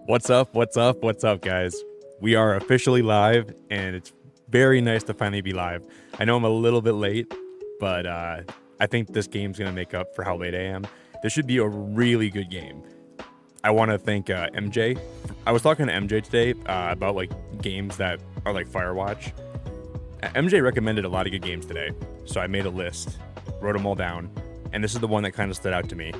What's up? What's up? What's up, guys? We are officially live, and it's very nice to finally be live. I know I'm a little bit late, but I think this game's going to make up for how late I am. This should be a really good game. I want to thank MJ. I was talking to MJ today about like games that are like Firewatch. MJ recommended a lot of good games today, so I made a list, wrote them all down, and this is the one that kind of stood out to me.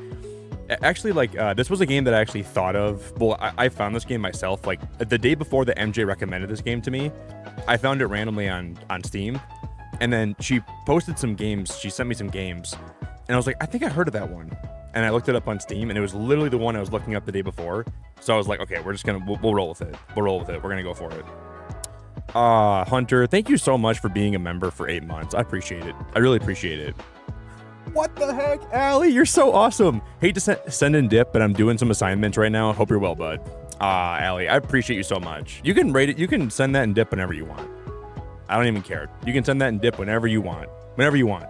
Actually, like, this was a game that I actually thought of. Well, I found this game myself. Like, the day before that MJ recommended this game to me, I found it randomly on Steam. And then she posted some games. She sent me some games. And I was like, I think I heard of that one. And I looked it up on Steam, and it was literally the one I was looking up the day before. So I was like, okay, we're just going to, we'll roll with it. We'll roll with it. We're going to go for it. Hunter, thank you so much for being a member for 8 months. I appreciate it. I really appreciate it. What the heck, Allie? You're so awesome. Hate to send in dip, but I'm doing some assignments right now. Hope you're well, bud. Allie, I appreciate you so much. You can rate it. You can send that in dip whenever you want. I don't even care. You can send that in dip whenever you want. Whenever you want.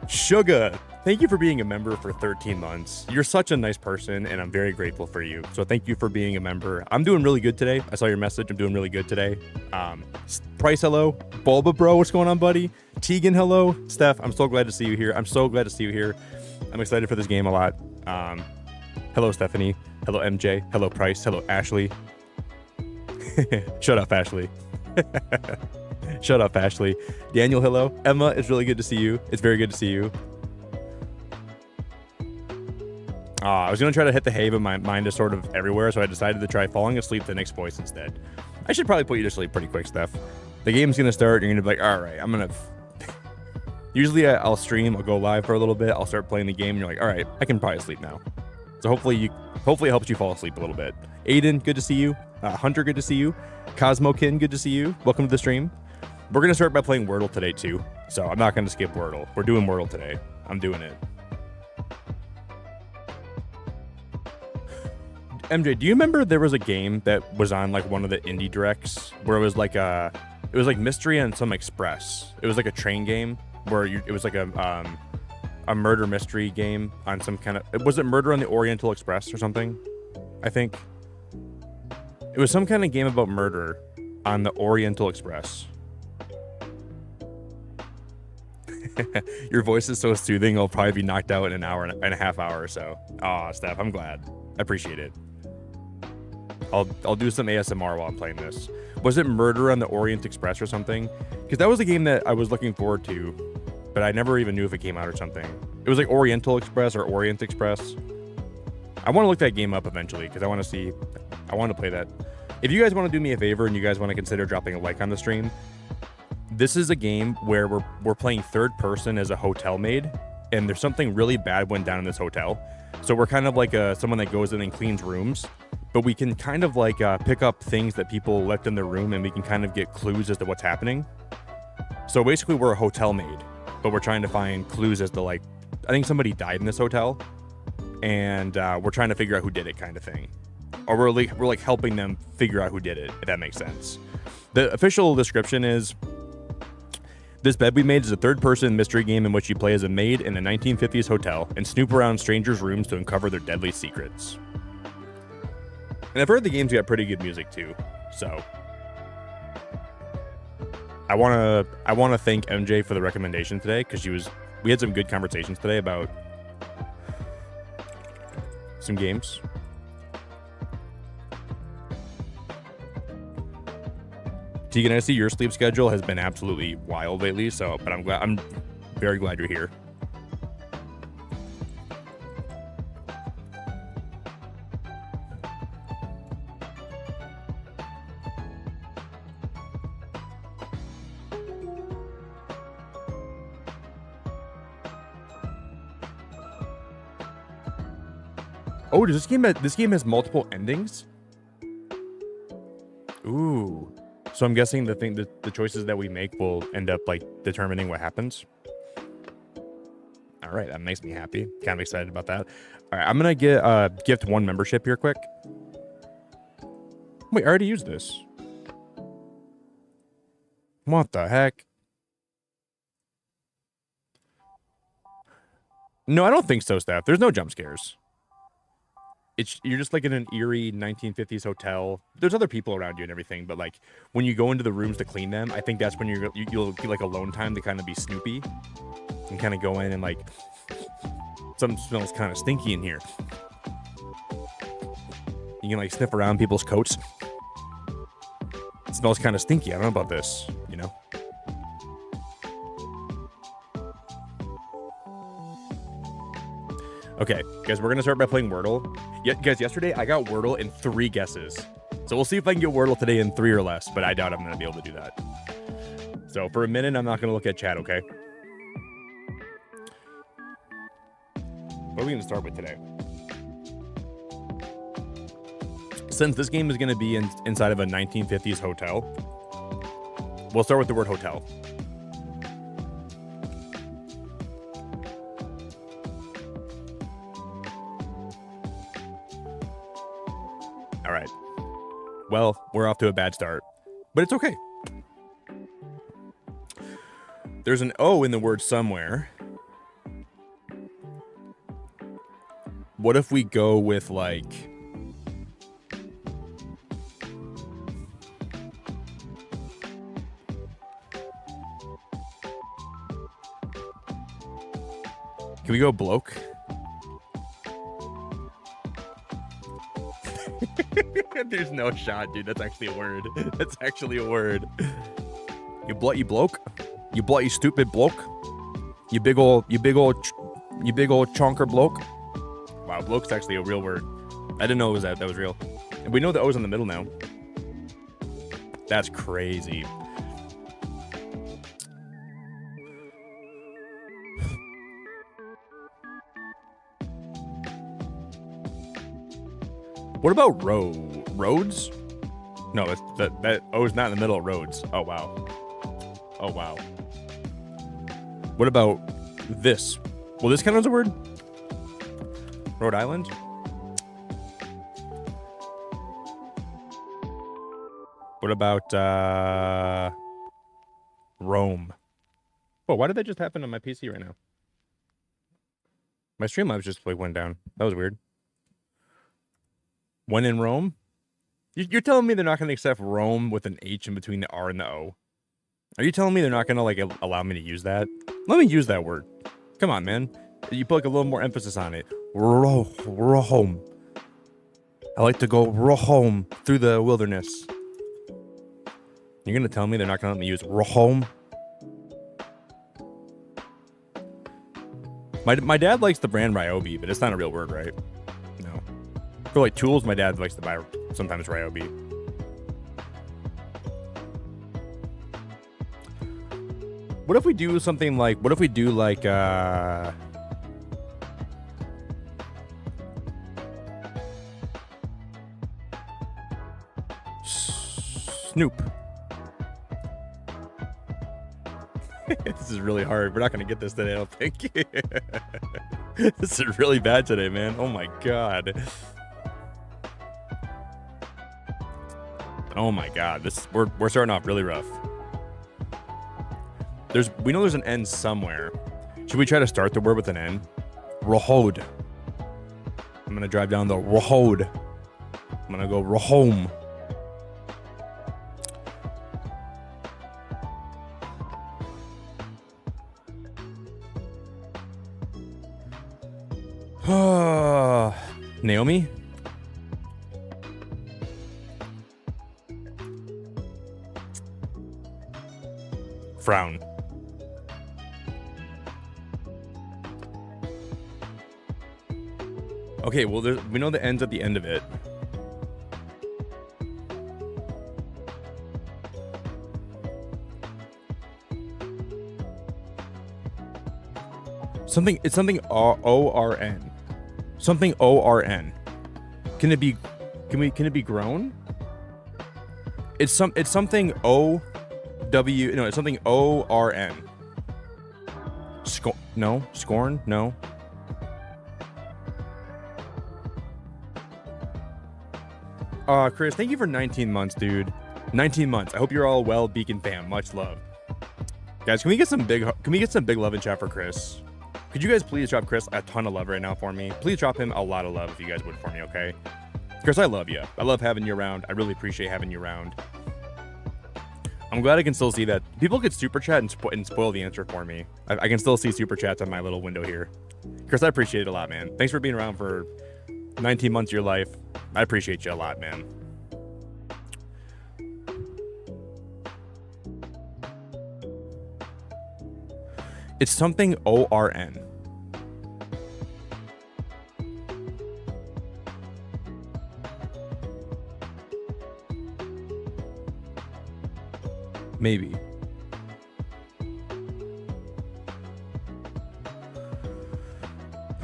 Sugar, thank you for being a member for 13 months. You're such a nice person, and I'm very grateful for you. So thank you for being a member. I'm doing really good today. I saw your message. I'm doing really good today. Price, hello. Bulba, bro, what's going on, buddy? Tegan, hello. Steph, I'm so glad to see you here. I'm so glad to see you here. I'm excited for this game a lot. Hello, Stephanie. Hello, MJ. Hello, Price. Hello, Ashley. Shut up, Ashley. Shut up, Ashley. Daniel, hello. Emma, it's really good to see you. It's very good to see you. I was going to try to hit the hay, but my mind is sort of everywhere, so I decided to try falling asleep the next voice instead. I should probably put you to sleep pretty quick, Steph. The game's going to start, you're going to be like, all right, I'm going to... Usually I'll stream, I'll go live for a little bit, I'll start playing the game, and you're like, all right, I can probably sleep now. So hopefully it helps you fall asleep a little bit. Aiden, good to see you. Hunter, good to see you. Cosmokin, good to see you. Welcome to the stream. We're going to start by playing Wordle today, too. So I'm not going to skip Wordle. We're doing Wordle today. I'm doing it. MJ, do you remember there was a game that was on like one of the indie directs where it was like Mystery on some Express. It was like a train game where it was like a murder mystery game on some kind of, was it Murder on the Oriental Express or something? I think it was some kind of game about murder on the Oriental Express. Your voice is so soothing. I'll probably be knocked out in an hour and a half hour or so. Steph, I'm glad. I appreciate it. I'll do some ASMR while I'm playing this. Was it Murder on the Orient Express or something? Because that was a game that I was looking forward to, but I never even knew if it came out or something. It was like Oriental Express or Orient Express. I want to look that game up eventually because I want to play that. If you guys want to do me a favor and you guys want to consider dropping a like on the stream, this is a game where we're playing third person as a hotel maid, and there's something really bad went down in this hotel. So we're kind of like someone that goes in and cleans rooms, but we can kind of like pick up things that people left in their room, and we can kind of get clues as to what's happening. So basically we're a hotel maid, but we're trying to find clues as to like, I think somebody died in this hotel, and we're trying to figure out who did it kind of thing. Or we're like helping them figure out who did it, if that makes sense. The official description is, this bed we made is a third-person mystery game in which you play as a maid in a 1950s hotel and snoop around strangers' rooms to uncover their deadly secrets. And I've heard the game's got pretty good music too, so I wanna thank MJ for the recommendation today because we had some good conversations today about some games. Tegan, I see your sleep schedule has been absolutely wild lately, but I'm very glad you're here. Oh, does this game has multiple endings? Ooh. So I'm guessing the choices that we make will end up like determining what happens. All right, that makes me happy. Kind of excited about that. All right, I'm gonna gift one membership here quick. Wait, I already used this. What the heck? No, I don't think so, Steph. There's no jump scares. you're just like in an eerie 1950s hotel. There's other people around you and everything, but like when you go into the rooms to clean them, I think that's when you'll get like alone time to kind of be Snoopy and kind of go in and like something smells kind of stinky in here. You can like sniff around people's coats. It smells kind of stinky. I don't know about this, you know. Okay, guys, we're gonna start by playing Wordle. Yeah, guys, yesterday I got Wordle in 3 guesses. So we'll see if I can get Wordle today in 3 or less, but I doubt I'm gonna be able to do that. So for a minute, I'm not gonna look at chat, okay? What are we gonna start with today? Since this game is gonna be inside of a 1950s hotel, we'll start with the word hotel. All right. Well, we're off to a bad start, but it's okay. There's an O in the word somewhere. What if we go with like... Can we go bloke? There's no shot, dude. That's actually a word. That's actually a word. You bloke? You bloke, you stupid bloke? You big old chonker bloke? Wow, bloke's actually a real word. I didn't know it was that was real. And we know the O's in the middle now. That's crazy. What about roads? No, that O's not in the middle of roads. Oh, wow. Oh, wow. What about this? Will this count as a word? Rhode Island? What about Rome? Oh, why did that just happen on my PC right now? My Streamlabs just like went down. That was weird. When in Rome? You're telling me they're not going to accept Rome with an H in between the R and the O? Are you telling me they're not going to like allow me to use that? Let me use that word. Come on, man. You put like a little more emphasis on it. Rome. I like to go Rome through the wilderness. You're going to tell me they're not going to let me use Rome? My dad likes the brand Ryobi, but it's not a real word, right? No. For like tools, my dad likes to buy sometimes Ryobi. What if we do something like, Snoop. This is really hard. We're not going to get this today, I don't think. This is really bad today, man. Oh my god. Oh my god. We're starting off really rough. We know there's an N somewhere. Should we try to start the word with an N? Rohod. I'm going to drive down the road. I'm going to go Rohome. Naomi? Frown. Okay, well, we know the N's at the end of it. It's something O-R-N. Something O-R-N. Can it be grown? It's something O-W, no, it's something O-R-N. No? Scorn? No. Chris, thank you for 19 months, dude. 19 months. I hope you're all well, Beacon fam. Much love. Guys, can we get some big love in chat for Chris? Could you guys please drop Chris a ton of love right now for me? Please drop him a lot of love if you guys would for me, okay? Chris, I love you. I love having you around. I really appreciate having you around. I'm glad I can still see that. People could super chat and spoil the answer for me. I can still see super chats on my little window here. Chris, I appreciate it a lot, man. Thanks for being around for 19 months of your life. I appreciate you a lot, man. It's something ORN. Maybe.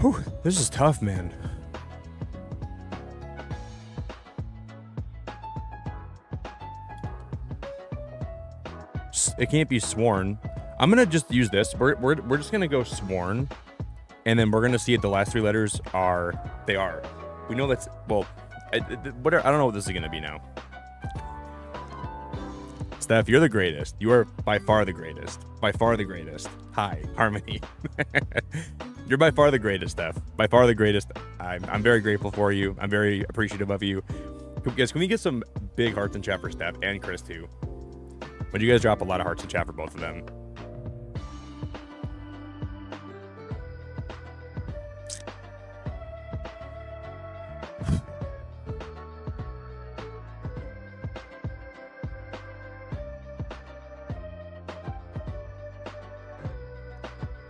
Whew, this is tough, man. It can't be sworn. I'm gonna just use this. We're just gonna go sworn, and then we're gonna see if the last three letters are. They are. We know that's well. I don't know what this is gonna be now. Steph, you're the greatest. You are by far the greatest. By far the greatest. Hi, Harmony. You're by far the greatest, Steph. By far the greatest. I'm very grateful for you. I'm very appreciative of you. Guys, can we get some big hearts in chat for Steph and Chris too? Would you guys drop a lot of hearts in chat for both of them?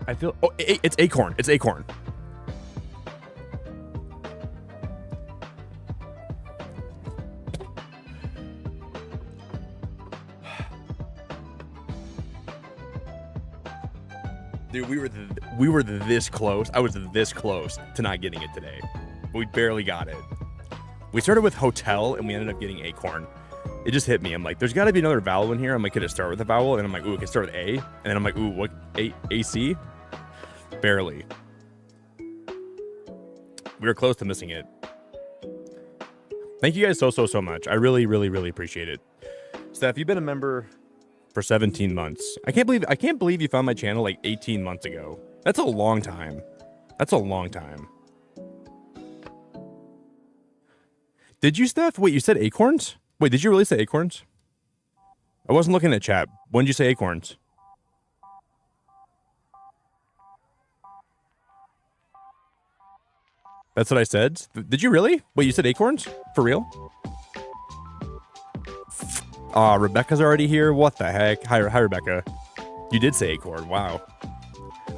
I feel. Oh, it's acorn. It's acorn. Dude, we were this close. I was this close to not getting it today. But we barely got it. We started with hotel and we ended up getting acorn. It just hit me. I'm like, there's got to be another vowel in here. I'm like, could it start with a vowel? And I'm like, ooh, it could start with A. And then I'm like, ooh, what? AC? Barely. We were close to missing it. Thank you guys so much. I really appreciate it. Steph, you've been a member for 17 months. I can't believe you found my channel like 18 months ago. That's a long time. That's a long time. Did you, Steph? Wait, you said acorns? Wait, did you really say acorns? I wasn't looking at chat. When did you say acorns? That's what I said? Did you really? Wait, you said acorns? For real? Rebecca's already here? What the heck? Hi, Rebecca. You did say acorn. Wow.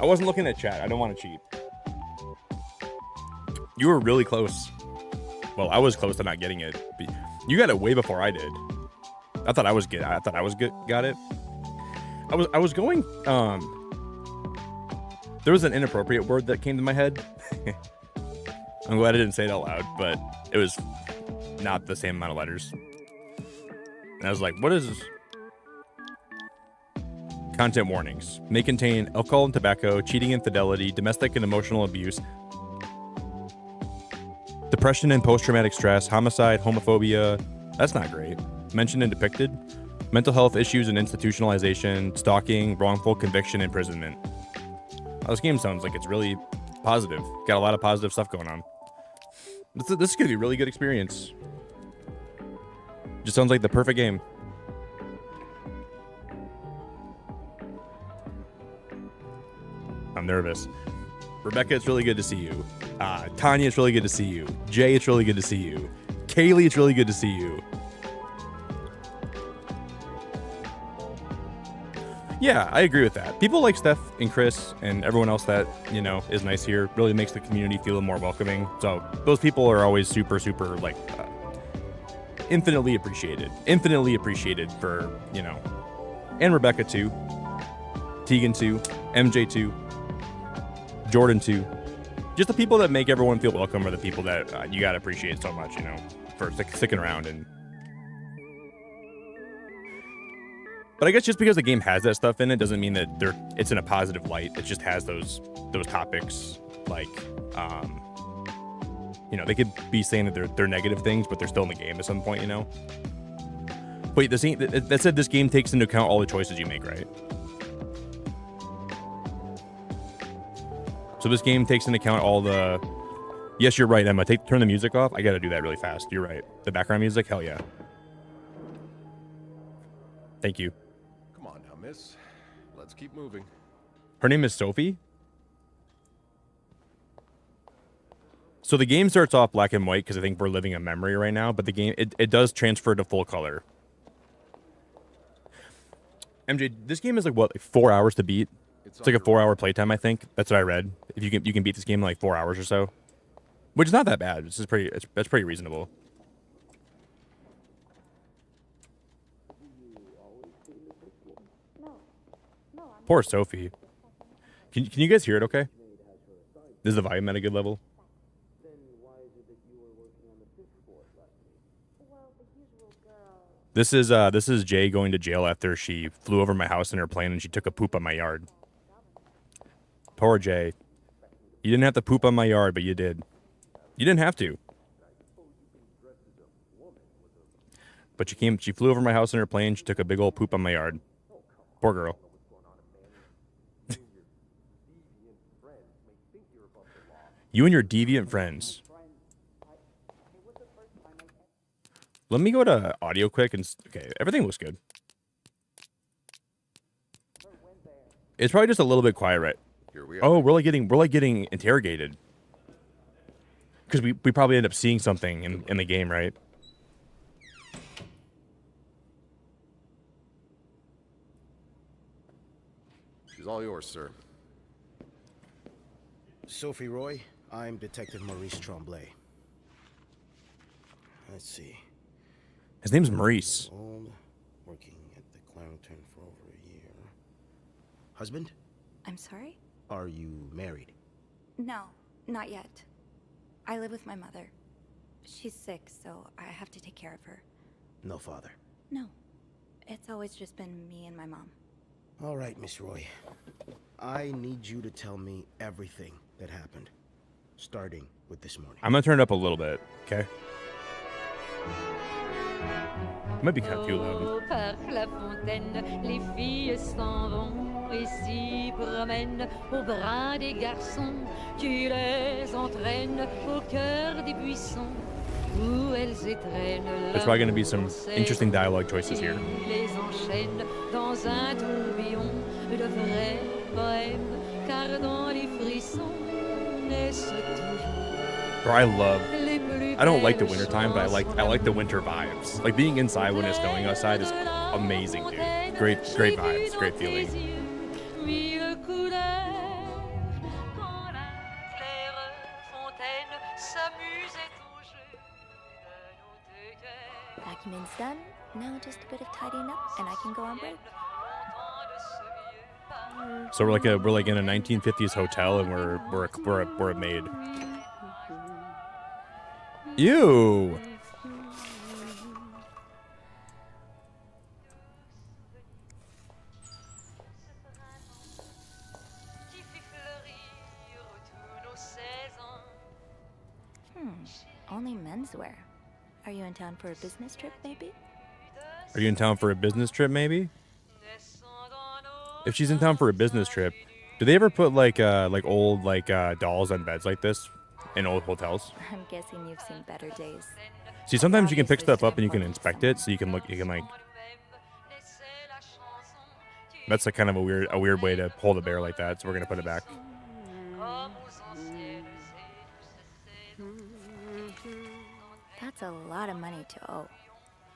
I wasn't looking at chat. I don't want to cheat. You were really close. Well, I was close to not getting it. You got it way before I did. I thought I was good. Got it. I was going. There was an inappropriate word that came to my head. I'm glad I didn't say it out loud, but it was not the same amount of letters. And I was like, what is this? Content warnings. May contain alcohol and tobacco, cheating, infidelity, domestic and emotional abuse, depression and post-traumatic stress, homicide, homophobia. That's not great. Mentioned and depicted. Mental health issues and institutionalization, stalking, wrongful conviction, imprisonment. This game sounds like it's really positive. Got a lot of positive stuff going on. This is going to be a really good experience. Just sounds like the perfect game. I'm nervous. Rebecca, it's really good to see you. Tanya, it's really good to see you. Jay, it's really good to see you. Kaylee, it's really good to see you. Yeah, I agree with that. People like Steph and Chris and everyone else that, you know, is nice here really makes the community feel more welcoming. So those people are always super, like, infinitely appreciated. Infinitely appreciated for, you know, and Rebecca too. Tegan too. MJ too. Jordan too. Just the people that make everyone feel welcome are the people that you gotta appreciate so much, you know, for sticking around. And but I guess just because the game has that stuff in it doesn't mean that it's in a positive light. It just has those topics, like, you know, they could be saying that they're negative things, but they're still in the game at some point, you know. Wait, that said this game takes into account all the choices you make, right? So this game takes into account all the... Yes, you're right, Emma. Turn the music off. I got to do that really fast. You're right. The background music? Hell yeah. Thank you. Come on now, miss. Let's keep moving. Her name is Sophie? So the game starts off black and white because I think we're living a memory right now, but the game, it does transfer to full color. MJ, this game is like, what, like 4 hours to beat? It's like a 4-hour playtime, I think. That's what I read. If you can beat this game in like 4 hours or so. Which is not that bad. It's just that's pretty reasonable. Poor Sophie. Can you guys hear it okay? Is the volume at a good level? This is Jay going to jail after she flew over my house in her plane and she took a poop on my yard. Poor Jay. You didn't have to poop on my yard, but you did. You didn't have to. But she flew over my house in her plane, she took a big old poop on my yard. Poor girl. You and your deviant friends. Let me go to audio quick and... Okay, everything looks good. It's probably just a little bit quiet, right? Here we are. Oh, we're like getting interrogated. Because we probably end up seeing something in the game, right? She's all yours, sir. Sophie Roy, I'm Detective Maurice Tremblay. Let's see. His name's Maurice. Old, working at the Clarendon for over a year. Husband? I'm sorry? Are you married? No, not yet. I live with my mother. She's sick, so I have to take care of her. No father? No. It's always just been me and my mom. All right, Miss Roy. I need you to tell me everything that happened, starting with this morning. I'm gonna turn it up a little bit, okay? It might be kind of too loud. Par la fontaine, les filles s'en vont et s'y promènent au bras des garçons. Tu les entraînes au cœur des buissons où elles étreignent. There's probably going to be some interesting dialogue choices here. Les enchaîne dans un tourbillon de vrais poèmes, car dans les frissons naissent toujours. Bro, I don't like the winter time, but I like the winter vibes. Like being inside when it's snowing outside is amazing, dude. Great vibes, great feeling. Vacuuming's done. Now just a bit of tidying up, and I can go on break. So we're like in a 1950s hotel, and we're a maid. Ew. Only menswear. Are you in town for a business trip, maybe? Are you in town for a business trip, maybe? If she's in town for a business trip, do they ever put like old dolls on beds like this in old hotels? I'm guessing you've seen better days. See, sometimes you can pick stuff up and you can inspect it, so you can like. That's a kind of a weird way to hold a bear like that. So we're gonna put it back. That's a lot of money to owe.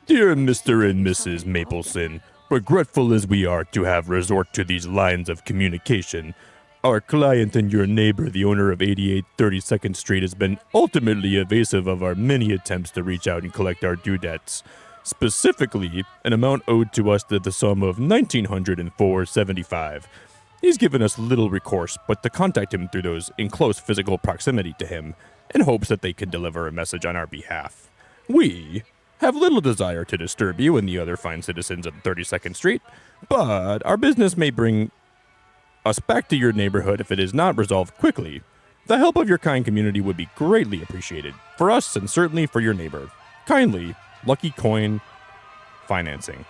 Dear Mr. and Mrs. Mapleson, regretful as we are to have resort to these lines of communication, our client and your neighbor, the owner of 88 32nd Street, has been ultimately evasive of our many attempts to reach out and collect our due debts. Specifically, an amount owed to us to the sum of $1,904.75. He's given us little recourse but to contact him through those in close physical proximity to him, in hopes that they can deliver a message on our behalf. We have little desire to disturb you and the other fine citizens of 32nd Street, but our business may bring us back to your neighborhood if it is not resolved quickly. The help of your kind community would be greatly appreciated, for us and certainly for your neighbor. Kindly, Lucky Coin Financing.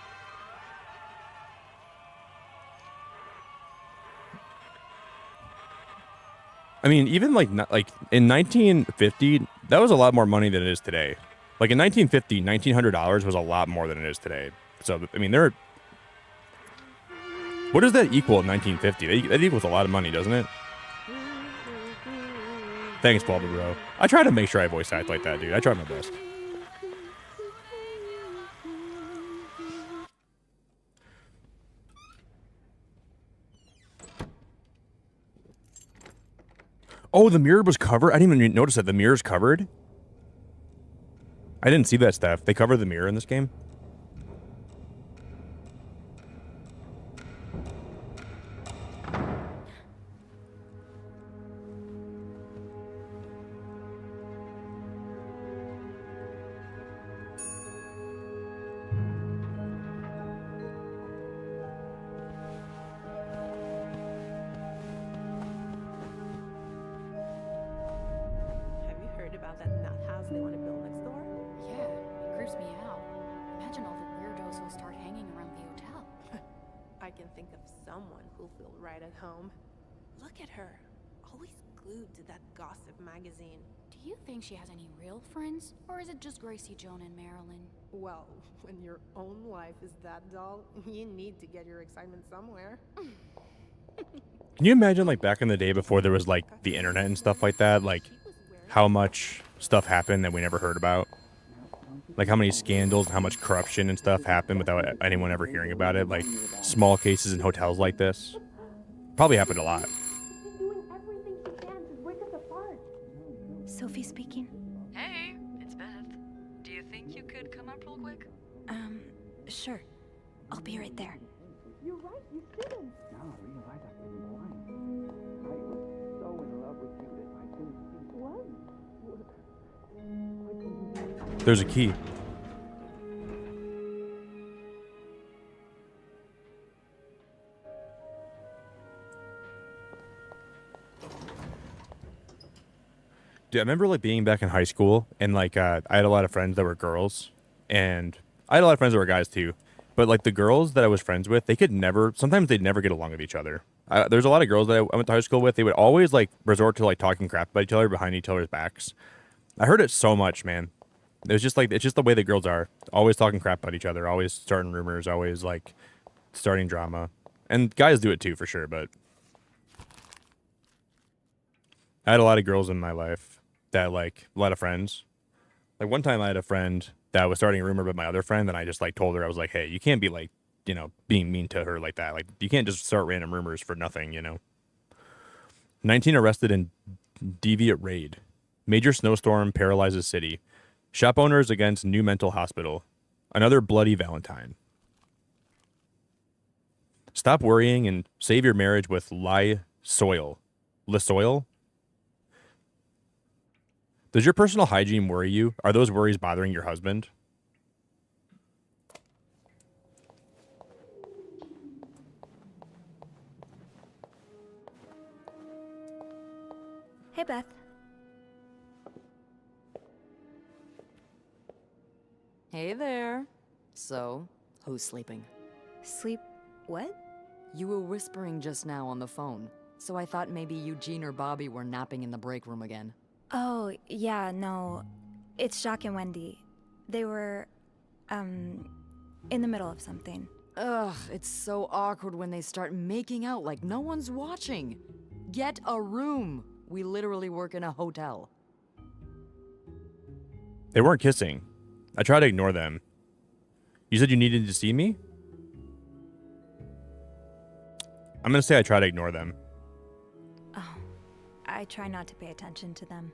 I mean, even like not, like in 1950, that was a lot more money than it is today. Like in 1950, $1,900 was a lot more than it is today. So I mean, what does that equal in 1950? That equals a lot of money, doesn't it? Thanks, Bulba Bro. I try to make sure I voice act like that, dude. I try my best. Oh, the mirror was covered? I didn't even notice that the mirror's covered. I didn't see that stuff. They covered the mirror in this game? About that nut house they want to build next door? Yeah, it creeps me out. Imagine all the weirdos who'll start hanging around the hotel. I can think of someone who'll feel right at home. Look at her, always glued to that gossip magazine. Do you think she has any real friends? Or is it just Gracie, Joan, and Marilyn? Well, when your own life is that dull, you need to get your excitement somewhere. Can you imagine, like, back in the day before there was, like, the internet and stuff like that? Like, how much stuff happened that we never heard about? Like, how many scandals and how much corruption and stuff happened without anyone ever hearing about it? Like, small cases in hotels like this. Probably happened a lot. Doing everything she can to break us apart. Sophie speaking. Hey, it's Beth. Do you think you could come up real quick? Sure. I'll be right there. You're right, you shouldn't. No, you know, I thought you were blind. I was so in love with you that I couldn't see. What? There's a key. Dude, I remember like being back in high school and like I had a lot of friends that were girls and I had a lot of friends that were guys too. But like the girls that I was friends with, sometimes they'd never get along with each other. There's a lot of girls that I went to high school with. They would always like resort to like talking crap about each other behind each other's backs. I heard it so much, man. It's just the way the girls are. Always talking crap about each other, always starting rumors, always like starting drama. And guys do it too for sure, but I had a lot of girls in my life that like a lot of friends. Like one time I had a friend that was starting a rumor about my other friend and I just like told her, I was like, hey, you can't be like, you know, being mean to her like that. Like you can't just start random rumors for nothing, you know. 19 arrested in deviant raid. Major snowstorm paralyzes city. Shop owners against new mental hospital. Another bloody Valentine. Stop worrying and save your marriage with Soil. Soil? Does your personal hygiene worry you? Are those worries bothering your husband? Hey, Beth. Hey there. So, who's sleeping? Sleep... what? You were whispering just now on the phone, so I thought maybe Eugene or Bobby were napping in the break room again. Oh, yeah, no. It's Jacques and Wendy. They were, in the middle of something. Ugh, it's so awkward when they start making out like no one's watching. Get a room. We literally work in a hotel. They weren't kissing. I tried to ignore them. You said you needed to see me? I'm gonna say I try to ignore them. Oh, I try not to pay attention to them.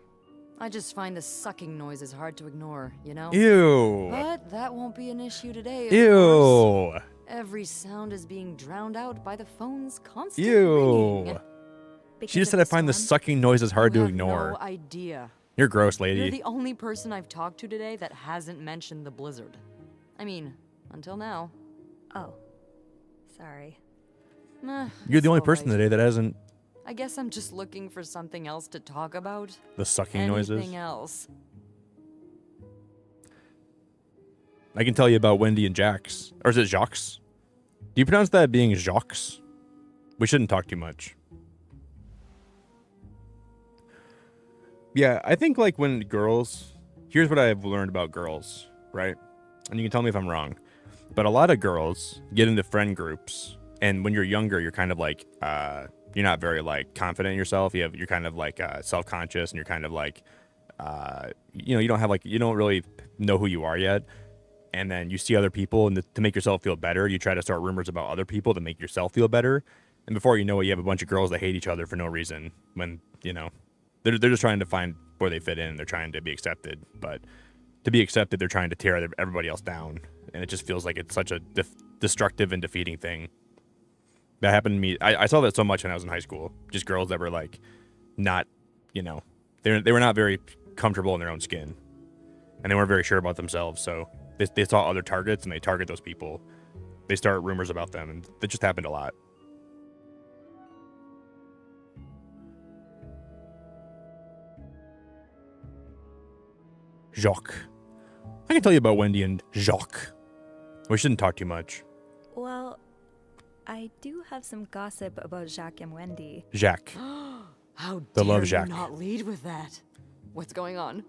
I just find the sucking noises hard to ignore, you know? Ew. But that won't be an issue today, of Ew. course. Every sound is being drowned out by the phone's constant ringing. She just said I find the sucking noises hard to ignore. No idea. You're gross, lady. You're the only person I've talked to today that hasn't mentioned the blizzard. I mean, until now. Oh, sorry. You're the only it's person alright. today that hasn't. I guess I'm just looking for something else to talk about. The sucking noises. Anything else. I can tell you about Wendy and Jax. Or is it Jacques? Do you pronounce that being Jacques? We shouldn't talk too much. Yeah, I think like when girls, here's what I've learned about girls, right? And you can tell me if I'm wrong, but a lot of girls get into friend groups, and when you're younger, you're kind of like, you're not very like confident in yourself. You're kind of like self-conscious, and you're kind of like, you don't have like, you don't really know who you are yet. And then you see other people, and to make yourself feel better, you try to start rumors about other people to make yourself feel better. And before you know it, you have a bunch of girls that hate each other for no reason. When they're just trying to find where they fit in. They're trying to be accepted, but to be accepted, they're trying to tear everybody else down. And it just feels like it's such a destructive and defeating thing. That happened to me. I saw that so much when I was in high school. Just girls that were like, not, they were not very comfortable in their own skin, and they weren't very sure about themselves. So they saw other targets, and they target those people. They start rumors about them, and that just happened a lot. Jacques. I can tell you about Wendy and Jacques. We shouldn't talk too much. Well, I do have some gossip about Jacques and Wendy. Jacques. How The dare Love you Jacques. not lead with that? What's going on?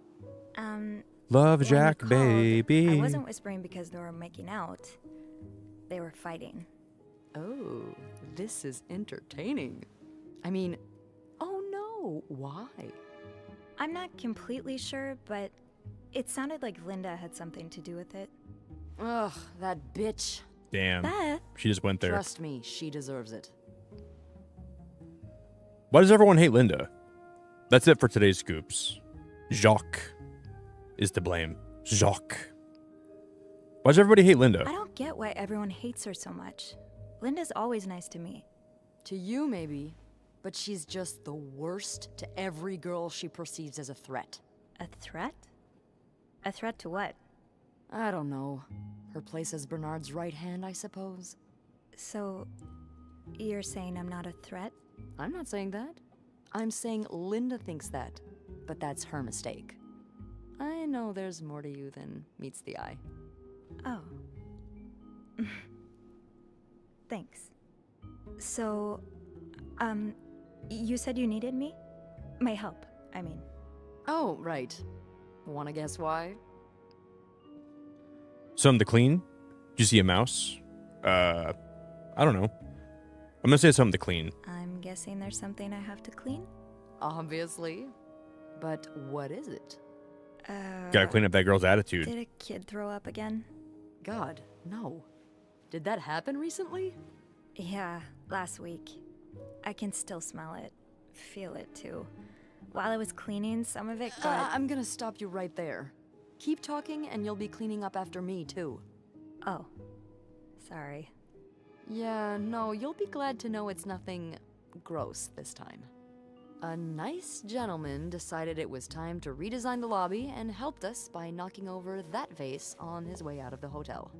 Love when Jacques, you called, baby. I wasn't whispering because they were making out. They were fighting. Oh, this is entertaining. I mean, oh no, why? I'm not completely sure, but it sounded like Linda had something to do with it. Ugh, that bitch. Damn. Beth? She just went there. Trust me, she deserves it. Why does everyone hate Linda? That's it for today's scoops. Jacques is to blame. Jacques. Why does everybody hate Linda? I don't get why everyone hates her so much. Linda's always nice to me. To you, maybe, but she's just the worst to every girl she perceives as a threat. A threat? A threat to what? I don't know. Her place as Bernard's right hand, I suppose. So, you're saying I'm not a threat? I'm not saying that. I'm saying Linda thinks that, but that's her mistake. I know there's more to you than meets the eye. Oh. Thanks. So, you said you needed me? My help, I mean. Oh, right. Wanna guess why? Something to clean? Did you see a mouse? I don't know. I'm gonna say something to clean. I'm guessing there's something I have to clean? Obviously. But what is it? Gotta clean up that girl's attitude. Did a kid throw up again? God, no. Did that happen recently? Yeah, last week. I can still smell it. Feel it, too. While I was cleaning, some of it got... I'm gonna stop you right there. Keep talking and you'll be cleaning up after me, too. Oh. Sorry. Yeah, no, you'll be glad to know it's nothing gross this time. A nice gentleman decided it was time to redesign the lobby and helped us by knocking over that vase on his way out of the hotel.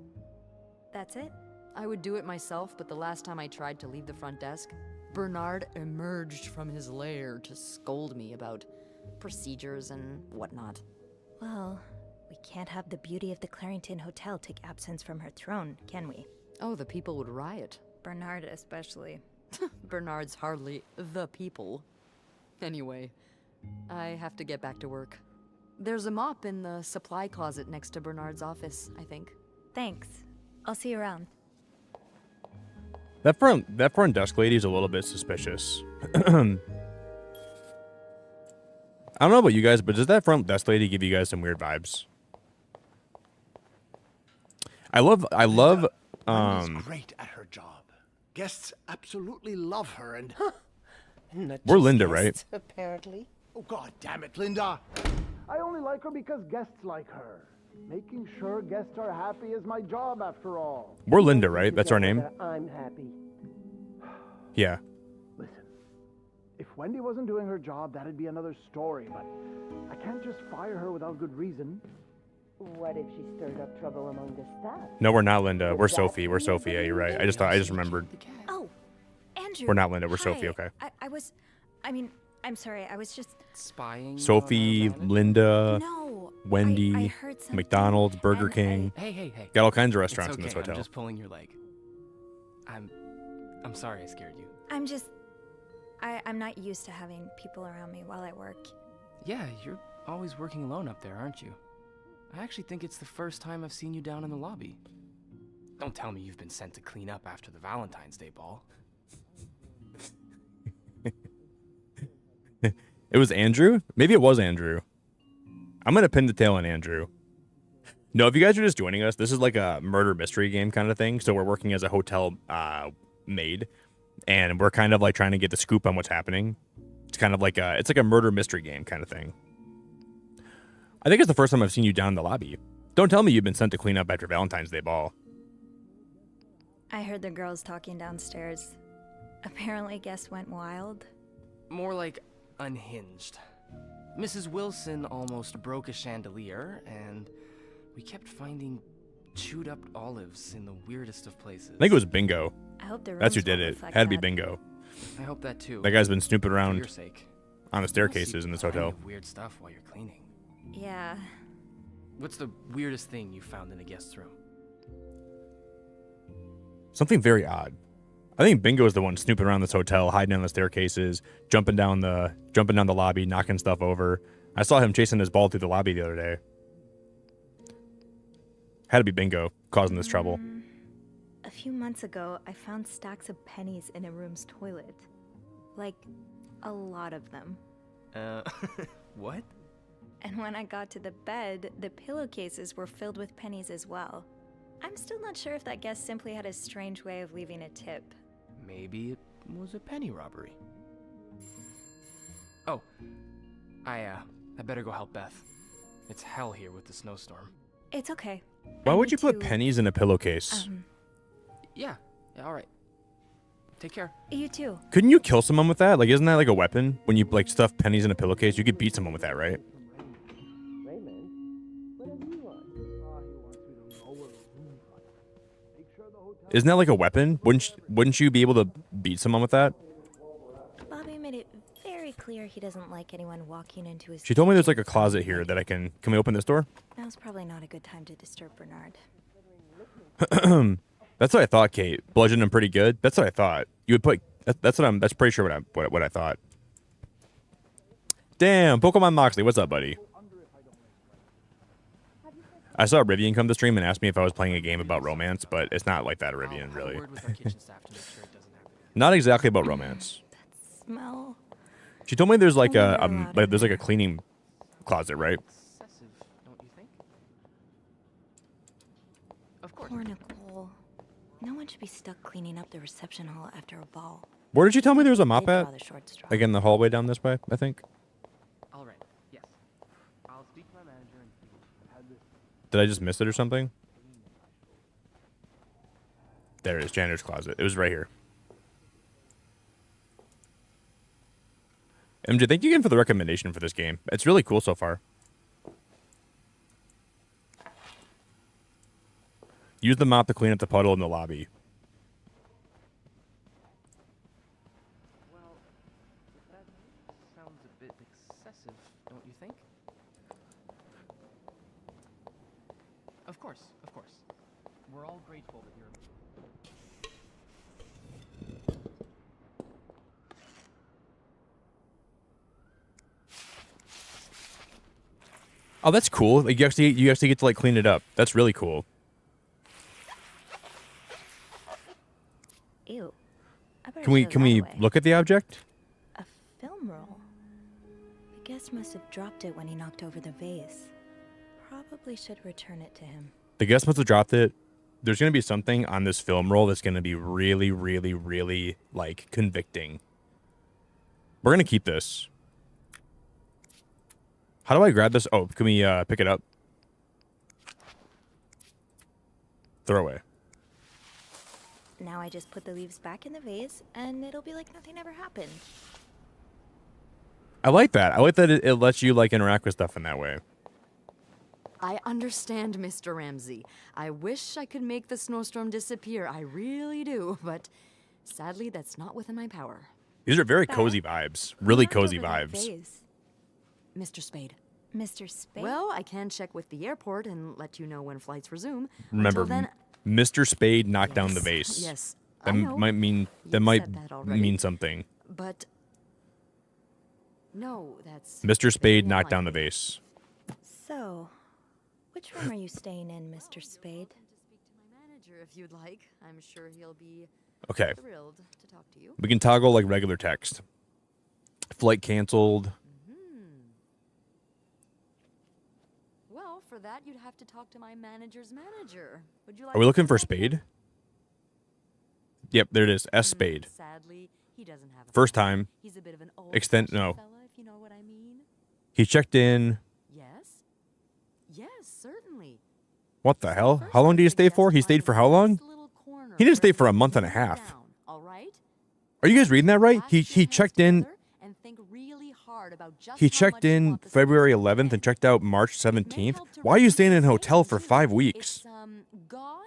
That's it? I would do it myself, but the last time I tried to leave the front desk, Bernard emerged from his lair to scold me about procedures and whatnot. Well, we can't have the beauty of the Clarington Hotel take absence from her throne, can we? Oh, the people would riot. Bernard especially. Bernard's hardly the people. Anyway, I have to get back to work. There's a mop in the supply closet next to Bernard's office, I think. Thanks. I'll see you around. That front desk lady is a little bit suspicious. I don't know about you guys, but does that front desk lady give you guys some weird vibes? I love Wendy's great at her job. Guests absolutely love her and we're Linda, right? Apparently. Oh god damn it, Linda. I only like her because guests like her. Making sure guests are happy is my job after all. We're Linda, right? That's our name? I'm happy. Yeah. Listen, if Wendy wasn't doing her job, that'd be another story, but I can't just fire her without good reason. What if she stirred up trouble among the staff? No, we're not Linda. We're Sophie. We're Sophie. Yeah, you're right. I just remembered. Oh, Andrew. We're not Linda. We're hi. Sophie, okay. I'm sorry. I was just... Spying? Sophie, on Linda, No. Wendy, I heard something, McDonald's, Burger and King. Hey. Got all kinds of restaurants It's okay. in this hotel. I'm just pulling your leg. I'm sorry I scared you. I'm not used to having people around me while I work. Yeah, you're always working alone up there, aren't you? I actually think it's the first time I've seen you down in the lobby. Don't tell me you've been sent to clean up after the Valentine's Day ball. It was Andrew? Maybe it was Andrew. I'm going to pin the tail on Andrew. No, if you guys are just joining us, this is like a murder mystery game kind of thing. So we're working as a hotel maid, and we're kind of like trying to get the scoop on what's happening. It's kind of like it's like a murder mystery game kind of thing. I think it's the first time I've seen you down in the lobby. Don't tell me you've been sent to clean up after Valentine's Day ball. I heard the girls talking downstairs. Apparently guests went wild. More like unhinged. Mrs. Wilson almost broke a chandelier, and we kept finding chewed up olives in the weirdest of places. I think it was Bingo. I hope the That's who rooms did won't it. reflect Had to be that. Bingo. I hope that too. That guy's been snooping For around your sake. on the staircases in this hotel. Weird stuff while you're cleaning. Yeah. What's the weirdest thing you found in a guest's room? Something very odd. I think Bingo is the one snooping around this hotel, hiding on the staircases, jumping down the lobby, knocking stuff over. I saw him chasing his ball through the lobby the other day. Had to be Bingo causing this trouble. A few months ago, I found stacks of pennies in a room's toilet. Like, a lot of them. What? And when I got to the bed, the pillowcases were filled with pennies as well. I'm still not sure if that guest simply had a strange way of leaving a tip. Maybe it was a penny robbery. Oh, I better go help Beth. It's hell here with the snowstorm. It's okay. Why I would you need put to- pennies in a pillowcase? Yeah, all right. Take care. You too. Couldn't you kill someone with that? Like, isn't that like a weapon? When you like stuff pennies in a pillowcase, you could beat someone with that, right? Raymond, what have you want? Isn't that like a weapon? Wouldn't you be able to beat someone with that? Bobby made it very clear he doesn't like anyone walking into his... She told me there's like a closet here that I can we open this door? Now's probably not a good time to disturb Bernard. That's what I thought, Kate. Bludgeon him pretty good. That's what I thought. You would put. That's pretty sure what I thought. Damn, Pokemon Moxley, what's up, buddy? I saw Rivian come to stream and ask me if I was playing a game about romance, but it's not like that, Rivian, really. Not exactly about romance. Smell. She told me there's like Only they're there's like a cleaning closet, right? Excessive, don't you think? Of course. Poor Nicole. No one should be stuck cleaning up the reception hall after a ball. Where did you tell me there was a They mop draw at? the short straw. Like in the hallway down this way, I think. All right. Yes. I'll speak to my manager and see. Did I just miss it or something? There it is, janitor's closet. It was right here. MJ, thank you again for the recommendation for this game. It's really cool so far. Use the mop to clean up the puddle in the lobby. Well, that sounds a bit excessive, don't you think? Of course, of course. We're all grateful that you're... Oh, that's cool. Like you actually get to like clean it up. That's really cool. Ew. I better Can we throw that away. look at the object? A film roll. The guest must have dropped it when he knocked over the vase. Probably should return it to him. The guest must have dropped it. There's gonna be something on this film roll that's gonna be really, really, really like convicting. We're gonna keep this. How do I grab this? Oh, can we pick it up? Throw away. Now I just put the leaves back in the vase, and it'll be like nothing ever happened. I like that. I like that it lets you like interact with stuff in that way. I understand, Mr. Ramsey. I wish I could make the snowstorm disappear. I really do, but sadly, that's not within my power. These are very cozy vibes. Really Who knocked cozy over that vibes. vase? Mr. Spade. Mr. Spade? Well, I can check with the airport and let you know when flights resume. Remember, Until then, Mr. Spade knocked down the Yes, vase. yes, That I know. might mean You've might said that already. mean something. But No, that's... Mr. Spade very knocked down the unlikely. vase. So, which room are you staying in, Mr. Spade? To speak to my manager if you'd like. I'm sure he'll be Okay. thrilled to talk to you. We can toggle like regular text. Flight canceled. Well, for that, you'd have to talk to my manager's manager. Would you like Are we to looking do for that? Spade? Yep, there it is. S Spade. Sadly, he doesn't have a First phone. time. He's a bit of an old Extend no. fella, if you know what I mean. He checked in. Yes? Yes, certainly. What the hell? How long did he stay for? He stayed for how long? He didn't stay for a month and a half. Down, all right? Are you guys reading that right? He Relax your checked heads in. together and think really hard about just He how checked much you in want this February person to 11th and win. checked out March It may 17th. help to Why are you reduce staying in a the hotel for tension. 5 weeks? It's, God,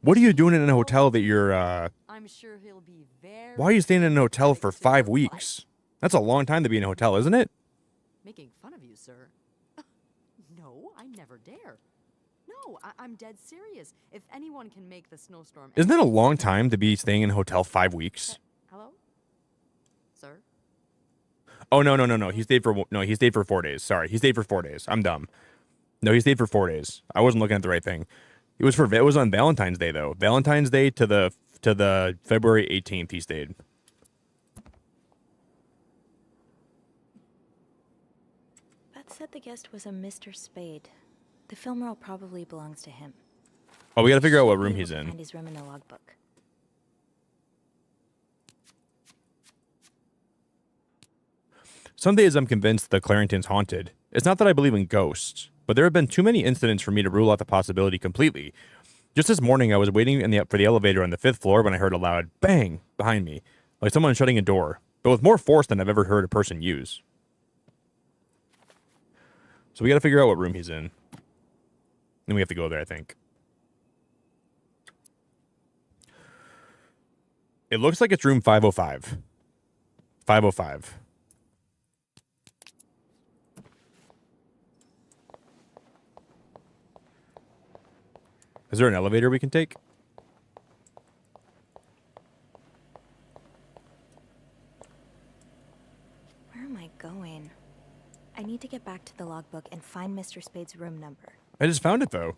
What are you doing in a hotel that you're I'm sure he'll be very Why are you staying in a hotel for sympathetic to 5 your weeks? That's a long time to be in a hotel, isn't it? Making fun of you, sir. No, I never dare. No, I'm dead serious. If anyone can make the snowstorm... Isn't it a long time to be staying in a hotel 5 weeks? Hello? Sir? Oh no. He stayed for 4 days. Sorry. He stayed for 4 days. I'm dumb. No, he stayed for 4 days. I wasn't looking at the right thing. It was on Valentine's Day though. Valentine's Day to the February 18th he stayed. Beth said the guest was a Mr. Spade. The film roll probably belongs to him. Oh, we got to figure out what Should be room able he's to in. Find his room in the logbook. Some days I'm convinced the Clarington's haunted. It's not that I believe in ghosts, but there have been too many incidents for me to rule out the possibility completely. Just this morning, I was waiting for the elevator on the 5th floor when I heard a loud bang behind me, like someone shutting a door, but with more force than I've ever heard a person use. So we got to figure out what room he's in. Then we have to go there, I think. It looks like it's room 505. 505. Is there an elevator we can take? Where am I going? I need to get back to the logbook and find Mr. Spade's room number. I just found it, though.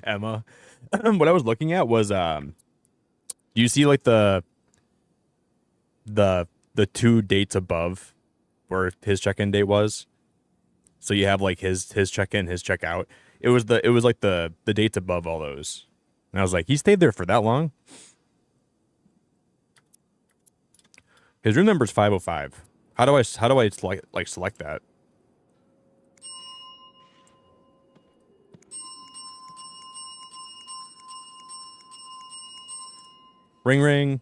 Emma. What I was looking at was, do you see, like, the 2 dates above where his check-in date was? So you have, like, his check-in, his check-out. It was like the dates above all those. And I was like, he stayed there for that long? His room number is 505. How do I select that? Ring ring.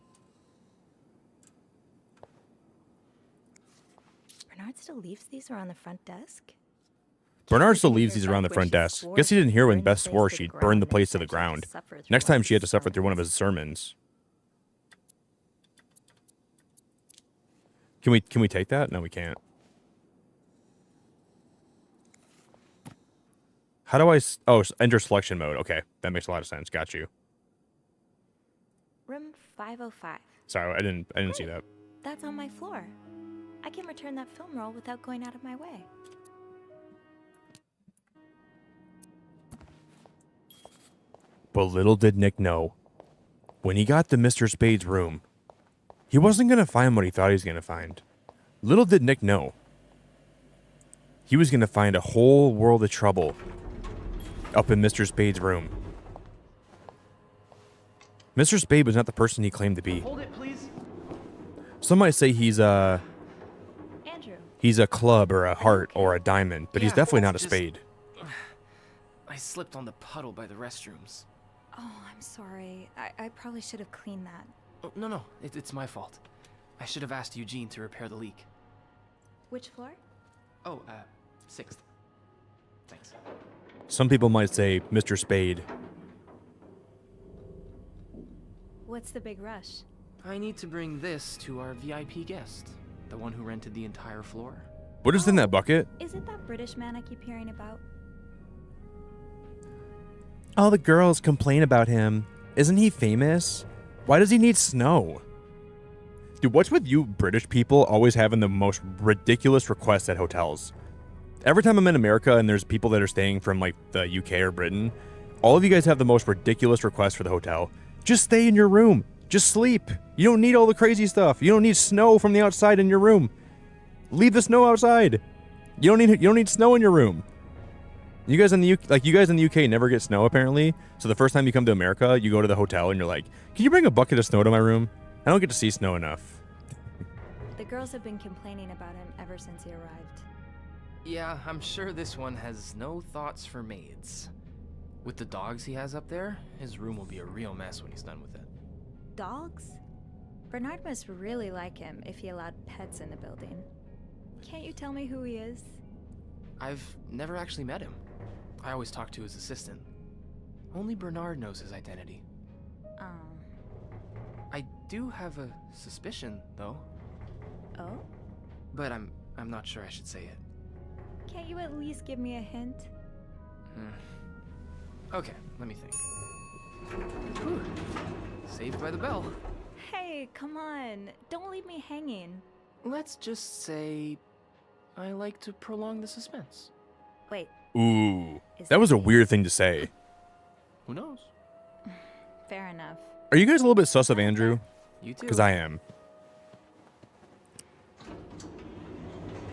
Bernard still leaves these around the front desk? Bernard still leaves these around the front desk. Guess he didn't hear when Beth swore she'd burn the place to the ground. Next time she had to suffer through one of his sermons. Can we take that? No, we can't. How do I... enter selection mode. Okay, that makes a lot of sense. Got you. Room 505. Sorry, I didn't see that. That's on my floor. I can return that film roll without going out of my way. But little did Nick know, when he got to Mr. Spade's room, he wasn't going to find what he thought he was going to find. Little did Nick know, he was going to find a whole world of trouble up in Mr. Spade's room. Mr. Spade was not the person he claimed to be. Hold it, please. Some might say he's a Andrew. club or a heart or a diamond, but he's Yeah, definitely not a just- spade. I slipped on the puddle by the restrooms. Oh, I'm sorry. I probably should have cleaned that. Oh, no, it's my fault. I should have asked Eugene to repair the leak. Which floor? Oh, 6th. Thanks. Some people might say Mr. Spade. What's the big rush? I need to bring this to our VIP guest, the one who rented the entire floor. What is in that bucket? Is it that British man I keep hearing about? All the girls complain about him. Isn't he famous? Why does he need snow? Dude, what's with you British people always having the most ridiculous requests at hotels? Every time I'm in America and there's people that are staying from like the UK or Britain, all of you guys have the most ridiculous requests for the hotel. Just stay in your room. Just sleep. You don't need all the crazy stuff. You don't need snow from the outside in your room. Leave the snow outside. You don't need snow in your room. You guys in the UK never get snow apparently. So the first time you come to America, you go to the hotel and you're like, "Can you bring a bucket of snow to my room? I don't get to see snow enough." The girls have been complaining about him ever since he arrived. Yeah, I'm sure this one has no thoughts for maids. With the dogs he has up there, his room will be a real mess when he's done with it. Dogs? Bernard must really like him if he allowed pets in the building. Can't you tell me who he is? I've never actually met him. I always talk to his assistant. Only Bernard knows his identity. Oh. I do have a suspicion, though. Oh? But I'm not sure I should say it. Can't you at least give me a hint? Okay, let me think. Whew. Saved by the bell. Hey, come on. Don't leave me hanging. Let's just say I like to prolong the suspense. Wait. Ooh, that was a weird thing to say. Who knows? Fair enough. Are you guys a little bit sus of Andrew? You too. Because I am.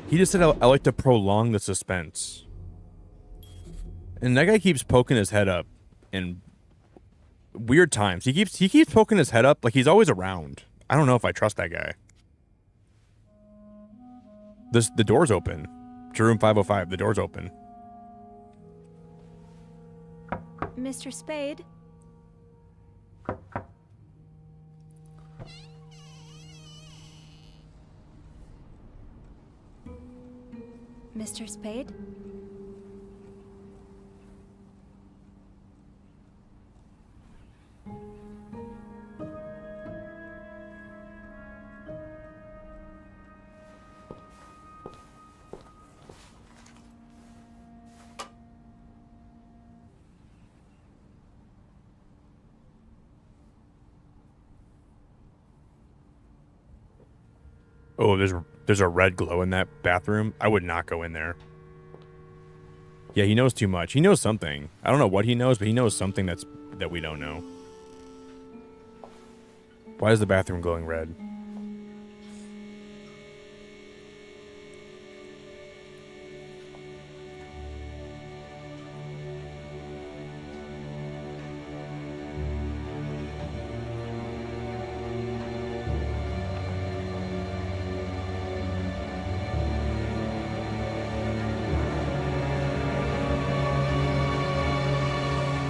He just said, I like to prolong the suspense. And that guy keeps poking his head up in weird times. He keeps poking his head up like he's always around. I don't know if I trust that guy. The door's open. To room 505, the door's open. Mr. Spade? Mr. Spade? Oh, there's a red glow in that bathroom. I would not go in there. Yeah, he knows too much. He knows something. I don't know what he knows, but he knows something that we don't know. Why is the bathroom glowing red?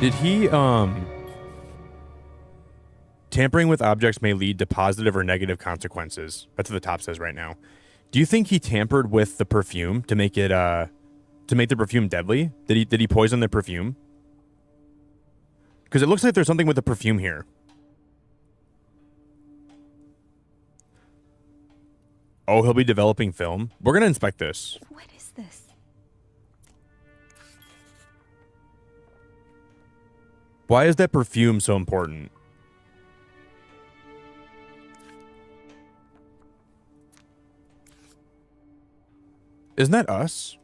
Did he, tampering with objects may lead to positive or negative consequences. That's what the top says right now. Do you think he tampered with the perfume to make it, to make the perfume deadly? Did he poison the perfume? Because it looks like there's something with the perfume here. Oh, he'll be developing film. We're going to inspect this. What is this? Why is that perfume so important? Isn't that us?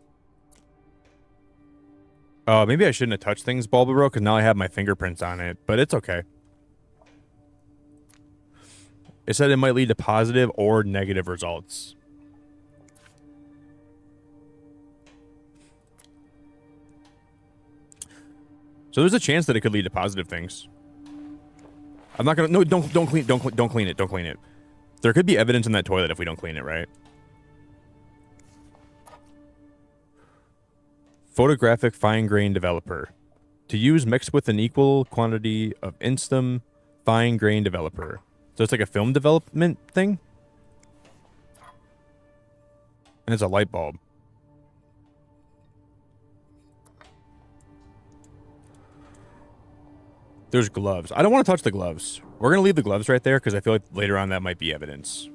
Maybe I shouldn't have touched things, Bulbabro, because now I have my fingerprints on it, but it's okay. It said it might lead to positive or negative results. So there's a chance that it could lead to positive things. I'm not gonna. No, don't clean it. There could be evidence in that toilet if we don't clean it, right? Photographic fine grain developer. To use mixed with an equal quantity of Instum fine grain developer. So it's like a film development thing? And it's a light bulb. There's gloves. I don't want to touch the gloves. We're going to leave the gloves right there because I feel like later on that might be evidence.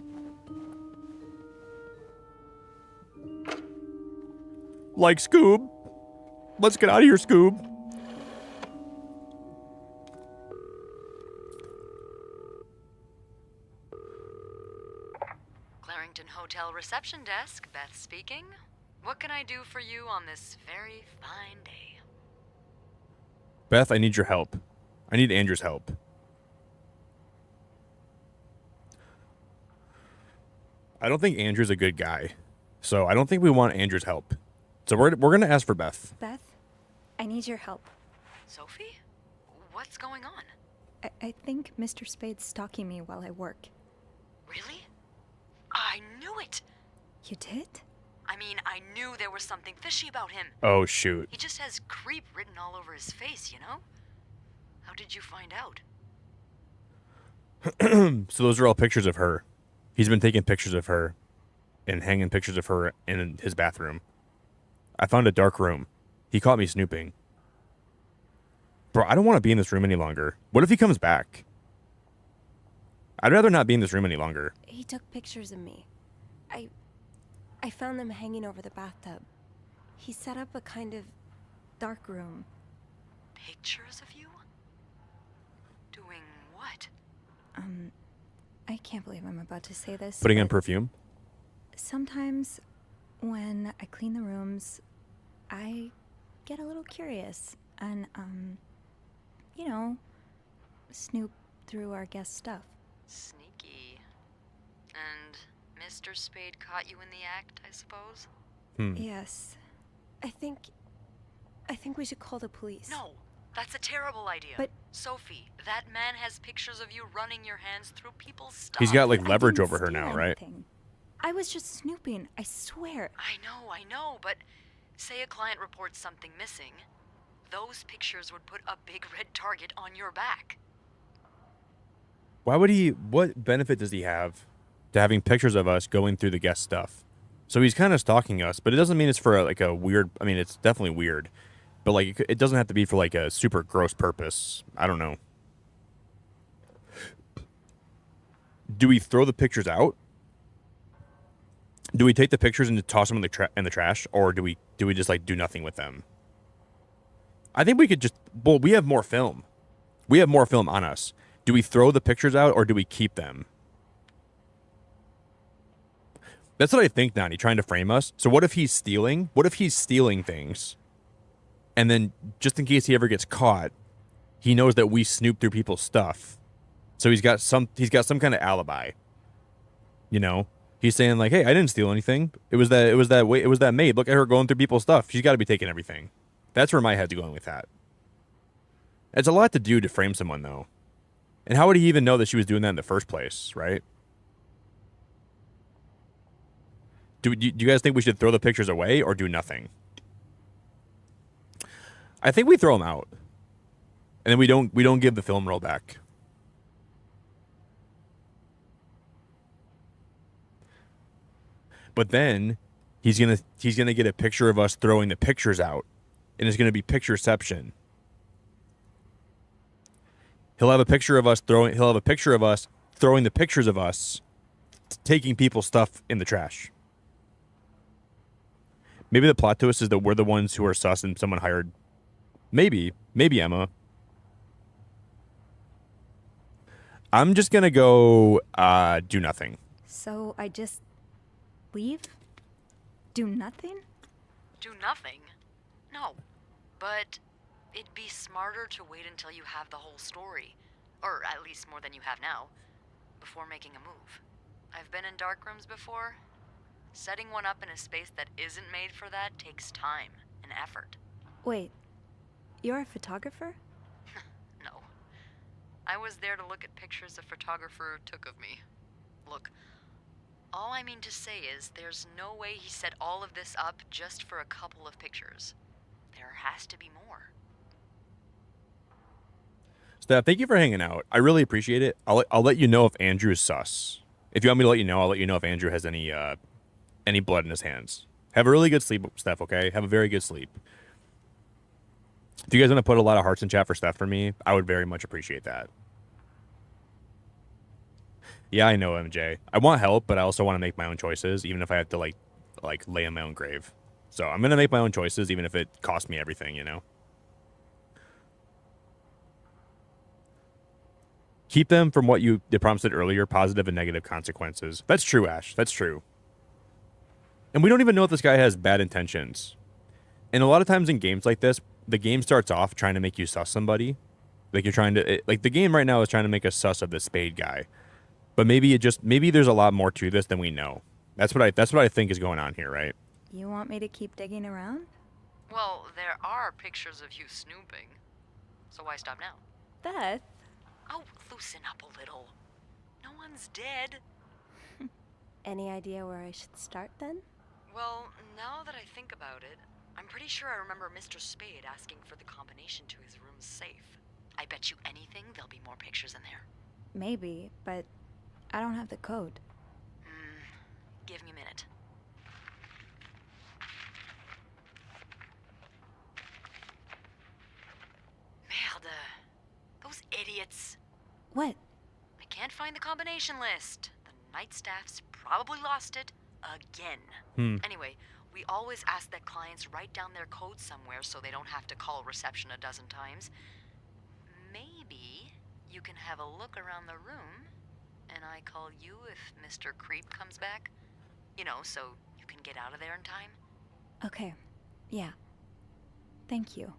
Like Scoob. Let's get out of here, Scoob. Sharrington Hotel reception desk, Beth speaking. What can I do for you on this very fine day? Beth, I need your help. I need Andrew's help. I don't think Andrew's a good guy, so I don't think we want Andrew's help. So we're gonna ask for Beth. Beth, I need your help. Sophie? What's going on? I think Mr. Spade's stalking me while I work. Really? I knew it! You did? I mean, I knew there was something fishy about him. Oh, shoot. He just has creep written all over his face, you know? How did you find out? So those are all pictures of her. He's been taking pictures of her and hanging pictures of her in his bathroom. I found a dark room. He caught me snooping. Bro, I don't want to be in this room any longer. What if he comes back? I'd rather not be in this room any longer. He took pictures of me. I found them hanging over the bathtub. He set up a kind of dark room. Pictures of you? Doing what? I can't believe I'm about to say this. Putting in but perfume? sometimes when I clean the rooms, I get a little curious and, you know, snoop through our guest stuff. Sneaky. And Mr. Spade caught you in the act, I suppose? Yes. I think we should call the police. No, that's a terrible idea. But- Sophie, that man has pictures of you running your hands through people's stuff. He's got, like, I leverage didn't over her steal now, right? anything. I was just snooping, I swear. I know, but say a client reports something missing, those pictures would put a big red target on your back. Why would he... What benefit does he have to having pictures of us going through the guest stuff? So he's kind of stalking us, but it doesn't mean it's for a weird... I mean, it's definitely weird. But, like, it doesn't have to be for, like, a super gross purpose. I don't know. Do we throw the pictures out? Do we take the pictures and toss them in the trash? Or do we just, like, do nothing with them? I think we could just... Well, we have more film. We have more film on us. Do we throw the pictures out or do we keep them? That's what I think, Nani, trying to frame us. So what if he's stealing? What if he's stealing things? And then, just in case he ever gets caught, he knows that we snoop through people's stuff. So he's got some kind of alibi. You know? He's saying like, "Hey, I didn't steal anything. It was that maid. Look at her going through people's stuff. She's got to be taking everything." That's where my head's going with that. It's a lot to do to frame someone, though. And how would he even know that she was doing that in the first place, right? Do you guys think we should throw the pictures away or do nothing? I think we throw them out, and then we don't give the film roll back. But then he's gonna get a picture of us throwing the pictures out, and it's gonna be pictureception. He'll have a picture of us throwing the pictures of us taking people's stuff in the trash. Maybe the plot twist is that we're the ones who are sus and someone hired. Maybe Emma. I'm just gonna go do nothing. So I just leave? Do nothing? Do nothing? No. But it'd be smarter to wait until you have the whole story. Or at least more than you have now. Before making a move. I've been in dark rooms before. Setting one up in a space that isn't made for that takes time and effort. Wait, you're a photographer? No. I was there to look at pictures a photographer took of me. Look, all I mean to say is there's no way he set all of this up just for a couple of pictures. There has to be more. Steph, thank you for hanging out. I really appreciate it. I'll let you know if Andrew is sus. If you want me to let you know, I'll let you know if Andrew has any blood in his hands. Have a really good sleep, Steph, okay? Have a very good sleep. If you guys want to put a lot of hearts in chat for Steph for me, I would very much appreciate that. Yeah, I know, MJ. I want help, but I also want to make my own choices, even if I have to, like lay in my own grave. So I'm going to make my own choices, even if it costs me everything, you know? Keep them from what the prompt said earlier, positive and negative consequences. That's true, Ash. That's true. And we don't even know if this guy has bad intentions. And a lot of times in games like this, the game starts off trying to make you sus somebody. Like you're trying to, like the game right now is trying to make us sus of this spade guy. But maybe there's a lot more to this than we know. That's what I think is going on here, right? You want me to keep digging around? Well, there are pictures of you snooping. So why stop now? Beth. Oh, loosen up a little. No one's dead. Any idea where I should start then? Well, now that I think about it, I'm pretty sure I remember Mr. Spade asking for the combination to his room's safe. I bet you anything there'll be more pictures in there. Maybe, but I don't have the code. Give me a minute. Merde. Those idiots. What? I can't find the combination list. The night staff's probably lost it again. Anyway, we always ask that clients write down their code somewhere so they don't have to call reception a dozen times. Maybe you can have a look around the room, and I call you if Mr. Creep comes back. You know, so you can get out of there in time. Okay. Yeah. Thank you.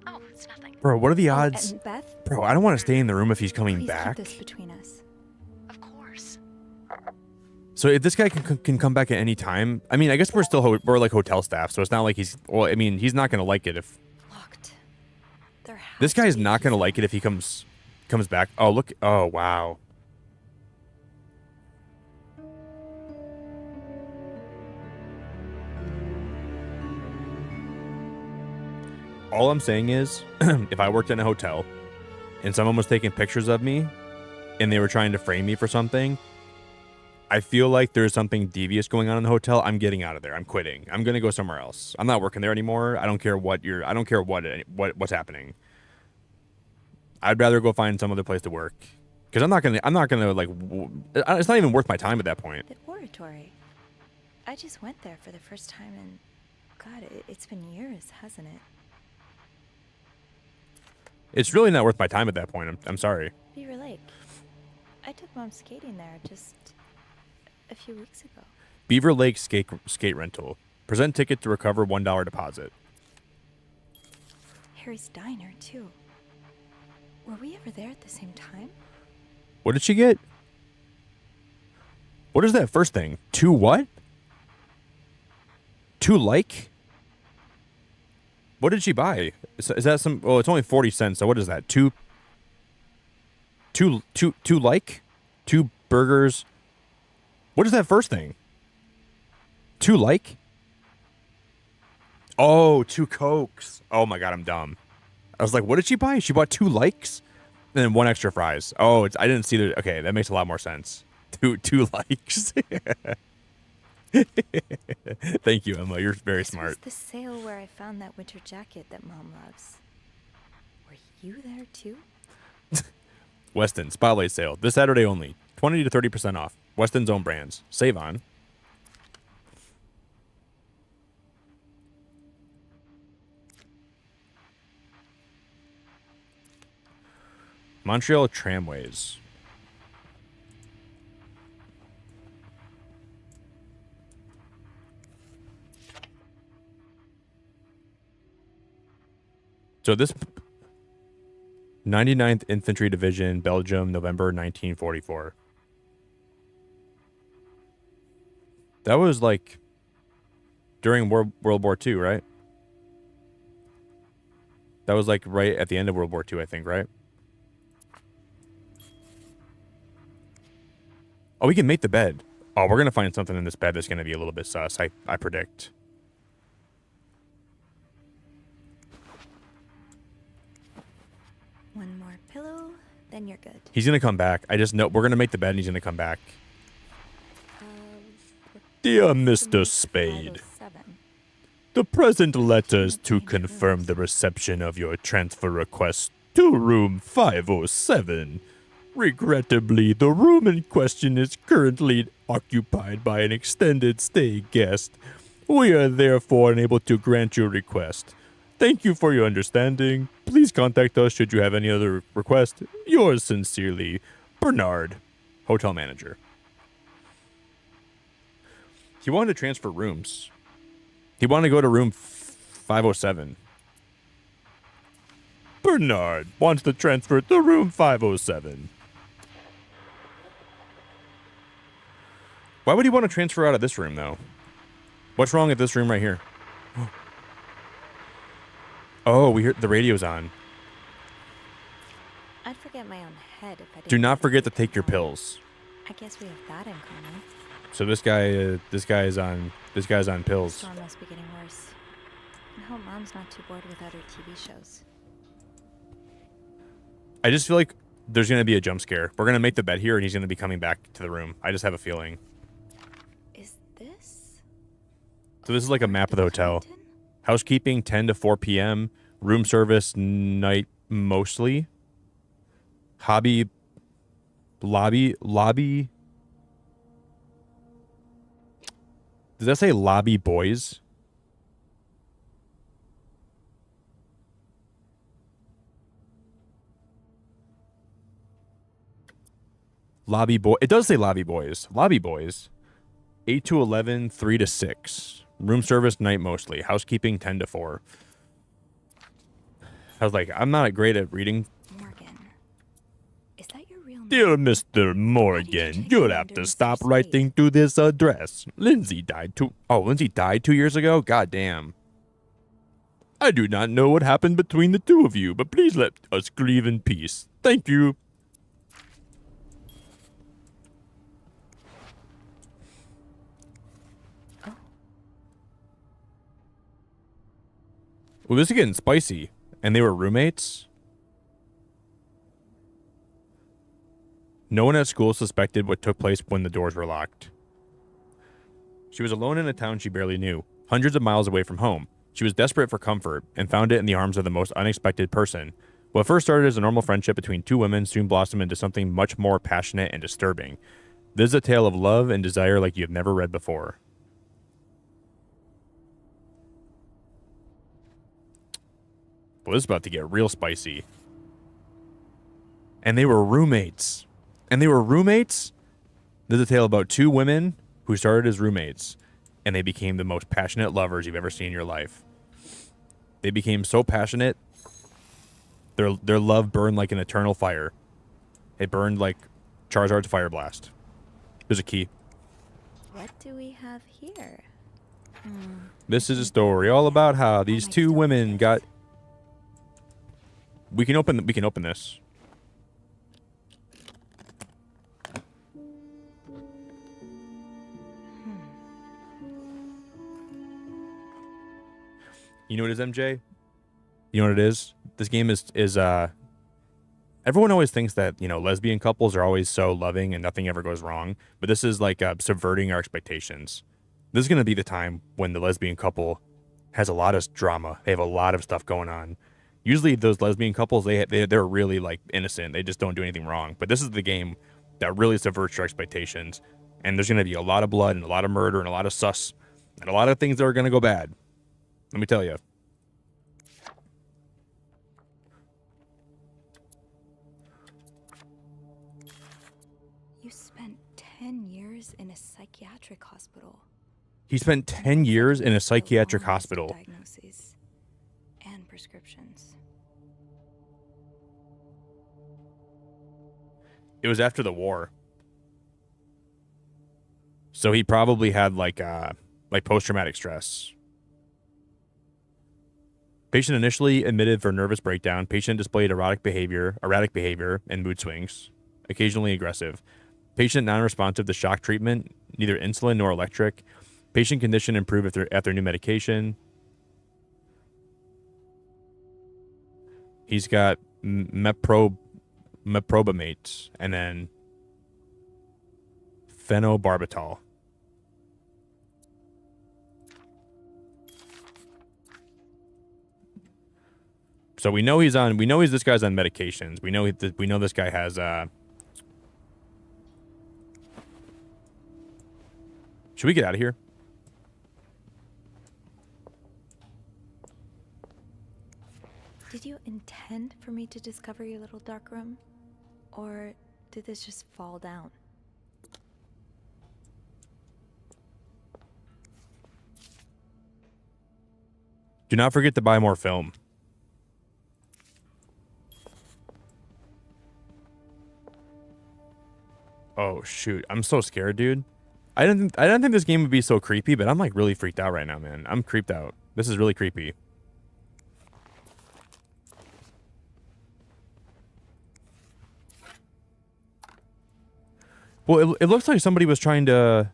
Oh, it's nothing. Bro, what are the odds? And Beth? Bro, I don't want to stay in the room if he's coming Please back. keep this between us. Of course. So if this guy can come back at any time, I mean, I guess we're like hotel staff, so it's not like he's not gonna like it if. Locked. This guy is not gonna like it if he comes back. Oh look! Oh wow. All I'm saying is, if I worked in a hotel and someone was taking pictures of me and they were trying to frame me for something, I feel like there's something devious going on in the hotel. I'm getting out of there. I'm quitting. I'm gonna go somewhere else. I'm not working there anymore. I don't care what's happening. I'd rather go find some other place to work because I'm not gonna like. It's not even worth my time at that point. The oratory. I just went there for the first time, and God, it's been years, hasn't it? It's really not worth my time at that point. I'm sorry. Beaver Lake. I took Mom skating there just a few weeks ago. Beaver Lake skate rental. Present ticket to recover $1 deposit. Harry's Diner too. Were we ever there at the same time? What did she get? What is that first thing? Two what? Two like? What did she buy? Is that some? Oh, it's only 40 cents. So what is that? Two like? Two burgers. What is that first thing? Two like? Oh, two Cokes. Oh my God, I'm dumb. I was like, what did she buy? She bought two likes and then one extra fries. Oh, I didn't see the. Okay, that makes a lot more sense. Two likes. Thank you, Emma. You're very smart. This was the sale where I found that winter jacket that Mom loves. Were you there too? Weston Spotlight Sale this Saturday only. 20 to 30% off. Weston's own brands. Save on. Montreal Tramways. So this 99th Infantry Division, Belgium, November 1944. That was like during World War II, right? That was like right at the end of World War II, I think, right? Oh, we can make the bed. Oh, we're going to find something in this bed that's going to be a little bit sus, I predict. One more pillow, then you're good. He's going to come back. I just know we're going to make the bed and he's going to come back. Dear Mr. Spade, the present letters to confirm the reception of your transfer request to room 507. Regrettably, the room in question is currently occupied by an extended stay guest. We are therefore unable to grant your request. Thank you for your understanding. Please contact us should you have any other request. Yours sincerely, Bernard, hotel manager. He wanted to transfer rooms. He wanted to go to room 507. Bernard wants to transfer to room 507. Why would he want to transfer out of this room, though? What's wrong with this room right here? Oh, we hear the radio's on. I'd forget my own head if I didn't. Do not forget to take your pills. I guess we have that in common. So this guy's on pills. The storm must be getting worse. I hope Mom's not too bored with other TV shows. I just feel like there's gonna be a jump scare. We're gonna make the bed here, and he's gonna be coming back to the room. I just have a feeling. Is this? So this is like a map of the hotel. Housekeeping 10 to 4 p.m. Room service night mostly. Hobby. Lobby. Does that say lobby boys? Lobby boy. It does say lobby boys. Lobby boys. 8 to 11, 3 to 6. Room service night mostly. Housekeeping 10 to 4. I was like, I'm not great at reading. Morgan. Is that your real name? Dear Mr. Morgan, you'll have to stop writing to this address. Lindsay died 2 years ago? God damn. I do not know what happened between the two of you, but please let us grieve in peace. Thank you. Well, this is getting spicy. And they were roommates? No one at school suspected what took place when the doors were locked. She was alone in a town she barely knew, hundreds of miles away from home. She was desperate for comfort and found it in the arms of the most unexpected person. What first started as a normal friendship between two women soon blossomed into something much more passionate and disturbing. This is a tale of love and desire like you have never read before. Well, this is about to get real spicy. And they were roommates. This is a tale about two women who started as roommates, and they became the most passionate lovers you've ever seen in your life. They became so passionate, their love burned like an eternal fire. It burned like Charizard's Fire Blast. There's a key. What do we have here? This is a story all about how these two women got... We can open this. You know what it is, MJ? You know what it is? This game is everyone always thinks that, you know, lesbian couples are always so loving and nothing ever goes wrong, but this is like subverting our expectations. This is going to be the time when the lesbian couple has a lot of drama. They have a lot of stuff going on. Usually those lesbian couples, they're really like innocent. They just don't do anything wrong. But this is the game that really subverts your expectations. And there's going to be a lot of blood and a lot of murder and a lot of sus and a lot of things that are going to go bad. Let me tell you. You spent 10 years in a psychiatric hospital. He spent 10 years in a psychiatric hospital. Diagnoses and prescriptions. It was after the war. So he probably had like post-traumatic stress. Patient initially admitted for nervous breakdown. Patient displayed erratic behavior, and mood swings, occasionally aggressive. Patient non-responsive to shock treatment, neither insulin nor electric. Patient condition improved after new medication. He's got meprobamate and then phenobarbital. So we know this guy's on medications. We know this guy has Should we get out of here? to discover your little dark room? Or did this just fall down? Do not forget to buy more film. Oh shoot, I'm so scared, dude. I didn't think this game would be so creepy, but I'm like really freaked out right now, man. I'm creeped out. This is really creepy. Well, it looks like somebody was trying to...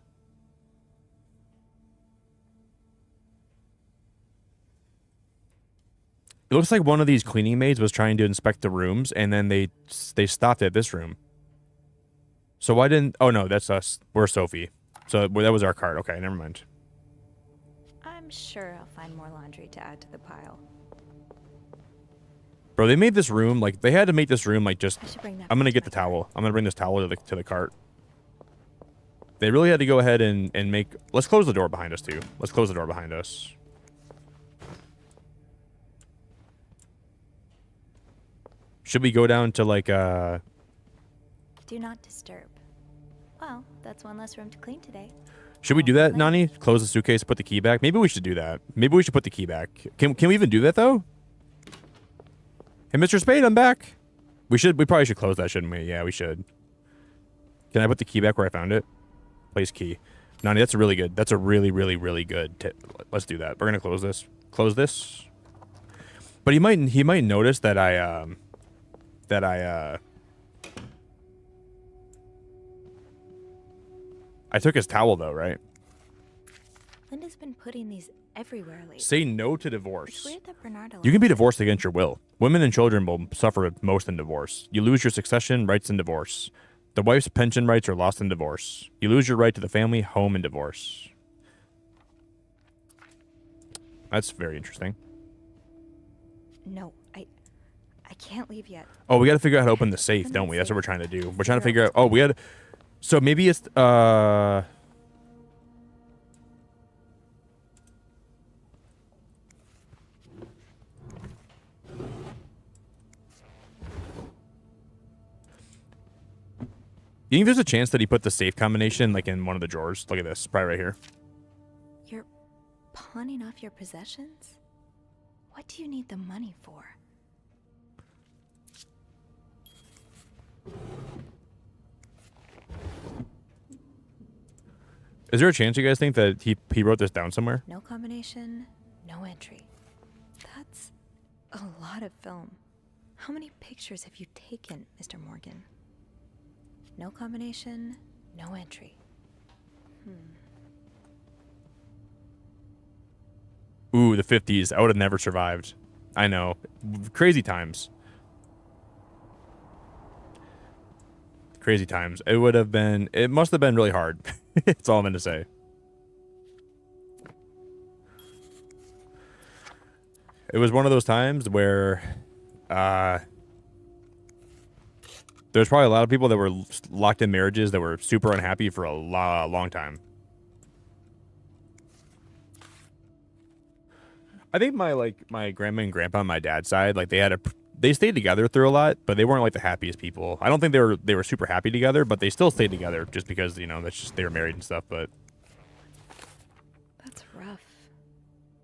It looks like one of these cleaning maids was trying to inspect the rooms, and then they stopped at this room. So why didn't... Oh, no, that's us. We're Sophie. So that was our card. Okay, never mind. I'm sure I'll find more laundry to add to the pile. Bro, they made this room, like, they had to make this room, like, just... I should bring that I'm gonna back to get the my towel. I'm gonna bring this towel to the cart. They really had to go ahead and make... Let's close the door behind us, too. Let's close the door behind us. Should we go down to, like, Do not disturb. Well, that's one less room to clean today. Should we do that, Nani? Close the suitcase, put the key back? Maybe we should do that. Maybe we should put the key back. Can we even do that, though? Hey, Mr. Spade, I'm back. We probably should close that, shouldn't we? Yeah, we should. Can I put the key back where I found it? Place key. Nani, that's a really good. That's a really, really, really good tip. Let's do that. We're gonna close this. Close this. But he might notice that I took his towel though, right? Linda's been putting these everywhere lately. Say no to divorce. It's weird that Bernardo You can be divorced against your will. Women and children will suffer most in divorce. You lose your succession rights in divorce. The wife's pension rights are lost in divorce. You lose your right to the family, home, and divorce. That's very interesting. No, I can't leave yet. Oh, we got to figure out how to open the safe, don't we? That's what we're trying to do. We're trying to figure out... Oh, we had... So maybe it's... You think there's a chance that he put the safe combination like in one of the drawers? Look at this, probably right here. You're pawning off your possessions? What do you need the money for? Is there a chance you guys think that he wrote this down somewhere? No combination, no entry. That's a lot of film. How many pictures have you taken, Mr. Morgan? No combination, no entry. Ooh, the 50s. I would have never survived. I know. Crazy times. Crazy times. It would have been... It must have been really hard. That's all I'm going to say. It was one of those times where... There's probably a lot of people that were locked in marriages that were super unhappy for a long time. I think my grandma and grandpa on my dad's side, like they stayed together through a lot, but they weren't like the happiest people. I don't think they were super happy together, but they still stayed together just because, you know, that's just they were married and stuff, but That's rough.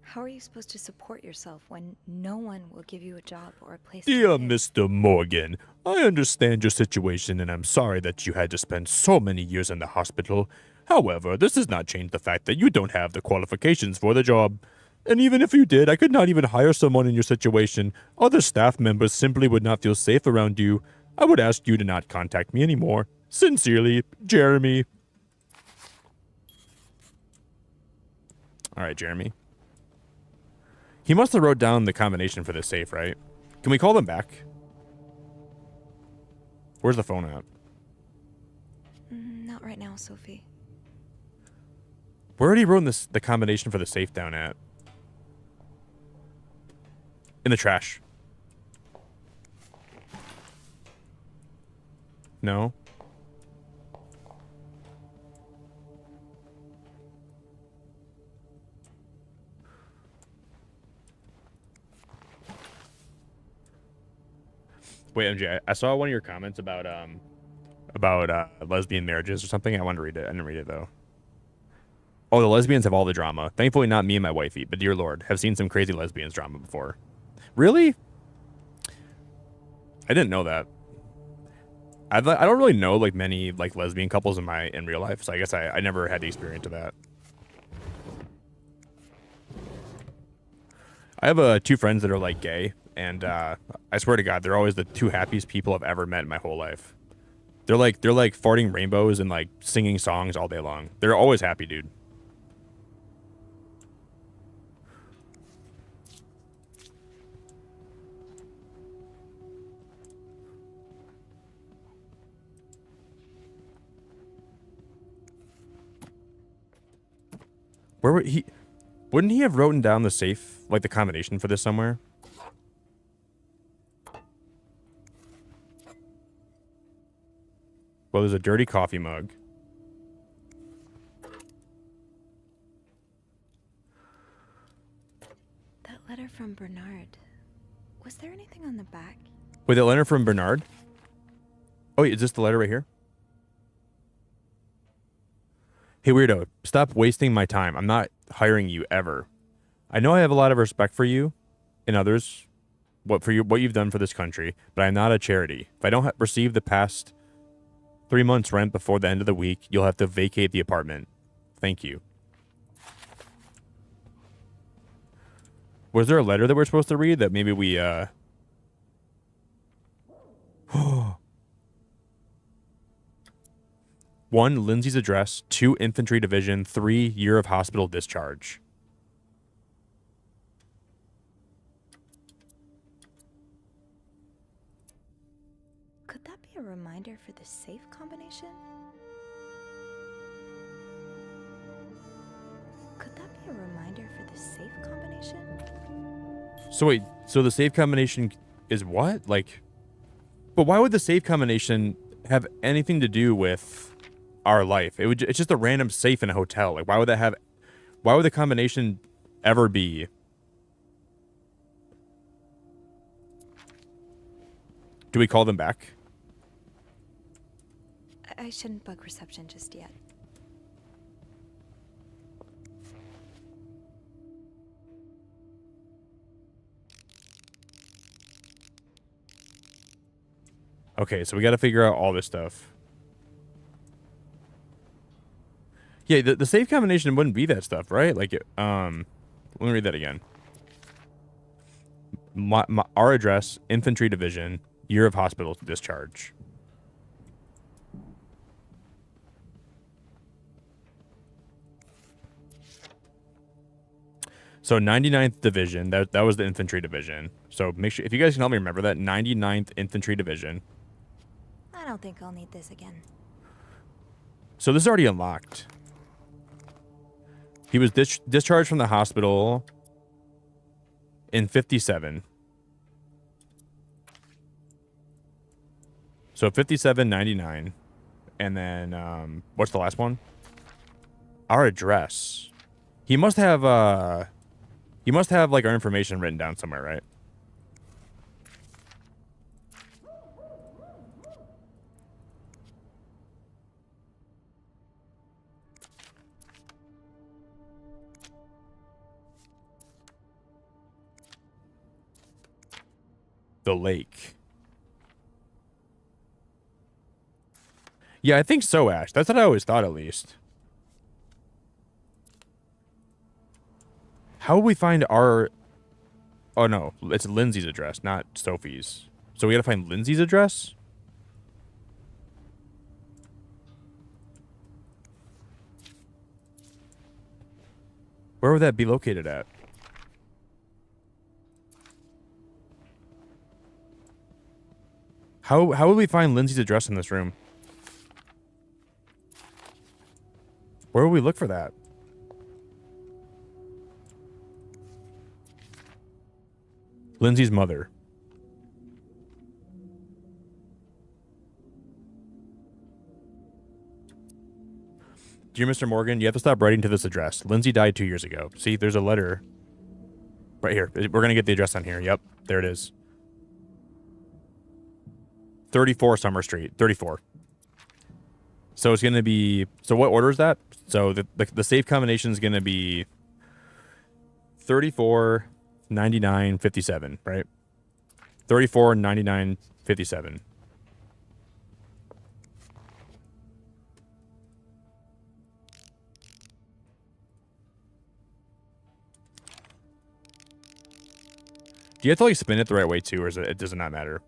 How are you supposed to support yourself when no one will give you a job or a place to Dear live? Mr. Morgan, I understand your situation and I'm sorry that you had to spend so many years in the hospital. However, this does not change the fact that you don't have the qualifications for the job. And even if you did, I could not even hire someone in your situation. Other staff members simply would not feel safe around you. I would ask you to not contact me anymore. Sincerely, Jeremy. All right, Jeremy. He must have wrote down the combination for the safe, right? Can we call them back? Where's the phone at? Not right now, Sophie. Where had he wrote the combination for the safe down at? In the trash. No? Wait, MJ, I saw one of your comments about lesbian marriages or something. I wanted to read it. I didn't read it though. Oh, the lesbians have all the drama. Thankfully, not me and my wifey, but dear Lord, have seen some crazy lesbians drama before. Really? I didn't know that. I don't really know like many like lesbian couples in real life, so I guess I never had the experience of that. I have two friends that are like gay, and I swear to God, they're always the two happiest people I've ever met in my whole life. They're like farting rainbows and like singing songs all day long. They're always happy, dude. Where would he? Wouldn't he have written down the safe, like the combination for this somewhere? Well, there's a dirty coffee mug. That letter from Bernard. Was there anything on the back? Wait, the letter from Bernard? Oh, is this the letter right here? Hey, weirdo, stop wasting my time. I'm not hiring you ever. I know I have a lot of respect for you and others, what you've done for this country, but I'm not a charity. If I don't receive the past 3 months' rent before the end of the week, you'll have to vacate the apartment. Thank you. Was there a letter that we're supposed to read that maybe we, One, Lindsay's address. 2, infantry division. 3, year of hospital discharge. Could that be a reminder for the safe combination? Could that be a reminder for the safe combination? So wait, so the safe combination is what? Like, but why would the safe combination have anything to do with our life? It's just a random safe in a hotel. Like, why would the combination ever be? Do we call them back? I shouldn't bug reception just yet. Okay, so we got to figure out all this stuff. Yeah, the safe combination wouldn't be that stuff, right? Like, let me read that again. Our address, infantry division, year of hospital discharge. So 99th division, that was the infantry division. So make sure, if you guys can help me remember that, 99th infantry division. I don't think I'll need this again. So this is already unlocked. He was discharged from the hospital in 57. So 57.99. And then, what's the last one? Our address. He must have like our information written down somewhere, right? The lake. Yeah, I think so, Ash. That's what I always thought, at least. How would we find our... Oh, no. It's Lindsay's address, not Sophie's. So we gotta find Lindsay's address? Where would that be located at? How would we find Lindsay's address in this room? Where would we look for that? Lindsay's mother. Dear Mr. Morgan, you have to stop writing to this address. Lindsay died 2 years ago. See, there's a letter. Right here. We're going to get the address on here. Yep, there it is. 34 Summer Street. 34. So it's going to be... So what order is that? So the safe combination is going to be 34, 99, 57, right? 34, 99, 57. Do you have to like spin it the right way too, or is it does it not matter?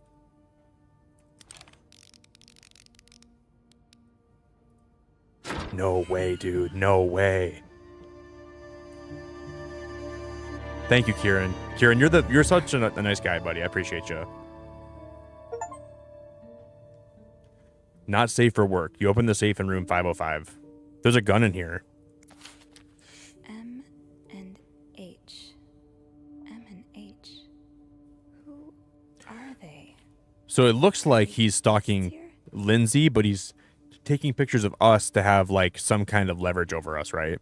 No way, dude. No way. Thank you, Kieran. Kieran, you're such a nice guy, buddy. I appreciate you. Not safe for work. You open the safe in room 505. There's a gun in here. M and H. M and H. Who are they? So it looks like he's stalking Lindsay, but he's taking pictures of us to have like some kind of leverage over us, right?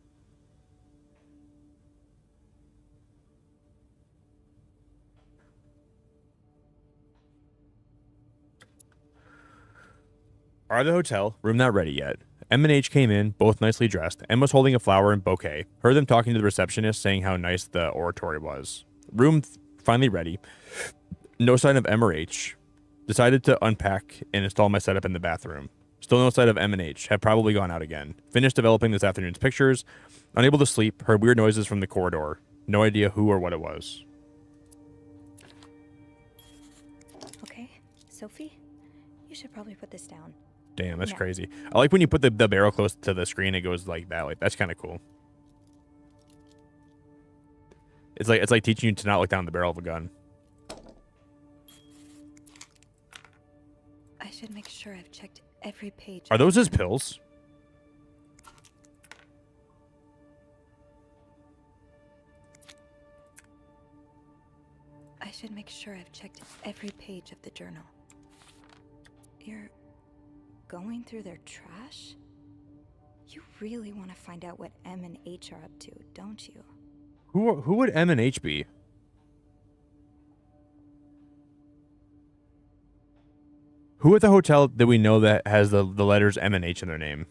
Are the hotel, room not ready yet. M and H came in, both nicely dressed. M was holding a flower and bouquet. Heard them talking to the receptionist, saying how nice the oratory was. Room finally ready. No sign of M or H. Decided to unpack and install my setup in the bathroom. Still no sight of M and H. Have probably gone out again. Finished developing this afternoon's pictures. Unable to sleep. Heard weird noises from the corridor. No idea who or what it was. Okay, Sophie, you should probably put this down. Damn, that's No. crazy. I like when you put the barrel close to the screen, it goes like that. Like that's kind of cool. It's like teaching you to not look down the barrel of a gun. I should make sure I've checked every page. Are those his pills? I should make sure I've checked every page of the journal. You're going through their trash? You really want to find out what M and H are up to, don't you? Who would M and H be? Who at the hotel that we know that has the letters M and H in their name?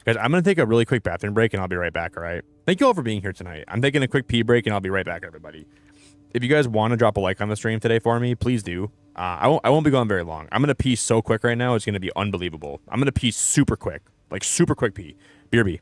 Guys, I'm going to take a really quick bathroom break and I'll be right back, all right? Thank you all for being here tonight. I'm taking a quick pee break and I'll be right back, everybody. If you guys want to drop a like on the stream today for me, please do. I won't be going very long. I'm going to pee so quick right now, it's going to be unbelievable. I'm going to pee super quick. Like, super quick pee. BRB.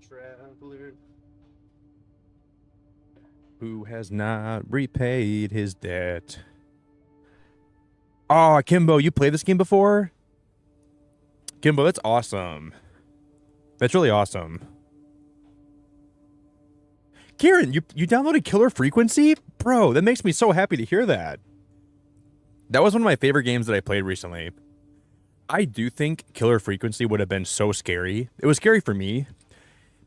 traveler. Who has not repaid his debt? Oh, Kimbo, you played this game before? Kimbo, that's awesome. That's really awesome. Kieran, you downloaded Killer Frequency? Bro, that makes me so happy to hear that. That was one of my favorite games that I played recently. I do think Killer Frequency would have been so scary. It was scary for me,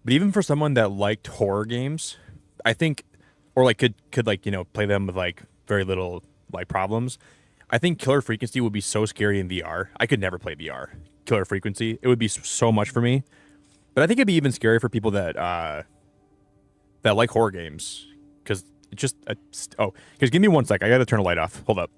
but even for someone that liked horror games, I think, or like could like, you know, play them with like very little like problems. I think Killer Frequency would be so scary in VR. I could never play VR. Killer Frequency, it would be so much for me. But I think it'd be even scary for people that that like horror games, because it just because give me 1 sec. I gotta turn a light off. Hold up.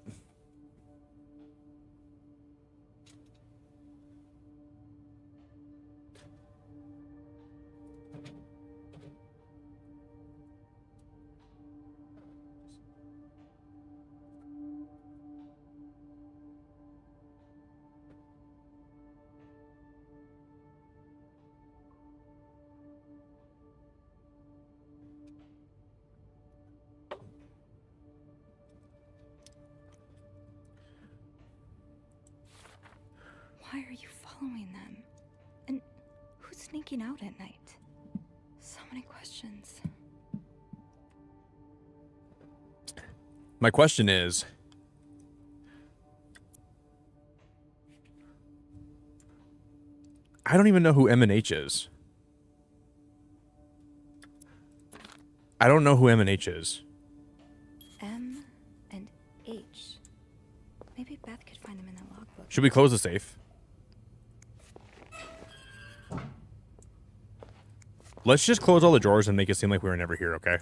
Why are you following them? And who's sneaking out at night? So many questions. My question is, I don't even know who M and H is. I don't know who M and H is. M and H. Maybe Beth could find them in the logbook. Should we close the safe? Let's just close all the drawers and make it seem like we were never here, okay?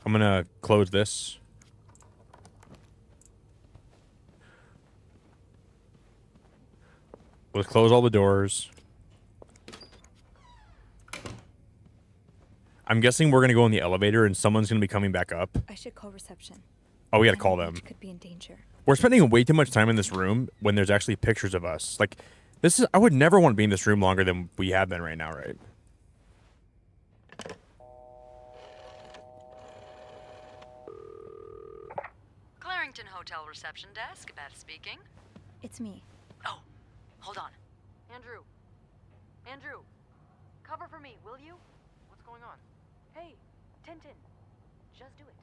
I'm gonna close this. Let's close all the doors. I'm guessing we're gonna go in the elevator and someone's gonna be coming back up. I should call reception. Oh, we gotta call them. Could be in danger. We're spending way too much time in this room when there's actually pictures of us. Like, this is, I would never want to be in this room longer than we have been right now, right? Clarington Hotel reception desk, Beth speaking. It's me. Oh, hold on. Andrew. Andrew. Cover for me, will you? What's going on? Hey, Tintin. Just do it.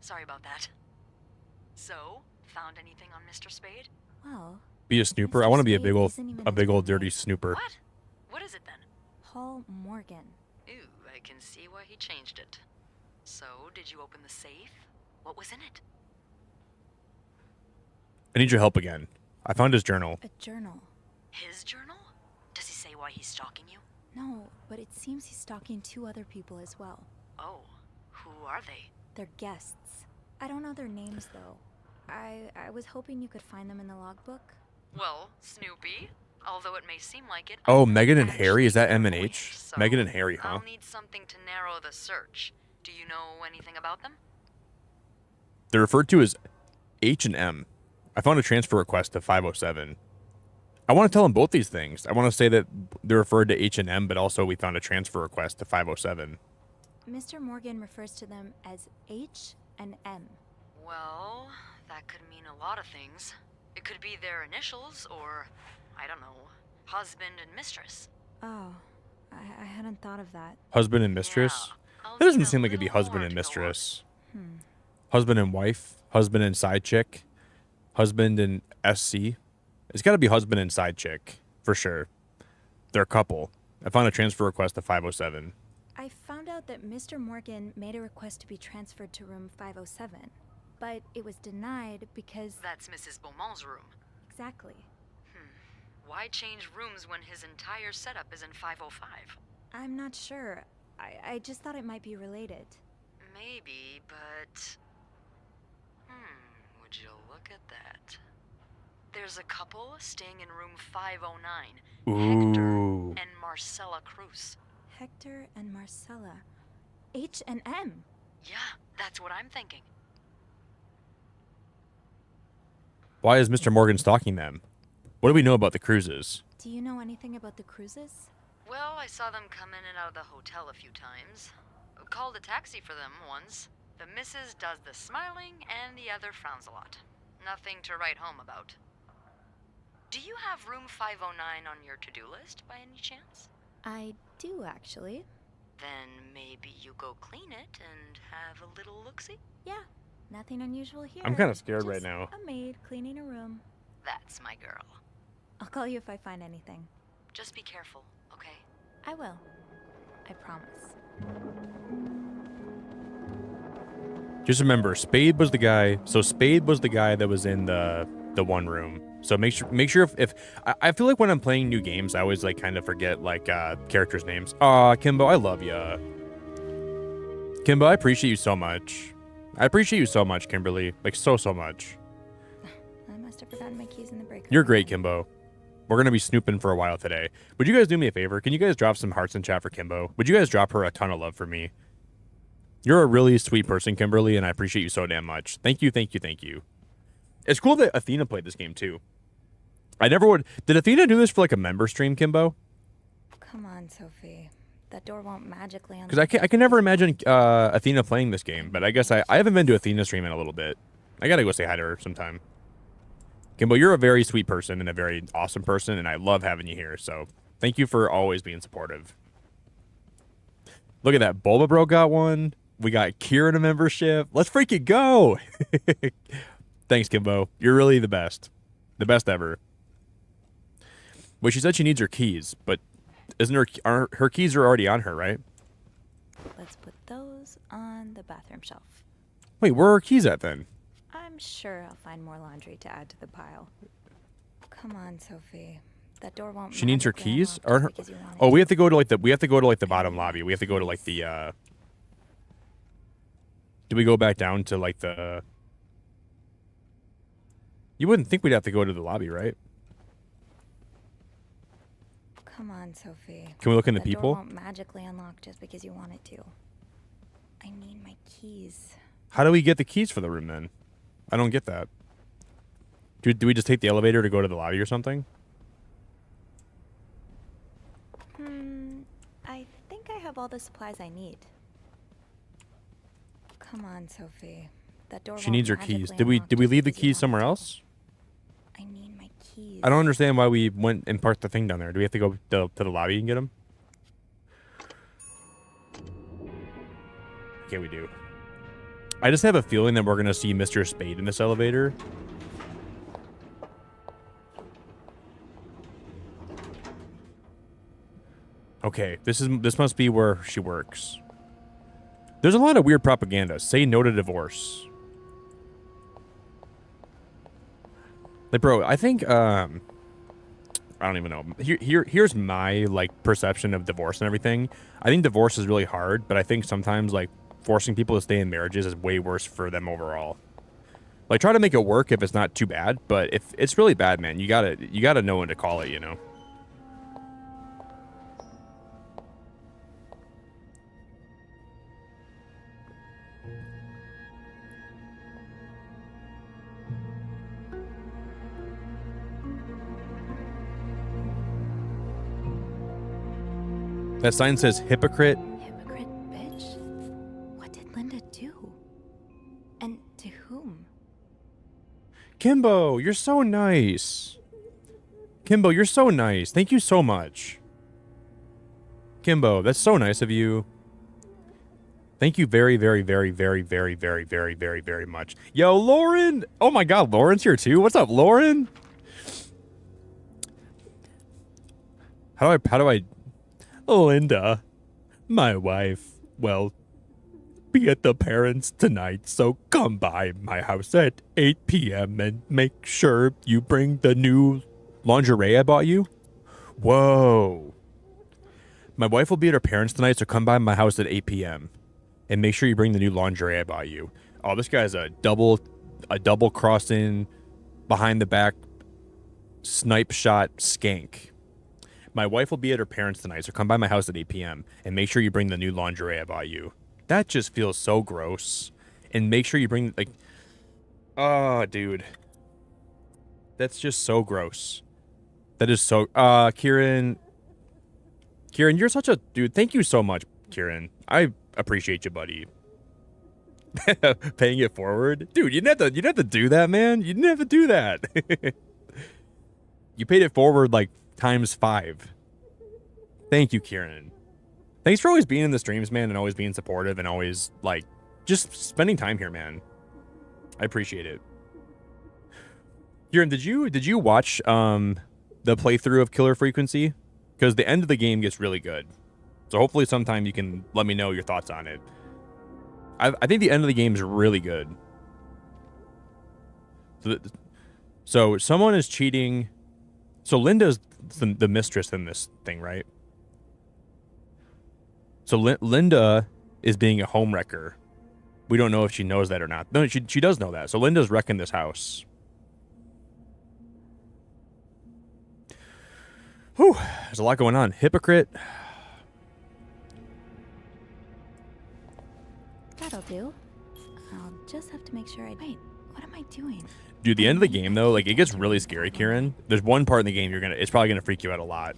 Sorry about that. So, found anything on Mr. Spade? Well, Be a snooper? I want to be a big old dirty snooper. What? What is it then? Paul Morgan. Ooh, I can see why he changed it. So, did you open the safe? What was in it? I need your help again. I found his journal. A journal. His journal? Does he say why he's stalking you? No, but it seems he's stalking 2 other people as well. Oh, who are they? They're guests. I don't know their names, though. I was hoping you could find them in the logbook. Well, Snoopy. Although it may seem like it. Oh, Megan and Harry? Is that M and H? So Megan and Harry, huh? I'll need something to narrow the search. Do you know anything about them? They're referred to as H and M. I found a transfer request to 507. I want to tell them both these things. I want to say that they're referred to H and M, but also we found a transfer request to 507. Mr. Morgan refers to them as H and M. Well, that could mean a lot of things. It could be their initials, or, I don't know, husband and mistress. Oh, I hadn't thought of that. Husband and mistress? That doesn't seem like it'd be husband and mistress. Husband and wife? Husband and side chick? Husband and SC? It's got to be husband and side chick, for sure. They're a couple. I found a transfer request to 507. I found out that Mr. Morgan made a request to be transferred to room 507, but it was denied because... That's Mrs. Beaumont's room. Exactly. Why change rooms when his entire setup is in 505? I'm not sure. I just thought it might be related. Maybe, but... would you look at that? There's a couple staying in room 509. Ooh. Hector and Marcella Cruz. Hector and Marcella. H and M. Yeah, that's what I'm thinking. Why is Mr. Morgan stalking them? What do we know about the cruises? Do you know anything about the cruises? Well, I saw them come in and out of the hotel a few times. Called a taxi for them once. The missus does the smiling and the other frowns a lot. Nothing to write home about. Do you have room 509 on your to-do list by any chance? I do, actually. Then maybe you go clean it and have a little look-see? Yeah, nothing unusual here. I'm kind of scared right Just now. a maid cleaning a room. That's my girl. I'll call you if I find anything. Just be careful, okay? I will. I promise. Just remember, Spade was the guy. So Spade was the guy that was in the one room. So make sure if I feel like when I'm playing new games, I always like kind of forget like characters' names. Aw, Kimbo, I love ya. Kimbo, I appreciate you so much. I appreciate you so much, Kimberly. Like so much. I must have forgotten my keys in the break room. You're great, Kimbo. We're gonna be snooping for a while today. Would you guys do me a favor? Can you guys drop some hearts in chat for Kimbo? Would you guys drop her a ton of love for me? You're a really sweet person, Kimberly, and I appreciate you so damn much. Thank you, thank you, thank you. It's cool that Athena played this game too. I never would. Did Athena do this for like a member stream, Kimbo? Come on, Sophie. That door won't magically unlock. Because I can never imagine Athena playing this game, but I guess I haven't been to Athena's stream in a little bit. I gotta go say hi to her sometime. Kimbo, you're a very sweet person and a very awesome person, and I love having you here. So thank you for always being supportive. Look at that. Bulba Bro got one. We got Kieran a membership. Let's freaking go. Thanks, Kimbo. You're really the best. The best ever. Well, she said she needs her keys, but isn't her keys are already on her, right? Let's put those on the bathroom shelf. Wait, where are her keys at then? I'm sure I'll find more laundry to add to the pile. Come on, Sophie. That door won't. She needs her magically keys? unlock Or her, just because you want it oh, we to. have to go to like the bottom lobby. We have to go to like the do we go back down to like the You wouldn't think we'd have to go to the lobby, right? Come on, Sophie. Can we look in the That door people? won't magically unlock just because you want it to. I need my keys. How do we get the keys for the room then? I don't get that. Do we just take the elevator to go to the lobby or something? I think I have all the supplies I need. Come on, Sophie. That door She won't needs her keys. magically unlock Did we just leave the because you keys want somewhere it to. else? I need my keys. I don't understand why we went and parked the thing down there. Do we have to go to the lobby and get them? Okay, we do. I just have a feeling that we're gonna see Mr. Spade in this elevator. Okay, this must be where she works. There's a lot of weird propaganda. Say no to divorce. Like, bro, I think I don't even know. Here's my like perception of divorce and everything. I think divorce is really hard, but I think sometimes like forcing people to stay in marriages is way worse for them overall. Like, try to make it work if it's not too bad, but if it's really bad, man, you gotta know when to call it, you know. That sign says hypocrite. Hypocrite bitch? What did Linda do? And to whom? Kimbo, you're so nice. Kimbo, you're so nice. Thank you so much. Kimbo, that's so nice of you. Thank you very, very, very, very, very, very, very, very, very much. Yo, Lauren. Oh my God, Lauren's here too. What's up, Lauren? How do I Linda, my wife, well, be at the parents tonight, so come by my house at 8 p.m. and make sure you bring the new lingerie I bought you. Whoa. My wife will be at her parents tonight, so come by my house at 8 p.m. and make sure you bring the new lingerie I bought you. Oh, this guy's a double crossing, behind the back, snipe shot skank. My wife will be at her parents tonight, so come by my house at 8 p.m. and make sure you bring the new lingerie I bought you. That just feels so gross. And make sure you bring, like... Oh, dude. That's just so gross. That is so... Kieran... Kieran, you're such a dude. Thank you so much, Kieran. I appreciate you, buddy. Paying it forward, dude. You didn't have to do that, man. You didn't have to do that. You paid it forward like ×5. Thank you, Kieran. Thanks for always being in the streams, man, and always being supportive and always like just spending time here, man. I appreciate it. Kieran, did you watch the playthrough of Killer Frequency? Because the end of the game gets really good. So hopefully sometime you can let me know your thoughts on it. I think the end of the game is really good. So someone is cheating. So Linda's the mistress in this thing, right? So Linda is being a homewrecker. We don't know if she knows that or not. No, she does know that. So Linda's wrecking this house. Whew, there's a lot going on. Hypocrite. That'll do. I'll just have to make sure I... Wait, what am I doing? Dude, the end of the game, though, like, it gets really scary, Kieran. There's one part in the game it's probably gonna freak you out a lot.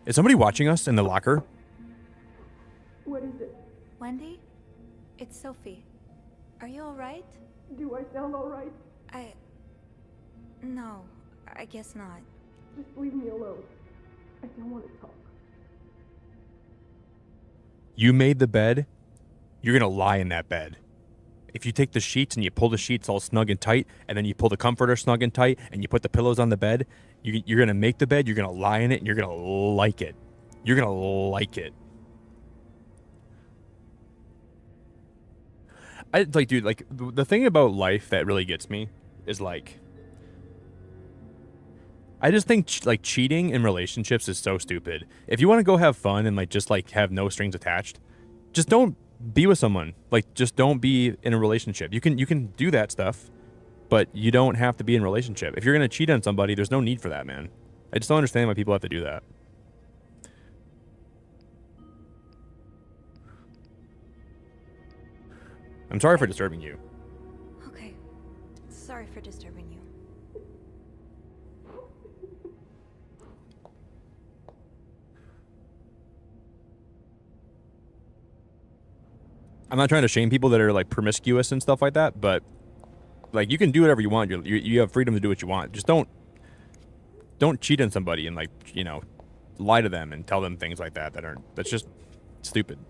Is somebody watching us in the locker? What is it? Wendy? It's Sophie. Are you alright? Do I sound alright? No, I guess not. Just leave me alone. I don't want to talk. You made the bed. You're gonna lie in that bed. If you take the sheets and you pull the sheets all snug and tight, and then you pull the comforter snug and tight, and you put the pillows on the bed, you're gonna make the bed, you're gonna lie in it, and you're gonna like it. You're gonna like it. Like, dude, like, the thing about life that really gets me is, like, I just think, like, cheating in relationships is so stupid. If you want to go have fun and, like, just, like, have no strings attached, just don't be with someone. Like, just don't be in a relationship. You can do that stuff, but you don't have to be in a relationship. If you're going to cheat on somebody, there's no need for that, man. I just don't understand why people have to do that. I'm sorry for disturbing you. Okay. Sorry for disturbing you. I'm not trying to shame people that are, like, promiscuous and stuff like that, but, like, you can do whatever you want. You have freedom to do what you want. Just don't cheat on somebody and, like, you know, lie to them and tell them things like that that's just stupid.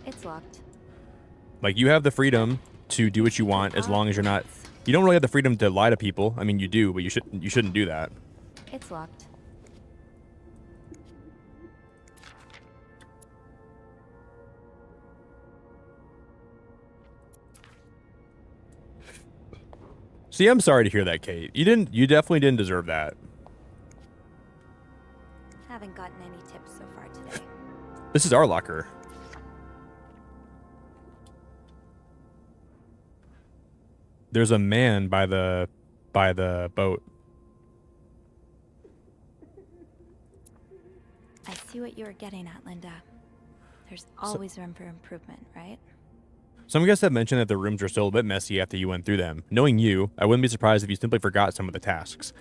It's locked. Like, you have the freedom to do what you want as long as you're not... You don't really have the freedom to lie to people. I mean, you do, but you shouldn't do that. It's locked. See, I'm sorry to hear that, Kate. You definitely didn't deserve that. Haven't gotten any tips so far today. This is our locker. There's a man by the boat. I see what you were getting at, Linda. There's always room for improvement, right? Some guests have mentioned that the rooms are still a bit messy after you went through them. Knowing you, I wouldn't be surprised if you simply forgot some of the tasks.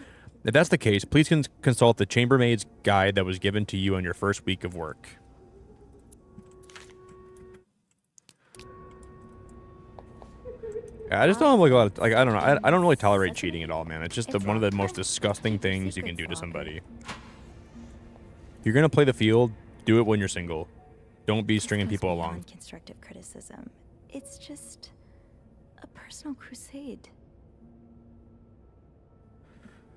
If that's the case, please consult the chambermaid's guide that was given to you on your first week of work. I just don't have, like, a lot of, like, I don't know. I don't really tolerate cheating at all, man. It's just one of the most disgusting things you can do to somebody. If you're gonna play the field, do it when you're single. Don't be stringing people along. Constructive criticism. It's just a personal crusade.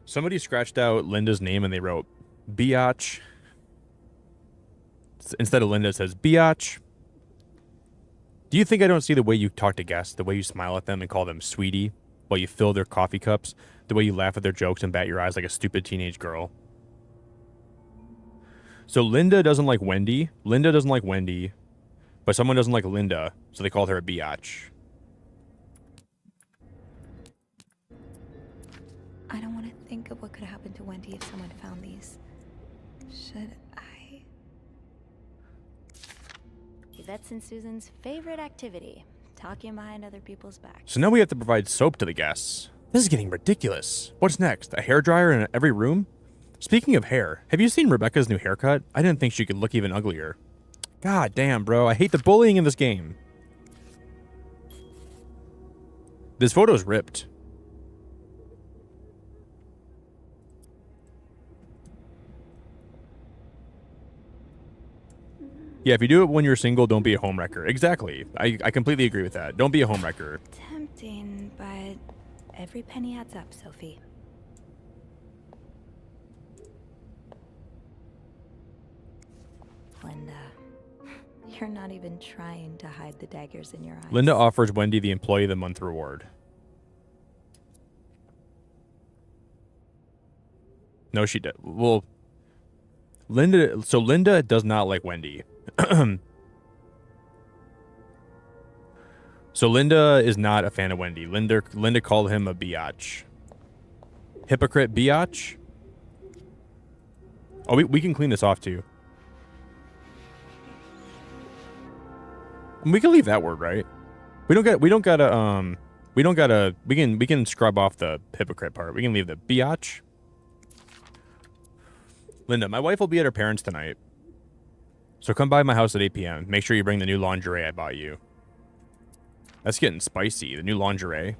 Somebody scratched out Linda's name and they wrote biatch. Instead of Linda, it says biatch. Do you think I don't see the way you talk to guests, the way you smile at them and call them sweetie, while you fill their coffee cups, the way you laugh at their jokes and bat your eyes like a stupid teenage girl? So Linda doesn't like Wendy. Linda doesn't like Wendy, but someone doesn't like Linda, so they called her a biatch. I don't want to think of what could happen to Wendy if someone found these. Should I? Yvette's and Susan's favorite activity. Talking behind other people's backs. So now we have to provide soap to the guests. This is getting ridiculous. What's next? A hairdryer in every room? Speaking of hair, have you seen Rebecca's new haircut? I didn't think she could look even uglier. God damn, bro. I hate the bullying in this game. This photo's ripped. Yeah, if you do it when you're single, don't be a homewrecker. Exactly. I completely agree with that. Don't be a homewrecker. Tempting, but every penny adds up, Sophie. Linda, you're not even trying to hide the daggers in your eyes. Linda offers Wendy the Employee of the Month reward. No, she did. Well, Linda does not like Wendy. So Linda is not a fan of Wendy. Linda called him a biatch. Hypocrite biatch? Oh, we can clean this off too. We can leave that word, right? We can scrub off the hypocrite part. We can leave the biatch. Linda, my wife will be at her parents' tonight. So come by my house at 8 p.m. Make sure you bring the new lingerie I bought you. That's getting spicy. The new lingerie.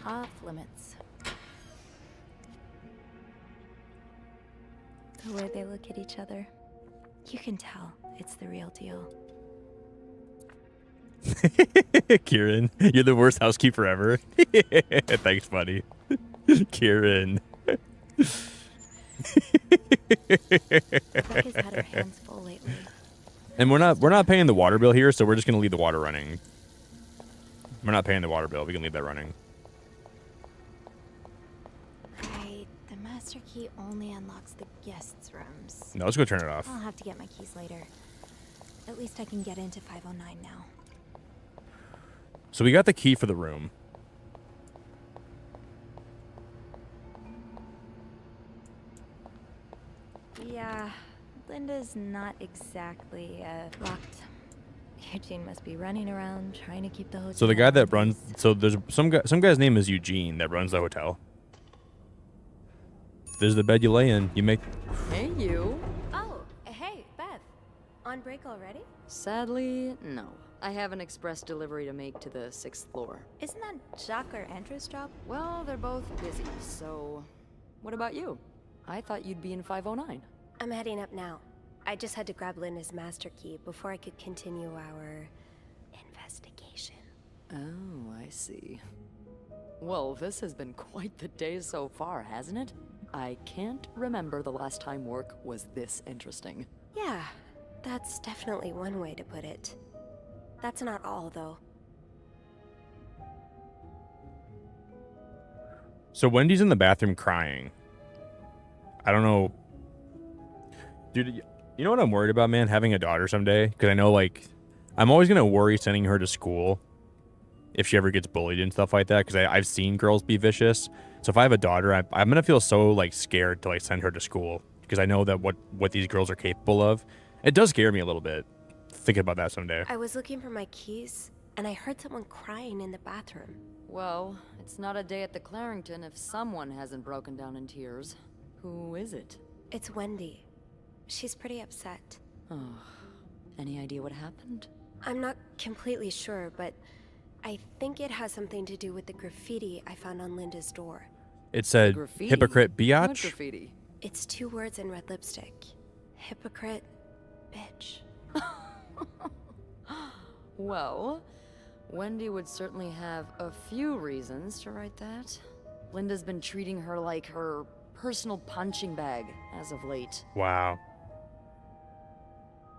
Off limits. The way they look at each other, you can tell it's the real deal. Kieran, you're the worst housekeeper ever. Thanks, buddy. Kieran. Rebecca's had her hands full lately. And we're not paying the water bill here, so we're just gonna leave the water running. We're not paying the water bill. We can leave that running. Right, the master key only unlocks the guests' rooms. No, let's go turn it off. I'll have to get my keys later. At least I can get into 509 now. So we got the key for the room. Yeah, Linda's not exactly locked. Eugene must be running around trying to keep the hotel. So the guy that runs, so there's some guy's name is Eugene that runs the hotel. There's the bed you lay in. You make. Hey, you. Oh, hey, Beth. On break already? Sadly, no. I have an express delivery to make to the 6th floor. Isn't that Jacques or Andrew's job? Well, they're both busy, so... What about you? I thought you'd be in 509. I'm heading up now. I just had to grab Linda's master key before I could continue our investigation. Oh, I see. Well, this has been quite the day so far, hasn't it? I can't remember the last time work was this interesting. Yeah, that's definitely one way to put it. That's not all, though. So Wendy's in the bathroom crying. I don't know. Dude, you know what I'm worried about, man? Having a daughter someday? Because I know, like, I'm always going to worry sending her to school if she ever gets bullied and stuff like that. Because I've seen girls be vicious. So if I have a daughter, I'm going to feel so, like, scared to, like, send her to school. Because I know that what these girls are capable of. It does scare me a little bit, thinking about that someday. I was looking for my keys, and I heard someone crying in the bathroom. Well, it's not a day at the Clarrington if someone hasn't broken down in tears. Who is it? It's Wendy. She's pretty upset. Oh, any idea what happened? I'm not completely sure, but I think it has something to do with the graffiti I found on Linda's door. It said, Graffiti? hypocrite What biatch? graffiti? It's 2 words in red lipstick. Hypocrite, bitch. Well, Wendy would certainly have a few reasons to write that. Linda's been treating her like her personal punching bag as of late. Wow.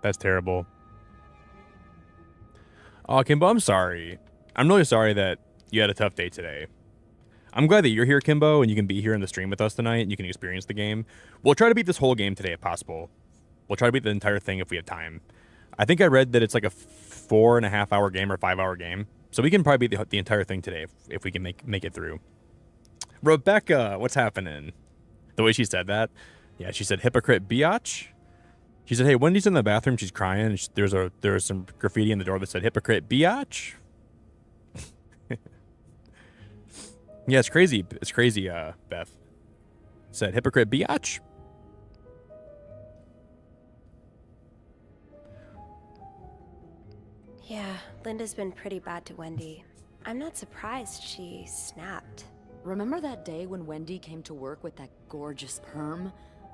That's terrible. Oh, Kimbo, I'm sorry. I'm really sorry that you had a tough day today. I'm glad that you're here, Kimbo, and you can be here in the stream with us tonight, and you can experience the game. We'll try to beat this whole game today if possible. We'll try to beat the entire thing if we have time. I think I read that it's like a 4.5 hour game or 5 hour game. So we can probably beat the entire thing today if we can make it through. Rebecca, what's happening? The way she said that. Yeah, she said, hypocrite biatch. She said, hey, Wendy's in the bathroom. She's crying. And there's some graffiti in the door that said, hypocrite biatch. Yeah, it's crazy. It's crazy, Beth. Said hypocrite biatch. Yeah, Linda's been pretty bad to Wendy. I'm not surprised she snapped. Remember that day when Wendy came to work with that gorgeous perm?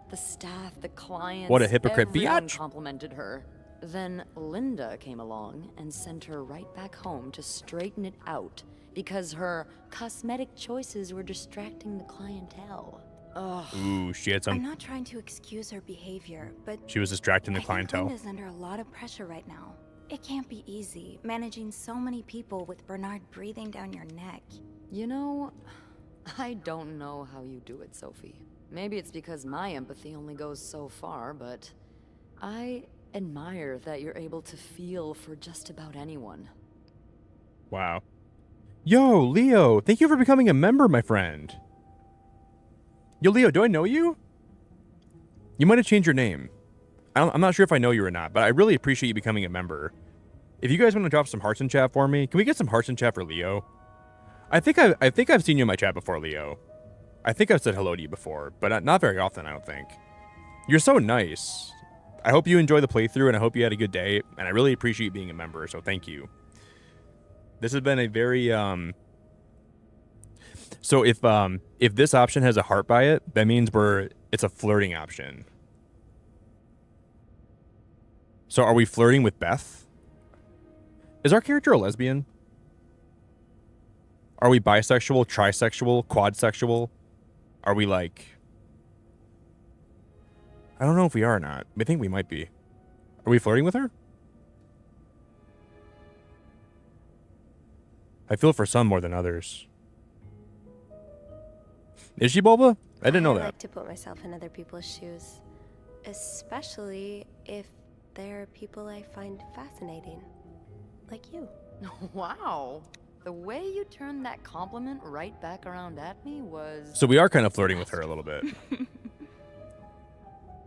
The staff, the clients, What a hypocrite everyone biatch. complimented her. Then Linda came along and sent her right back home to straighten it out because her cosmetic choices were distracting the clientele. Ugh. Ooh, she had I'm some. not trying to excuse her behavior, but She was distracting the I think clientele. Linda's under a lot of pressure right now. It can't be easy managing so many people with Bernard breathing down your neck. You know, I don't know how you do it, Sophie. Maybe it's because my empathy only goes so far, but I admire that you're able to feel for just about anyone. Wow. Yo, Leo, thank you for becoming a member, my friend. Yo, Leo, do I know you? You might have changed your name. I'm not sure if I know you or not, but I really appreciate you becoming a member. If you guys want to drop some hearts in chat for me, can we get some hearts in chat for Leo? I think I've seen you in my chat before, Leo. I think I've said hello to you before, but not very often, I don't think. You're so nice. I hope you enjoy the playthrough, and I hope you had a good day, and I really appreciate you being a member, so thank you. This has been a very, So if this option has a heart by it, that means it's a flirting option. So are we flirting with Beth? Is our character a lesbian? Are we bisexual, trisexual, quadsexual? Are we like... I don't know if we are or not. I think we might be. Are we flirting with her? I feel for some more than others. Is she Bulba? I didn't know I that. like to put myself in other people's shoes, especially if they're people I find fascinating, like you. Wow. The way you turned that compliment right back around at me was... So we are kind of flirting with her a little bit.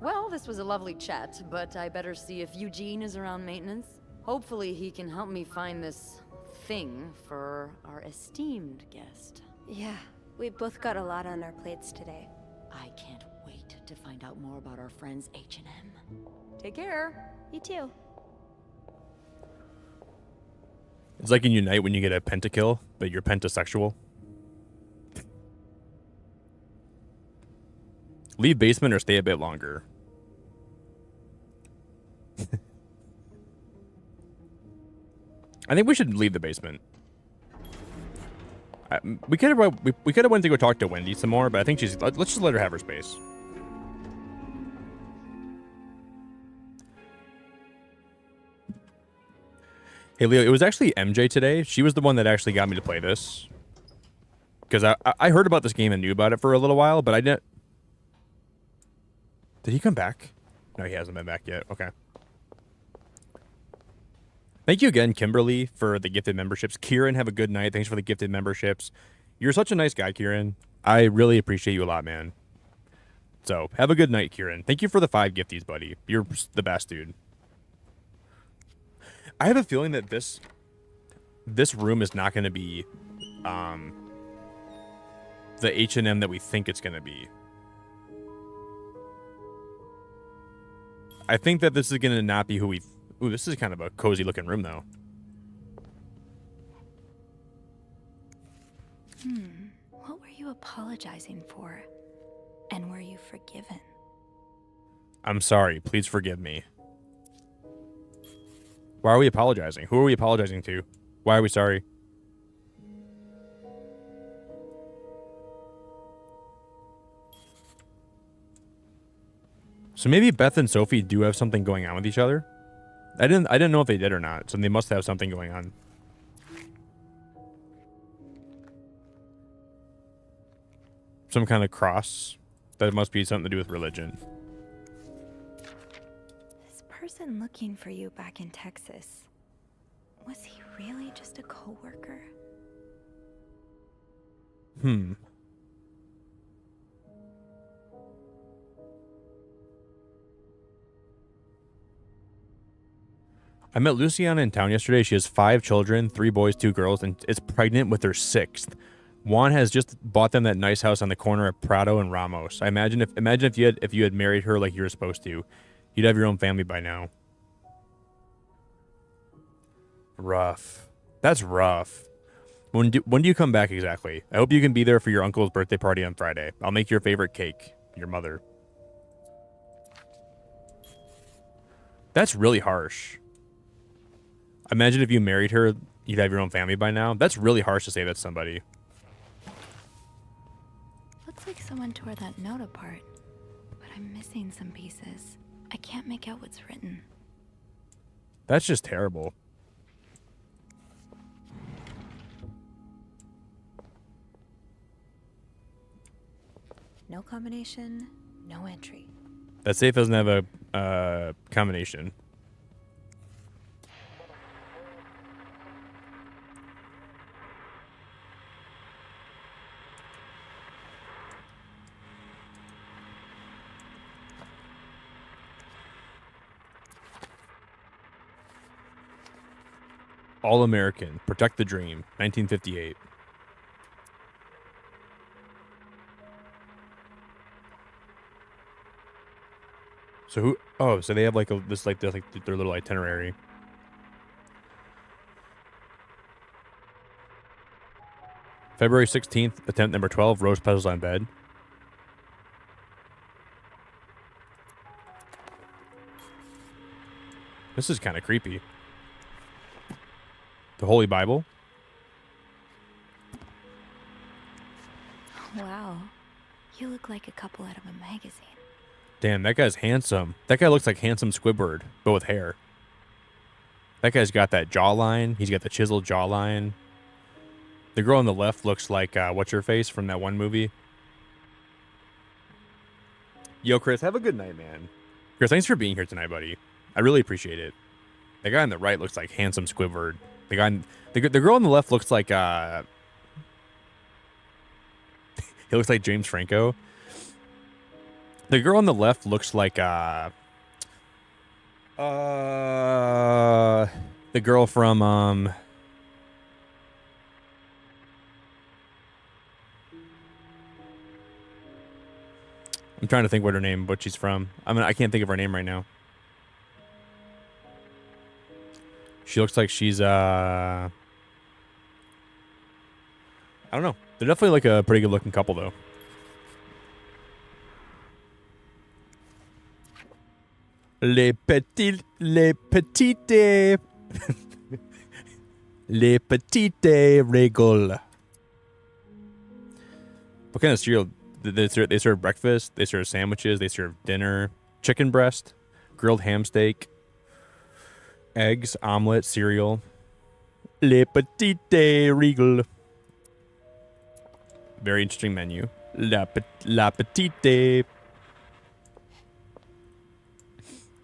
Well, this was a lovely chat, but I better see if Eugene is around maintenance. Hopefully he can help me find this thing for our esteemed guest. Yeah, we've both got a lot on our plates today. I can't wait to find out more about our friends H&M. Take care. You too. It's like in Unite when you get a pentakill, but you're pentasexual. Leave basement or stay a bit longer. I think we should leave the basement. We could have went to go talk to Wendy some more, but I think let's just let her have her space. Hey Leo, it was actually MJ today. She was the one that actually got me to play this. Because I heard about this game and knew about it for a little while, but I didn't... Did he come back? No, he hasn't been back yet. Okay. Thank you again, Kimberly, for the gifted memberships. Kieran, have a good night. Thanks for the gifted memberships. You're such a nice guy, Kieran. I really appreciate you a lot, man. So, have a good night, Kieran. Thank you for the 5 gifties, buddy. You're the best, dude. I have a feeling that this room is not going to be the H&M that we think it's going to be. I think that this is going to not be who we... Ooh, this is kind of a cozy looking room, though. What were you apologizing for? And were you forgiven? I'm sorry. Please forgive me. Why are we apologizing? Who are we apologizing to? Why are we sorry? So maybe Beth and Sophie do have something going on with each other. I didn't know if they did or not, so they must have something going on. Some kind of cross. That must be something to do with religion. This person looking for you back in Texas, was he really just a coworker? I met Luciana in town yesterday. She has 5 children, 3 boys, 2 girls, and is pregnant with her 6th. Juan has just bought them that nice house on the corner of Prado and Ramos. I imagine if you had married her like you were supposed to, you'd have your own family by now. Rough. That's rough. When do you come back exactly? I hope you can be there for your uncle's birthday party on Friday. I'll make your favorite cake. Your mother. That's really harsh. Imagine if you married her, you'd have your own family by now. That's really harsh to say that to somebody. Looks like someone tore that note apart, but I'm missing some pieces. I can't make out what's written. That's just terrible. No combination, no entry. That safe doesn't have a combination. All American, Protect the Dream, 1958. So who? Oh, so they have like this their little itinerary. February 16th, attempt number 12, rose petals on bed. This is kind of creepy. The Holy Bible. Wow. You look like a couple out of a magazine. Damn, that guy's handsome. That guy looks like handsome Squidward, but with hair. That guy's got that jawline. He's got the chiseled jawline. The girl on the left looks like, what's her face from that one movie? Yo, Chris, have a good night, man. Chris, thanks for being here tonight, buddy. I really appreciate it. The guy on the right looks like handsome Squidward. The girl on the left looks like, he looks like James Franco. The girl on the left looks like the girl from I'm trying to think what she's from. I can't think of her name right now. She looks like she's I don't know. They're definitely like a pretty good looking couple though. Les petites les petites rigoles. What kind of cereal? They serve breakfast, they serve sandwiches, they serve dinner, chicken breast, grilled ham steak, eggs, omelet, cereal. Les petites rigoles. Very interesting menu. La petite.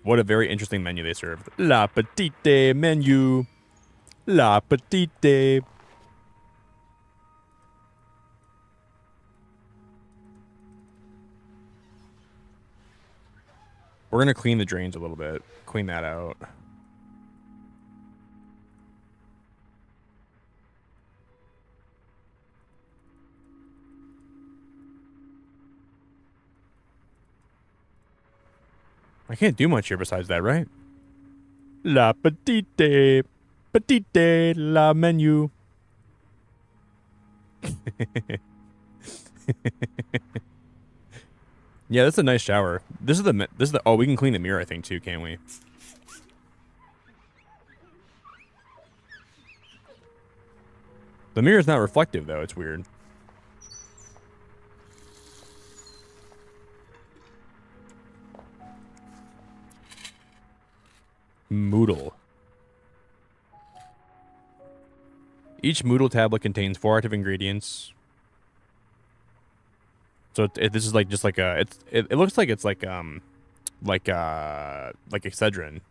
What a very interesting menu they served. La petite menu. La petite. We're going to clean the drains a little bit. Clean that out. I can't do much here besides that, right? La petite la menu. Yeah, that's a nice shower. This is the oh, we can clean the mirror I think too, can't we? The mirror's not reflective though, it's weird. Moodle. Each Moodle tablet contains 4 active ingredients. So this is like just like a it looks like it's like Excedrin.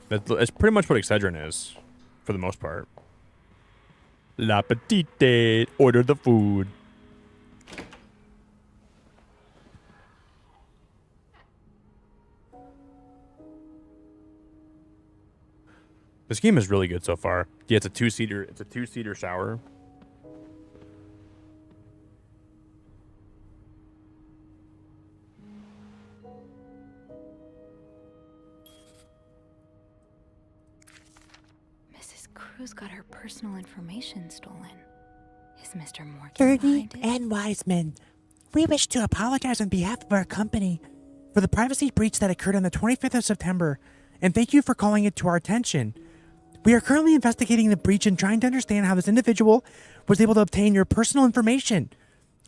That's pretty much what Excedrin is, for the most part. La petite, order the food. This game is really good so far. Yeah, it's a two-seater. It's a two-seater shower. Mrs. Cruz got her personal information stolen. Is Mr. Morgan Ernie behind it? and Wiseman, we wish to apologize on behalf of our company for the privacy breach that occurred on the 25th of September, and thank you for calling it to our attention. We are currently investigating the breach and trying to understand how this individual was able to obtain your personal information.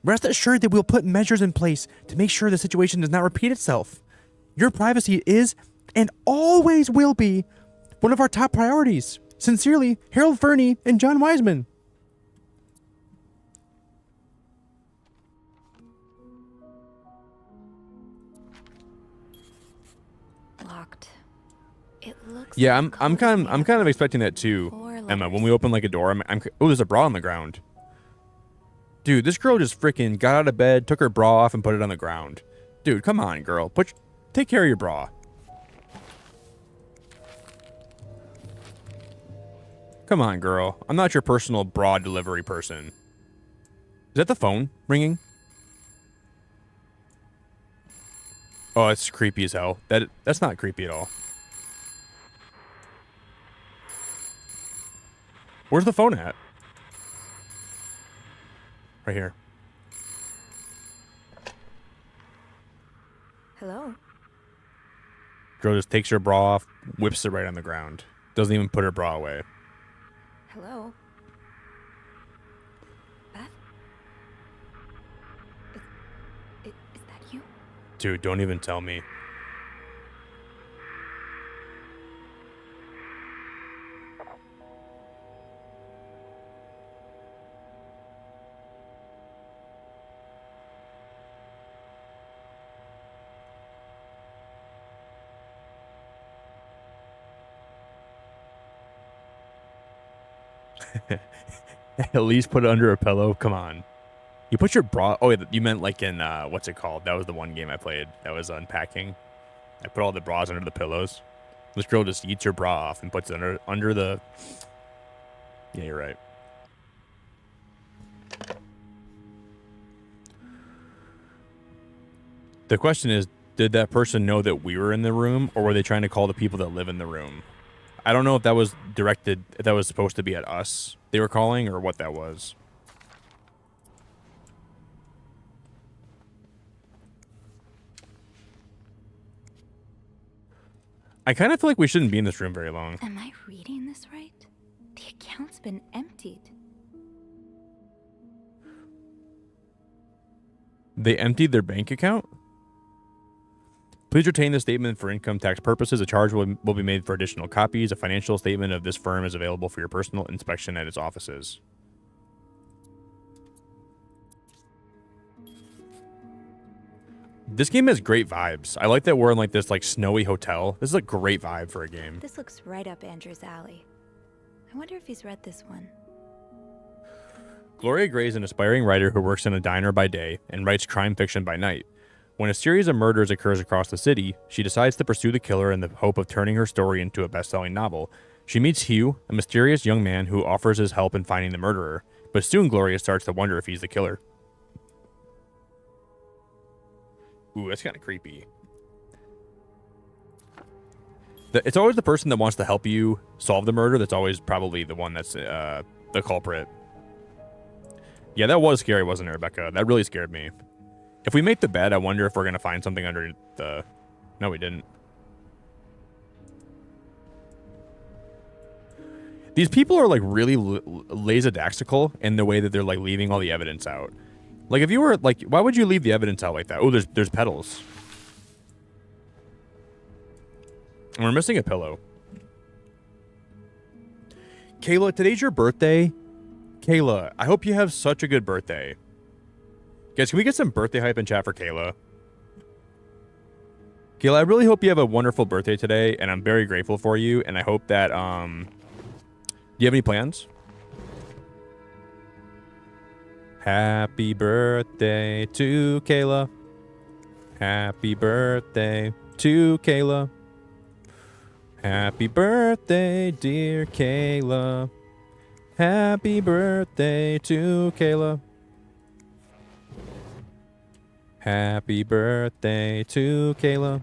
Rest assured that we'll put measures in place to make sure the situation does not repeat itself. Your privacy is, and always will be, one of our top priorities. Sincerely, Harold Fernie and John Wiseman. Locked. It looks Yeah, like I'm code is kind made of up expecting that too, four Emma. When letters. we open like a door, oh, there's a bra on the ground. Dude, this girl just freaking got out of bed, took her bra off, and put it on the ground. Dude, come on, girl. Take care of your bra. Come on, girl. I'm not your personal bra delivery person. Is that the phone ringing? Oh, it's creepy as hell. That's not creepy at all. Where's the phone at? Right here. Hello? Girl just takes her bra off, whips it right on the ground. Doesn't even put her bra away. Hello? Beth? Is that you? Dude, don't even tell me. At least put it under a pillow. Come on. You put your bra. Oh, you meant like in what's it called? That was the one game I played. That was unpacking. I put all the bras under the pillows. This girl just eats her bra off and puts it under the. Yeah, you're right. The question is, did that person know that we were in the room, or were they trying to call the people that live in the room? I don't know if that was directed, if that was supposed to be at us they were calling, or what that was. I kind of feel like we shouldn't be in this room very long. Am I reading this right? The account's been emptied. They emptied their bank account? Please retain this statement for income tax purposes. A charge will be made for additional copies. A financial statement of this firm is available for your personal inspection at its offices. This game has great vibes. I like that we're in like this like snowy hotel. This is a great vibe for a game. This looks right up Andrew's alley. I wonder if he's read this one. Gloria Gray is an aspiring writer who works in a diner by day and writes crime fiction by night. When a series of murders occurs across the city, she decides to pursue the killer in the hope of turning her story into a best-selling novel. She meets Hugh, a mysterious young man who offers his help in finding the murderer, but soon Gloria starts to wonder if he's the killer. Ooh, that's kind of creepy. It's always the person that wants to help you solve the murder that's always probably the one that's the culprit. Yeah, that was scary, wasn't it, Rebecca? That really scared me. If we make the bed, I wonder if we're going to find something under the... No, we didn't. These people are like really lackadaisical in the way that they're like leaving all the evidence out. Like if you were like, why would you leave the evidence out like that? Oh, there's petals. And we're missing a pillow. Kayla, today's your birthday. Kayla, I hope you have such a good birthday. Guys, can we get some birthday hype in chat for Kayla? Kayla, I really hope you have a wonderful birthday today, and I'm very grateful for you, and I hope that, do you have any plans? Happy birthday to Kayla. Happy birthday to Kayla. Happy birthday, dear Kayla. Happy birthday to Kayla. Happy birthday to Kayla.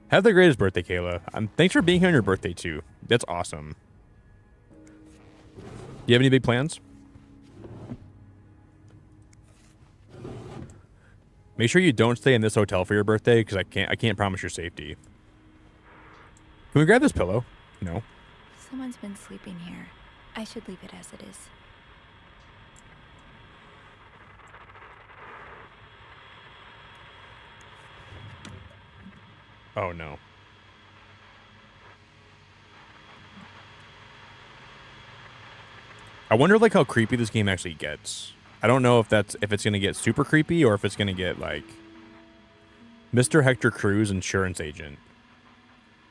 Have the greatest birthday, Kayla. Thanks for being here on your birthday, too. That's awesome. Do you have any big plans? Make sure you don't stay in this hotel for your birthday, because I can't promise your safety. Can we grab this pillow? No. Someone's been sleeping here. I should leave it as it is. Oh no. I wonder like how creepy this game actually gets. I don't know if it's gonna get super creepy or if it's gonna get like Mr. Hector Cruz, insurance agent.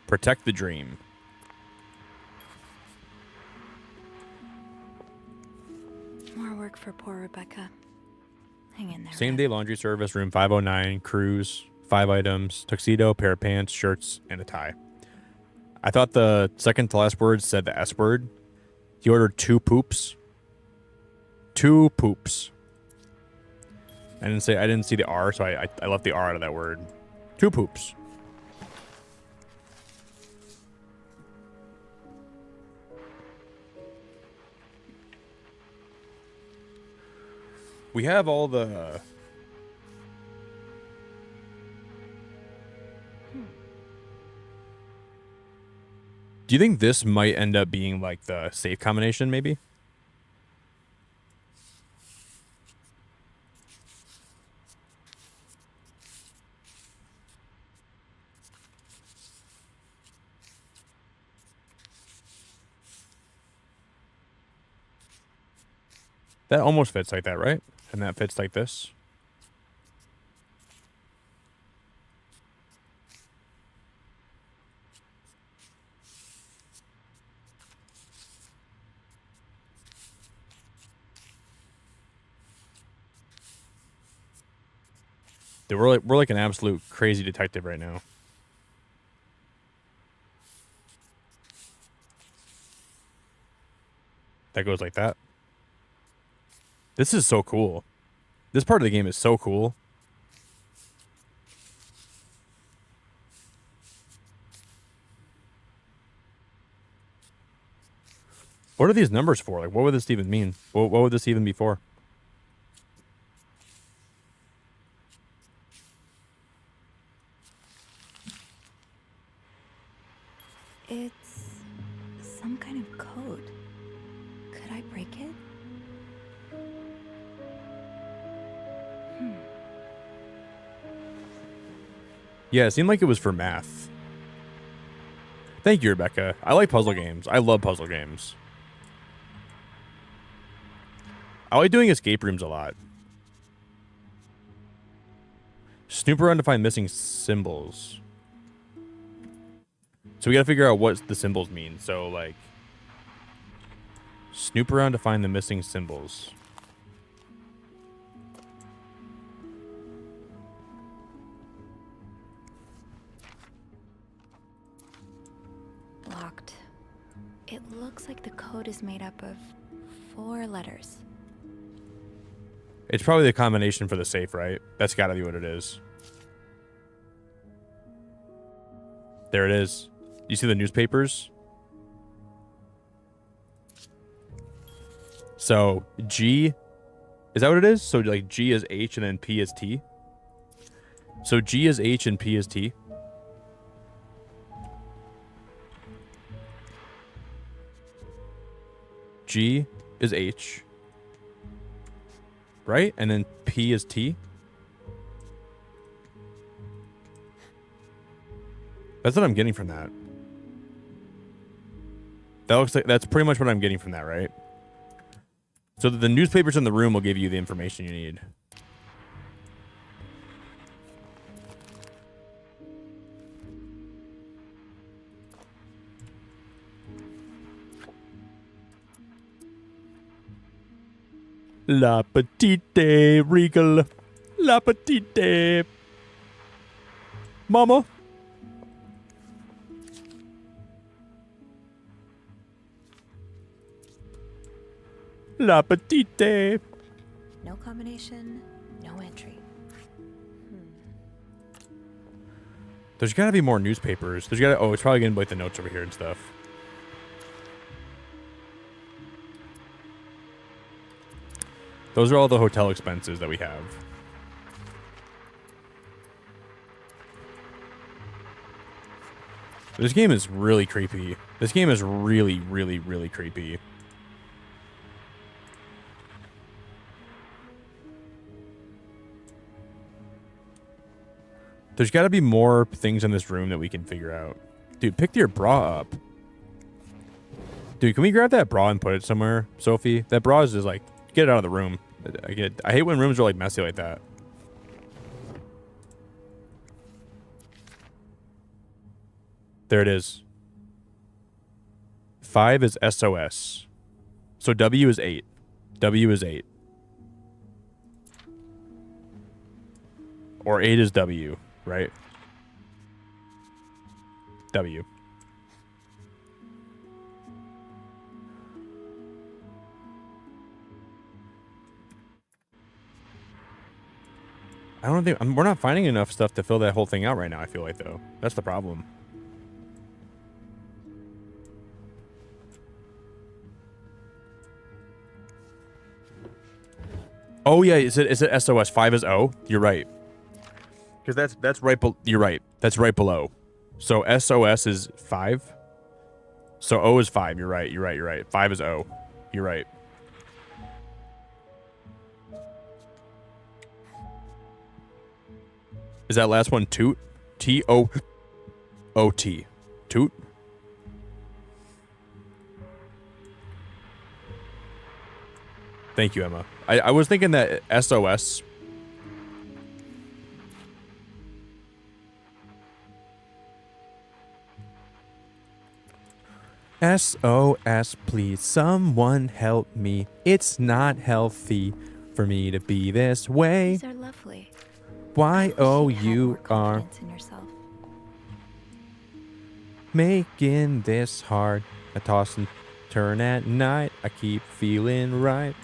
Protect the dream. More work for poor Rebecca. Hang in there. Same day laundry service, room 509, Cruz, 5 items, tuxedo, pair of pants, shirts, and a tie. I thought the second to last word said the S word. He ordered 2 poops. 2 poops. I didn't see the R, so I left the R out of that word. 2 poops. We have all the... Do you think this might end up being like the safe combination, maybe? That almost fits like that, right? And that fits like this. Dude, we're like an absolute crazy detective right now. That goes like that. This is so cool. This part of the game is so cool. What are these numbers for? Like, what would this even mean? What would this even be for? It's some kind of code. Could I break it? Yeah, it seemed like it was for math. Thank you, Rebecca. I like puzzle games. I love puzzle games. I like doing escape rooms a lot. Snoop around to find missing symbols. So we gotta figure out what the symbols mean. So, like, snoop around to find the missing symbols. Locked. It looks like the code is made up of 4 letters. It's probably the combination for the safe, right? That's gotta be what it is. There it is. You see the newspapers? So G, is that what it is? So like G is H and then P is T. So G is H and P is T. G is H. Right? And then P is T. That's what I'm getting from that. That looks like that's pretty much what I'm getting from that, right? So the newspapers in the room will give you the information you need. La petite regal. La petite. Mama. Bon appetit. No combination, no entry. There's got to be more newspapers. There's got to... Oh, it's probably going to be like the notes over here and stuff. Those are all the hotel expenses that we have. This game is really creepy. This game is really, really, really creepy. There's got to be more things in this room that we can figure out. Dude, pick your bra up. Dude, can we grab that bra and put it somewhere, Sophie? That bra is just like, get it out of the room. I hate when rooms are like messy like that. There it is. 5 is SOS. So W is 8. W is 8. Or 8 is W, right? W. I don't think we're not finding enough stuff to fill that whole thing out right now. I feel like though, that's the problem. Oh yeah, is it SOS? 5 is O. You're right. Because that's right. You're right. That's right below. So SOS is 5. So O is 5. You're right. You're right. You're right. 5 is O. You're right. Is that last one toot? T-O-O-T. Toot? Thank you, Emma. I was thinking that SOS. SOS, please. Someone help me. It's not healthy for me to be this way. These are lovely. Why, oh, you are In yourself. making this hard. I toss and turn at night. I keep feeling right.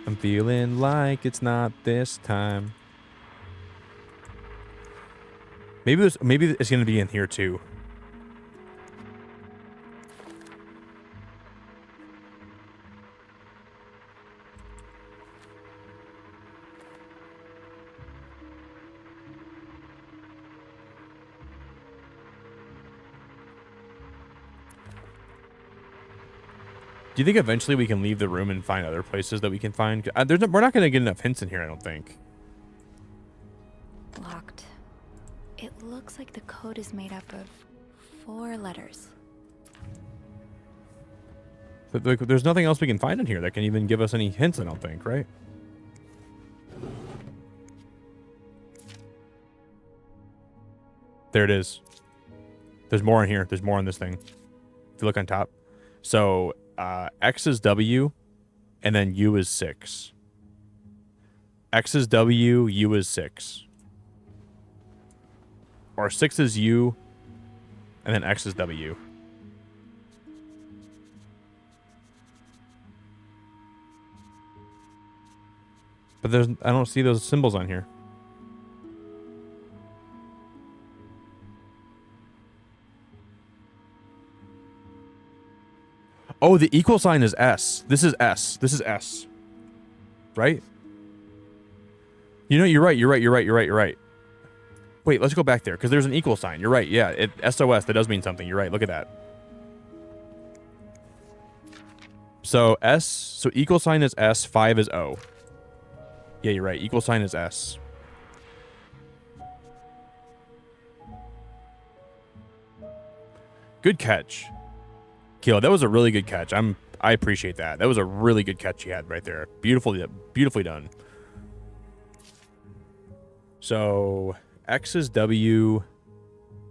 I'm feeling like it's not this time. Maybe it's gonna be in here too. Do you think eventually we can leave the room and find other places that we can find? We're not going to get enough hints in here, I don't think. Locked. It looks like the code is made up of 4 letters. But there's nothing else we can find in here that can even give us any hints, I don't think, right? There it is. There's more in here. There's more in this thing. If you look on top. So... X is W, and then U is 6. X is W, U is 6. Or 6 is U, and then X is W. But I don't see those symbols on here. Oh, the equal sign is S. This is S. This is S. Right? You know, you're right. You're right. You're right. You're right. You're right. Wait, let's go back there because there's an equal sign. You're right. Yeah, SOS. That does mean something. You're right. Look at that. So S. So equal sign is S. 5 is O. Yeah, you're right. Equal sign is S. Good catch. Kilo, that was a really good catch. I appreciate that. That was a really good catch you had right there. Beautifully done. So X is W,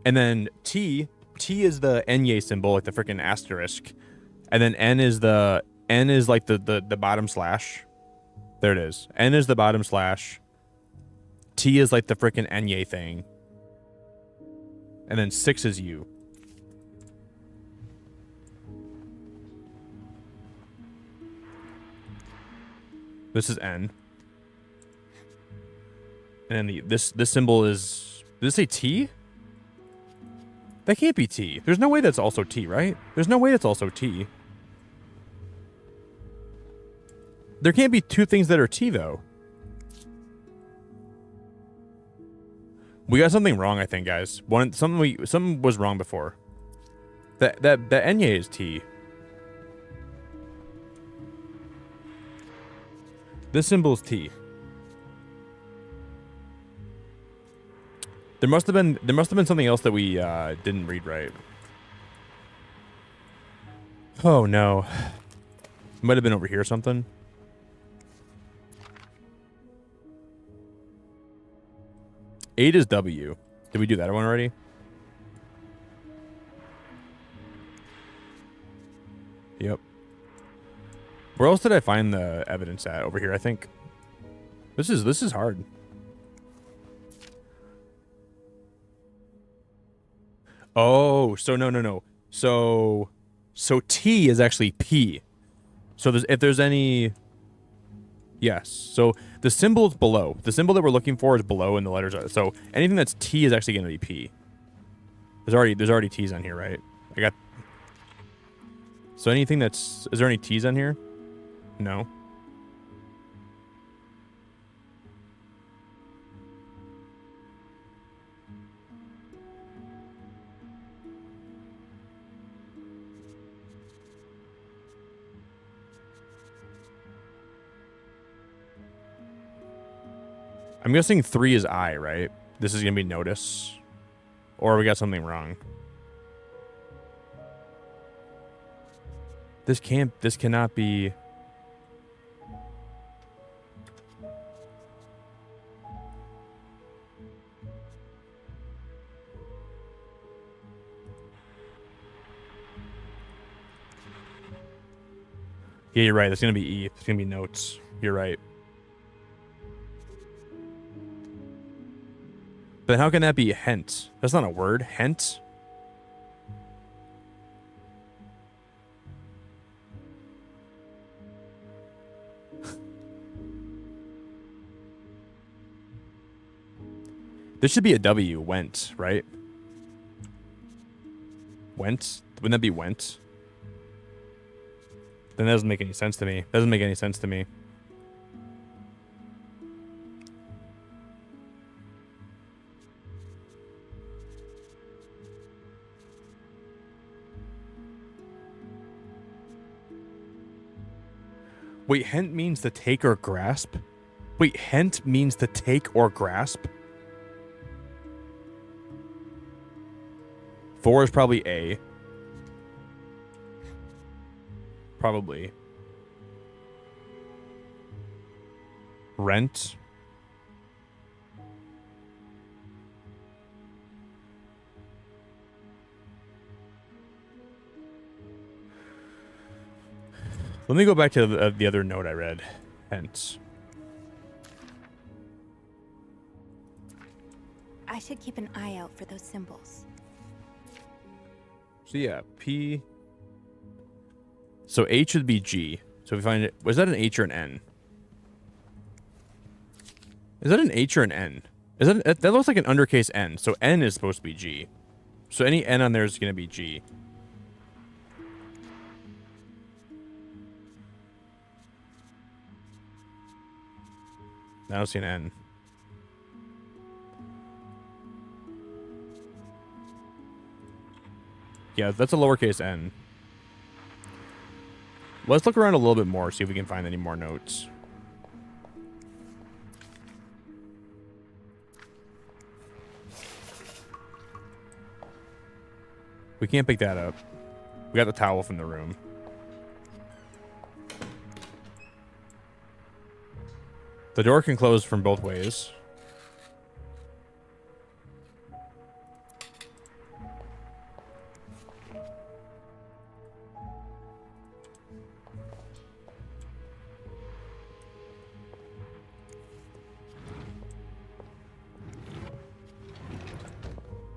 and then T is the Enye symbol, like the freaking asterisk, and then N is like the bottom slash. There it is. N is the bottom slash. T is like the freaking Enye thing, and then 6 is U. This is N. And then this symbol is... Did it say T? That can't be T. There's no way that's also T, right? There's no way that's also T. There can't be two things that are T, though. We got something wrong, I think, guys. Something was wrong before. That Enye is T. This symbol is T. There must have been something else that we didn't read right. Oh no. Might have been over here or something. Eight is W. Did we do that one already? Yep. Where else did I find the evidence at? Over here, I think. This is hard. Oh, so no. So T is actually P. So if there's any... Yes. So the symbol is below. The symbol that we're looking for is below and the letters are... So anything that's T is actually going to be P. There's already T's on here, right? I got... So anything that's... Is there any T's on here? No. I'm guessing 3 is I, right? This is going to be notice. Or we got something wrong. This cannot be... Yeah, you're right. That's going to be E. It's going to be notes. You're right. But how can that be hent? That's not a word. Hent? This should be a W. Went, right? Went? Wouldn't that be went? Then that doesn't make any sense to me. Doesn't make any sense to me. Wait, hent means to take or grasp? Wait, hent means to take or grasp? 4 is probably A. Probably. Rent. Let me go back to the other note I read. Hence. I should keep an eye out for those symbols. So yeah, P. So H would be G. So if we find it, was that an H or an N? Is that an H or an N? Is that looks like an undercase N. So N is supposed to be G. So any N on there is going to be G. I don't see an N. Yeah, that's a lowercase n. Let's look around a little bit more, see if we can find any more notes. We can't pick that up. We got the towel from the room. The door can close from both ways.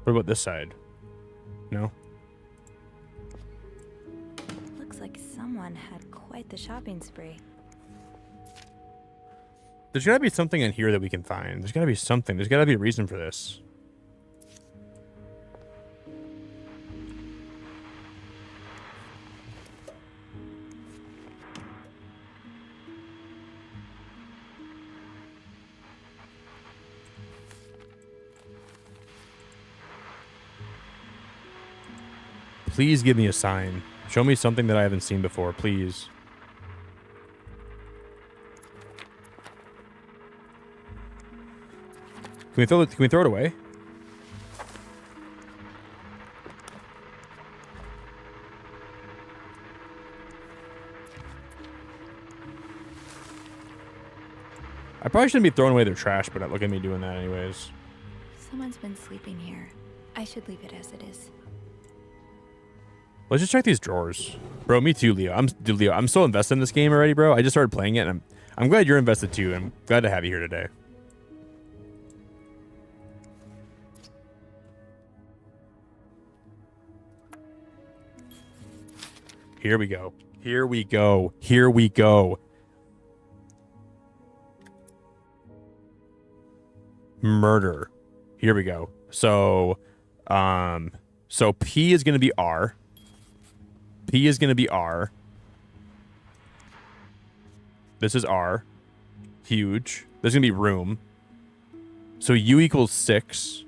What about this side? No? Looks like someone had quite the shopping spree. There's got to be something in here that we can find. There's got to be something. There's got to be a reason for this. Please give me a sign. Show me something that I haven't seen before, please. Can we throw it away? I probably shouldn't be throwing away their trash, but look at me doing that anyways. Someone's been sleeping here. I should leave it as it is. Let's just check these drawers. Bro, me too, Leo. I'm so invested in this game already, bro. I just started playing it, and I'm glad you're invested too. I'm glad to have you here today. Here we go. Here we go. Here we go. Murder. Here we go. So P is going to be R. P is going to be R. This is R. Huge. There's going to be room. So U equals 6.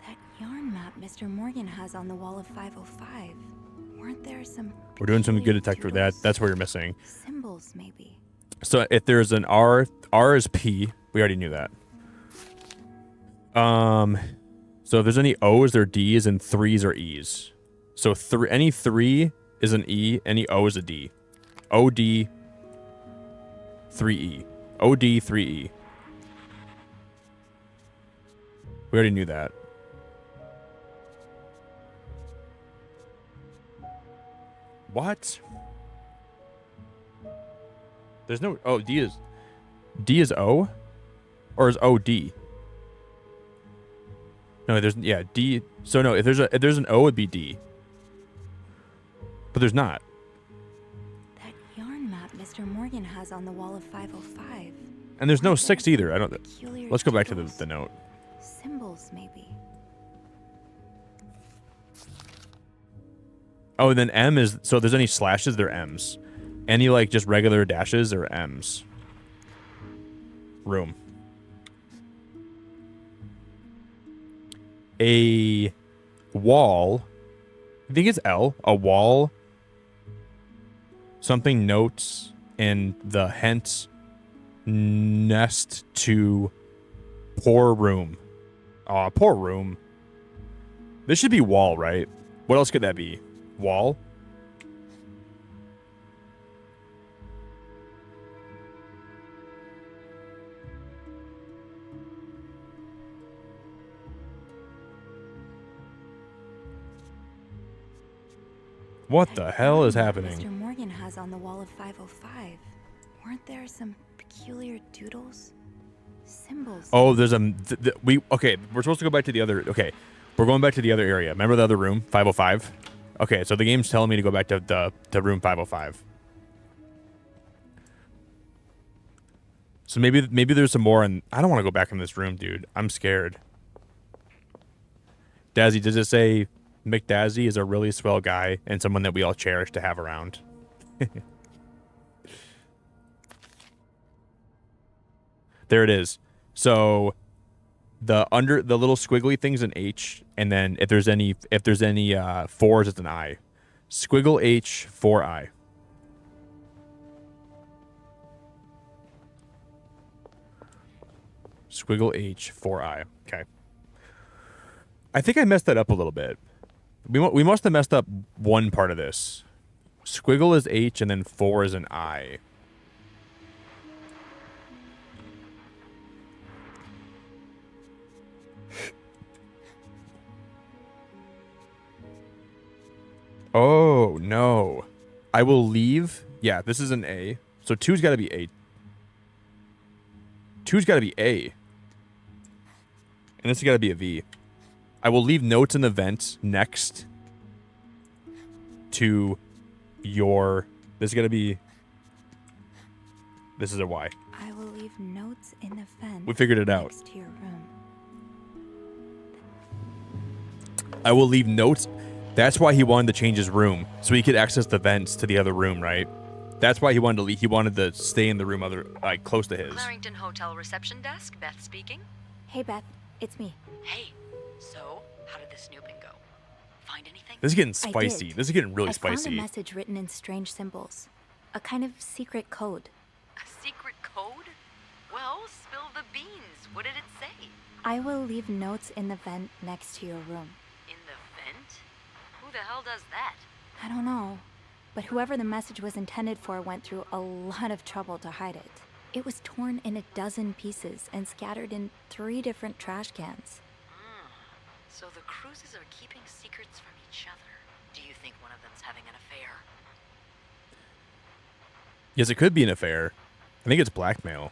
That yarn map Mr. Morgan has on the wall of 505. Weren't there some... We're doing some good detector. That's where you're missing. Symbols, maybe. So if there's an R, R is P. We already knew that. So if there's any O's, they're D's, and 3's are E's. So any 3 is an E, any O is a D. OD, 3E. OD, 3E. We already knew that. What? There's no... Oh, D is O? Or is O D? No, there's... Yeah, D... So no, if there's an O, it'd be D. But there's not. That yarn map Mr. Morgan has on the wall of 505. And there's no 6 either. I don't... Let's go back to the note. Symbols, maybe. Oh, and then M is... So if there's any slashes, they're M's. Any, like, just regular dashes are M's. Room. A wall. I think it's L. A wall. Something notes and the hence nest to poor room. Aw, poor room. This should be wall, right? What else could that be? Wall? What the hell is happening? Mr. Morgan has on the wall of 505. Weren't there some peculiar doodles? Symbols. Oh, there's okay, we're supposed to go back to the other... Okay, we're going back to the other area. Remember the other room? 505? Okay, so the game's telling me to go back to the room 505. So maybe there's some more, and I don't want to go back in this room, dude. I'm scared. Dazzy, does it say McDazzy is a really swell guy and someone that we all cherish to have around? There it is. So the little squiggly thing's an H, and then if there's any 4s, it's an I. Squiggle H 4I. Squiggle H 4I. Okay. I think I messed that up a little bit. We must have messed up one part of this. Squiggle is H and then 4 is an I. Oh, no. I will leave. Yeah, this is an A. So 2's got to be A. 2's got to be A. And this has got to be a V. I will leave notes in the vent next to your... This is going to be This is a why. I will leave notes in the vent. We figured it out. Next to your room. I will leave notes. That's why he wanted to change his room, so he could access the vents to the other room, right? That's why he wanted to leave. He wanted to stay in the room close to his. Clarington Hotel reception desk, Beth speaking. Hey, Beth. It's me. Hey, so how did the snooping go? Find anything? This is getting I spicy. did. This is getting really I found spicy. a message written in strange symbols. A kind of secret code. A secret code? Well, spill the beans. What did it say? I will leave notes in the vent next to your room. In the vent? Who the hell does that? I don't know. But whoever the message was intended for went through a lot of trouble to hide it. It was torn in a dozen pieces and scattered in 3 different trash cans. So the cruises are keeping secrets from each other. Do you think one of them's having an affair? Yes, it could be an affair. I think it's blackmail.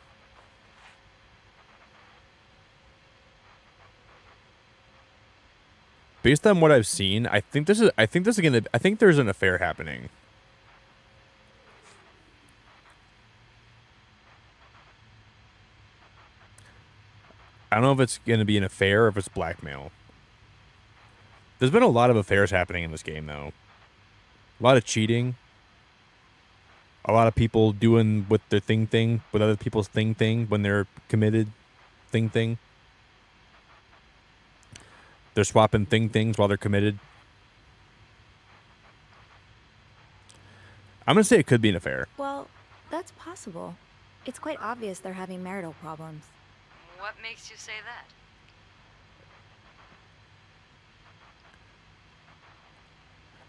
Based on what I've seen, I think there's an affair happening. I don't know if it's gonna be an affair or if it's blackmail. There's been a lot of affairs happening in this game, though. A lot of cheating. A lot of people doing with their thing with other people's thing when they're committed thing. They're swapping things while they're committed. I'm gonna say it could be an affair. Well, that's possible. It's quite obvious they're having marital problems. What makes you say that?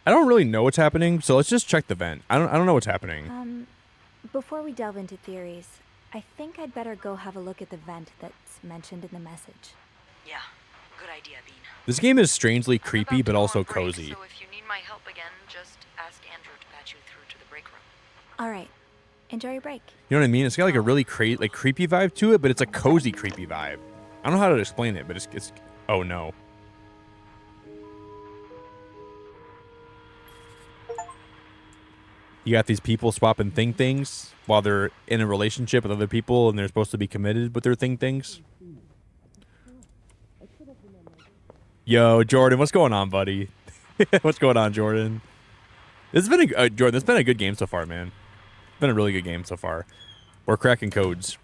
I don't really know what's happening, so let's just check the vent. I don't know what's happening. Before we delve into theories, I think I'd better go have a look at the vent that's mentioned in the message. Yeah, good idea, Bean. This game is strangely creepy, I'm but about to also go on break, cozy. So if you need my help again, just ask Andrew to patch you through to the break room. All right. Enjoy your break. You know what I mean? It's got like a really creepy vibe to it, but it's a cozy creepy vibe. I don't know how to explain it, but it's oh no. You got these people swapping things while they're in a relationship with other people and they're supposed to be committed with their things. Yo, Jordan, what's going on, buddy? What's going on, Jordan? This has been Jordan, this has been a good game so far, man. It's been a really good game so far. We're cracking codes.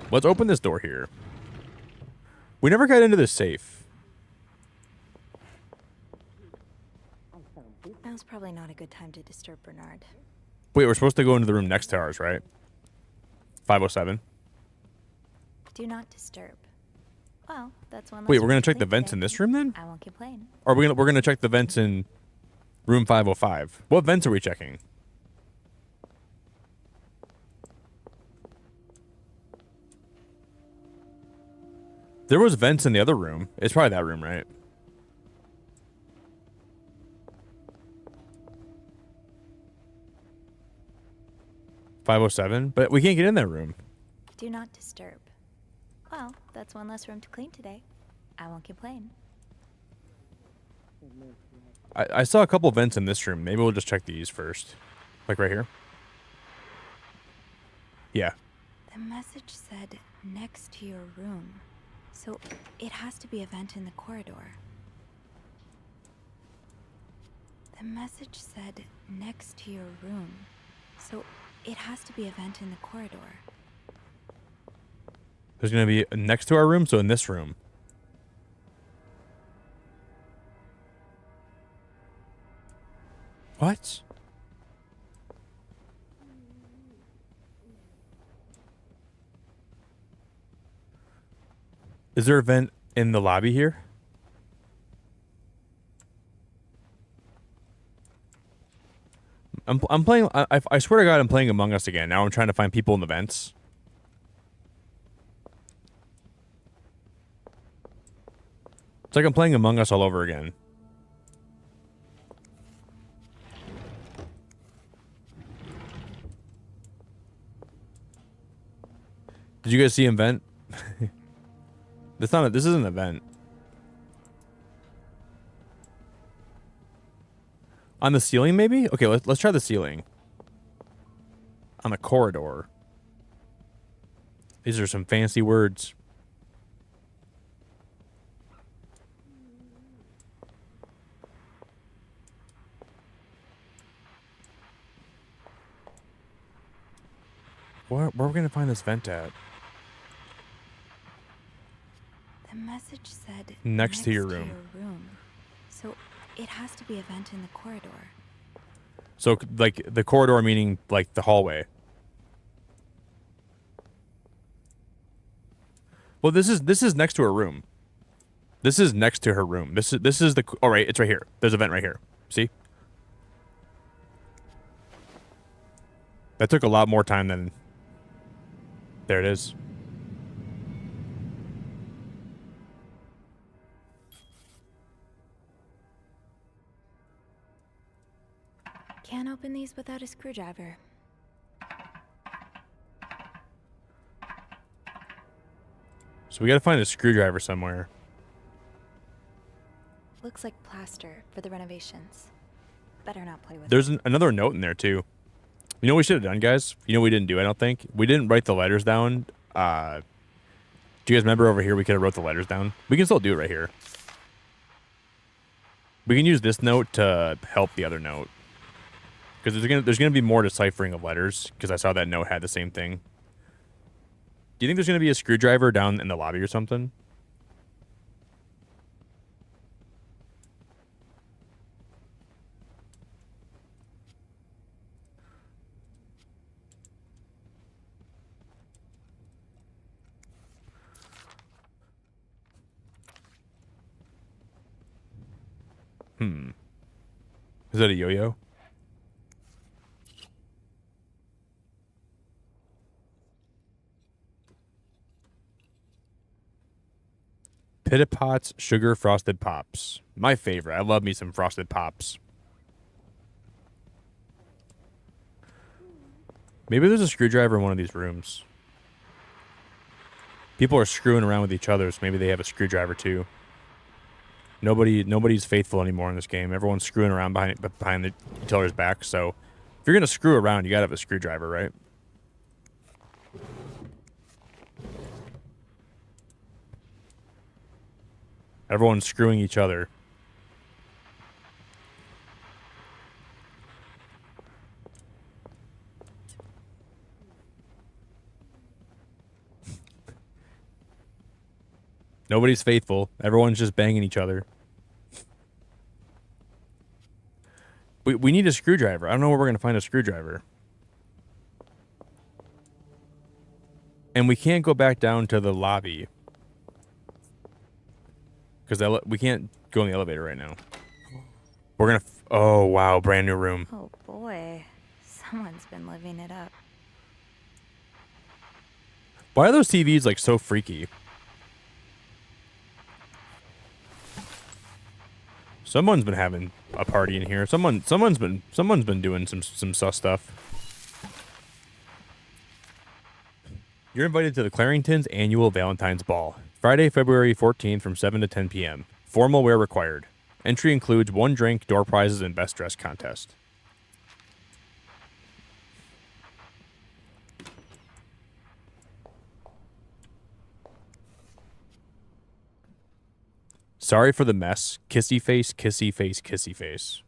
Let's open this door here. We never got into this safe. Now's probably not a good time to disturb Bernard. Wait, we're supposed to go into the room next to ours, right? 507. Do not disturb. Well, that's one. Wait, we're gonna check the vents in this room then? I won't complain. Or we're gonna check the vents in room 505. What vents are we checking? There was vents in the other room. It's probably that room, right? .507, but we can't get in that room. Do not disturb. Well, that's one less room to clean today. I won't complain. I saw a couple vents in this room. Maybe we'll just check these first. Like right here. Yeah. The message said next to your room. So it has to be a vent in the corridor. The message said next to your room. So it has to be a vent in the corridor. There's going to be next to our room, so in this room. What? Is there a vent in the lobby here? I'm playing. I swear to God, I'm playing Among Us again. Now I'm trying to find people in the vents. It's like I'm playing Among Us all over again. Did you guys see him vent? This isn't an event. On the ceiling, maybe? Okay, let's try the ceiling. On the corridor. These are some fancy words. Where are we gonna find this vent at? The message said Next to your room. So it has to be a vent in the corridor. So like the corridor meaning like the hallway. Well, this is next to her room. This is next to her room. This is the oh right, it's right here. There's a vent right here. See? That took a lot more time than. There it is. Can't open these without a screwdriver. So we gotta find a screwdriver somewhere. Looks like plaster for the renovations. Better not play with There's it. another note in there too. You know what we should have done, guys? You know what we didn't do, I don't think? We didn't write the letters down. Do you guys remember over here we could have wrote the letters down? We can still do it right here. We can use this note to help the other note. Because there's gonna be more deciphering of letters, because I saw that note had the same thing. Do you think there's gonna be a screwdriver down in the lobby or something? Is that a yo-yo? Pita Pots Sugar Frosted Pops. My favorite. I love me some Frosted Pops. Maybe there's a screwdriver in one of these rooms. People are screwing around with each other, so maybe they have a screwdriver too. Nobody's faithful anymore in this game. Everyone's screwing around behind each other's back. So if you're gonna screw around, you gotta have a screwdriver, right? Everyone's screwing each other. Nobody's faithful. Everyone's just banging each other. We need a screwdriver. I don't know where we're going to find a screwdriver. And we can't go back down to the lobby. Because we can't go in the elevator right now. We're going to... Oh, wow. Brand new room. Oh, boy. Someone's been living it up. Why are those TVs, like, so freaky? Someone's been having a party in here. Someone's been doing some sus stuff. You're invited to the Clarington's annual Valentine's Ball. Friday, February 14th from 7 to 10 p.m. Formal wear required. Entry includes 1 drink, door prizes, and best dress contest. Sorry for the mess. Kissy face, kissy face, kissy face.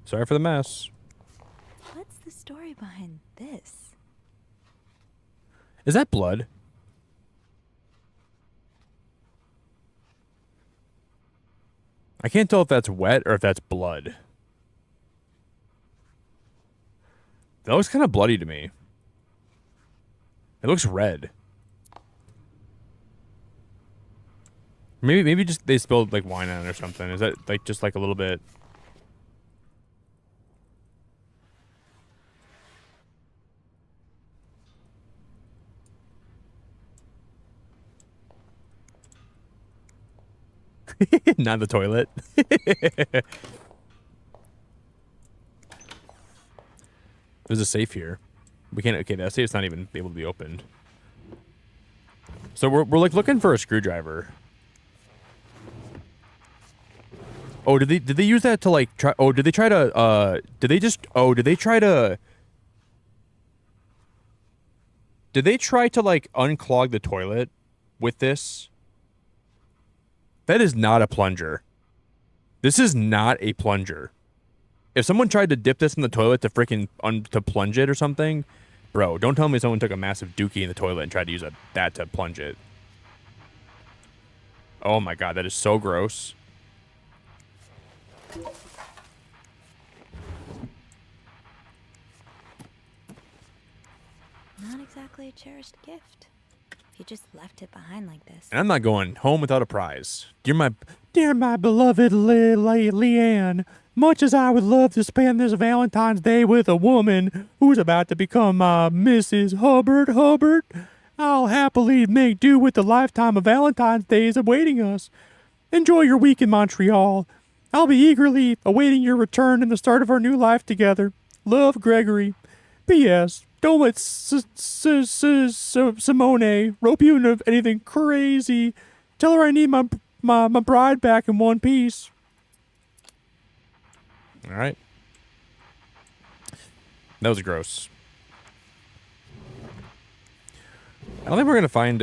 Sorry for the mess. What's the story behind this? Is that blood? I can't tell if that's wet or if that's blood. That looks kind of bloody to me. It looks red. Maybe just they spilled like wine on it or something. Is that like just like a little bit? Not the toilet. There's a safe here. We can't. Okay, that safe's not even able to be opened. So we're like looking for a screwdriver. Oh, did they use that to like try? Oh, did they try to? Did they just? Oh, did they try to? Did they try to like unclog the toilet with this? That is not a plunger. This is not a plunger. If someone tried to dip this in the toilet to freaking to plunge it or something, bro, don't tell me someone took a massive dookie in the toilet and tried to use that to plunge it. Oh my god, that is so gross. Not exactly a cherished gift. You just left it behind like this. And I'm not going home without a prize. Dear my beloved Leanne, much as I would love to spend this Valentine's Day with a woman who's about to become my Mrs. Hubbard, I'll happily make do with the lifetime of Valentine's Days awaiting us. Enjoy your week in Montreal. I'll be eagerly awaiting your return and the start of our new life together. Love, Gregory. P.S. Don't let Simone rope you into anything crazy. Tell her I need my bride back in one piece. All right. That was gross. I don't think we're going to find...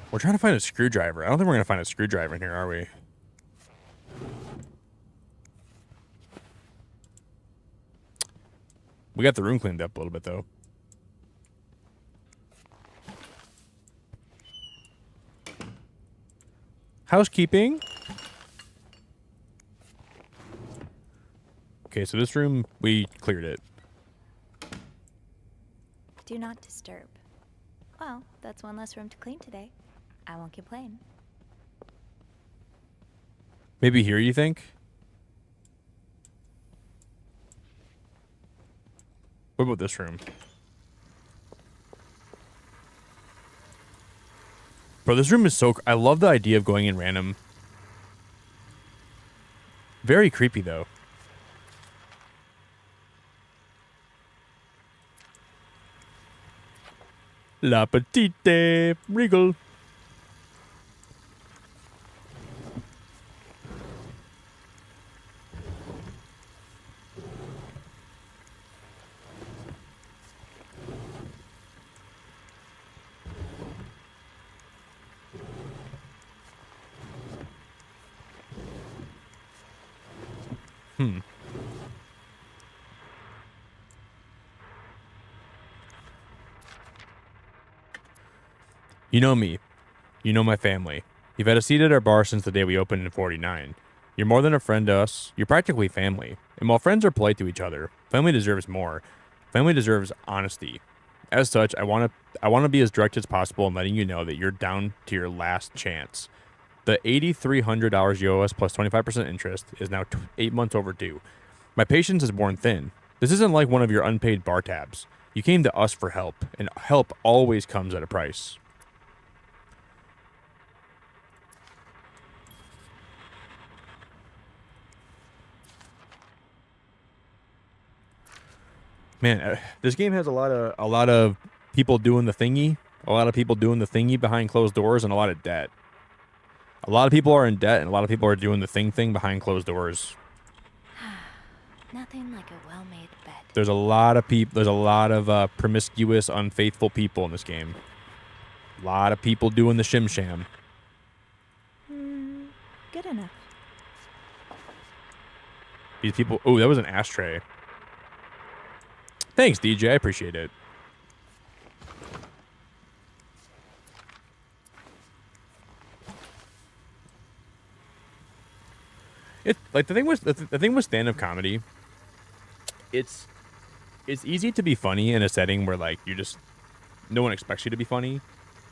We're trying to find a screwdriver. I don't think we're going to find a screwdriver in here, are we? We got the room cleaned up a little bit, though. Housekeeping. Okay, so this room, we cleared it. Do not disturb. Well, that's one less room to clean today. I won't complain. Maybe here, you think? What about this room? Bro, this room is so... I love the idea of going in random. Very creepy, though. La petite regal. You know me. You know my family. You've had a seat at our bar since the day we opened in 49. You're more than a friend to us. You're practically family. And while friends are polite to each other, family deserves more. Family deserves honesty. As such, I want to be as direct as possible in letting you know that you're down to your last chance. The $8,300 you owe us plus 25% interest is now 8 months overdue. My patience is worn thin. This isn't like one of your unpaid bar tabs. You came to us for help, and help always comes at a price. Man, this game has a lot of people doing the thingy, behind closed doors, and a lot of debt. A lot of people are in debt, and a lot of people are doing the thing behind closed doors. Nothing like a well-made bed. There's a lot of people. There's a lot of promiscuous, unfaithful people in this game. A lot of people doing the shim sham. Good enough. These people. Oh, that was an ashtray. Thanks, DJ. I appreciate it. It's like the thing with stand-up comedy. It's easy to be funny in a setting where like no one expects you to be funny.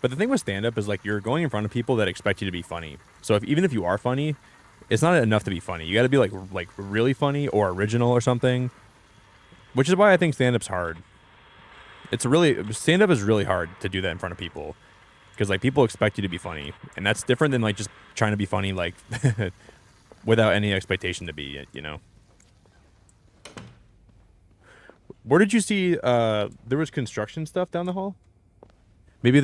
But the thing with stand-up is like you're going in front of people that expect you to be funny. So even if you are funny, it's not enough to be funny. You got to be like really funny or original or something. Which is why I think stand-up's hard. Stand-up is really hard to do that in front of people. Because, like, people expect you to be funny. And that's different than, like, just trying to be funny, like, without any expectation to be it, you know. Where did you see there was construction stuff down the hall? Maybe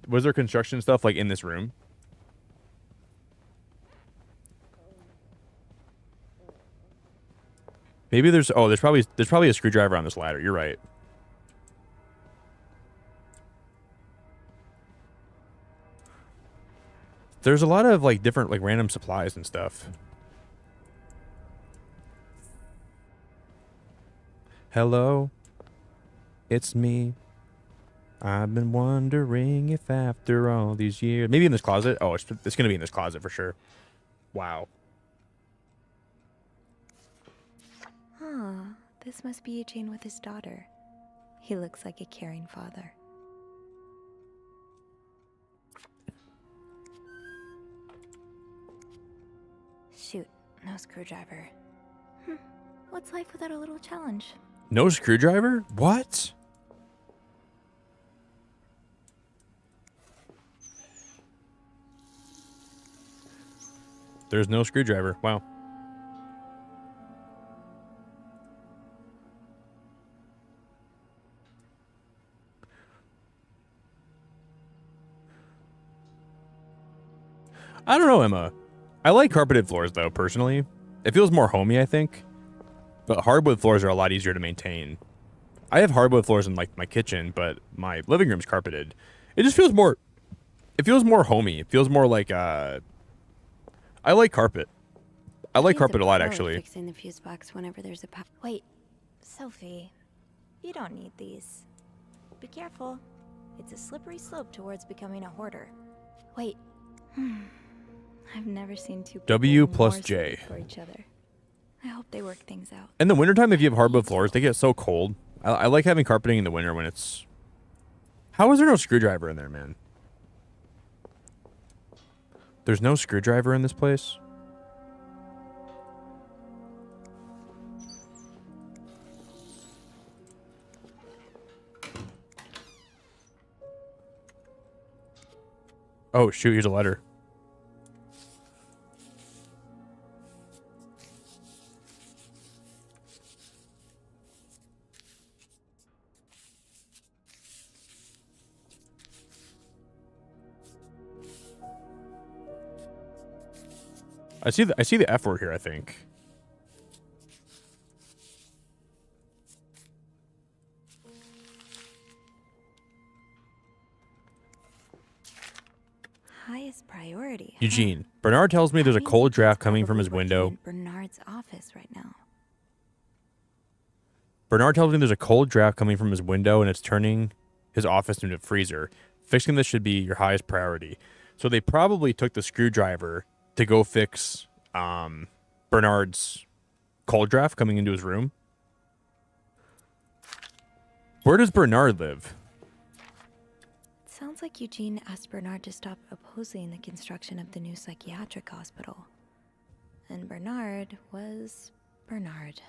was there construction stuff like in this room? Maybe there's probably a screwdriver on this ladder. You're right. There's a lot of like different like random supplies and stuff. Hello, it's me. I've been wondering if after all these years, maybe in this closet. Oh, it's gonna be in this closet for sure. Wow. Huh. This must be Eugene with his daughter. He looks like a caring father. Shoot, no screwdriver. What's life without a little challenge? No screwdriver? What? There's no screwdriver. Wow. I don't know, Emma. I like carpeted floors, though, personally. It feels more homey, I think. But hardwood floors are a lot easier to maintain. I have hardwood floors in like my kitchen, but my living room's carpeted. It just feels more... It feels more homey. It feels more like, I like carpet. I like carpet a lot, actually. Fixing the fuse box whenever there's a Wait, Sophie. You don't need these. Be careful. It's a slippery slope towards becoming a hoarder. Wait. I've never seen two people W plus more J. for each other. I hope they work things out. In the wintertime, if you have hardwood floors, they get so cold. I like having carpeting in the winter when it's... How is there no screwdriver in there, man? There's no screwdriver in this place? Oh, shoot, here's a letter. I see the F word here, I think. Highest priority. Eugene, Bernard tells me there's a cold draft coming from his window. In Bernard's office right now. Bernard tells me there's a cold draft coming from his window and it's turning his office into a freezer. Fixing this should be your highest priority. So they probably took the screwdriver to go fix Bernard's cold draft coming into his room. Where does Bernard live? It sounds like Eugene asked Bernard to stop opposing the construction of the new psychiatric hospital. And Bernard was Bernard.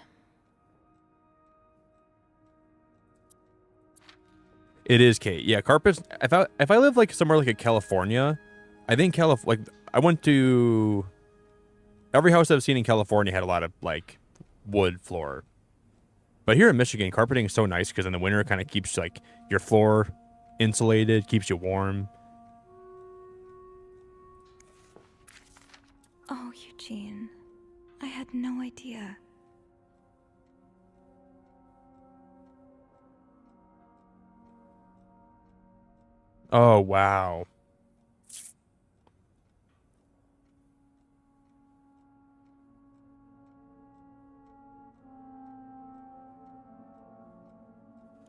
It is Kate. Yeah, carpets. If I live like somewhere like in California, I think I went to every house I've seen in California had a lot of like wood floor. But here in Michigan, carpeting is so nice because in the winter it kind of keeps like your floor insulated, keeps you warm. Oh, Eugene. I had no idea. Oh, wow.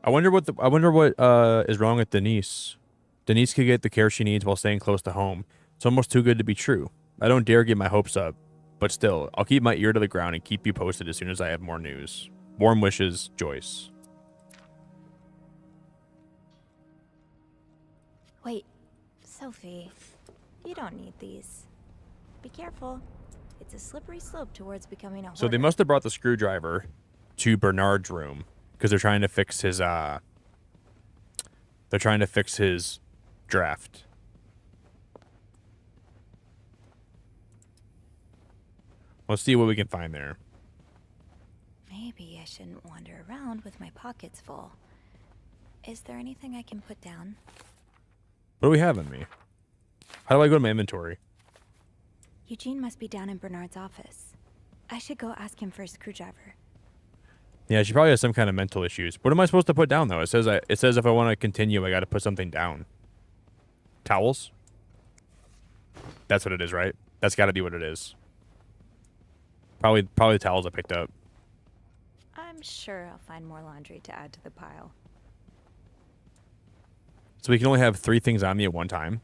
I wonder what is wrong with Denise. Denise could get the care she needs while staying close to home. It's almost too good to be true. I don't dare get my hopes up, but still, I'll keep my ear to the ground and keep you posted as soon as I have more news. Warm wishes, Joyce. Wait, Sophie. You don't need these. Be careful. It's a slippery slope towards becoming a hoarder. So they must have brought the screwdriver to Bernard's room because they're trying to fix his draft. Let's see what we can find there. Maybe I shouldn't wander around with my pockets full. Is there anything I can put down? What do we have on me? How do I go to my inventory? Eugene must be down in Bernard's office. I should go ask him for a screwdriver. Yeah, she probably has some kind of mental issues. What am I supposed to put down, though? It says if I want to continue, I got to put something down. Towels? That's what it is, right? That's got to be what it is. Probably the towels I picked up. I'm sure I'll find more laundry to add to the pile. So we can only have 3 things on me at one time.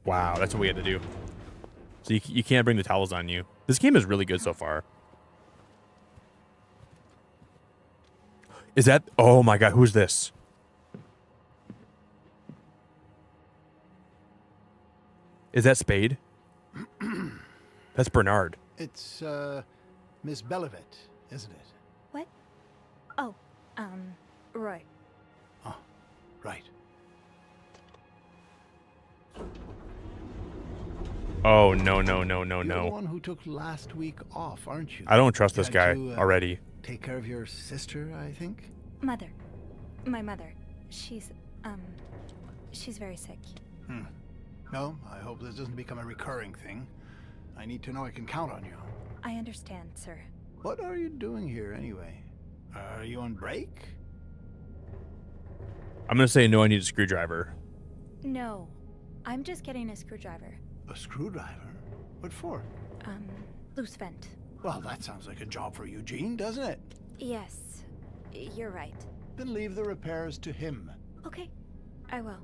Wow, that's what we had to do. So you can't bring the towels on you. This game is really good so far. Is that... Oh my god, who's this? Is that Spade? That's Bernard. It's, Miss Belivet, isn't it? What? Oh, Roy. Oh, right. Oh, no. You're the one who took last week off, aren't you? I don't trust You this had guy to, already. Take care of your sister, I think? Mother. My mother. She's very sick. No, I hope this doesn't become a recurring thing. I need to know I can count on you. I understand, sir. What are you doing here, anyway? Are you on break? I'm going to say no, I need a screwdriver. No. I'm just getting a screwdriver. A screwdriver? What for? Loose vent. Well, that sounds like a job for Eugene, doesn't it? Yes. You're right. Then leave the repairs to him. Okay. I will.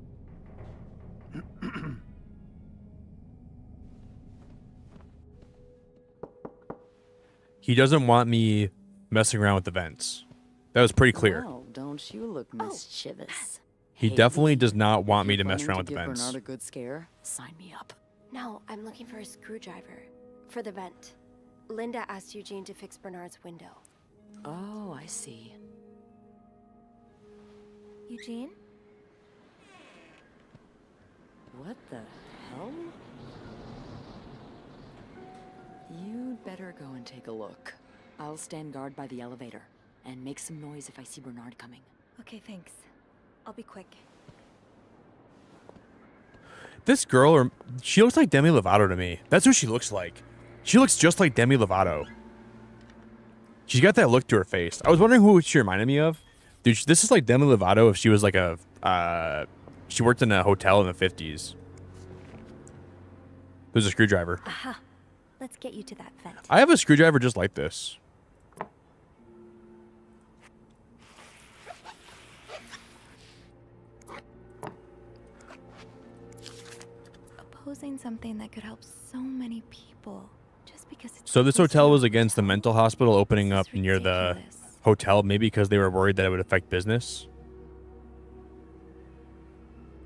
He doesn't want me messing around with the vents. That was pretty clear. Oh, don't you look mischievous. He definitely does not want me to mess around with the Give vents. Bernard a good scare? Sign me up. No, I'm looking for a screwdriver. For the vent. Linda asked Eugene to fix Bernard's window. Oh, I see. Eugene? What the hell? You'd better go and take a look. I'll stand guard by the elevator and make some noise if I see Bernard coming. Okay, thanks. I'll be quick. This girl, she looks like Demi Lovato to me. That's who she looks like. She looks just like Demi Lovato. She's got that look to her face. I was wondering who she reminded me of. Dude, this is like Demi Lovato if she was like she worked in a hotel in the 50s. There's a screwdriver. Aha. Let's get you to that vent. I have a screwdriver just like this. Opposing something that could help so many people just because it's So this hotel was against the mental hospital opening up near the hotel, maybe because they were worried that it would affect business.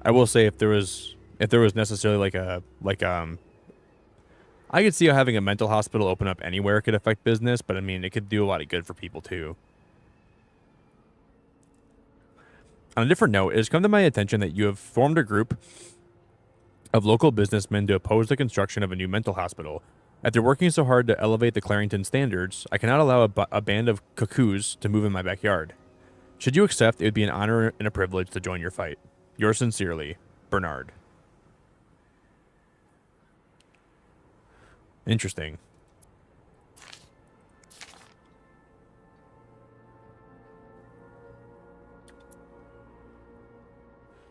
I will say if there was necessarily I could see how having a mental hospital open up anywhere could affect business, but I mean, it could do a lot of good for people too. On a different note, it has come to my attention that you have formed a group of local businessmen to oppose the construction of a new mental hospital. After working so hard to elevate the Clarington standards, I cannot allow a band of cuckoos to move in my backyard. Should you accept, it would be an honor and a privilege to join your fight. Yours sincerely, Bernard. Interesting.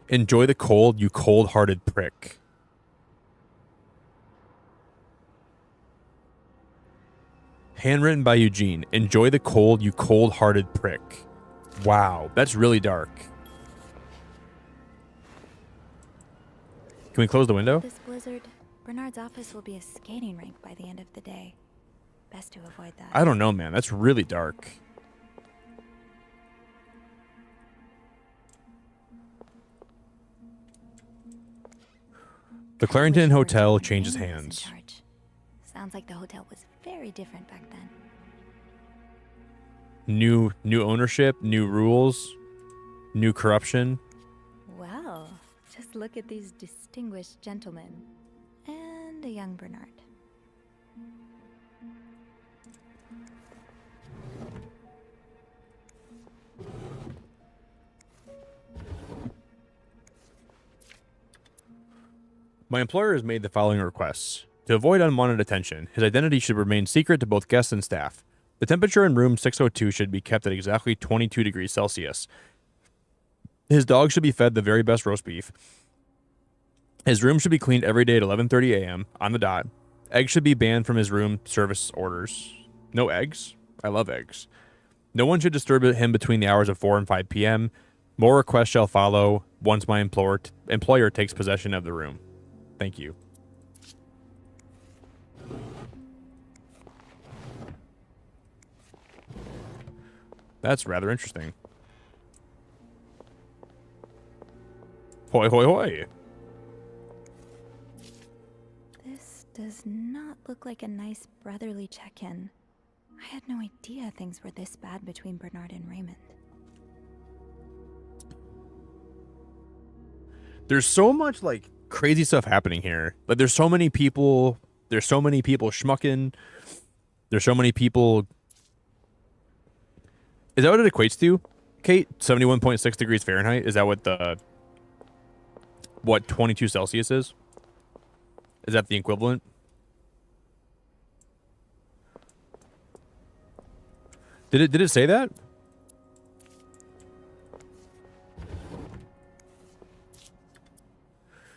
Enjoy the cold, you cold-hearted prick. Handwritten by Eugene. Enjoy the cold, you cold-hearted prick. Wow, that's really dark. Can we close the window? This blizzard, Bernard's office will be a skating rink by the end of the day. Best to avoid that. I don't know, man. That's really dark. The Clarington Hotel changes hands. Sounds like the hotel was very different back then. New ownership, new rules, new corruption. Wow, just look at these distinguished gentlemen. And a young Bernard. My employer has made the following requests. To avoid unwanted attention, his identity should remain secret to both guests and staff. The temperature in room 602 should be kept at exactly 22 degrees Celsius. His dog should be fed the very best roast beef. His room should be cleaned every day at 11:30 a.m. on the dot. Eggs should be banned from his room service orders. No eggs? I love eggs. No one should disturb him between the hours of 4 and 5 p.m. More requests shall follow once my employer takes possession of the room. Thank you. That's rather interesting. Hoi, hoi, hoi. This does not look like a nice brotherly check-in. I had no idea things were this bad between Bernard and Raymond. There's so much like crazy stuff happening here. Like there's so many people. There's so many people schmucking. There's so many people. Is that what it equates to, Kate? 71.6 degrees Fahrenheit? Is that what 22 Celsius is? Is that the equivalent? Did it say that?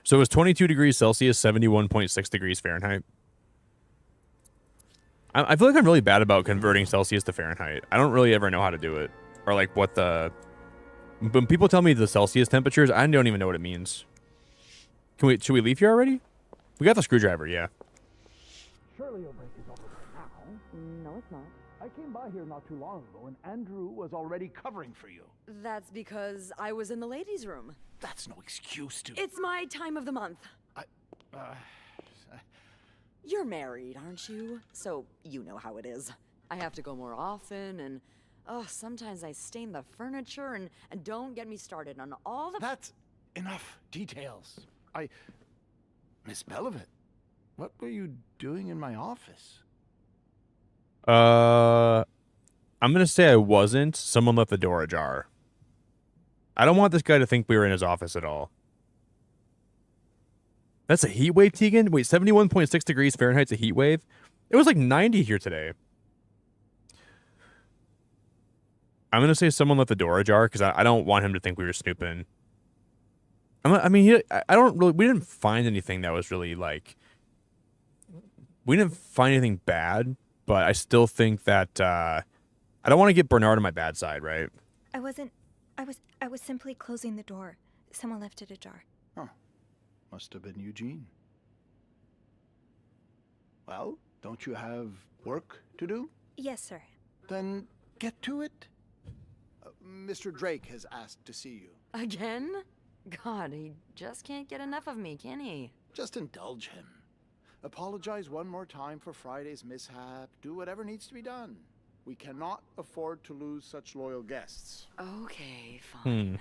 So it was 22 degrees Celsius, 71.6 degrees Fahrenheit. I feel like I'm really bad about converting Celsius to Fahrenheit. I don't really ever know how to do it. Or like what the... When people tell me the Celsius temperatures, I don't even know what it means. Should we leave here already? We got the screwdriver, yeah. Surely your break is over now. No, it's not. I came by here not too long ago, and Andrew was already covering for you. That's because I was in the ladies' room. That's no excuse to... It's my time of the month. You're married, aren't you? So you know how it is. I have to go more often, and sometimes I stain the furniture, and don't get me started on all the... That's enough details. Miss Belivet, what were you doing in my office? I'm gonna say I wasn't. Someone left the door ajar. I don't want this guy to think we were in his office at all. That's a heat wave, Tegan? Wait, 71.6 degrees Fahrenheit's a heat wave? It was like 90 here today. I'm going to say someone left the door ajar because I don't want him to think we were snooping. We didn't find anything that was really like... We didn't find anything bad, but I still think that I don't want to get Bernard on my bad side, right? I was simply closing the door. Someone left it ajar. Huh. Must have been Eugene. Well, don't you have work to do? Yes, sir. Then get to it. Mr. Drake has asked to see you. Again? God, he just can't get enough of me, can he? Just indulge him. Apologize one more time for Friday's mishap. Do whatever needs to be done. We cannot afford to lose such loyal guests. Okay, fine.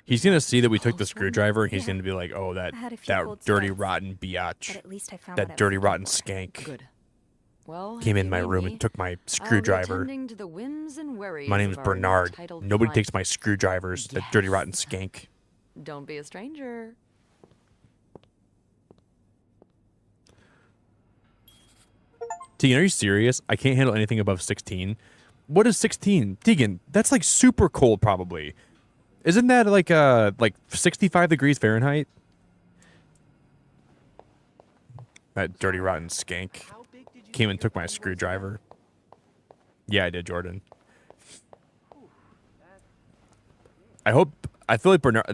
He's going to see that we took the screwdriver, and he's going to be like, oh, that dirty, steps, rotten biatch. But at least I found that dirty, rotten skank. Good. Well, came in my room and took my screwdriver. To the whims and worries my name's Bernard. Nobody takes my screwdrivers, that dirty, rotten skank. Don't be a stranger. Tegan, are you serious? I can't handle anything above 16. What is 16? Tegan, that's like super cold probably. Isn't that like 65 degrees Fahrenheit? That dirty rotten skank came and took my screwdriver. Yeah, I did, Jordan. I feel like Bernard,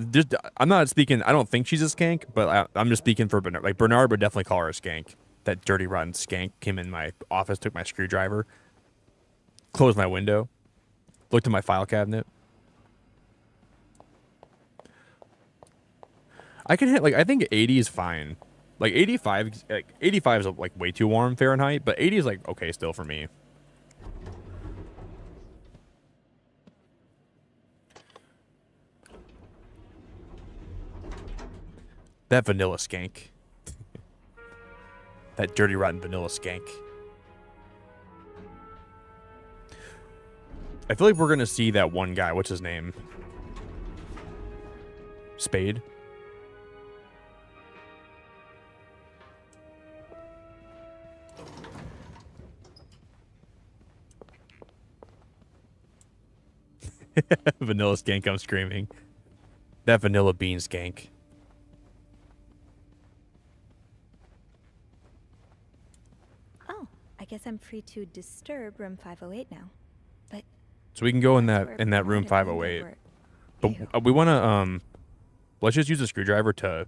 I'm not speaking, I don't think she's a skank, but I'm just speaking for Bernard. Like Bernard would definitely call her a skank. That dirty rotten skank came in my office, took my screwdriver, closed my window, looked in my file cabinet. I can hit, like, I think 80 is fine. Like 85 is like way too warm Fahrenheit, but 80 is like okay still for me. That vanilla skank. That dirty rotten vanilla skank. I feel like we're gonna see that one guy. What's his name? Spade. Vanilla skank, I'm screaming. That vanilla bean skank. Oh, I guess I'm free to disturb room 508 now. But So we can go in that's that where room Private Window 508. were- But we want to let's just use a screwdriver to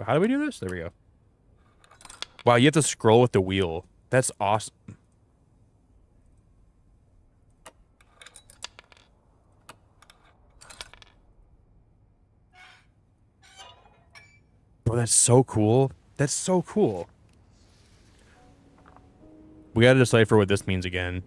How do we do this? There we go. Wow, you have to scroll with the wheel. That's awesome. Bro, that's so cool. That's so cool. We got to decipher what this means again.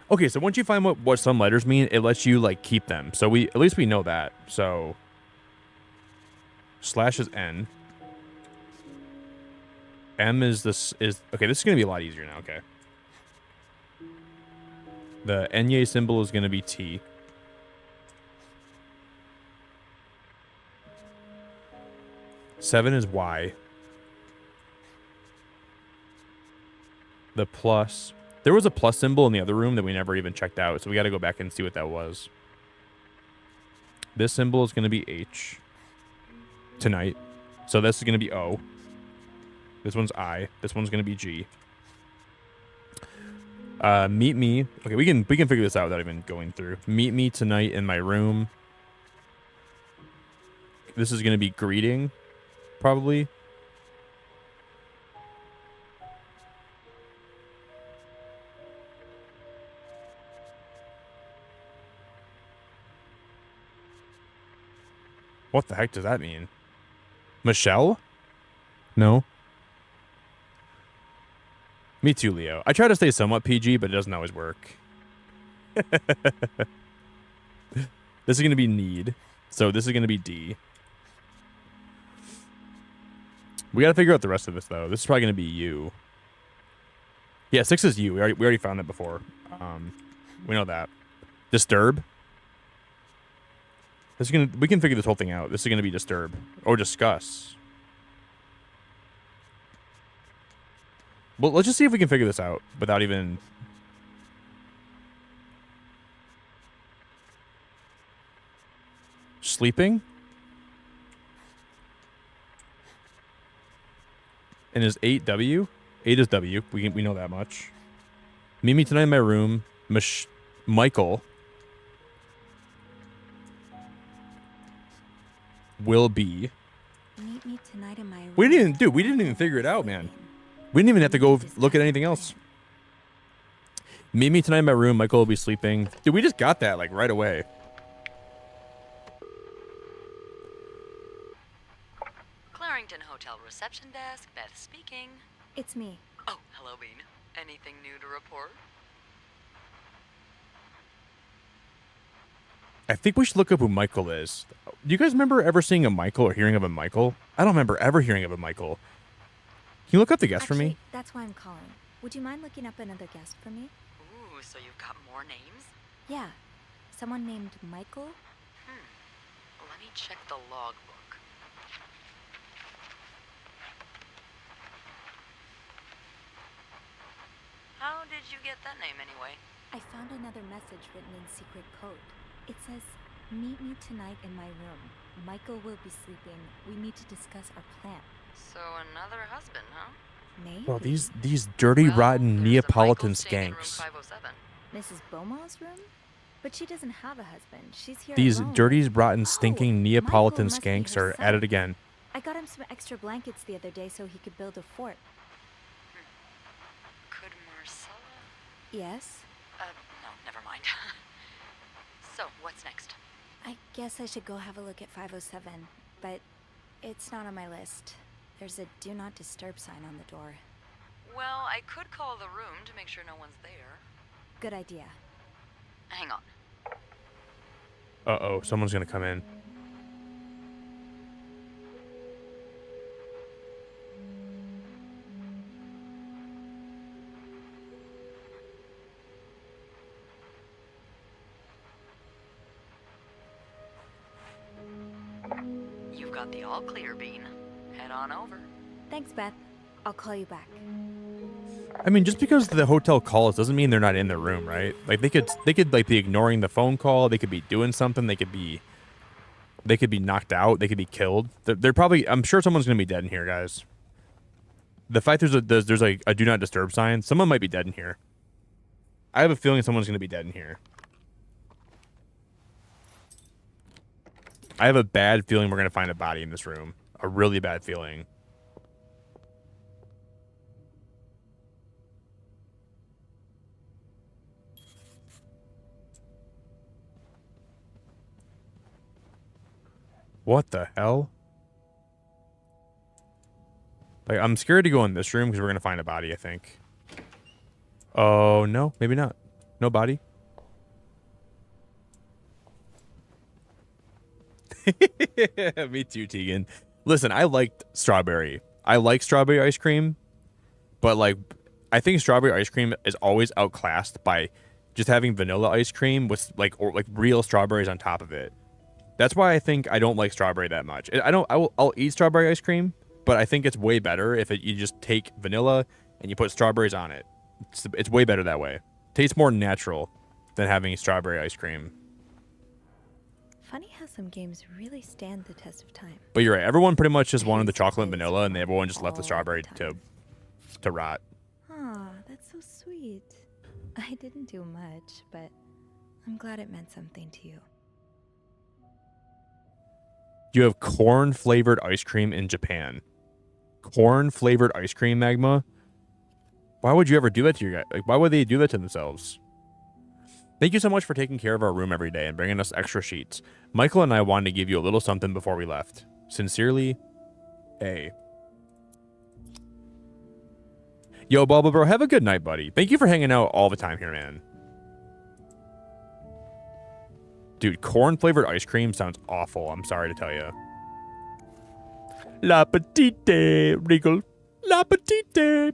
Okay, so once you find what some letters mean, it lets you like keep them. So at least we know that. So slash is N. M is okay, this is gonna be a lot easier now, okay. The Enye symbol is gonna be T. Seven is Y. The plus. There was a plus symbol in the other room that we never even checked out, so we got to go back and see what that was. This symbol is going to be H. Tonight. So this is going to be O. This one's I. This one's going to be G. Meet me. Okay, we can figure this out without even going through. Meet me tonight in my room. This is going to be greeting, probably. What the heck does that mean? Michelle? No. Me too, Leo. I try to stay somewhat PG, but it doesn't always work. This is going to be need. So this is going to be D. We got to figure out the rest of this, though. This is probably going to be U. Yeah, 6 is U. We already found it before. We know that. Disturb. This is we can figure this whole thing out. This is going to be disturb or discuss. Well, let's just see if we can figure this out without even. Sleeping. And is 8 W? 8 is W. We know that much. Meet me tonight in my room. Michael. Will be. Meet me tonight in my room. We didn't even figure it out, man. We didn't even have to go look at anything else. Meet me tonight in my room. Michael will be sleeping. Dude, we just got that like right away. Clarington Hotel reception desk, Beth speaking. It's me. Oh, hello, Bean. Anything new to report? I think we should look up who Michael is. Do you guys remember ever seeing a Michael or hearing of a Michael? I don't remember ever hearing of a Michael. Can you look up the guest for me? That's why I'm calling. Would you mind looking up another guest for me? Ooh, so you've got more names? Yeah. Someone named Michael? Let me check the logbook. How did you get that name anyway? I found another message written in secret code. It says, meet me tonight in my room. Michael will be sleeping. We need to discuss our plan. So another husband, huh? Maybe. Well, these dirty, rotten Neapolitan skanks. Mrs. Beaumont's room? But she doesn't have a husband. She's here These alone. dirty, rotten, stinking Neapolitan Michael must be skanks her are son. at it again. I got him some extra blankets the other day so he could build a fort. Could Marcella? Yes? No, never mind. So, what's next? I guess I should go have a look at 507, but it's not on my list. There's a do not disturb sign on the door. Well, I could call the room to make sure no one's there. Good idea. Hang on. Uh-oh, someone's gonna come in. You've got the all clear, Bean. Head on over. Thanks, Beth. I'll call you back. I mean, just because the hotel calls doesn't mean they're not in the room, right? Like they could like be ignoring the phone call. They could be doing something. They could be knocked out. They could be killed. They're probably. I'm sure someone's gonna be dead in here, guys. The fact there's like a do not disturb sign. Someone might be dead in here. I have a feeling someone's gonna be dead in here. I have a bad feeling we're gonna find a body in this room. A really bad feeling. What the hell? Like, I'm scared to go in this room because we're going to find a body, I think. Oh, no. Maybe not. No body. Me too, Tegan. Listen, I liked strawberry. I like strawberry ice cream. But, like, I think strawberry ice cream is always outclassed by just having vanilla ice cream with, like, or like real strawberries on top of it. That's why I think I don't like strawberry that much. I'll eat strawberry ice cream, but I think it's way better if you just take vanilla and you put strawberries on it. It's way better that way. Tastes more natural than having strawberry ice cream. Funny how some games really stand the test of time. But you're right. Everyone pretty much just wanted the chocolate and vanilla, and everyone just left the strawberry to rot. Aw, that's so sweet. I didn't do much, but I'm glad it meant something to you. You have corn-flavored ice cream in Japan. Corn-flavored ice cream, Magma? Why would you ever do that to your guy? Like, why would they do that to themselves? Thank you so much for taking care of our room every day and bringing us extra sheets. Michael and I wanted to give you a little something before we left. Sincerely, A. Yo, Bubba Bro, have a good night, buddy. Thank you for hanging out all the time here, man. Dude, corn-flavored ice cream sounds awful. I'm sorry to tell you. La petite, Regal. La petite.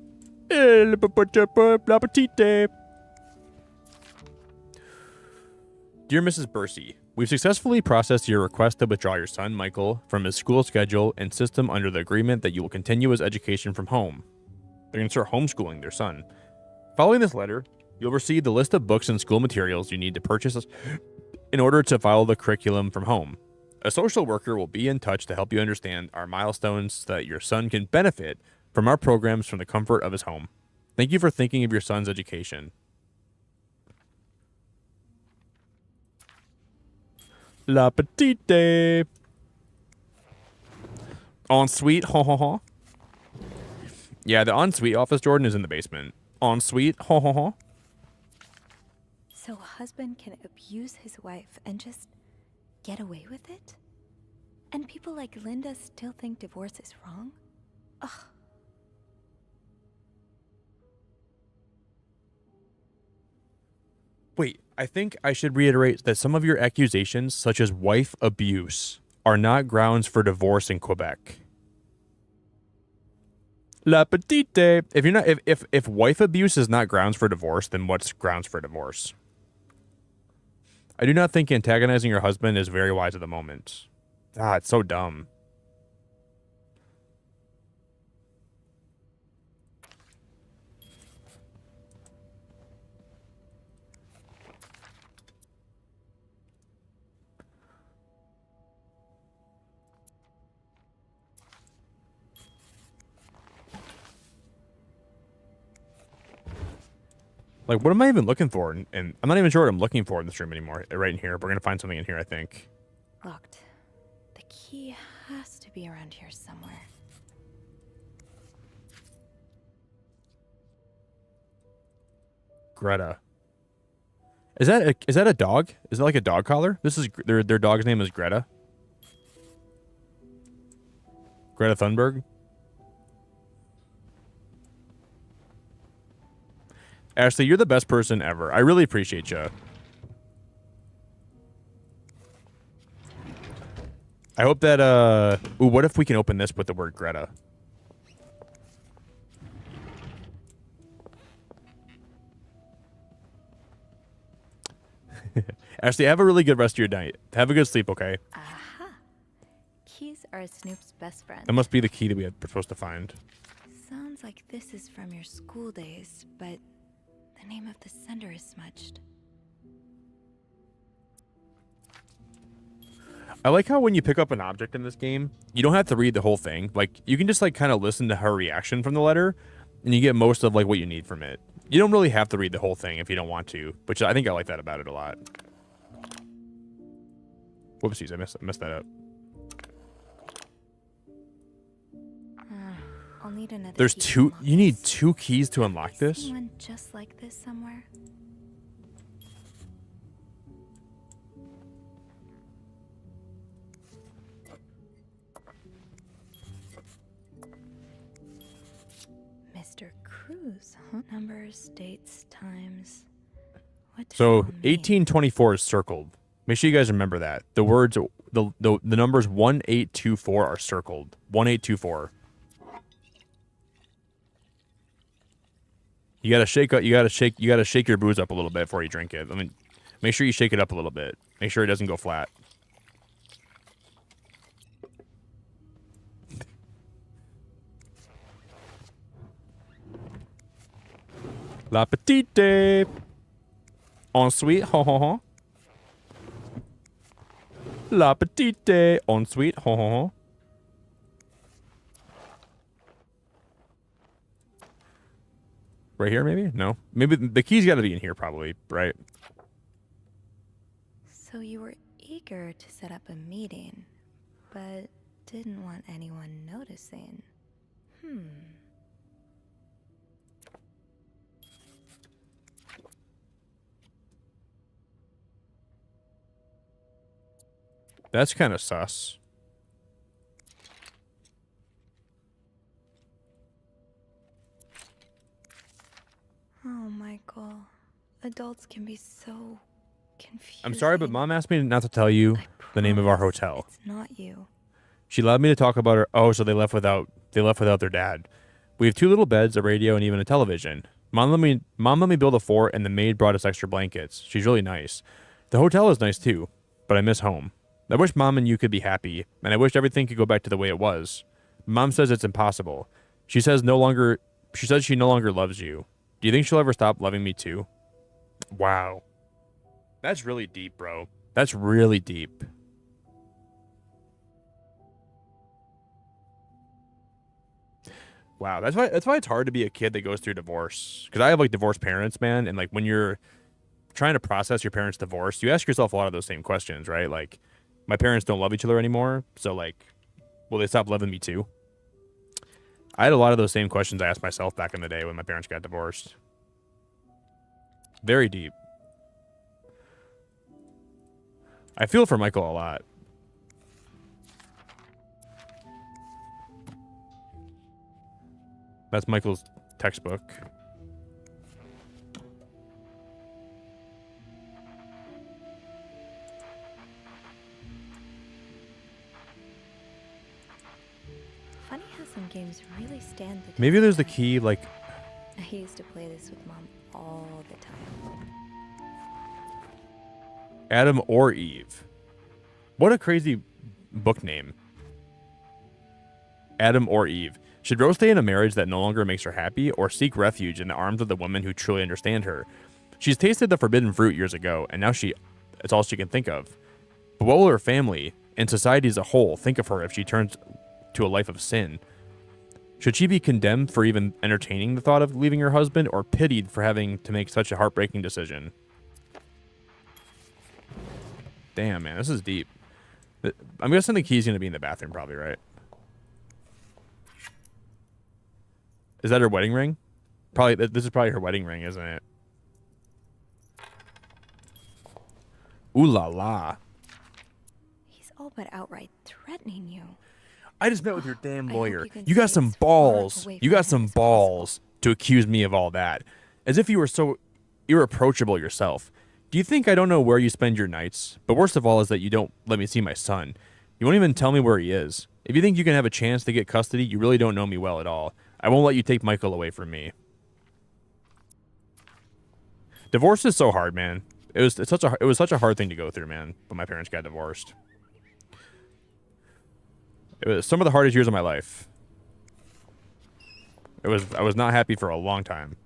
La petite. Dear Mrs. Bursey, we've successfully processed your request to withdraw your son, Michael, from his school schedule and system under the agreement that you will continue his education from home. They're going to start homeschooling their son. Following this letter, you'll receive the list of books and school materials you need to purchase in order to follow the curriculum from home. A social worker will be in touch to help you understand our milestones so that your son can benefit from our programs from the comfort of his home. Thank you for thinking of your son's education. La petite. Ensuite, ha ha ha. Yeah, the ensuite office, Jordan, is in the basement. Ensuite, ha ha ha. So a husband can abuse his wife and just get away with it? And people like Linda still think divorce is wrong? Ugh. Wait, I think I should reiterate that some of your accusations, such as wife abuse, are not grounds for divorce in Quebec. La petite. If you're not, if wife abuse is not grounds for divorce, then what's grounds for divorce? I do not think antagonizing your husband is very wise at the moment. Ah, it's so dumb. Like, what am I even looking for? And I'm not even sure what I'm looking for in this room anymore. Right in here. We're going to find something in here, I think. Locked. The key has to be around here somewhere. Greta. Is that a dog? Is that like a dog collar? This is their dog's name is Greta. Greta Thunberg. Ashley, you're the best person ever. I really appreciate you. I hope that, ooh, what if we can open this with the word Greta? Ashley, have a really good rest of your night. Have a good sleep, okay? Aha. Keys are Snoop's best friend. That must be the key that we're supposed to find. Sounds like this is from your school days, but the name of the sender is smudged. I like how when you pick up an object in this game, you don't have to read the whole thing. Like, you can just, like, kind of listen to her reaction from the letter, and you get most of, like, what you need from it. You don't really have to read the whole thing if you don't want to, which I think I like that about it a lot. Whoopsies, I messed that up. I'll need another There's key two, to unlock you need this. 2 keys to unlock this? See one just like this somewhere? Mr. Cruz, huh? Numbers, dates, times. What does So it all mean? 1824 is circled. Make sure you guys remember that. The words, the numbers 1824 are circled. 1824. You gotta shake your booze up a little bit before you drink it. I mean, make sure you shake it up a little bit. Make sure it doesn't go flat. La petite. Ensuite, ho ho ho. La petite. Ensuite, ho ho ho. Right here, maybe? No. Maybe the key's got to be in here, probably, right? So you were eager to set up a meeting, but didn't want anyone noticing. That's kind of sus. Oh, Michael. Adults can be so confusing. I'm sorry, but Mom asked me not to tell you the name of our hotel. It's not you. She allowed me to talk about her. Oh, so they left without their dad. We have 2 little beds, a radio, and even a television. Mom let me build a fort, and the maid brought us extra blankets. She's really nice. The hotel is nice too, but I miss home. I wish Mom and you could be happy, and I wish everything could go back to the way it was. Mom says it's impossible. She says she no longer loves you. Do you think she'll ever stop loving me too? Wow. That's really deep, bro. That's really deep. Wow, that's why it's hard to be a kid that goes through divorce. Because I have like divorced parents, man, and like when you're trying to process your parents' divorce, you ask yourself a lot of those same questions, right? Like, my parents don't love each other anymore, so like, will they stop loving me too? I had a lot of those same questions I asked myself back in the day when my parents got divorced. Very deep. I feel for Michael a lot. That's Michael's textbook. Funny how some games really stand the test. Maybe there's the key, like... I used to play this with Mom all the time. Adam or Eve. What a crazy book name. Adam or Eve. Should Rose stay in a marriage that no longer makes her happy, or seek refuge in the arms of the women who truly understand her? She's tasted the forbidden fruit years ago, and now it's all she can think of. But what will her family, and society as a whole, think of her if she turns to a life of sin? Should she be condemned for even entertaining the thought of leaving her husband, or pitied for having to make such a heartbreaking decision? Damn, man, this is deep. I'm guessing the key's going to be in the bathroom, probably, right? Is that her wedding ring? Probably. This is probably her wedding ring, isn't it? Ooh la la. He's all but outright threatening you. I just met with your damn I hope lawyer. you can You got stay some as far balls. away You from got him some as balls to accuse me of all that. As if you were so irreproachable yourself. Do you think I don't know where you spend your nights? But worst of all is that you don't let me see my son. You won't even tell me where he is. If you think you can have a chance to get custody, you really don't know me well at all. I won't let you take Michael away from me. Divorce is so hard, man. It was such a hard thing to go through, man. But my parents got divorced. It was some of the hardest years of my life. I was not happy for a long time.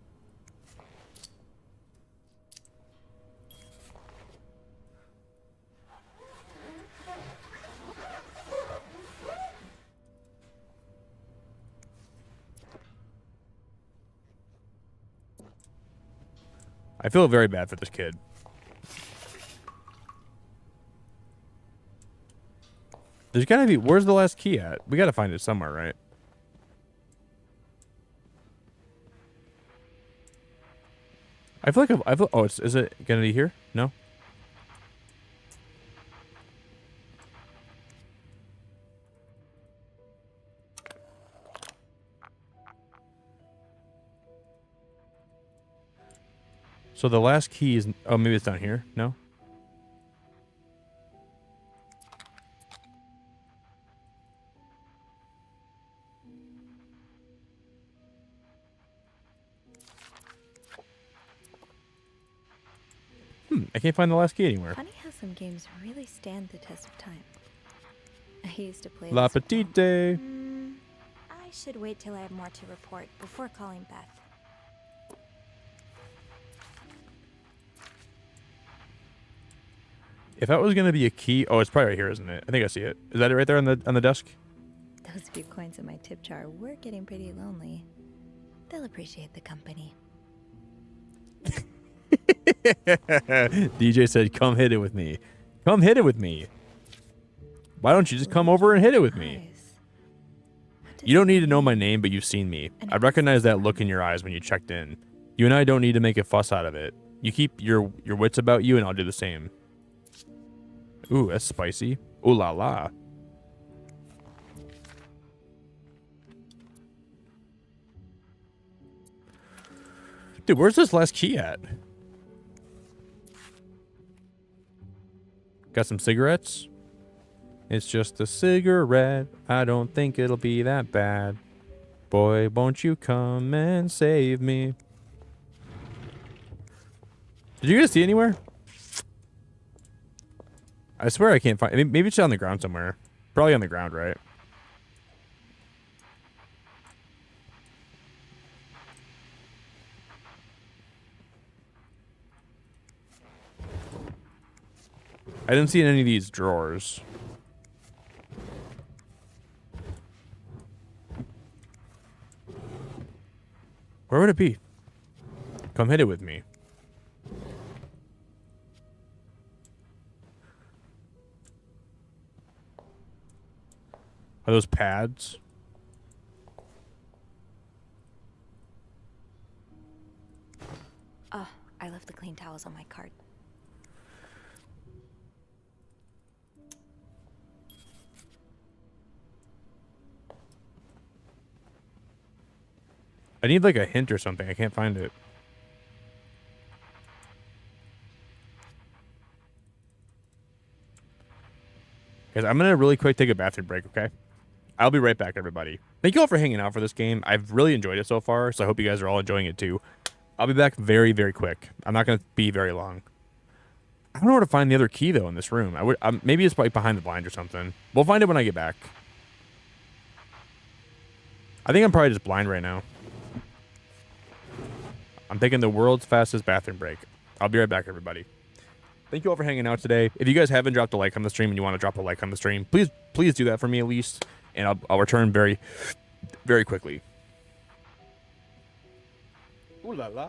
I feel very bad for this kid. There's gotta be... Where's the last key at? We gotta find it somewhere, right? I feel like oh, is it gonna be here? No? So the last key is... Oh, maybe it's down here? No? I can't find the last key anywhere. Funny how some games really stand the test of time. I used to play La this Petite. I should wait till I have more to report before calling Beth. If that was gonna be a key... Oh, it's probably right here, isn't it? I think I see it. Is that it right there on the desk? Those few coins in my tip jar were getting pretty lonely. They'll appreciate the company. DJ said, come hit it with me. Come hit it with me. Why don't you just come over and hit it with me? You don't need to know my name, but you've seen me. I recognize that look in your eyes when you checked in. You and I don't need to make a fuss out of it. You keep your wits about you, and I'll do the same. Ooh, that's spicy. Ooh la la. Dude, where's this last key at? Got some cigarettes? It's just a cigarette. I don't think it'll be that bad. Boy, won't you come and save me? Did you guys see anywhere? I swear I can't find... Maybe it's on the ground somewhere. Probably on the ground, right? I didn't see in any of these drawers. Where would it be? Come hit it with me. Are those pads? I left the clean towels on my cart. I need like a hint or something. I can't find it. Guys, I'm gonna really quick take a bathroom break, okay? I'll be right back, everybody. Thank you all for hanging out for this game. I've really enjoyed it so far, so I hope you guys are all enjoying it too. I'll be back very, very quick. I'm not gonna be very long. I don't know where to find the other key though in this room. Maybe it's like behind the blind or something. We'll find it when I get back. I think I'm probably just blind right now. I'm taking the world's fastest bathroom break. I'll be right back, everybody. Thank you all for hanging out today. If you guys haven't dropped a like on the stream and you want to drop a like on the stream, please do that for me at least. And I'll return very, very quickly. Ooh la la.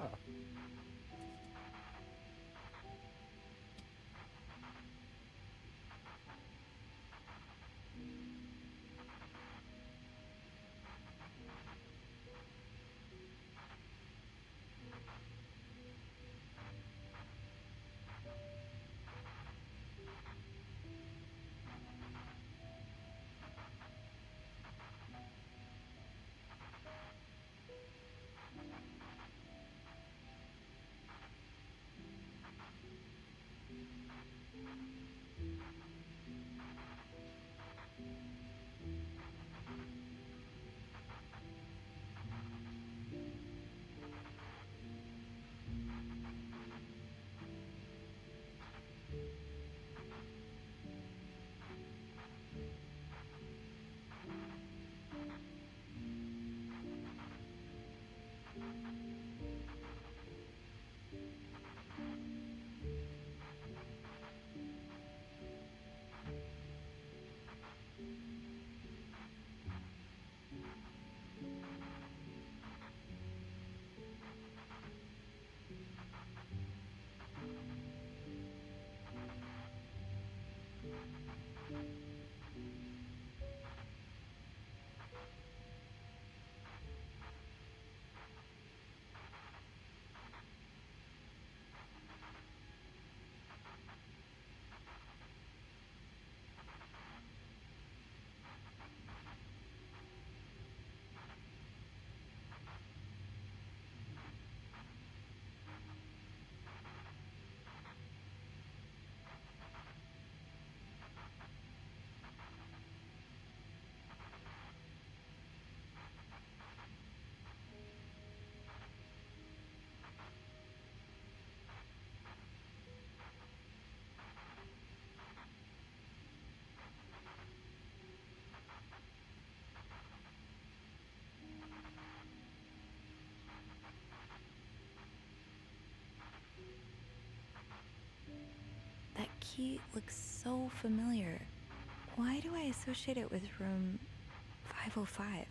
key looks so familiar. Why do I associate it with room 505?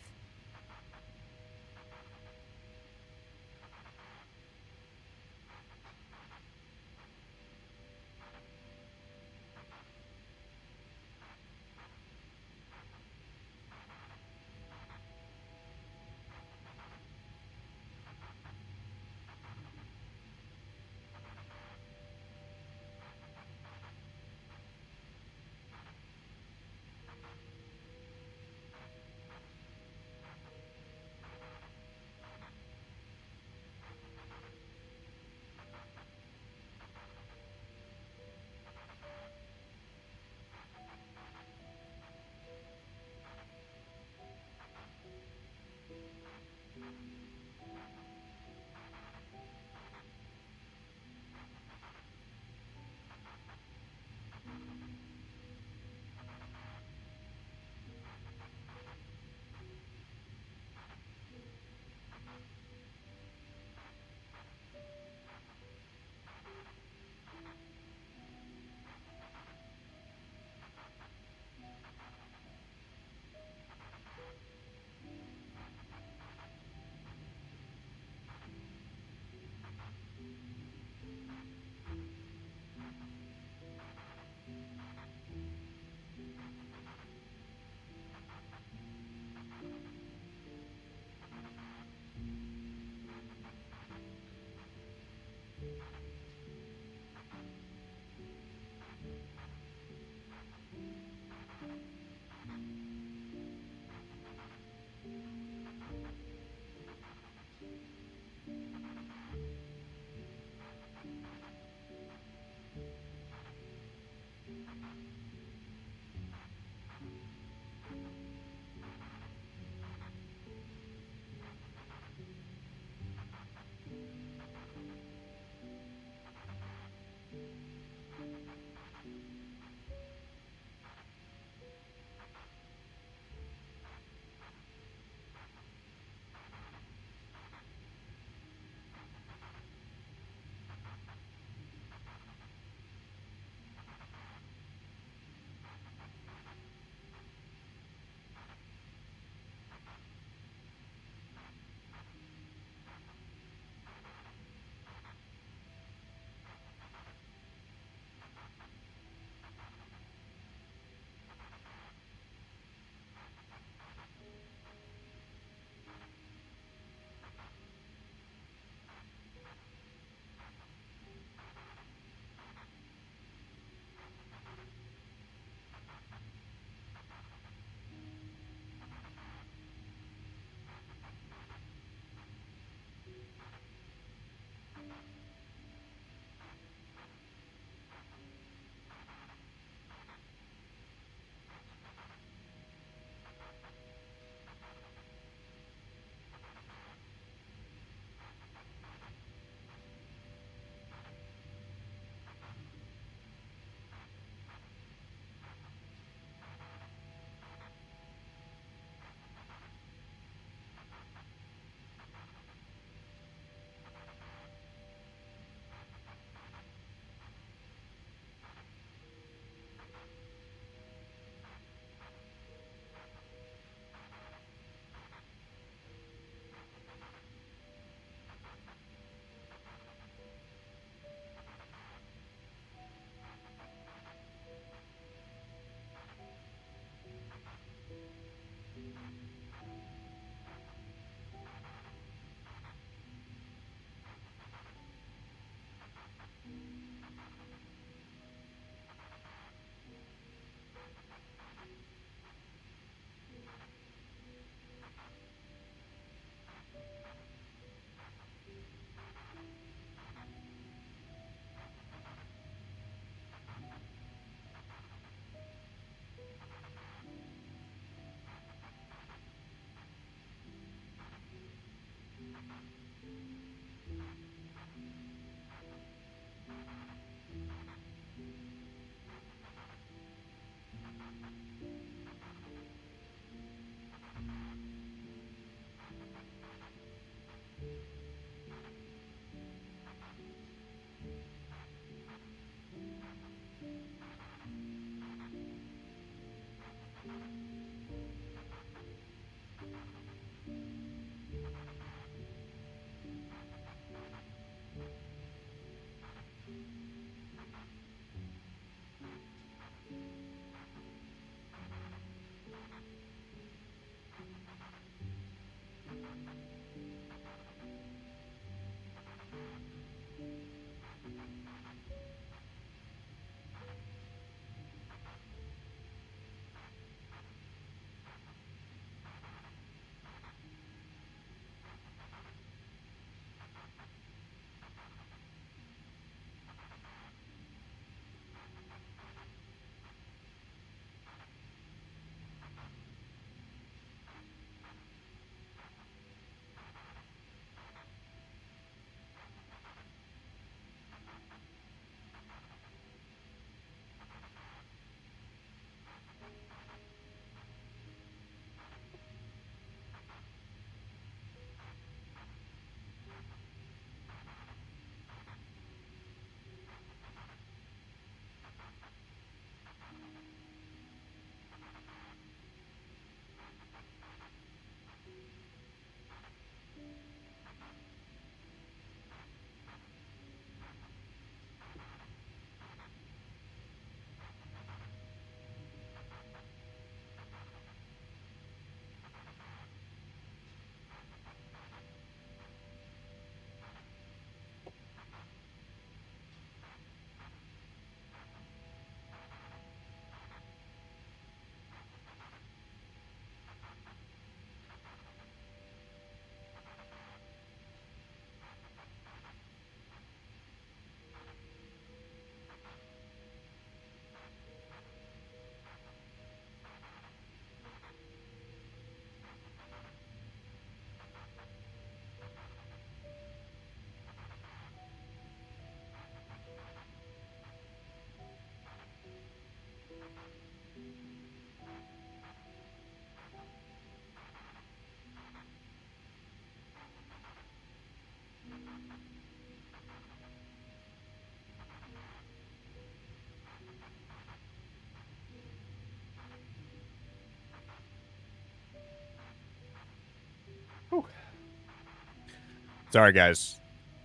Sorry, guys.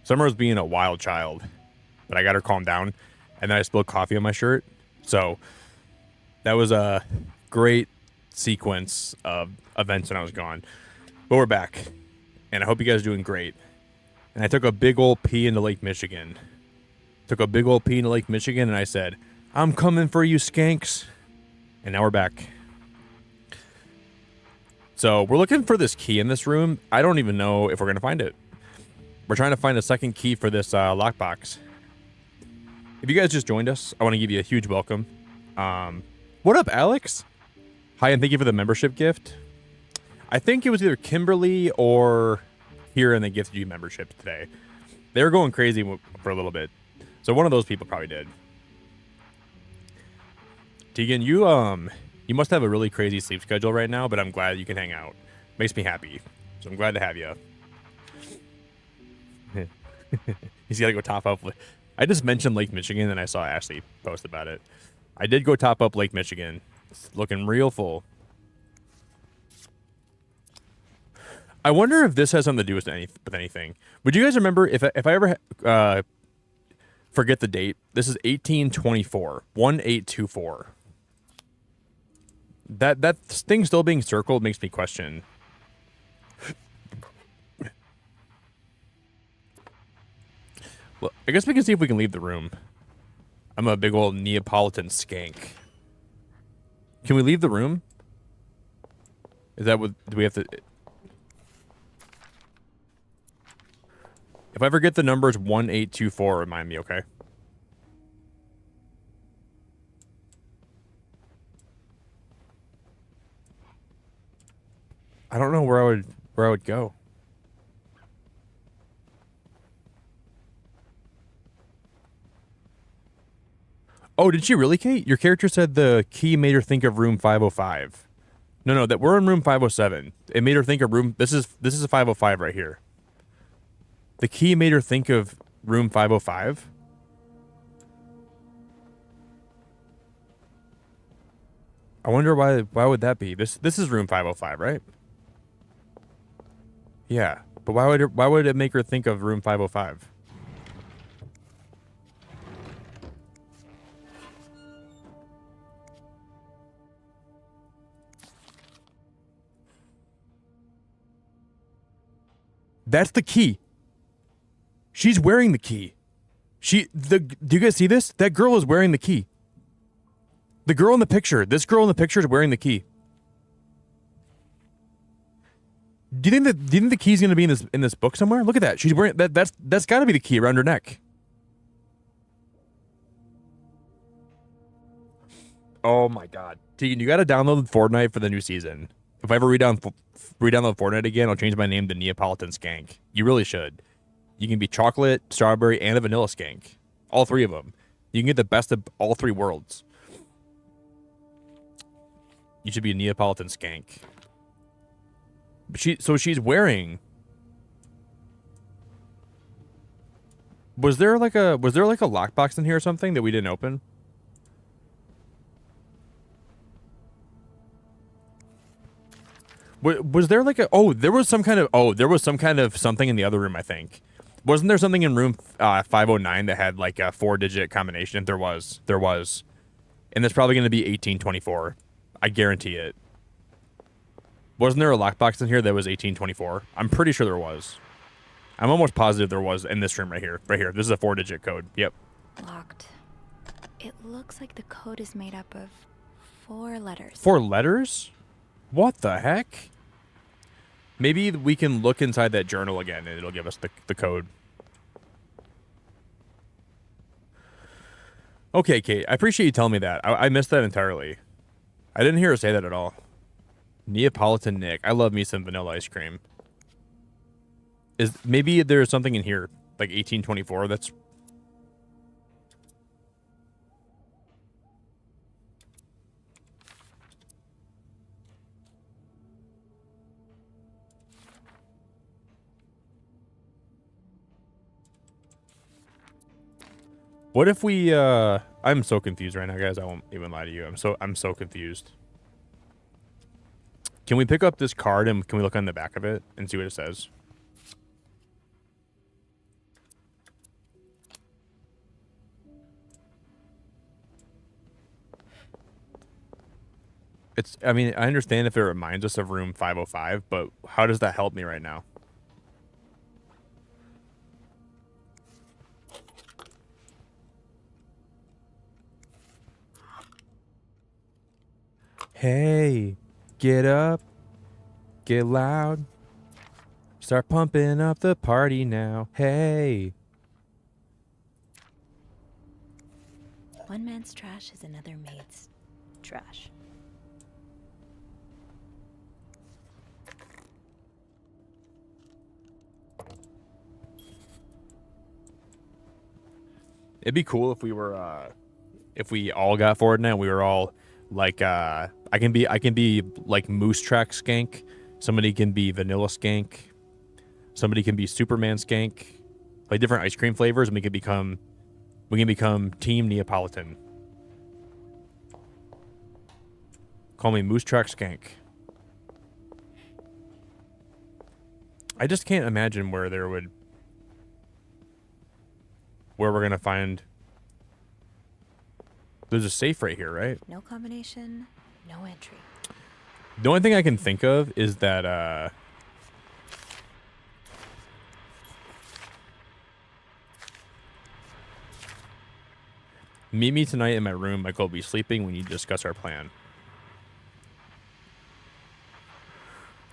Summer's being a wild child, but I got her calmed down, and then I spilled coffee on my shirt. So that was a great sequence of events when I was gone. But we're back, and I hope you guys are doing great. And I took a big old pee into Lake Michigan. And I said, I'm coming for you, skanks. And now we're back. So we're looking for this key in this room. I don't even know if we're going to find it. We're trying to find a second key for this lockbox. If you guys just joined us, I want to give you a huge welcome. What up, Alex? Hi, and thank you for the membership gift. I think it was either Kimberly or Kieran that gifted you membership today. They were going crazy for a little bit. So one of those people probably did. Tegan, you must have a really crazy sleep schedule right now, but I'm glad you can hang out. Makes me happy. So I'm glad to have you. He's got to go top up. I just mentioned Lake Michigan, and I saw Ashley post about it. I did go top up Lake Michigan. It's looking real full. I wonder if this has something to do with anything. Would you guys remember if I ever forget the date? This is 1824, 1824. That thing still being circled makes me question. Well, I guess we can see if we can leave the room. I'm a big old Neapolitan skank. Can we leave the room? Is that what, do we have to... If I forget the numbers 1824, remind me, okay? I don't know where I would go. Oh, did she really, Kate? Your character said the key made her think of room 505. No, that we're in room 507. It made her think of room... This is a 505 right here. The key made her think of room 505? I wonder why would that be? This is room 505, right? Yeah, but why would it make her think of room 505? That's the key. She's wearing the key. Do you guys see this? That girl is wearing the key. The girl in the picture. This girl in the picture is wearing the key. Do you think the key's gonna be in this book somewhere? Look at that. She's wearing that's gotta be the key around her neck. Oh my god. Tegan, you gotta download Fortnite for the new season. If I ever re-download Fortnite again, I'll change my name to Neapolitan Skank. You really should. You can be chocolate, strawberry, and a vanilla skank. All three of them. You can get the best of all three worlds. You should be a Neapolitan Skank. But she's wearing... Was there like a lockbox in here or something that we didn't open? Was there like a... there was some kind of something in the other room, I think. Wasn't there something in room 509 that had like a 4-digit combination? There was. And it's probably going to be 1824. I guarantee it. Wasn't there a lockbox in here that was 1824? I'm pretty sure there was. I'm almost positive there was in this room right here. Right here. This is a 4-digit code. Yep. Locked. It looks like the code is made up of 4 letters. 4 letters? What the heck? Maybe we can look inside that journal again and it'll give us the code. Okay, Kate. I appreciate you telling me that. I missed that entirely. I didn't hear her say that at all. Neapolitan Nick. I love me some vanilla ice cream. Maybe there's something in here, like 1824, that's... What if we, I'm so confused right now, guys. I won't even lie to you. I'm so confused. Can we pick up this card and can we look on the back of it and see what it says? It's. I mean, I understand if it reminds us of room 505, but how does that help me right now? Hey, get up, get loud, start pumping up the party now. Hey. One man's trash is another maid's trash. It'd be cool if we were, if we all got Fortnite and we were all like, I can be like Moose Track Skank. Somebody can be Vanilla Skank. Somebody can be Superman Skank. Like different ice cream flavors, and we can become Team Neapolitan. Call me Moose Track Skank. I just can't imagine where we're gonna find. There's a safe right here, right? No combination, no entry. The only thing I can think of is that meet me tonight in my room. Michael will be sleeping when you discuss our plan.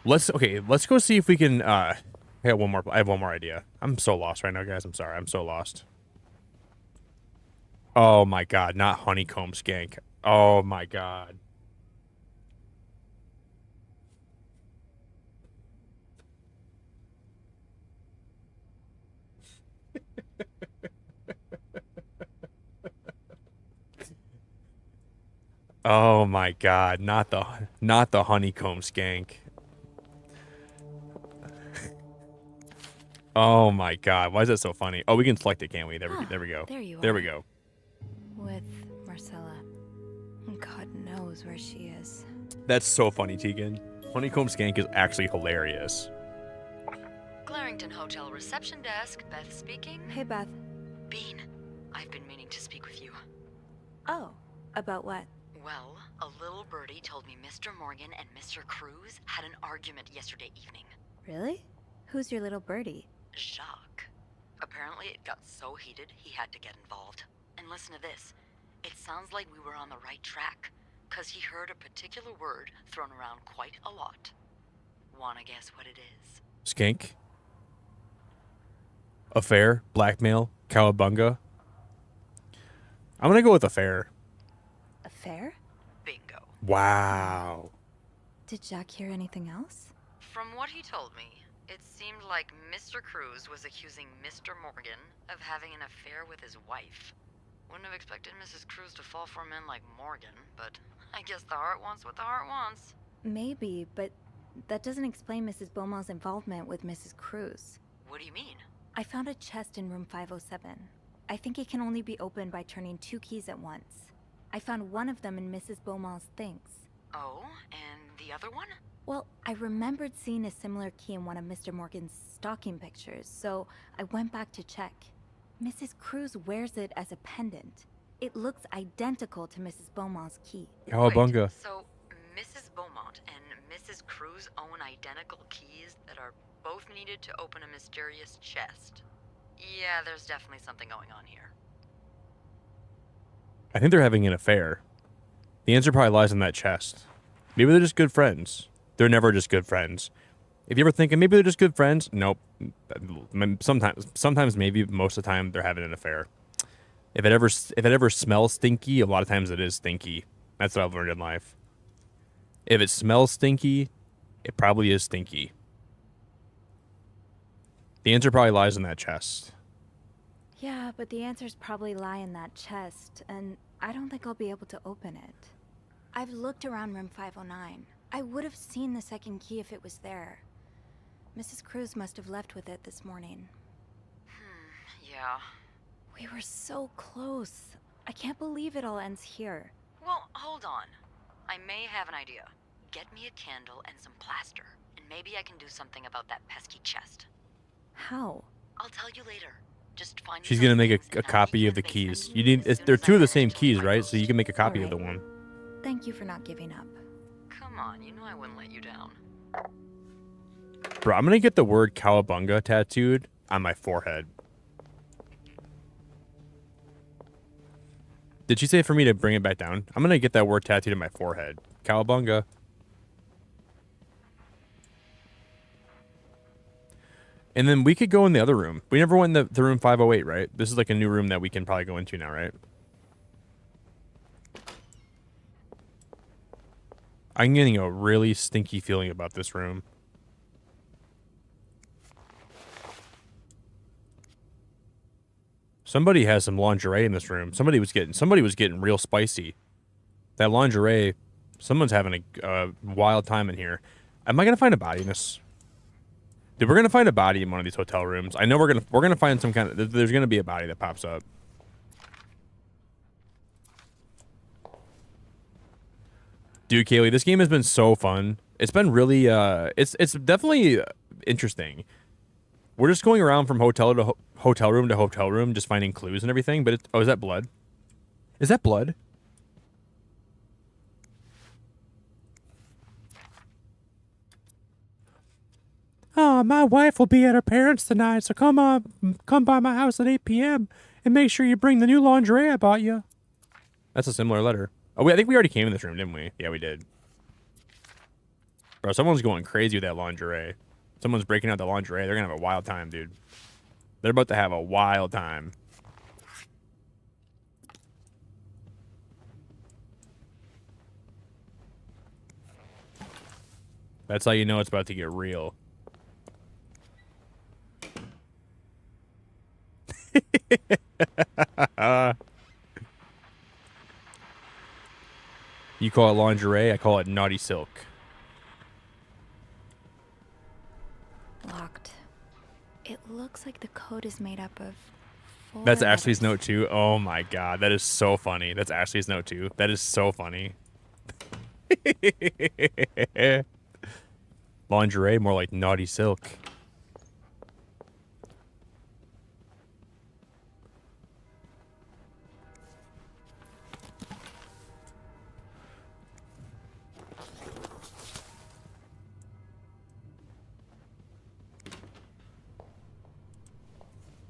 Let's go see if we can I have one more idea. I'm so lost right now, guys. I'm sorry. I'm so lost. Oh my god, not honeycomb skank. Oh my god. Oh my god, not the honeycomb skank. Oh my god, why is that so funny? Oh, we can select it, can't we? There we go. There you are. There we go. With Marcella. God knows where she is. That's so funny, Tegan. Honeycomb skank is actually hilarious. Clarington Hotel reception desk, Beth speaking. Hey, Beth. Bean, I've been meaning to speak with you. Oh, about what? Well, a little birdie told me Mr. Morgan and Mr. Cruz had an argument yesterday evening. Really? Who's your little birdie? Jacques. Apparently it got so heated he had to get involved. And listen to this. It sounds like we were on the right track, 'cause he heard a particular word thrown around quite a lot. Wanna guess what it is? Skank. Affair. Blackmail. Cowabunga. I'm gonna go with affair. Affair? Bingo. Wow. Did Jack hear anything else? From what he told me, it seemed like Mr. Cruz was accusing Mr. Morgan of having an affair with his wife. Wouldn't have expected Mrs. Cruz to fall for a man like Morgan, but I guess the heart wants what the heart wants. Maybe, but that doesn't explain Mrs. Beaumont's involvement with Mrs. Cruz. What do you mean? I found a chest in room 507. I think it can only be opened by turning 2 keys at once. I found one of them in Mrs. Beaumont's things. Oh, and the other one? Well, I remembered seeing a similar key in one of Mr. Morgan's stocking pictures, so I went back to check. Mrs. Cruz wears it as a pendant. It looks identical to Mrs. Beaumont's key. Cowabunga. Wait, so Mrs. Beaumont and Mrs. Cruz own identical keys that are both needed to open a mysterious chest. Yeah, there's definitely something going on here. I think they're having an affair. The answer probably lies in that chest. Maybe they're just good friends. They're never just good friends. If you ever thinking maybe they're just good friends, nope. Sometimes maybe, most of the time they're having an affair. If it ever smells stinky, a lot of times it is stinky. That's what I've learned in life. If it smells stinky, it probably is stinky. The answer probably lies in that chest. Yeah, but the answers probably lie in that chest, and I don't think I'll be able to open it. I've looked around room 509. I would have seen the second key if it was there. Mrs. Cruz must have left with it this morning. Yeah. We were so close. I can't believe it all ends here. Well, hold on. I may have an idea. Get me a candle and some plaster, and maybe I can do something about that pesky chest. How? I'll tell you later. Just find She's gonna make a copy of the keys. You need. They're two of the same keys, right? So you can make a copy of the one. Thank you for not giving up. Come on, you know I wouldn't let you down. Bro, I'm gonna get the word cowabunga tattooed on my forehead. Did she say for me to bring it back down? I'm gonna get that word tattooed on my forehead. Cowabunga. And then we could go in the other room. We never went in the room 508, right? This is like a new room that we can probably go into now, right? I'm getting a really stinky feeling about this room. Somebody has some lingerie in this room. Somebody was getting real spicy. That lingerie, someone's having a wild time in here. Am I gonna find a body in this? Dude, we're gonna find a body in one of these hotel rooms. I know we're gonna find some kind of. There's gonna be a body that pops up. Dude, Kaylee, this game has been so fun. It's been really it's definitely interesting. We're just going around from hotel to hotel room to hotel room, just finding clues and everything. But oh, is that blood? Is that blood? Oh, my wife will be at her parents tonight, so come by my house at 8 p.m. and make sure you bring the new lingerie I bought you. That's a similar letter. Oh, I think we already came in this room, didn't we? Yeah, we did. Bro, someone's going crazy with that lingerie. Someone's breaking out the lingerie. They're gonna have a wild time, dude. They're about to have a wild time. That's how you know it's about to get real. You call it lingerie, I call it naughty silk. Locked. It looks like the code is made up of 4 That's Ashley's letters. note too. Oh my god, that is so funny. That's Ashley's note too. That is so funny. Lingerie, more like naughty silk.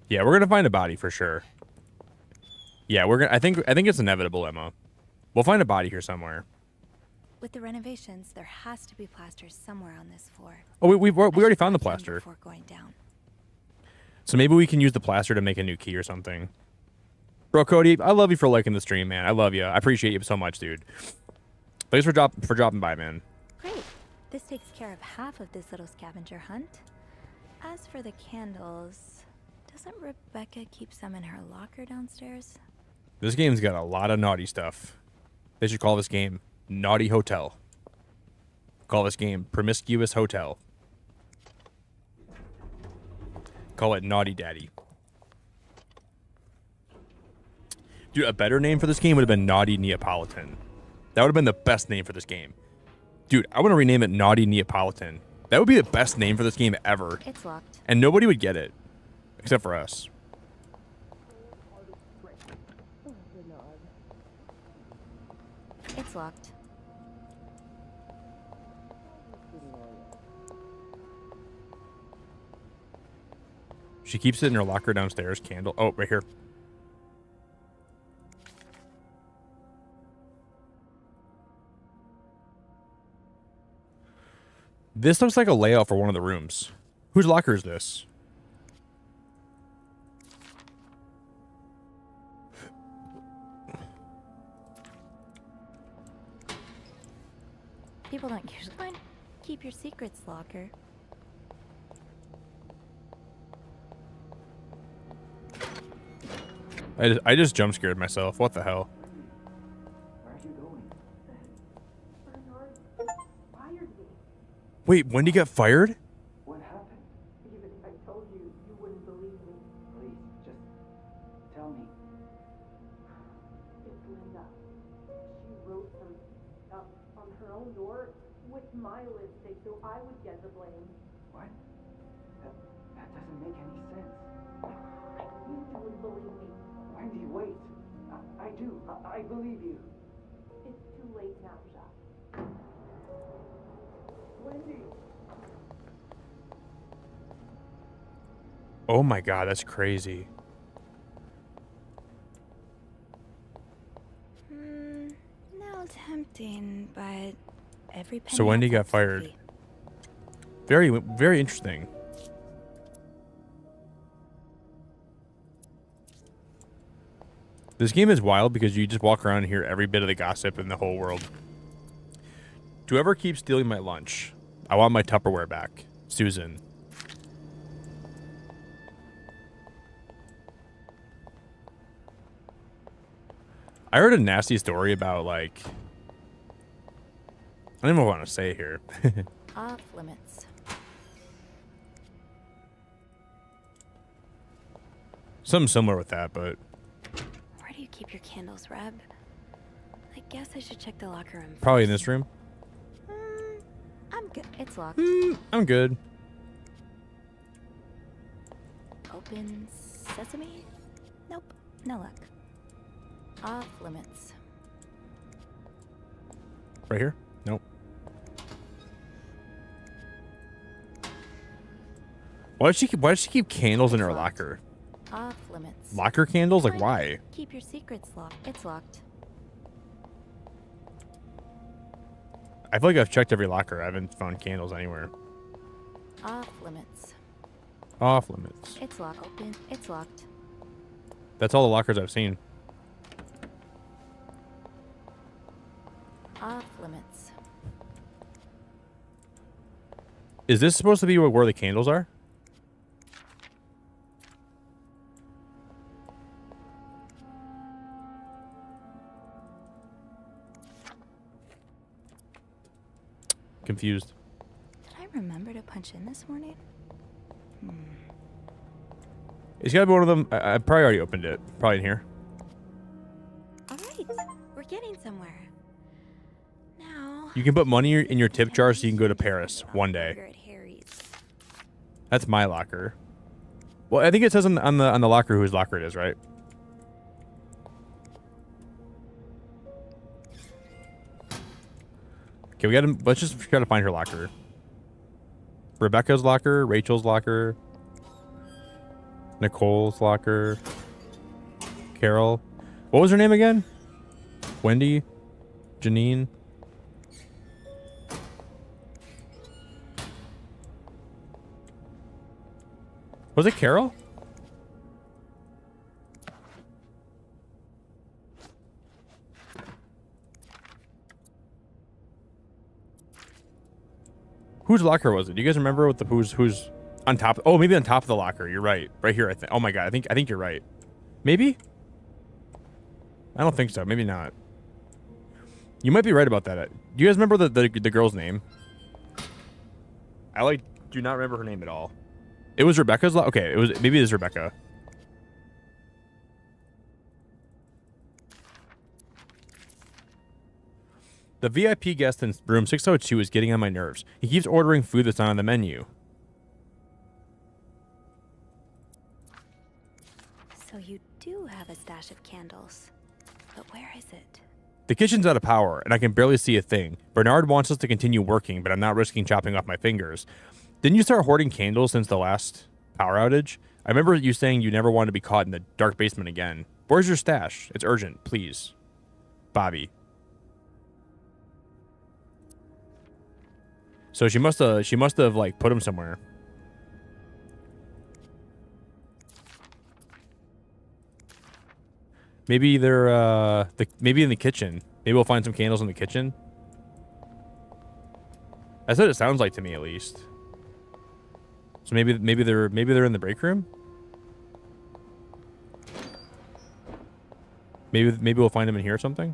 Yeah, we're gonna find a body for sure. Yeah, we're gonna. I think it's inevitable, Emma. We'll find a body here somewhere. With the renovations, there has to be plaster somewhere on this floor. Oh, we already found the plaster. Before going down. So maybe we can use the plaster to make a new key or something. Bro, Cody, I love you for liking the stream, man. I love you. I appreciate you so much, dude. Thanks for dropping by, man. Great. This takes care of half of this little scavenger hunt. As for the candles, doesn't Rebecca keep some in her locker downstairs? This game's got a lot of naughty stuff. They should call this game Naughty Hotel. Call this game Promiscuous Hotel. Call it Naughty Daddy. Dude, a better name for this game would have been Naughty Neapolitan. That would have been the best name for this game. Dude, I want to rename it Naughty Neapolitan. That would be the best name for this game ever. It's locked. And nobody would get it. Except for us. It's locked. She keeps it in her locker downstairs. Candle. Oh, right here. This looks like a layout for one of the rooms. Whose locker is this? People don't usually find. Keep your secrets, locker. I just jump scared myself. What the hell? Where are you going? Bernard fired me. Wait, Wendy got fired? What happened? Even if I told you, you wouldn't believe me. Please, just tell me. It's Linda. She wrote some stuff on her own door with my lipstick so I would get the blame. What? That doesn't make any sense. I need you to believe me. Wendy, wait. I do. I believe you. It's too late now, Jacques. Oh my god, that's crazy. No tempting, but every penny So Wendy adds got up, fired. Sophie. Very interesting. This game is wild because you just walk around and hear every bit of the gossip in the whole world. Do ever keep stealing my lunch? I want my Tupperware back. Susan. I heard a nasty story about, like... I don't even want to say it here. Off limits. Something similar with that, but... Where do you keep your candles, Reb? I guess I should check the locker room. Probably in this room. I'm good. It's locked. I'm good. Open sesame? Nope. No luck. Off limits. Right here? Nope. Why does she keep candles in her locker? Off limits. Locker candles? Like, why? Keep your secrets locked. It's locked. I feel like I've checked every locker. I haven't found candles anywhere. Off limits. Off limits. It's locked. Open. It's locked. That's all the lockers I've seen. Off limits. Is this supposed to be where the candles are? Confused. Did I remember to punch in this morning? It's gotta be one of them. I probably already opened it. Probably in here. All right. We're getting somewhere. Now. You can put money in your tip jar so you can go to Paris one day. Burger at Harry's. That's my locker. Well, I think it says on the locker whose locker it is, right? Okay, let's just try to find her locker. Rebecca's locker, Rachel's locker, Nicole's locker, Carol. What was her name again? Wendy? Janine? Was it Carol? Whose locker was it? Do you guys remember what the who's on top? Oh, maybe on top of the locker. You're right. Right here, I think. Oh my god, I think you're right. Maybe? I don't think so. Maybe not. You might be right about that. Do you guys remember the girl's name? I do not remember her name at all. It was Rebecca's locker. Okay, maybe it is Rebecca. The VIP guest in room 602 is getting on my nerves. He keeps ordering food that's not on the menu. So you do have a stash of candles. But where is it? The kitchen's out of power, and I can barely see a thing. Bernard wants us to continue working, but I'm not risking chopping off my fingers. Didn't you start hoarding candles since the last power outage? I remember you saying you never wanted to be caught in the dark basement again. Where's your stash? It's urgent, please. Bobby. So she must have like put them somewhere. Maybe they're maybe in the kitchen. Maybe we'll find some candles in the kitchen. That's what it sounds like to me, at least. So maybe they're in the break room. Maybe we'll find them in here or something.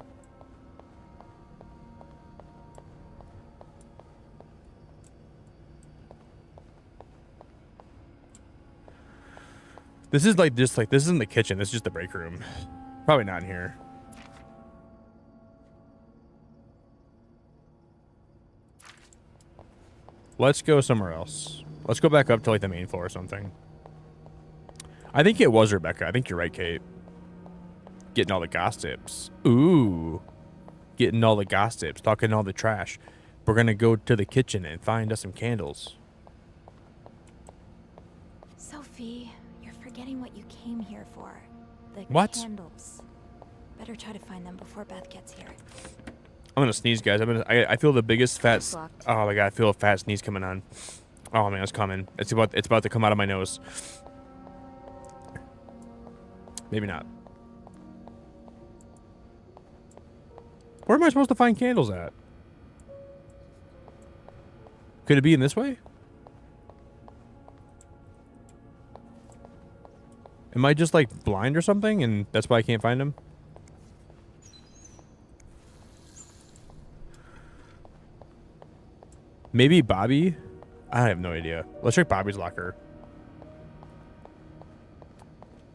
This is this isn't the kitchen. This is just the break room. Probably not in here. Let's go somewhere else. Let's go back up to like the main floor or something. I think it was Rebecca. I think you're right, Kate. Getting all the gossips. Ooh. Getting all the gossips. Talking all the trash. we're gonna go to the kitchen and find us some candles. Sophie, you're forgetting what you came here for. The What? candles. Better try to find them before Beth gets here. I'm gonna sneeze, guys. I feel the biggest fat. Blocked. Oh my god, I feel a fat sneeze coming on. Oh man, it's coming. It's about to come out of my nose. Maybe not. Where am I supposed to find candles at? Could it be in this way? Am I just like blind or something and that's why I can't find them? Maybe Bobby? I have no idea. Let's check Bobby's locker.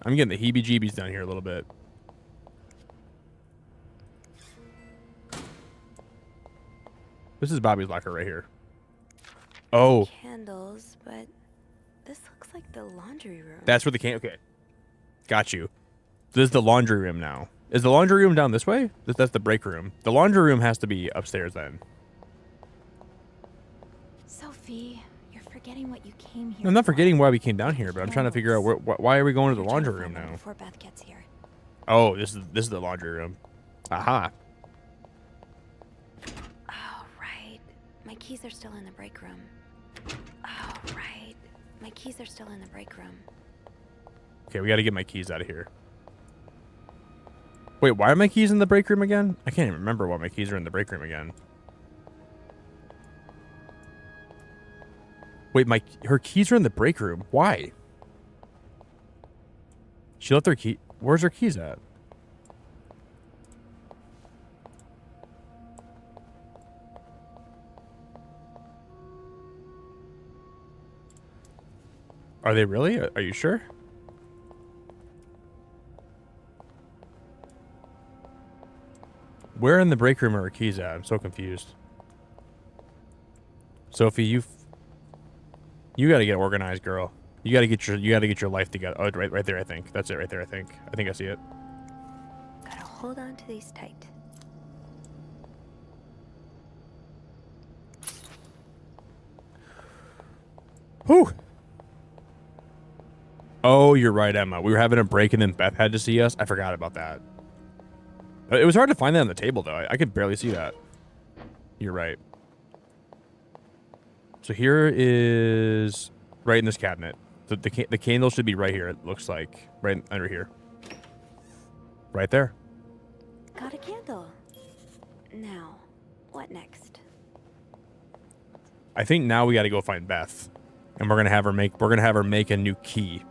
I'm getting the heebie-jeebies down here a little bit. This is Bobby's locker right here. Oh. Candles, but this looks like the laundry room. That's where the can. Okay. Got you. This is the laundry room now. Is the laundry room down this way? That's the break room. The laundry room has to be upstairs then. Sophie, you're forgetting what you came here. I'm not forgetting why we came down here, but I'm trying to figure out why are we going to the laundry room now? Before Beth gets here. Oh, this is the laundry room. Aha. Oh, right. My keys are still in the break room. Oh, right. My keys are still in the break room. Okay, we got to get my keys out of here. Wait, why are my keys in the break room again? I can't even remember why my keys are in the break room again. Wait, her keys are in the break room. Why? She left her key. Where's her keys at? Are they really? Are you sure? Where in the break room are her keys at? I'm so confused. Sophie, you got to get organized, girl. You got to get your life together. Oh, right there. I think that's it. Right there. I think I see it. Gotta hold on to these tight. Whew. Oh, you're right, Emma. We were having a break and then Beth had to see us. I forgot about that. It was hard to find that on the table, though. I could barely see that. You're right. So here is right in this cabinet. The candle should be right here, it looks like. Right under here. Right there. Got a candle. Now, what next? I think now we got to go find Beth. And we're going to have her make a new key.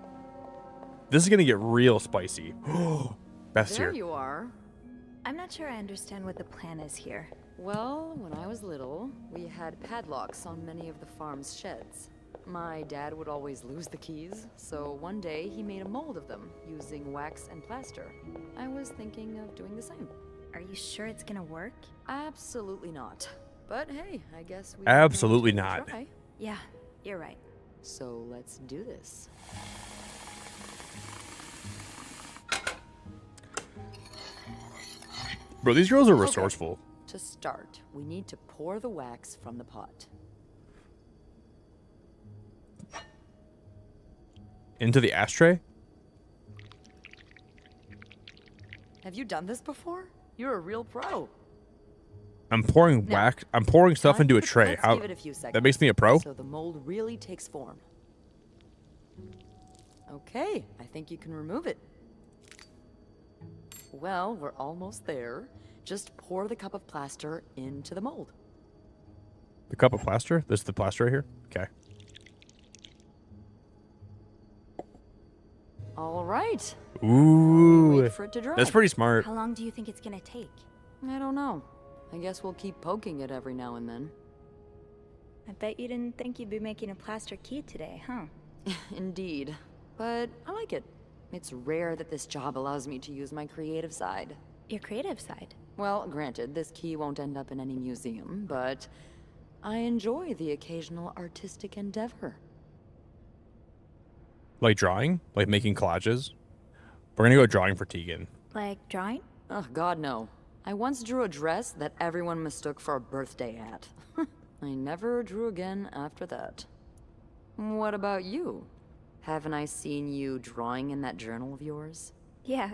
This is going to get real spicy. Beth's There here. you are. I'm not sure I understand what the plan is here. Well, when I was little, we had padlocks on many of the farm's sheds. My dad would always lose the keys, so one day he made a mold of them using wax and plaster. I was thinking of doing the same. Are you sure it's gonna work? Absolutely not. But hey, I guess we Absolutely can not. try. Yeah, you're right. So let's do this. Bro, these girls are resourceful. To start, we need to pour the wax from the pot. Into the ashtray? Have you done this before? You're a real pro. I'm pouring wax. I'm pouring stuff into a tray. Let's How? give it a few seconds That makes me a pro? So the mold really takes form. Okay, I think you can remove it. Well, we're almost there. Just pour the cup of plaster into the mold. The cup of plaster? This is the plaster right here? Okay. All right. Ooh. Wait for it to dry. That's pretty smart. How long do you think it's gonna take? I don't know. I guess we'll keep poking it every now and then. I bet you didn't think you'd be making a plaster key today, huh? Indeed. But I like it. It's rare that this job allows me to use my creative side. Your creative side? Well, granted, this key won't end up in any museum, but I enjoy the occasional artistic endeavor. Like drawing? Like making collages? We're gonna go drawing for Tegan. Like drawing? Oh, God, no. I once drew a dress that everyone mistook for a birthday hat. I never drew again after that. What about you? Haven't I seen you drawing in that journal of yours? Yeah,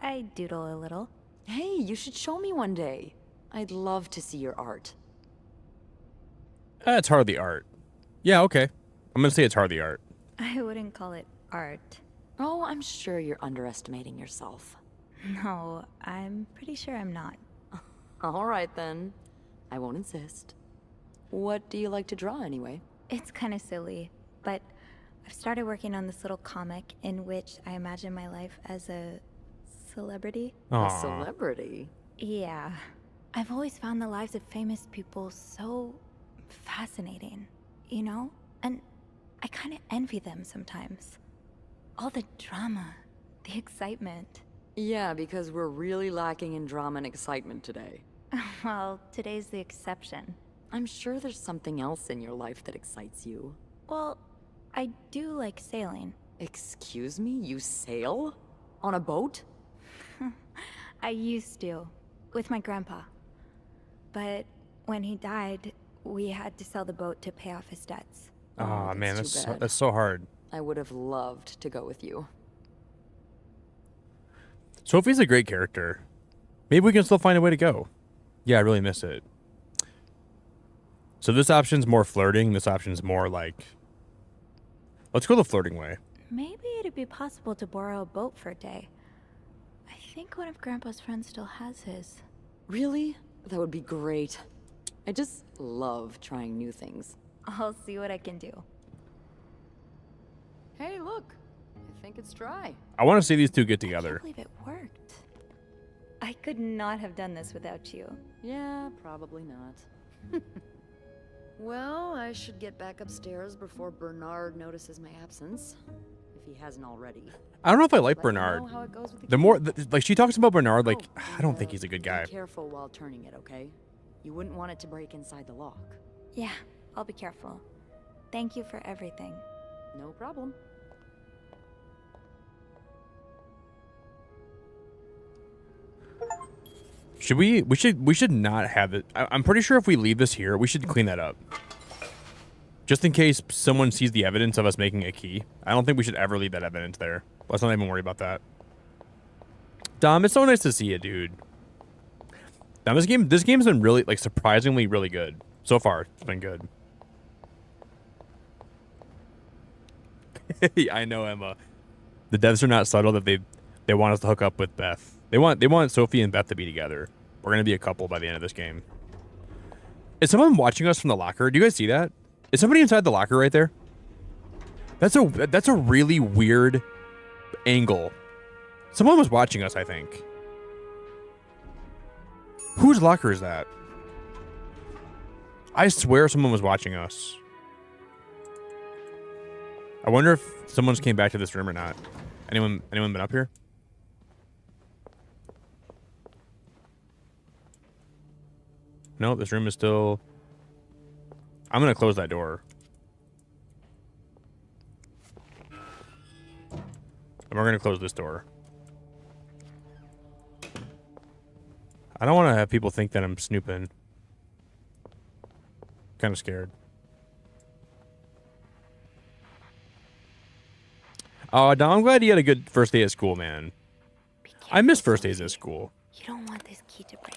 I doodle a little. Hey, you should show me one day. I'd love to see your art. It's hardly art. Yeah, okay. I'm gonna say it's hardly art. I wouldn't call it art. Oh, I'm sure you're underestimating yourself. No, I'm pretty sure I'm not. All right, then. I won't insist. What do you like to draw, anyway? It's kind of silly, but I've started working on this little comic in which I imagine my life as a celebrity. A celebrity? Yeah. I've always found the lives of famous people so fascinating, you know? And I kind of envy them sometimes. All the drama, the excitement. Yeah, because we're really lacking in drama and excitement today. Well, today's the exception. I'm sure there's something else in your life that excites you. Well, I do like sailing. Excuse me? You sail? On a boat? I used to, with my grandpa. But when he died, we had to sell the boat to pay off his debts. Oh, man, too bad. that's so hard. I would have loved to go with you. Sophie's a great character. Maybe we can still find a way to go. Yeah, I really miss it. So this option's more flirting. This option's more like... Let's go the flirting way. Maybe it'd be possible to borrow a boat for a day. I think one of Grandpa's friends still has his. Really? That would be great. I just love trying new things. I'll see what I can do. Hey, look. I think it's dry. I want to see these two get I together. can't believe it worked. I could not have done this without you. Yeah, probably not. Well, I should get back upstairs before Bernard notices my absence, if he hasn't already. I don't know if I like Let me Bernard. know how it goes with The more, like, she talks about Bernard, like, Oh, I don't think he's a good guy. Be careful while turning it, okay? You wouldn't want it to break inside the lock. Yeah, I'll be careful. Thank you for everything. No problem. Should we should not have it. I'm pretty sure if we leave this here, we should clean that up. Just in case someone sees the evidence of us making a key. I don't think we should ever leave that evidence there. Let's not even worry about that. Dom, it's so nice to see you, dude. Now this game's been really, like, surprisingly really good. So far, it's been good. I know, Emma. The devs are not subtle that they want us to hook up with Beth. They want Sophie and Beth to be together. We're gonna be a couple by the end of this game. Is someone watching us from the locker? Do you guys see that? Is somebody inside the locker right there? That's a really weird angle. Someone was watching us, I think. Whose locker is that? I swear someone was watching us. I wonder if someone's came back to this room or not. Anyone been up here? No, this room is still... I'm going to close that door. And we're going to close this door. I don't want to have people think that I'm snooping. Kind of scared. Oh, no, I'm glad you had a good first day at school, man. I miss first days at school. You don't want this key to break.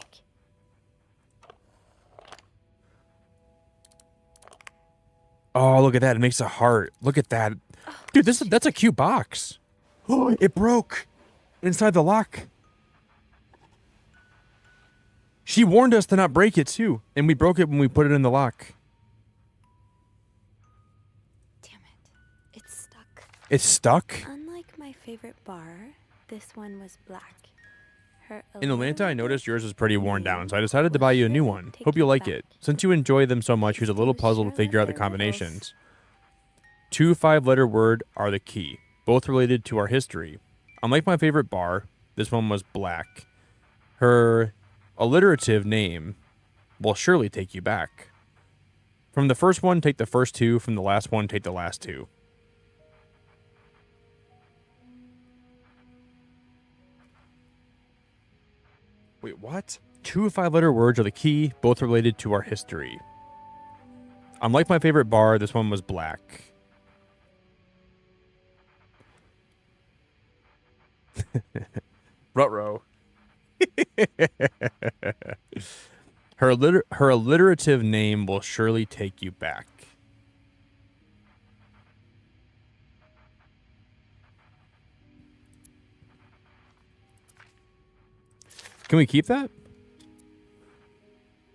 Oh, look at that. It makes a heart. Look at that. Dude, that's a cute box. Oh, it broke inside the lock. She warned us to not break it, too. And we broke it when we put it in the lock. Damn it. It's stuck. It's stuck? Unlike my favorite bar, this one was black. In Atlanta, I noticed yours was pretty worn down, so I decided to buy you a new one. Hope you like it. Since you enjoy them so much, here's a little puzzle to figure out the combinations. 2 5-letter word are the key, both related to our history. Unlike my favorite bar, this one was black. Her alliterative name will surely take you back. From the first one, take the first 2. From the last one, take the last 2. Wait, what? 2 5-letter words are the key, both related to our history. Unlike my favorite bar, this one was black. Ruh-roh. Her alliterative name will surely take you back. Can we keep that?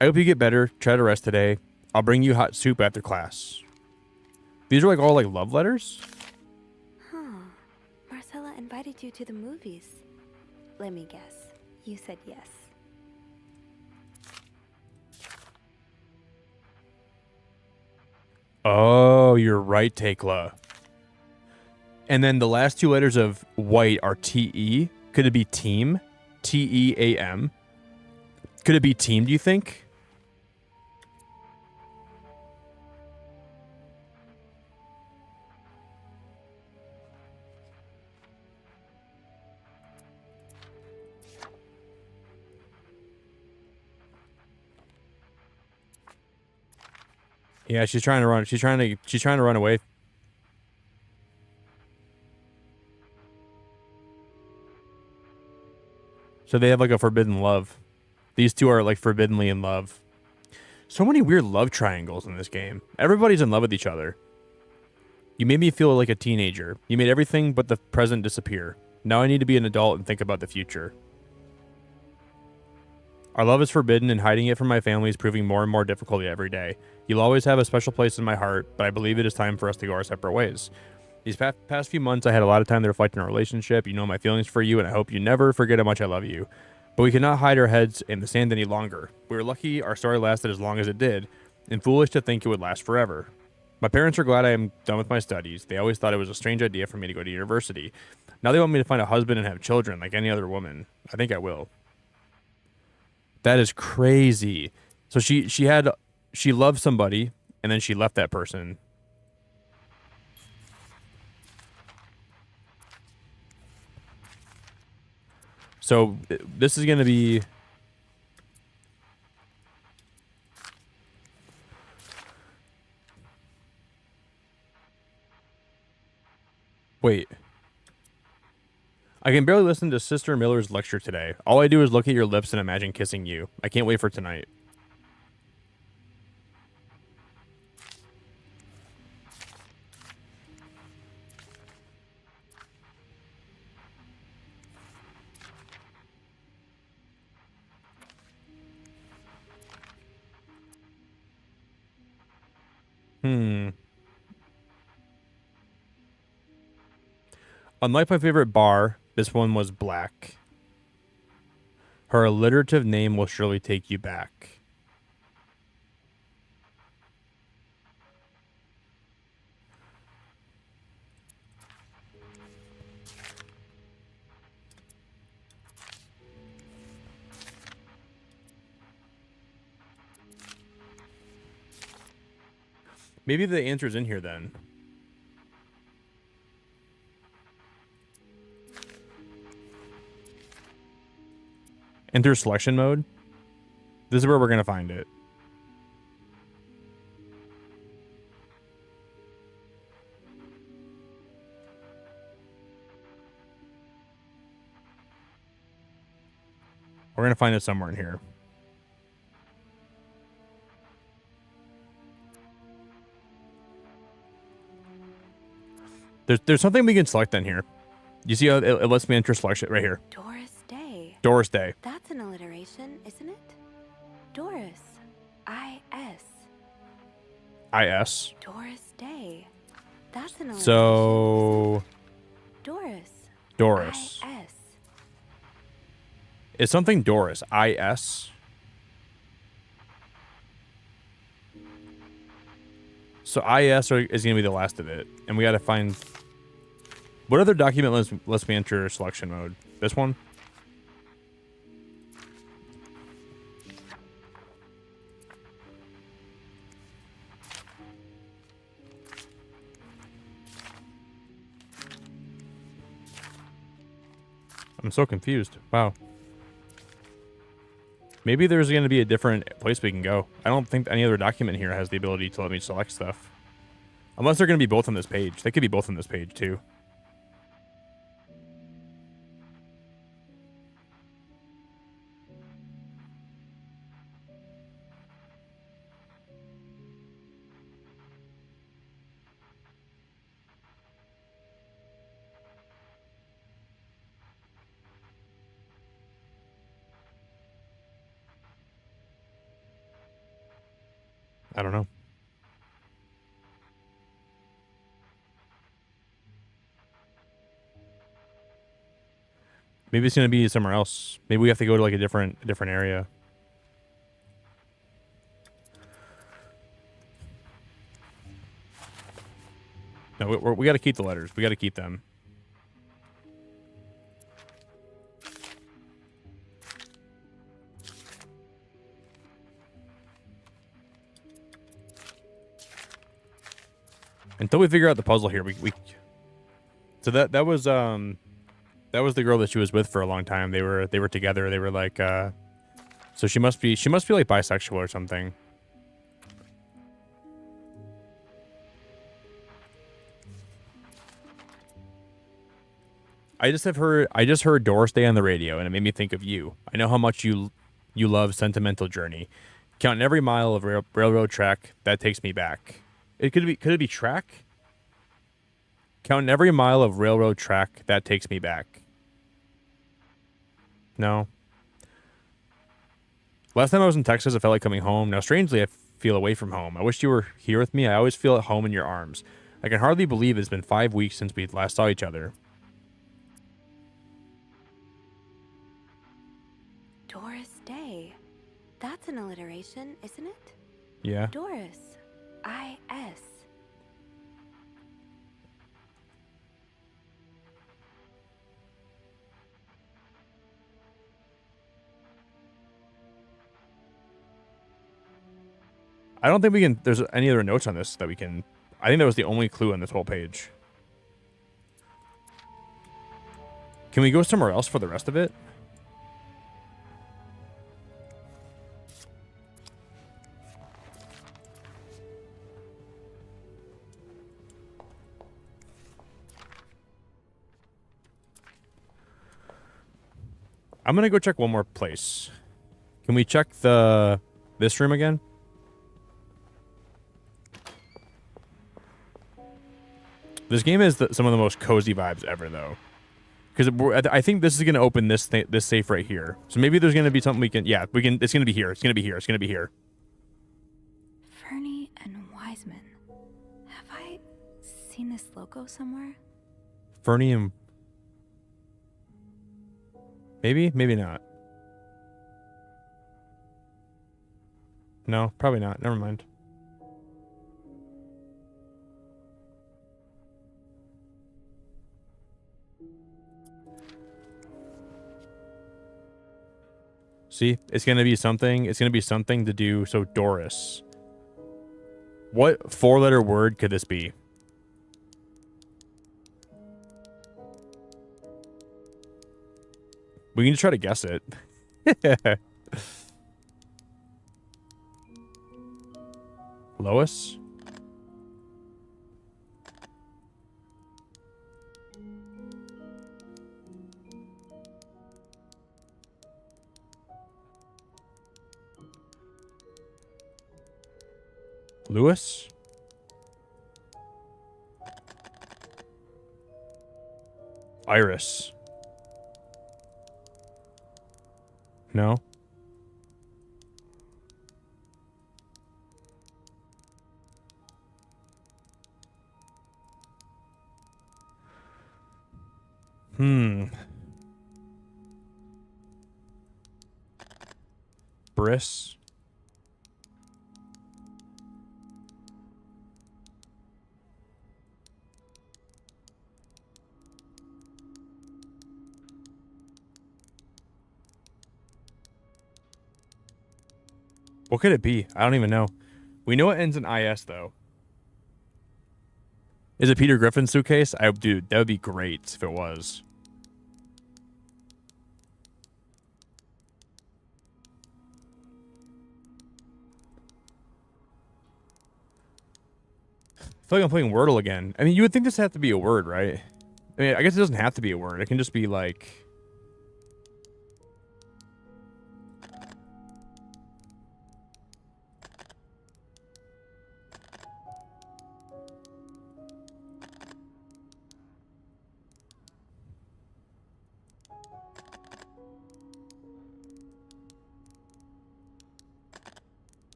I hope you get better. Try to rest today. I'll bring you hot soup after class. These are like all like love letters? Huh. Marcella invited you to the movies. Let me guess. You said yes. Oh, you're right, Tekla. And then the last 2 letters of white are T-E. Could it be team? T-E-A-M. Could it be team, do you think? Yeah, she's trying to run. She's trying to run away. So they have like a forbidden love. These two are like forbiddenly in love. So many weird love triangles in this game. Everybody's in love with each other. You made me feel like a teenager. You made everything but the present disappear. Now I need to be an adult and think about the future. Our love is forbidden, and hiding it from my family is proving more and more difficult every day. You'll always have a special place in my heart, but I believe it is time for us to go our separate ways. These past few months, I had a lot of time to reflect on our relationship. You know my feelings for you, and I hope you never forget how much I love you. But we cannot hide our heads in the sand any longer. We were lucky our story lasted as long as it did, and foolish to think it would last forever. My parents are glad I am done with my studies. They always thought it was a strange idea for me to go to university. Now they want me to find a husband and have children like any other woman. I think I will. That is crazy. So she loved somebody, and then she left that person. So this is going to be... Wait. I can barely listen to Sister Miller's lecture today. All I do is look at your lips and imagine kissing you. I can't wait for tonight. Unlike my favorite bar, this one was black. Her alliterative name will surely take you back. Maybe the answer's in here then. Enter selection mode. This is where we're going to find it. We're going to find it somewhere in here. There's something we can select in here. You see how it lets me enter selection right here. Doris Day. Doris Day. That's an alliteration, isn't it? Doris. I-S. I-S. Doris Day. That's an alliteration. So... Doris. Doris. I-S. Is something Doris? I-S? So IS is going to be the last of it. And we got to find... What other document lets me enter selection mode? This one? I'm so confused. Wow. Maybe there's going to be a different place we can go. I don't think any other document here has the ability to let me select stuff. Unless they're going to be both on this page. They could be both on this page, too. I don't know. Maybe it's going to be somewhere else. Maybe we have to go to like a different area. No, we got to keep the letters. We got to keep them. Until we figure out the puzzle here, so that was the girl that she was with for a long time. They were together. They were like so she must be like bisexual or something. I just heard Doris Day on the radio, and it made me think of you. I know how much you love Sentimental Journey. Counting every mile of railroad track that takes me back. Could it be track? Counting every mile of railroad track that takes me back. No. Last time I was in Texas, I felt like coming home. Now, strangely, I feel away from home. I wish you were here with me. I always feel at home in your arms. I can hardly believe it's been 5 weeks since we last saw each other. Doris Day. That's an alliteration, isn't it? Yeah. Doris. I-S. I don't think there's any other notes on this that we can. I think that was the only clue on this whole page. Can we go somewhere else for the rest of it? I'm gonna go check one more place. Can we check this room again? This game has some of the most cozy vibes ever, though, because I think this is gonna open this safe right here. So maybe there's gonna be something we can. Yeah, we can. It's gonna be here. It's gonna be here. It's gonna be here. Fernie and Wiseman. Have I seen this logo somewhere? Fernie and maybe not. No, probably not. Never mind. See, it's gonna be something. It's gonna be something to do. So Doris. What 4-letter word could this be? We can just try to guess it. Lois? Lewis? Iris? No? Briss? What could it be? I don't even know. We know it ends in IS, though. Is it Peter Griffin's suitcase? Dude, that would be great if it was. feel like I'm playing Wordle again. I mean, you would think this had to be a word, right? I mean, I guess it doesn't have to be a word. It can just be like...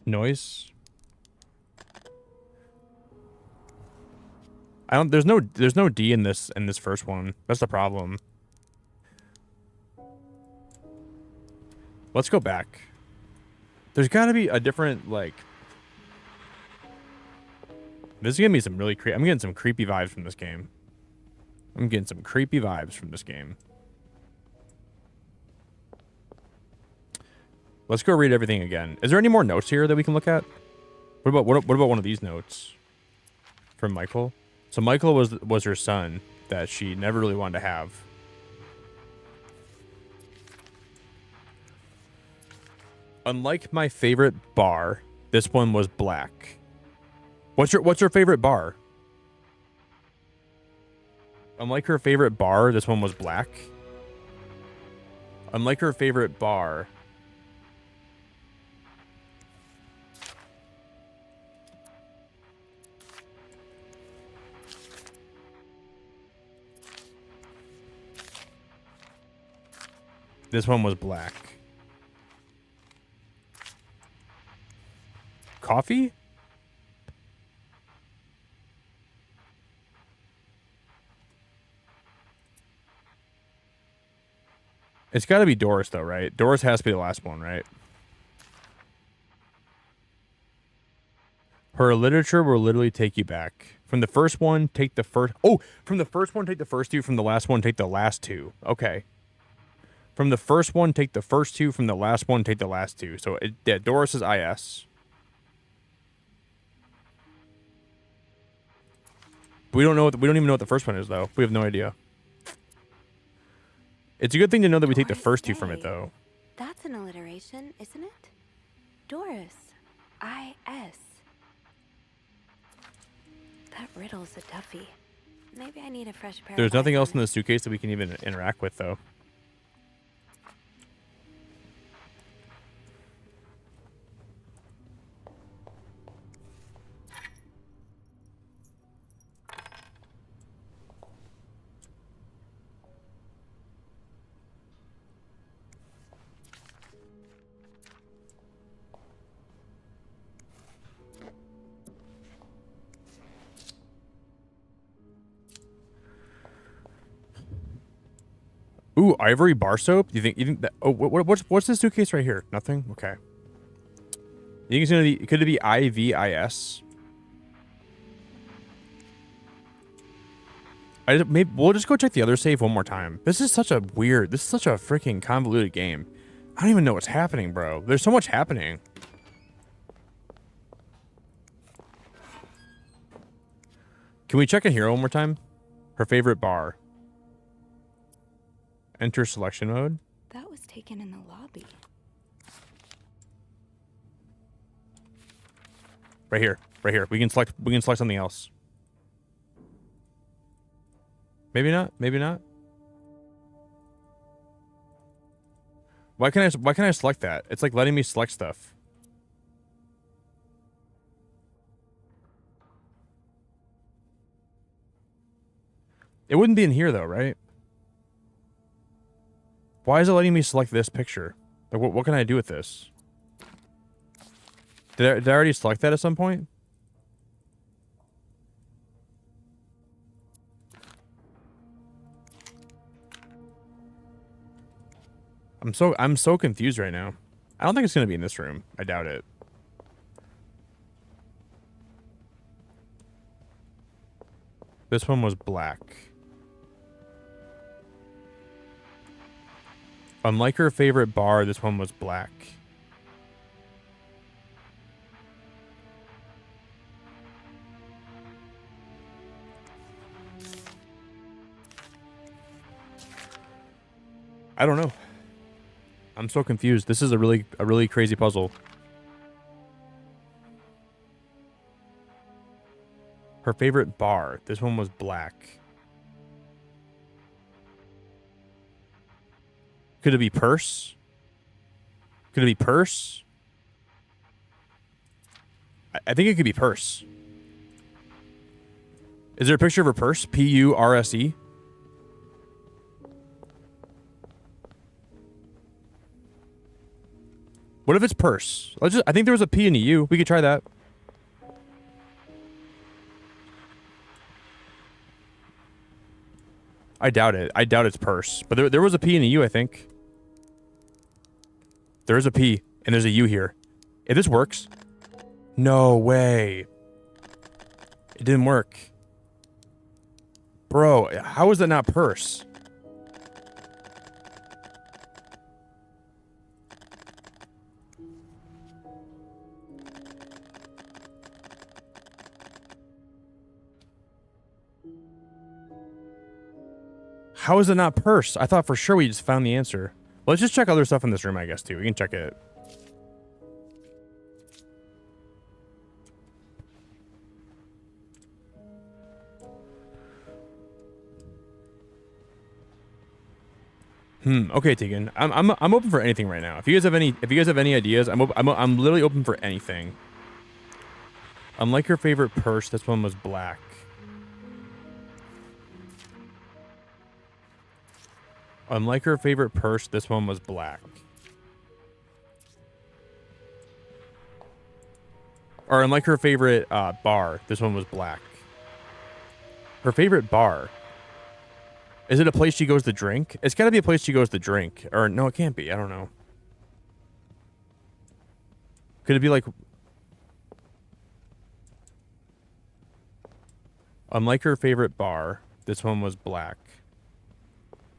Noise. I don't. There's no D in this first one. That's the problem. Let's go back. There's got to be a different like. This is gonna be some really creepy. I'm getting some creepy vibes from this game. Let's go read everything again. Is there any more notes here that we can look at? What about one of these notes from Michael? So Michael was her son that she never really wanted to have. Unlike my favorite bar, this one was black. What's your favorite bar? Unlike her favorite bar, this one was black. Unlike her favorite bar. This one was black. Coffee? It's got to be Doris, though, right? Doris has to be the last one, right? Her literature will literally take you back. From the first one, take the first... Oh! From the first one, take the first two. From the last one, take the last two. Okay. From the first one, take the first two. From the last one, take the last two. So, yeah, Doris is IS. We don't even know what the first one is, though. We have no idea. It's a good thing to know that we take the first two from it, though. That's an alliteration, isn't it? Doris. I-S. That riddle's a toughie. Maybe I need a fresh pair. There's nothing else in the suitcase that we can even interact with, though. Ooh, ivory bar soap. You think that? Oh, what's this suitcase right here? Nothing. Okay. You think it's gonna be? Could it be IVIS? Maybe we'll just go check the other save one more time. This is such a freaking convoluted game. I don't even know what's happening, bro. There's so much happening. Can we check in here one more time? Her favorite bar. Enter selection mode. That was taken in the lobby. Right here. We can select something else. Maybe not. Why can't I select that? It's like letting me select stuff. It wouldn't be in here though, right? Why is it letting me select this picture? Like, what can I do with this? Did I already select that at some point? I'm so confused right now. I don't think it's gonna be in this room. I doubt it. This one was black. Unlike her favorite bar, this one was black. I don't know. I'm so confused. This is a really crazy puzzle. Her favorite bar. This one was black. Could it be purse? Could it be purse? I think it could be purse. Is there a picture of her purse? P-U-R-S-E? What if it's purse? I think there was a P and a U. We could try that. I doubt it. I doubt it's purse. But there was a P and a U, I think. There is a P and there's a U here. If this works. No way. It didn't work. Bro, how is that not purse? How is it not purse? I thought for sure we just found the answer. Well, let's just check other stuff in this room, I guess, too. We can check it. Okay, Tegan. I'm open for anything right now. If you guys have any ideas, I'm literally open for anything. Unlike her favorite purse, this one was black. Unlike her favorite purse, this one was black. Or unlike her favorite bar, this one was black. Her favorite bar. Is it a place she goes to drink? It's got to be a place she goes to drink. Or no, it can't be. I don't know. Could it be like... Unlike her favorite bar, this one was black.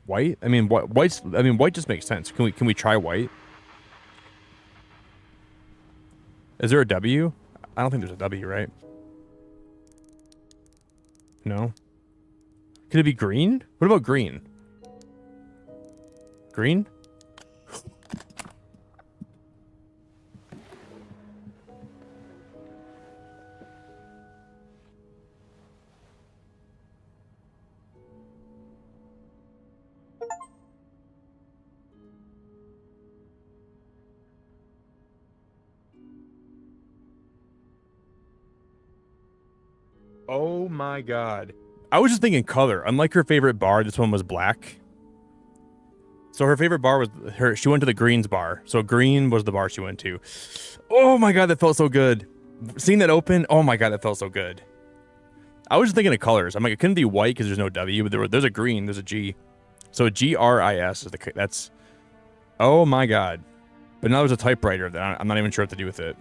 White? I mean, white just makes sense. Can we try white? Is there a W? I don't think there's a W, right? No. Could it be green? What about green? Green? Oh my god. I was just thinking color. Unlike her favorite bar, this one was black. So her favorite bar was she went to the greens bar. So green was the bar she went to. Oh my god, that felt so good. Seeing that open, oh my god, that felt so good. I was just thinking of colors. I'm like, it couldn't be white because there's no W, but there's a green, there's a G. So G-R-I-S is that's... Oh my god. But now there's a typewriter that I'm not even sure what to do with it.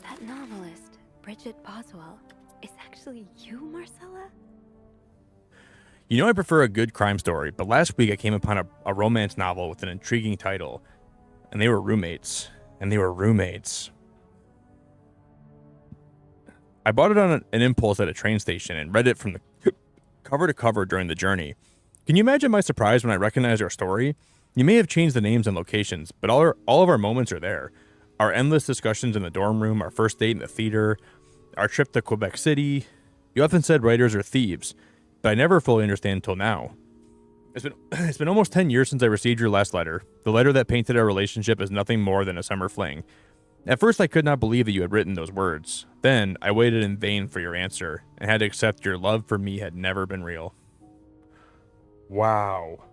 That novelist, Bridget Boswell, is actually you, Marcella? You know I prefer a good crime story, but last week I came upon a romance novel with an intriguing title. And they were roommates. I bought it on an impulse at a train station and read it from the cover to cover during the journey. Can you imagine my surprise when I recognized our story? You may have changed the names and locations, but all of our moments are there. Our endless discussions in the dorm room, our first date in the theater, our trip to Quebec City. You often said writers are thieves, but I never fully understand until now. It's been almost 10 years since I received your last letter, the letter that painted our relationship as nothing more than a summer fling. At first I could not believe that you had written those words. Then I waited in vain for your answer, and had to accept your love for me had never been real. Wow.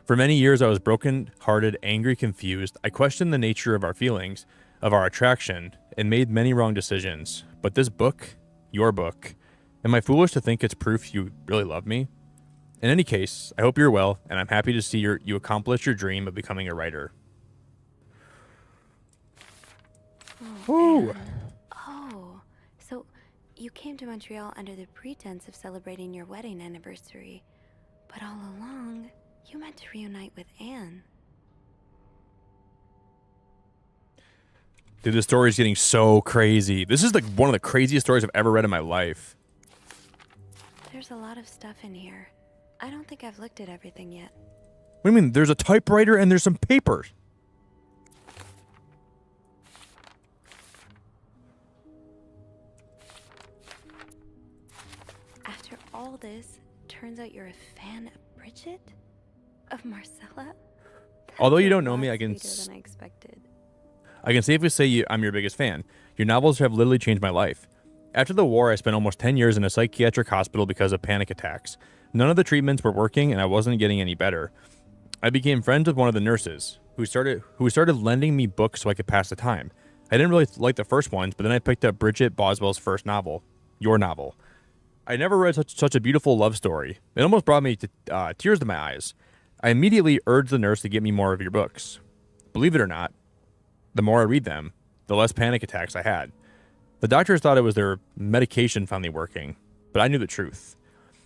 For many years I was broken-hearted, angry, confused. I questioned the nature of our feelings, of our attraction, and made many wrong decisions. But this book, your book, am I foolish to think it's proof you really love me? In any case, I hope you're well, and I'm happy to see you accomplish your dream of becoming a writer. Oh, so you came to Montreal under the pretense of celebrating your wedding anniversary, but all along, you meant to reunite with Anne. Dude, this story is getting so crazy. This is like one of the craziest stories I've ever read in my life. There's a lot of stuff in here. I don't think I've looked at everything yet. What do you mean? There's a typewriter and there's some papers. After all this, turns out you're a fan of Bridget? Of Marcella? Although you That's a don't know me, lot I can sweeter than I expected. I can safely say I'm your biggest fan. Your novels have literally changed my life. After the war, I spent almost 10 years in a psychiatric hospital because of panic attacks. None of the treatments were working, and I wasn't getting any better. I became friends with one of the nurses, who started lending me books so I could pass the time. I didn't really like the first ones, but then I picked up Bridget Boswell's first novel, your novel. I never read such a beautiful love story. It almost brought me to tears to my eyes. I immediately urged the nurse to get me more of your books. Believe it or not, the more I read them, the less panic attacks I had. The doctors thought it was their medication finally working, but I knew the truth.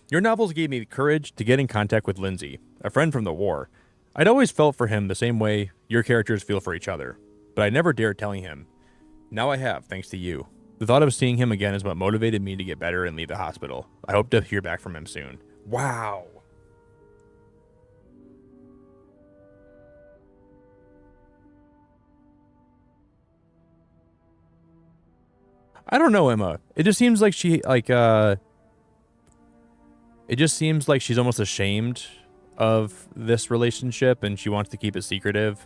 Your novels gave me the courage to get in contact with Lindsay, a friend from the war. I'd always felt for him the same way your characters feel for each other, but I never dared telling him. Now I have, thanks to you. The thought of seeing him again is what motivated me to get better and leave the hospital. I hope to hear back from him soon. Wow. I don't know, Emma. It just seems like she's almost ashamed of this relationship and she wants to keep it secretive.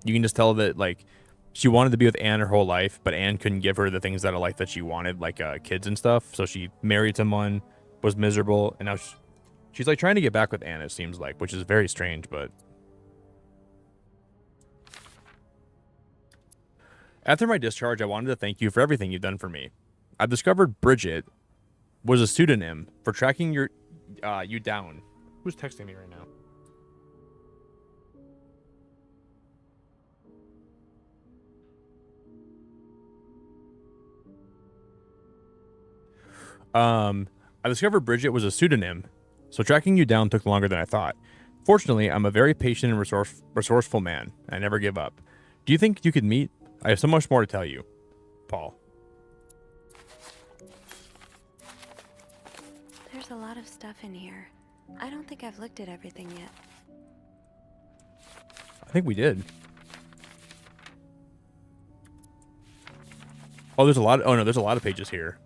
You can just tell that like she wanted to be with Anne her whole life, but Anne couldn't give her the things out of life that she wanted, like kids and stuff. So she married someone, was miserable, and now she's like trying to get back with Anne, it seems like, which is very strange, but after my discharge, I wanted to thank you for everything you've done for me. I've discovered Bridget was a pseudonym for tracking you down. Who's texting me right now? I discovered Bridget was a pseudonym, so tracking you down took longer than I thought. Fortunately, I'm a very patient and resourceful man. I never give up. Do you think you could meet? I have so much more to tell you. Paul. There's a lot of stuff in here. I don't think I've looked at everything yet. I think we did. Oh, there's a lot. Oh no, there's a lot of pages here.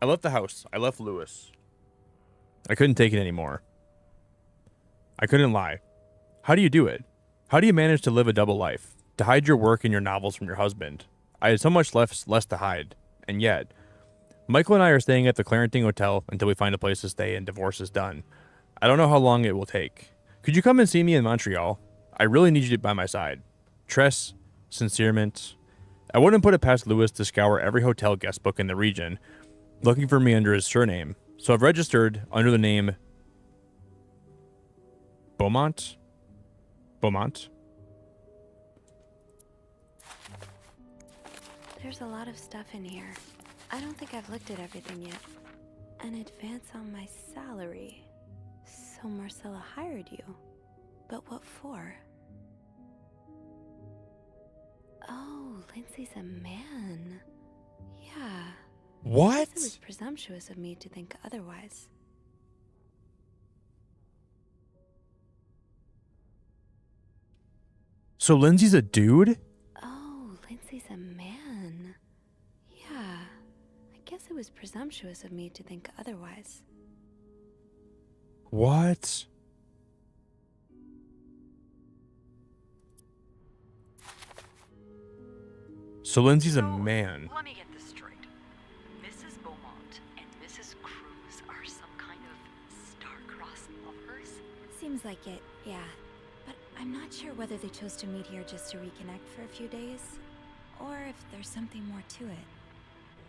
I left the house. I left Lewis. I couldn't take it anymore. I couldn't lie. How do you do it? How do you manage to live a double life? To hide your work and your novels from your husband? I had so much less to hide. And yet, Michael and I are staying at the Clarendon Hotel until we find a place to stay and divorce is done. I don't know how long it will take. Could you come and see me in Montreal? I really need you by my side. Tress, sincerement. I wouldn't put it past Lewis to scour every hotel guest book in the region, looking for me under his surname. So I've registered under the name Beaumont? Beaumont? There's a lot of stuff in here. I don't think I've looked at everything yet. An advance on my salary. So Marcella hired you. But what for? Oh, Lindsay's a man. Yeah. What? I guess it was presumptuous of me to think otherwise. So Lindsay's a dude? Oh, Lindsay's a man. Yeah. I guess it was presumptuous of me to think otherwise. What? So Lindsay's a man. Let me get this straight. Mrs. Beaumont and Mrs. Cruz are some kind of star-crossed lovers? Seems like it, yeah. But I'm not sure whether they chose to meet here just to reconnect for a few days, or if there's something more to it.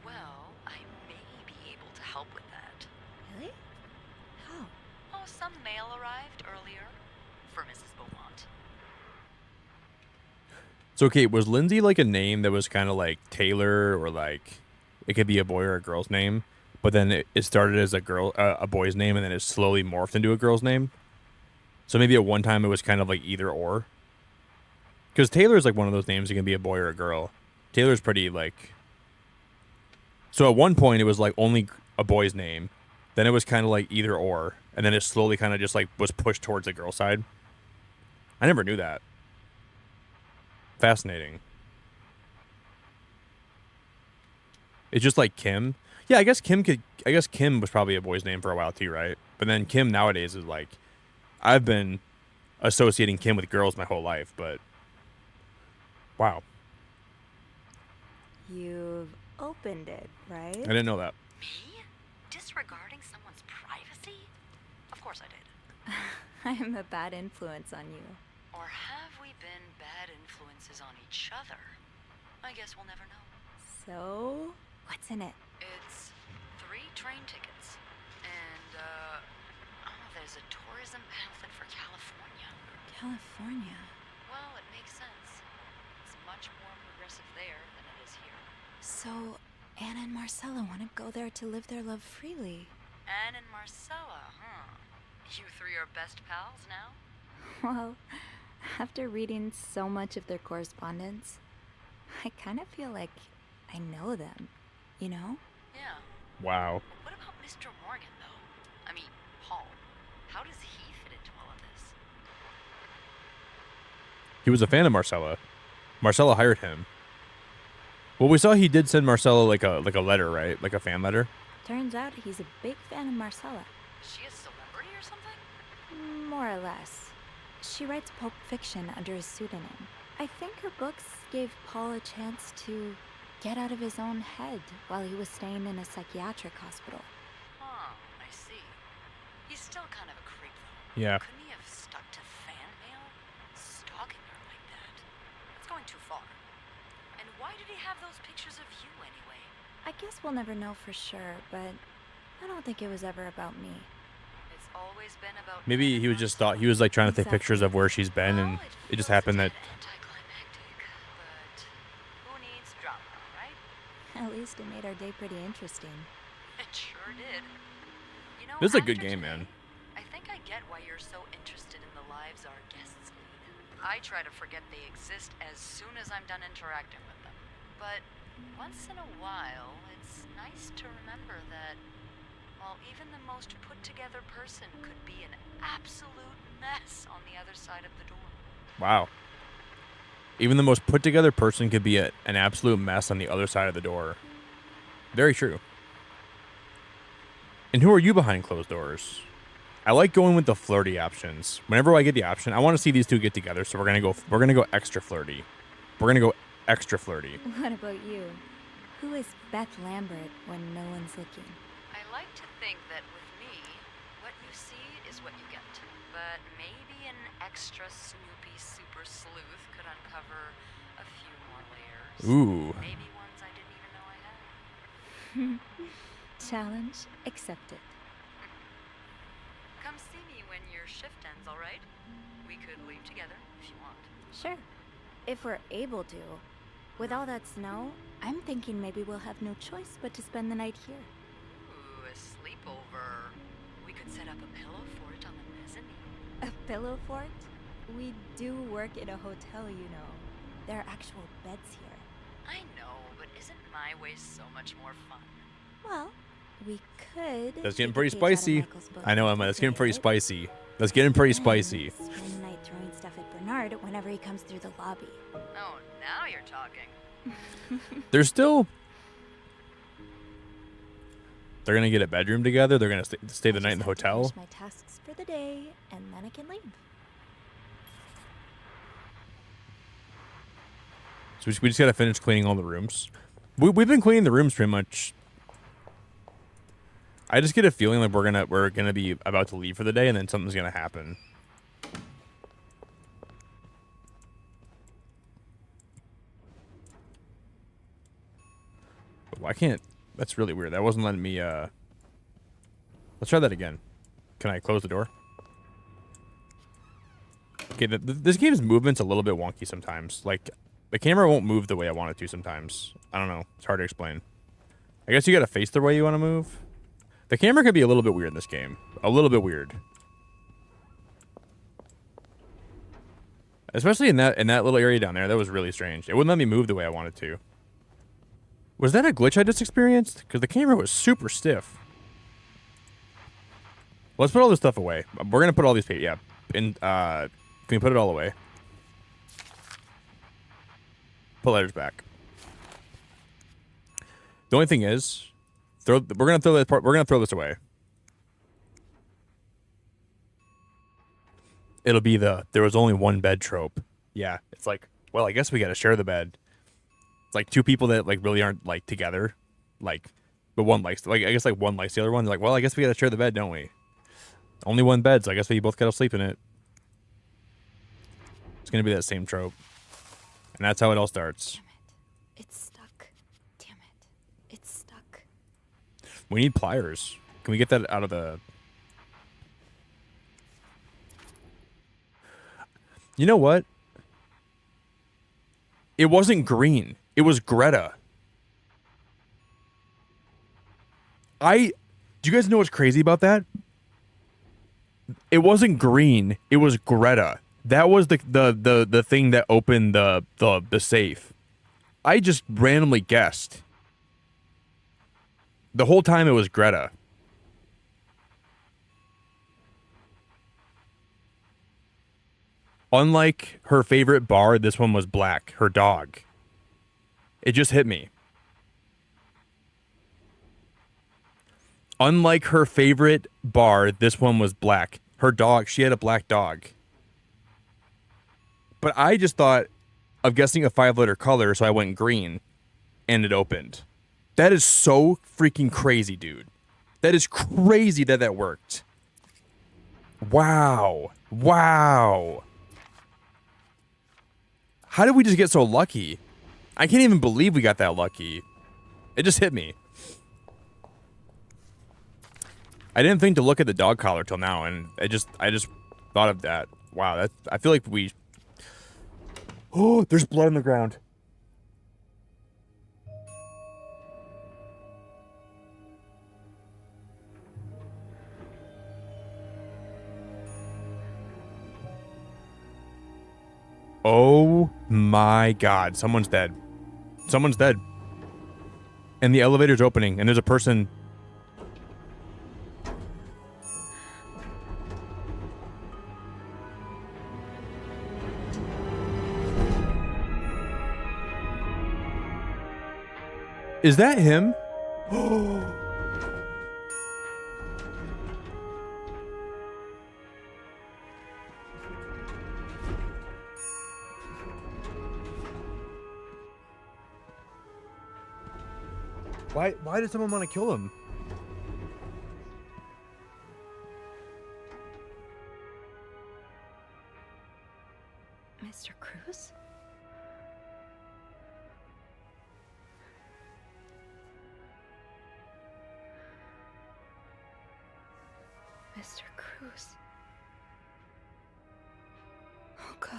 Well, I may be able to help with that. Really? How? Oh, some mail arrived earlier for Mrs. Beaumont. So okay, was Lindsay like a name that was kind of like Taylor, or like it could be a boy or a girl's name, but then it started as a boy's name, and then it slowly morphed into a girl's name? So maybe at one time it was kind of like either or. Because Taylor is like one of those names that can be a boy or a girl. Taylor's pretty like. So at one point it was like only a boy's name, then it was kind of like either or, and then it slowly kind of just like was pushed towards the girl side. I never knew that. Fascinating. It's just like Kim. Yeah, I guess Kim was probably a boy's name for a while too, right? But then Kim nowadays is like, I've been associating Kim with girls my whole life, but wow. You've opened it, right? I didn't know that. Me? Disregarding someone's privacy? Of course I did. I'm a bad influence on you. Or have we been bad influences on each other? I guess we'll never know. So, what's in it? It's 3 train tickets. And, there's a tourism pamphlet for California. California? Well, it makes sense. It's much more progressive there than it is here. So, Anna and Marcella want to go there to live their love freely. Anne and Marcella, huh? You 3 are best pals now? Well, after reading so much of their correspondence, I kind of feel like I know them, you know? Yeah. Wow. What about Mr. Morgan, though? I mean, Paul. How does he fit into all of this? He was a fan of Marcella. Marcella hired him. Well, we saw he did send Marcella like a letter, right? Like a fan letter. Turns out he's a big fan of Marcella. Is she a celebrity or something? More or less. She writes pulp fiction under a pseudonym. I think her books gave Paul a chance to get out of his own head while he was staying in a psychiatric hospital. Huh, I see. He's still kind of a creep, though. Yeah. Couldn't he have stuck to fan mail? Stalking her like that? That's going too far. And why did he have those pictures of you anyway? I guess we'll never know for sure, but I don't think it was ever about me. It's always been about Maybe he was just thought he was like trying to take pictures of where she's been, and it just happened that. Who needs drama, right? At least it made our day pretty interesting. It sure did. You know, This is a good after game, today, man. I think I get why you're so interested in the lives our guests lead. I try to forget they exist as soon as I'm done interacting with them. But once in a while, it's nice to remember that while even the most put-together person could be an absolute mess on the other side of the door. Wow. Even the most put together person could be an absolute mess on the other side of the door. Very true. And who are you behind closed doors? I like going with the flirty options. Whenever I get the option, I want to see these two get together, so we're gonna go extra flirty. We're gonna go extra flirty. What about you? Who is Beth Lambert when no one's looking? I like to think that with me, what you see is what you get. But maybe an extra Snoopy super sleuth could uncover a few more layers. Ooh. Maybe ones I didn't even know I had. Challenge accepted. Come see me when your shift ends, all right? We could leave together if you want. Sure. If we're able to. With all that snow, I'm thinking maybe we'll have no choice but to spend the night here. Ooh, a sleepover. We could set up a pillow fort on the mezzanine. A pillow fort? We do work in a hotel, you know. There are actual beds here. I know, but isn't my way so much more fun? Well, we could. That's getting take a pretty page out of spicy. Michael's book I know, and Emma. That's getting take pretty it, spicy. That's getting pretty and spicy. spend the night throwing stuff at Bernard whenever he comes through the lobby. Oh, now you're talking. They're still. They're gonna get a bedroom together. They're gonna stay the night in the hotel. Finish my tasks for the day, and then I can leave. So we just gotta finish cleaning all the rooms. We've been cleaning the rooms pretty much. I just get a feeling like we're gonna be about to leave for the day, and then something's gonna happen. Why can't? That's really weird. That wasn't letting me. Let's try that again. Can I close the door? Okay, this game's movement's a little bit wonky sometimes. Like, the camera won't move the way I want it to sometimes. I don't know. It's hard to explain. I guess you gotta face the way you want to move. The camera can be a little bit weird in this game. A little bit weird. Especially in that little area down there. That was really strange. It wouldn't let me move the way I wanted to. Was that a glitch I just experienced? Because the camera was super stiff. Let's put all this stuff away. We're gonna put all these papers. Yeah, and can we put it all away? Put letters back. The only thing is, we're gonna throw this away. It'll be there was only one bed trope. Yeah, it's like, well, I guess we gotta share the bed. It's like two people that like really aren't like together, like, but one likes, like, I guess like one likes the other one. They're like, well, I guess we gotta share the bed, don't we? Only one bed, so I guess we both gotta sleep in it. It's gonna be that same trope, and that's how it all starts. Damn it. It's stuck. Damn it. It's stuck. We need pliers. Can we get that out of the... You know what? It wasn't green. It was Greta. Do you guys know what's crazy about that? It wasn't green. It was Greta. That was the thing that opened the safe. I just randomly guessed. The whole time it was Greta. Unlike her favorite bar, this one was black. Her dog. It just hit me. Unlike her favorite bar, this one was black. Her dog, she had a black dog. But I just thought of guessing a 5-letter color, so I went green, and it opened. That is so freaking crazy, dude. That is crazy that that worked. Wow. Wow. How did we just get so lucky? I can't even believe we got that lucky. It just hit me. I didn't think to look at the dog collar till now, and I just thought of that. Wow, I feel like we... Oh, there's blood on the ground. Oh my god, someone's dead. Someone's dead. And the elevator's opening, and there's a person... Is that him? Why does someone want to kill him? Mr. Cruz? Mr. Cruz. Oh God.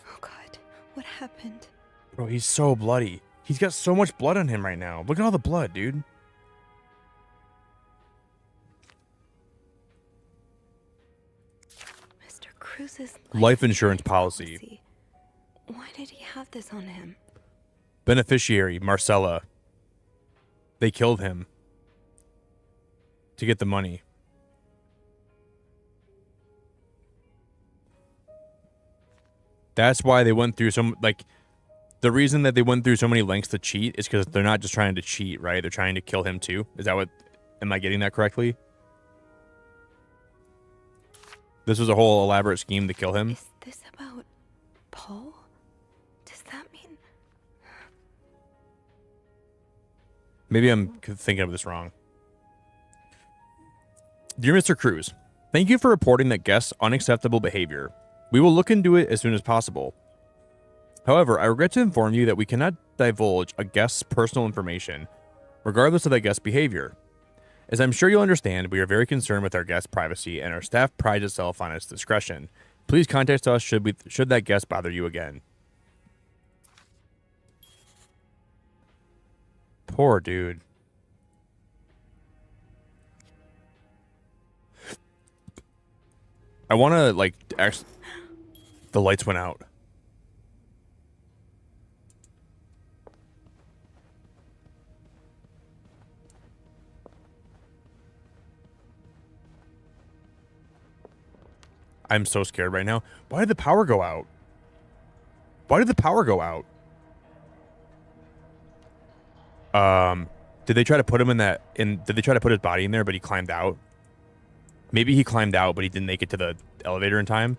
Oh God. What happened? Bro, he's so bloody. He's got so much blood on him right now. Look at all the blood, dude. Mr. Cruz's Life insurance policy. Why did he have this on him? Beneficiary, Marcella. They killed him to get the money. That's why they went through some, like, the reason that they went through so many lengths to cheat is because they're not just trying to cheat, right? They're trying to kill him too. Is that what, am I getting that correctly? This was a whole elaborate scheme to kill him? Is this about Paul? Does that mean... Maybe I'm thinking of this wrong. Dear Mr. Cruz, thank you for reporting that guests' unacceptable behavior. We will look into it as soon as possible. However, I regret to inform you that we cannot divulge a guest's personal information, regardless of that guest's behavior. As I'm sure you'll understand, we are very concerned with our guest's privacy, and our staff prides itself on its discretion. Please contact us should that guest bother you again. Poor dude. I want to, like, actually... The lights went out. I'm so scared right now. Why did the power go out? Why did the power go out? Did they try to put him in that? Did they try to put his body in there, but he climbed out? Maybe he climbed out, but he didn't make it to the elevator in time.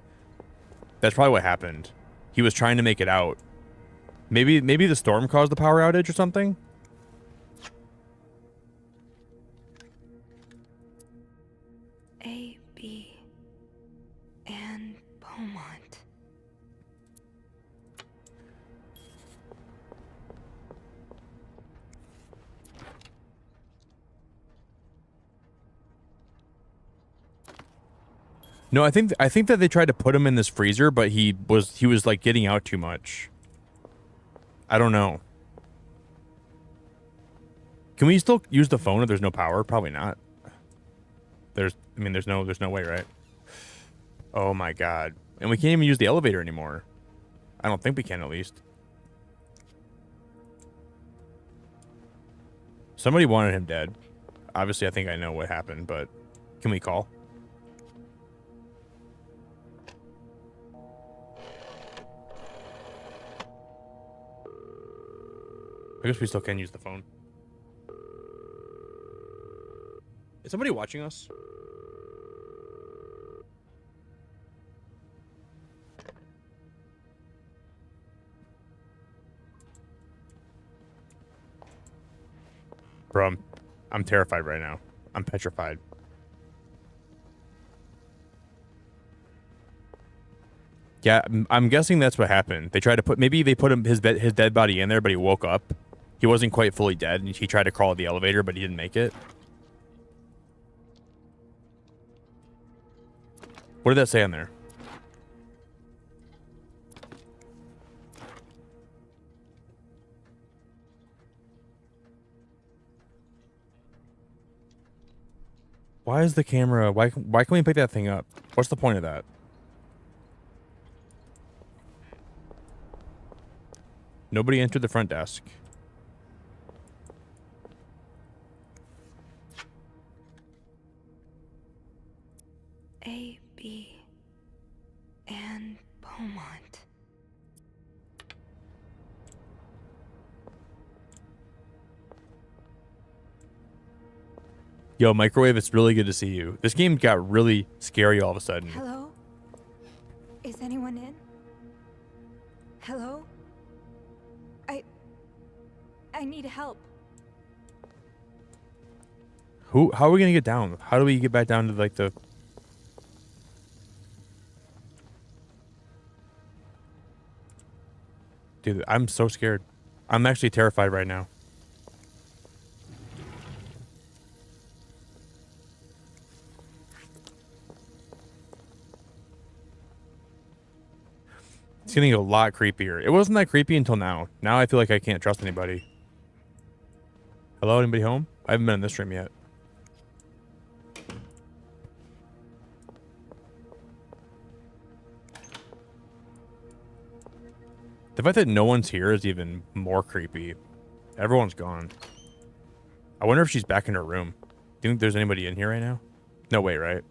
That's probably what happened. He was trying to make it out. Maybe the storm caused the power outage or something. A, B, and Beaumont. No, I think that they tried to put him in this freezer, but he was like getting out too much. I don't know. Can we still use the phone if there's no power? Probably not. There's no way, right? Oh my god. And we can't even use the elevator anymore. I don't think we can, at least. Somebody wanted him dead. Obviously, I think I know what happened, but can we call? I guess we still can use the phone. Is somebody watching us? Bro, I'm terrified right now. I'm petrified. Yeah, I'm guessing that's what happened. They tried to put, maybe they put his dead body in there, but he woke up. He wasn't quite fully dead, and he tried to crawl the elevator, but he didn't make it. What did that say on there? Why is the camera... Why can we pick that thing up? What's the point of that? Nobody entered the front desk. A, B, and Beaumont. Yo, Microwave, it's really good to see you. This game got really scary all of a sudden. Hello? Is anyone in? Hello? I need help. How are we gonna get down? How do we get back down to like the... Dude, I'm so scared. I'm actually terrified right now. It's getting a lot creepier. It wasn't that creepy until now. Now I feel like I can't trust anybody. Hello, anybody home? I haven't been in this room yet. The fact that no one's here is even more creepy. Everyone's gone. I wonder if she's back in her room. Do you think there's anybody in here right now? No way, right?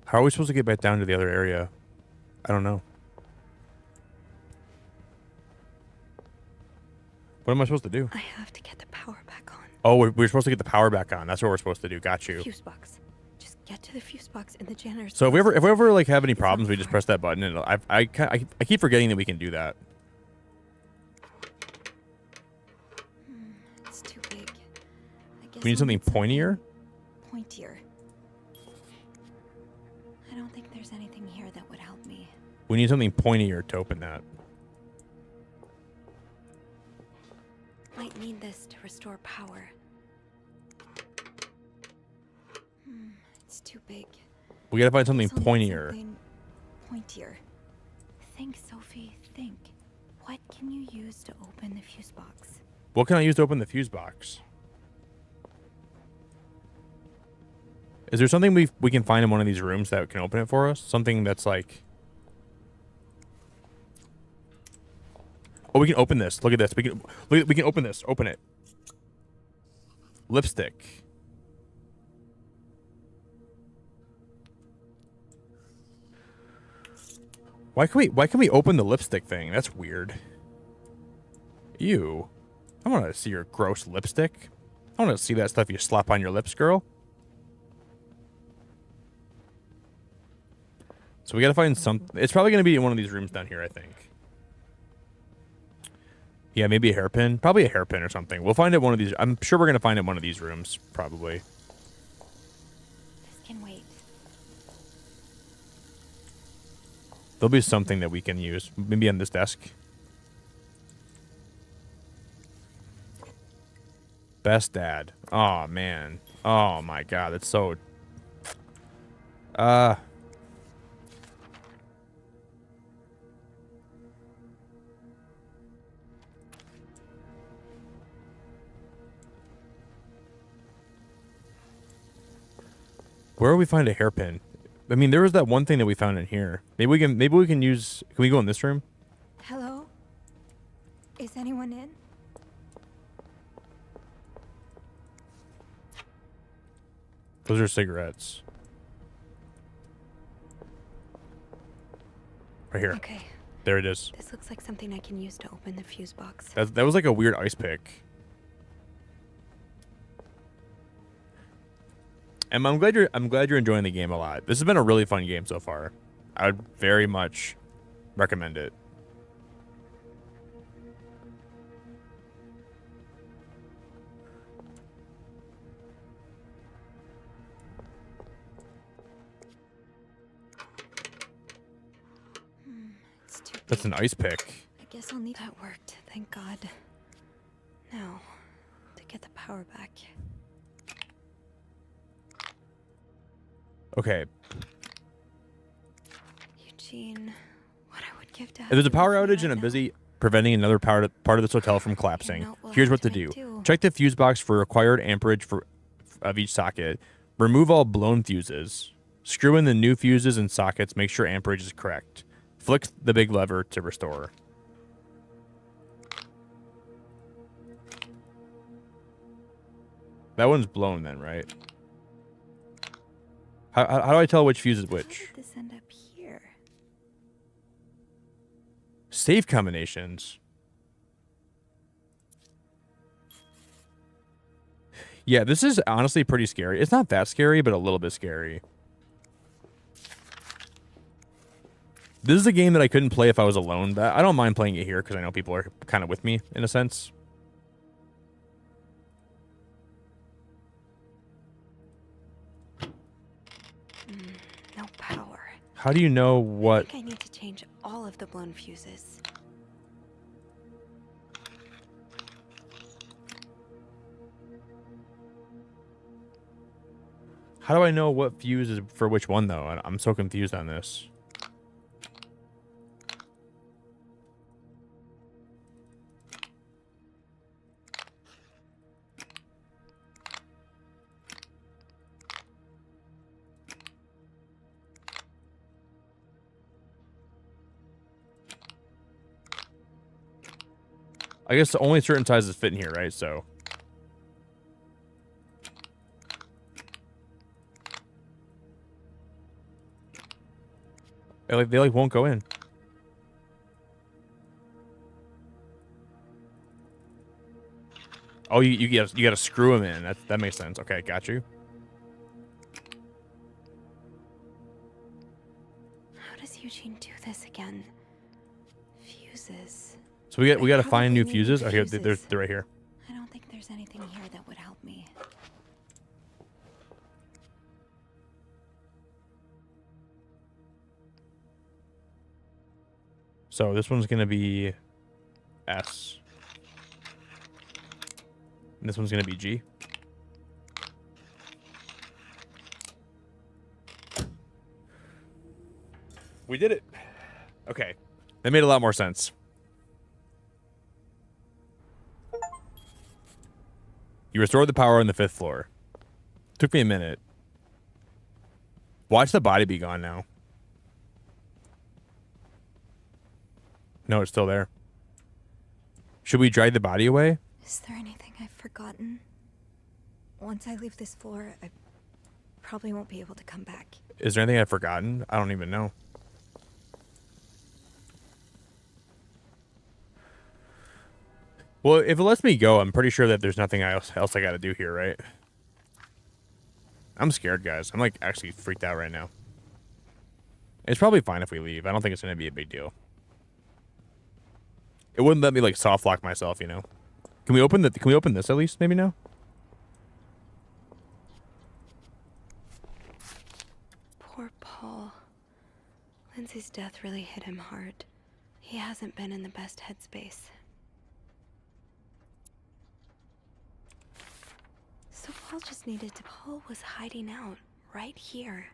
How are we supposed to get back down to the other area? I don't know. What am I supposed to do? I have to get the power back on. Oh, we're supposed to get the power back on. That's what we're supposed to do. Got you. Fuse box. Just get to the fuse box in the janitor's. So if we ever like have any problems, we just press that button, and I keep forgetting that we can do that. It's too big. I guess We need something pointier. Pointier. I don't think there's anything here that would help me. We need something pointier to open that. Might need this to restore power. It's too big. We gotta find something Guess I'll need pointier. something pointier. Think, Sophie. Think. What can you use to open the fuse box? What can I use to open the fuse box? Is there something we can find in one of these rooms that can open it for us? Something that's like... Oh, we can open this. Look at this. We can open this. Open it. Lipstick. Why can we open the lipstick thing? That's weird. Ew. I want to see your gross lipstick. I want to see that stuff you slap on your lips, girl. So we got to find some. It's probably going to be in one of these rooms down here, I think. Yeah, maybe a hairpin. Probably a hairpin or something. We'll find it one of these. I'm sure we're going to find it in one of these rooms, probably. This can wait. There'll be something that we can use. Maybe on this desk. Best dad. Oh, man. Oh, my God. It's so... Where do we find a hairpin? I mean, there was that one thing that we found in here. Maybe we can use... Can we go in this room? Hello? Is anyone in? Those are cigarettes. Right here. Okay. There it is. This looks like something I can use to open the fuse box. That was like a weird ice pick. And I'm glad you're enjoying the game a lot. This has been a really fun game so far. I would very much recommend it. That's an ice pick. I guess I'll need that worked. Thank God. Now, to get the power back. Okay. Eugene, what I would give to If there's a power outage and I'm busy preventing another part of this hotel from collapsing, here's what to do. Check the fuse box for required amperage of each socket. Remove all blown fuses. Screw in the new fuses and sockets. Make sure amperage is correct. Flick the big lever to restore. That one's blown then, right? How do I tell which fuse is which? How did this end up here? Save combinations. Yeah, this is honestly pretty scary. It's not that scary, but a little bit scary. This is a game that I couldn't play if I was alone. But I don't mind playing it here because I know people are kind of with me in a sense. No power. How do you know what? I think I need to change all of the blown fuses. How do I know what fuse is for which one though? I'm so confused on this. I guess only certain sizes fit in here, right? So. They won't go in. Oh, you gotta screw them in. That makes sense. Okay, got you. How does Eugene do this again? Fuses. So we got to find new fuses. Oh, here they're right here. I don't think there's anything here that would help me. So this one's gonna be S. And this one's gonna be G. We did it. Okay, that made a lot more sense. You restored the power on the 5th floor. Took me a minute. Watch the body be gone now. No, it's still there. Should we drag the body away? Is there anything I've forgotten? once I leave this floor, I probably won't be able to come back. Is there anything I've forgotten? I don't even know. Well, if it lets me go, I'm pretty sure that there's nothing else I got to do here, right? I'm scared, guys. I'm like actually freaked out right now. It's probably fine if we leave. I don't think it's going to be a big deal. It wouldn't let me like soft lock myself, you know. Can we open this at least maybe now? Poor Paul. Lindsay's death really hit him hard. He hasn't been in the best headspace. So Paul just needed to... Paul was hiding out right here.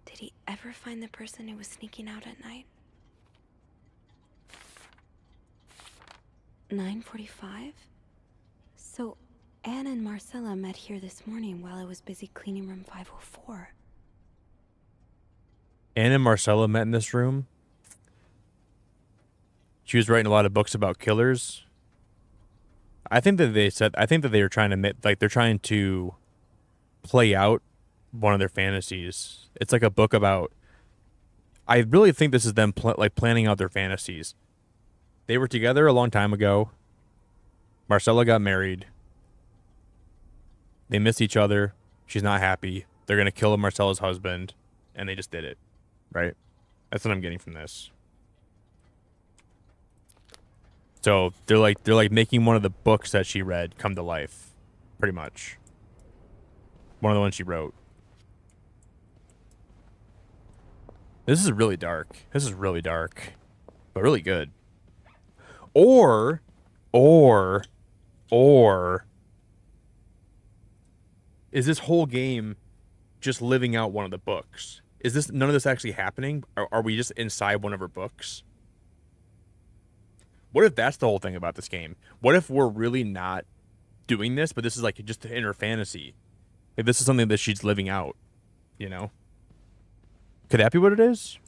Did he ever find the person who was sneaking out at night? 9:45? So Anne and Marcella met here this morning while I was busy cleaning room 504. Anne and Marcella met in this room. She was writing a lot of books about killers. I think that they were trying to they're trying to play out one of their fantasies. It's like a book about. I really think this is them planning out their fantasies. They were together a long time ago. Marcella got married. They miss each other. She's not happy. They're gonna kill Marcella's husband, and they just did it, right? That's what I'm getting from this. So they're like making one of the books that she read come to life, pretty much. One of the ones she wrote. This is really dark. This is really dark, but really good. Or is this whole game just living out one of the books? Is this none of this actually happening? Are we just inside one of her books? What if that's the whole thing about this game? What if we're really not doing this, but this is like just in her fantasy? If this is something that she's living out, you know? Could that be what it is?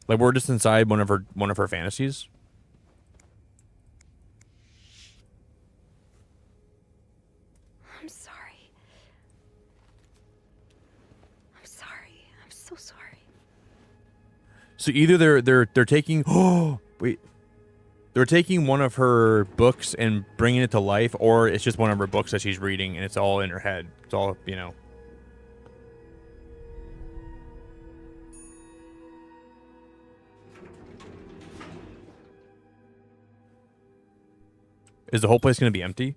Like we're just inside one of her fantasies? I'm sorry. I'm sorry. I'm so sorry. So either they're taking they're taking one of her books and bringing it to life, or it's just one of her books that she's reading and it's all in her head. It's all, you know. Is the whole place going to be empty?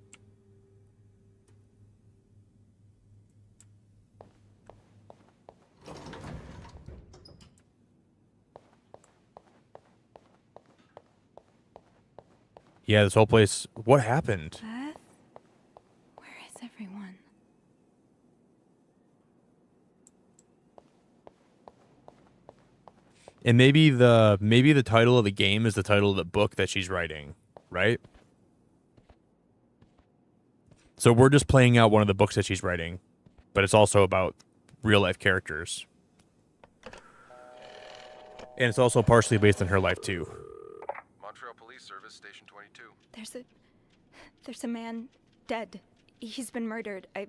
Yeah, this whole place. What happened? Beth? Where is everyone? And maybe the title of the game is the title of the book that she's writing, right? So we're just playing out one of the books that she's writing, but it's also about real life characters. And it's also partially based on her life too. Montreal Police Service, Station 22. There's a man dead. He's been murdered. I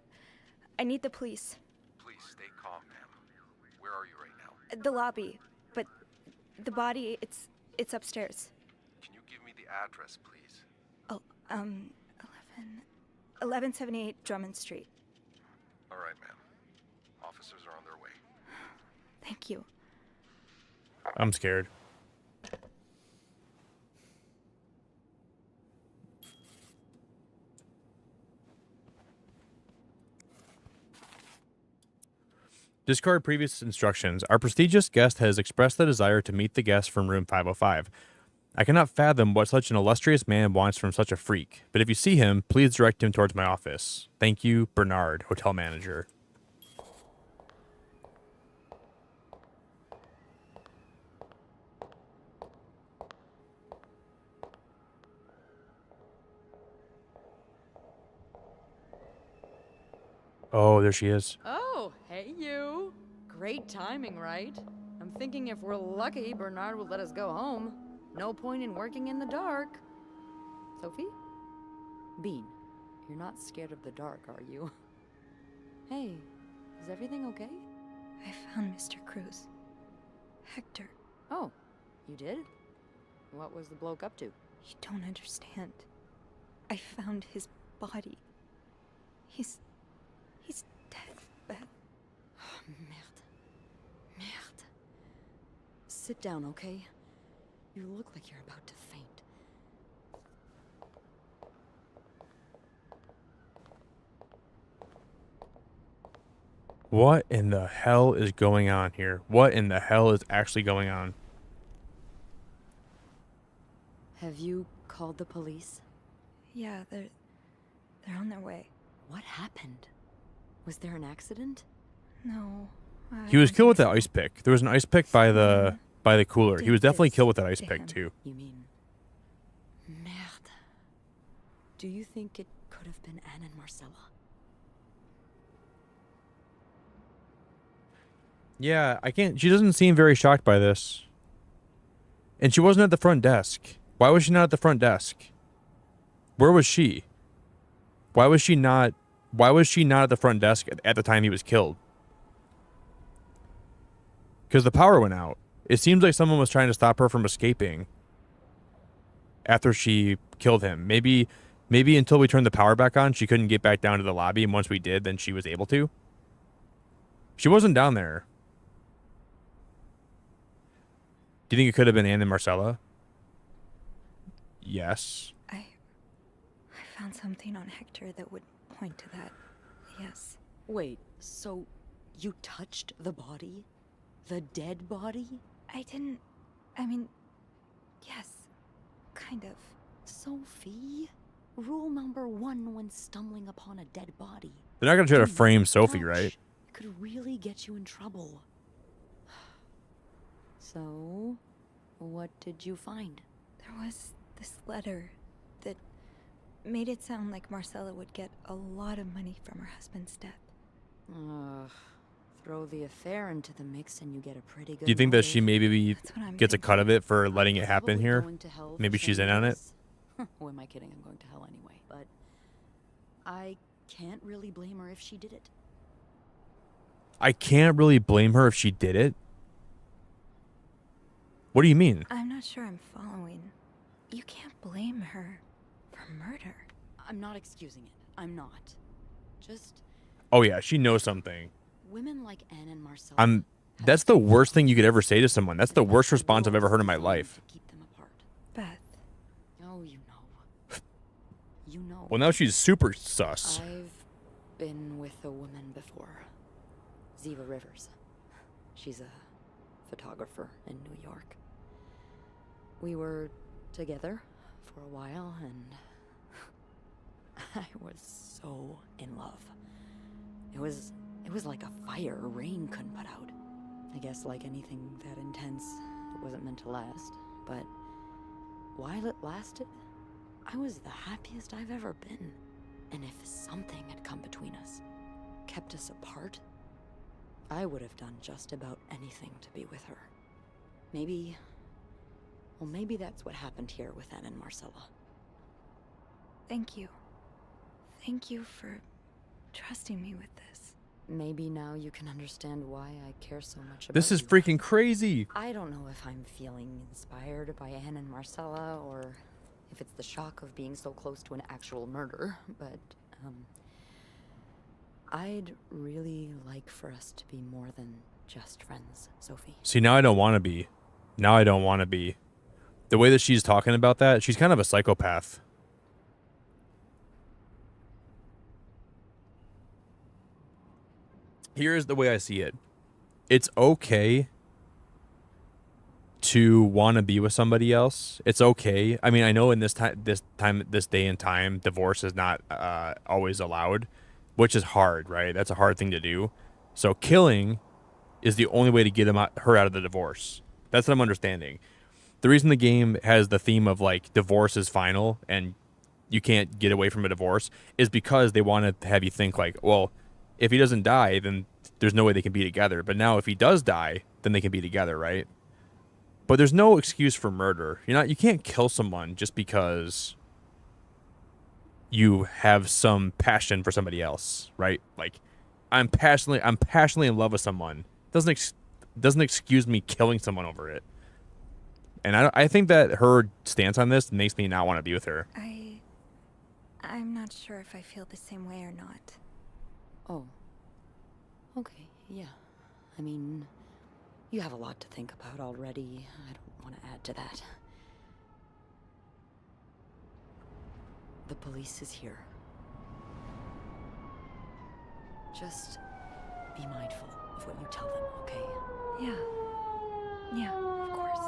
need the police. Please stay calm, ma'am. Where are you right now? The lobby, but the body, it's upstairs. Can you give me the address, please? Oh, 1178 Drummond Street. All right, ma'am. Officers are on their way. Thank you. I'm scared. Discard previous instructions. Our prestigious guest has expressed the desire to meet the guest from room 505. I cannot fathom what such an illustrious man wants from such a freak, but if you see him, please direct him towards my office. Thank you, Bernard, hotel manager. Oh, there she is. Oh, hey you. Great timing, right? I'm thinking if we're lucky, Bernard will let us go home. No point in working in the dark. Sophie? Bean. You're not scared of the dark, are you? Hey, is everything okay? I found Mr. Cruz. Hector. Oh, you did? What was the bloke up to? You don't understand. I found his body. He's dead, Beth. Oh, merde. Merde. Sit down, okay? You look like you're about to faint. What in the hell is going on here? What in the hell is actually going on? Have you called the police? Yeah, they're on their way. What happened? Was there an accident? No. He was killed with that ice pick. There was an ice pick by the cooler. He was definitely killed with that ice pick too. You mean... Merde. Do you think it could have been Anne and Marcella? Yeah, I can't. She doesn't seem very shocked by this. And she wasn't at the front desk. Why was she not at the front desk? Where was she? Why was she not at the front desk at the time he was killed? Because the power went out. It seems like someone was trying to stop her from escaping after she killed him. Maybe until we turned the power back on, she couldn't get back down to the lobby, and once we did, then she was able to. She wasn't down there. Do you think it could have been Anne and Marcella? Yes. I found something on Hector that would point to that. Yes. Wait, so you touched the body? The dead body? I mean, yes, kind of. Sophie? Rule number 1 when stumbling upon a dead body. They're not going to try to frame Sophie, right? It could really get you in trouble. So, what did you find? There was this letter that made it sound like Marcella would get a lot of money from her husband's death. Throw the affair into the mix and you get a pretty good Do you think that she motive. maybe gets a cut of it for letting it happen Probably here? going to hell for Maybe she's in saying on it? this. Who am I kidding? I'm going to hell anyway. But I can't really blame her if she did it. I can't really blame her if she did it. What do you mean? I'm not sure I'm following. You can't blame her for murder. I'm not excusing it. I'm not. Just Oh yeah, she knows something. women like Anne and Marcella. That's the worst thing you could ever say to someone. That's the worst response I've ever heard in my life. Beth. Oh, you know. You know. Well, now she's super sus. I've been with a woman before. Ziva Rivers. She's a photographer in New York. We were together for a while, and I was so in love. It was like a fire rain couldn't put out. I guess like anything that intense, it wasn't meant to last. But while it lasted, I was the happiest I've ever been. And if something had come between us, kept us apart, I would have done just about anything to be with her. Maybe that's what happened here with Anne and Marcella. Thank you. Thank you for trusting me with this. Maybe now you can understand why I care so much about This is you. freaking crazy. I don't know if I'm feeling inspired by Anne and Marcella, or if it's the shock of being so close to an actual murder, but, I'd really like for us to be more than just friends, Sophie. See, now I don't want to be. Now I don't want to be. The way that she's talking about that, she's kind of a psychopath. Here's the way I see it. It's okay to want to be with somebody else. It's okay. I mean, I know in this day and time, divorce is not always allowed, which is hard, right? That's a hard thing to do. So killing is the only way to get her out of the divorce. That's what I'm understanding. The reason the game has the theme of like divorce is final and you can't get away from a divorce is because they want to have you think like, well, if he doesn't die, then there's no way they can be together. But now if he does die, then they can be together, right? But there's no excuse for murder. You can't kill someone just because you have some passion for somebody else, right? Like, I'm passionately in love with someone. Doesn't excuse me killing someone over it. And I think that her stance on this makes me not want to be with her. I'm not sure if I feel the same way or not. Oh. Okay, yeah. I mean, you have a lot to think about already. I don't want to add to that. The police is here. Just be mindful of what you tell them, okay? Yeah, of course.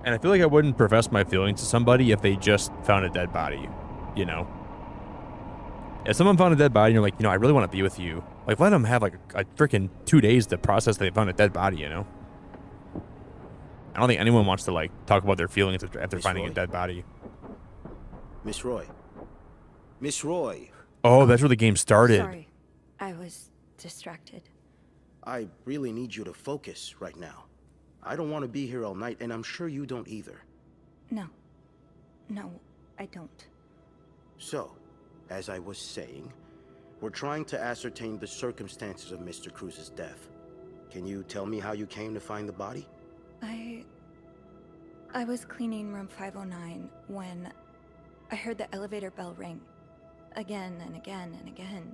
And I feel like I wouldn't profess my feelings to somebody if they just found a dead body, you know? If someone found a dead body and you're like, I really want to be with you, like, let them have, like, a freaking 2 days to process that they found a dead body, you know? I don't think anyone wants to, like, talk about their feelings after finding a dead body. Miss Roy. Miss Roy. Oh, that's where the game started. Sorry, I was distracted. I really need you to focus right now. I don't want to be here all night, and I'm sure you don't either. No, I don't. So, as I was saying, we're trying to ascertain the circumstances of Mr. Cruz's death. Can you tell me how you came to find the body? I was cleaning room 509 when I heard the elevator bell ring. Again and again and again.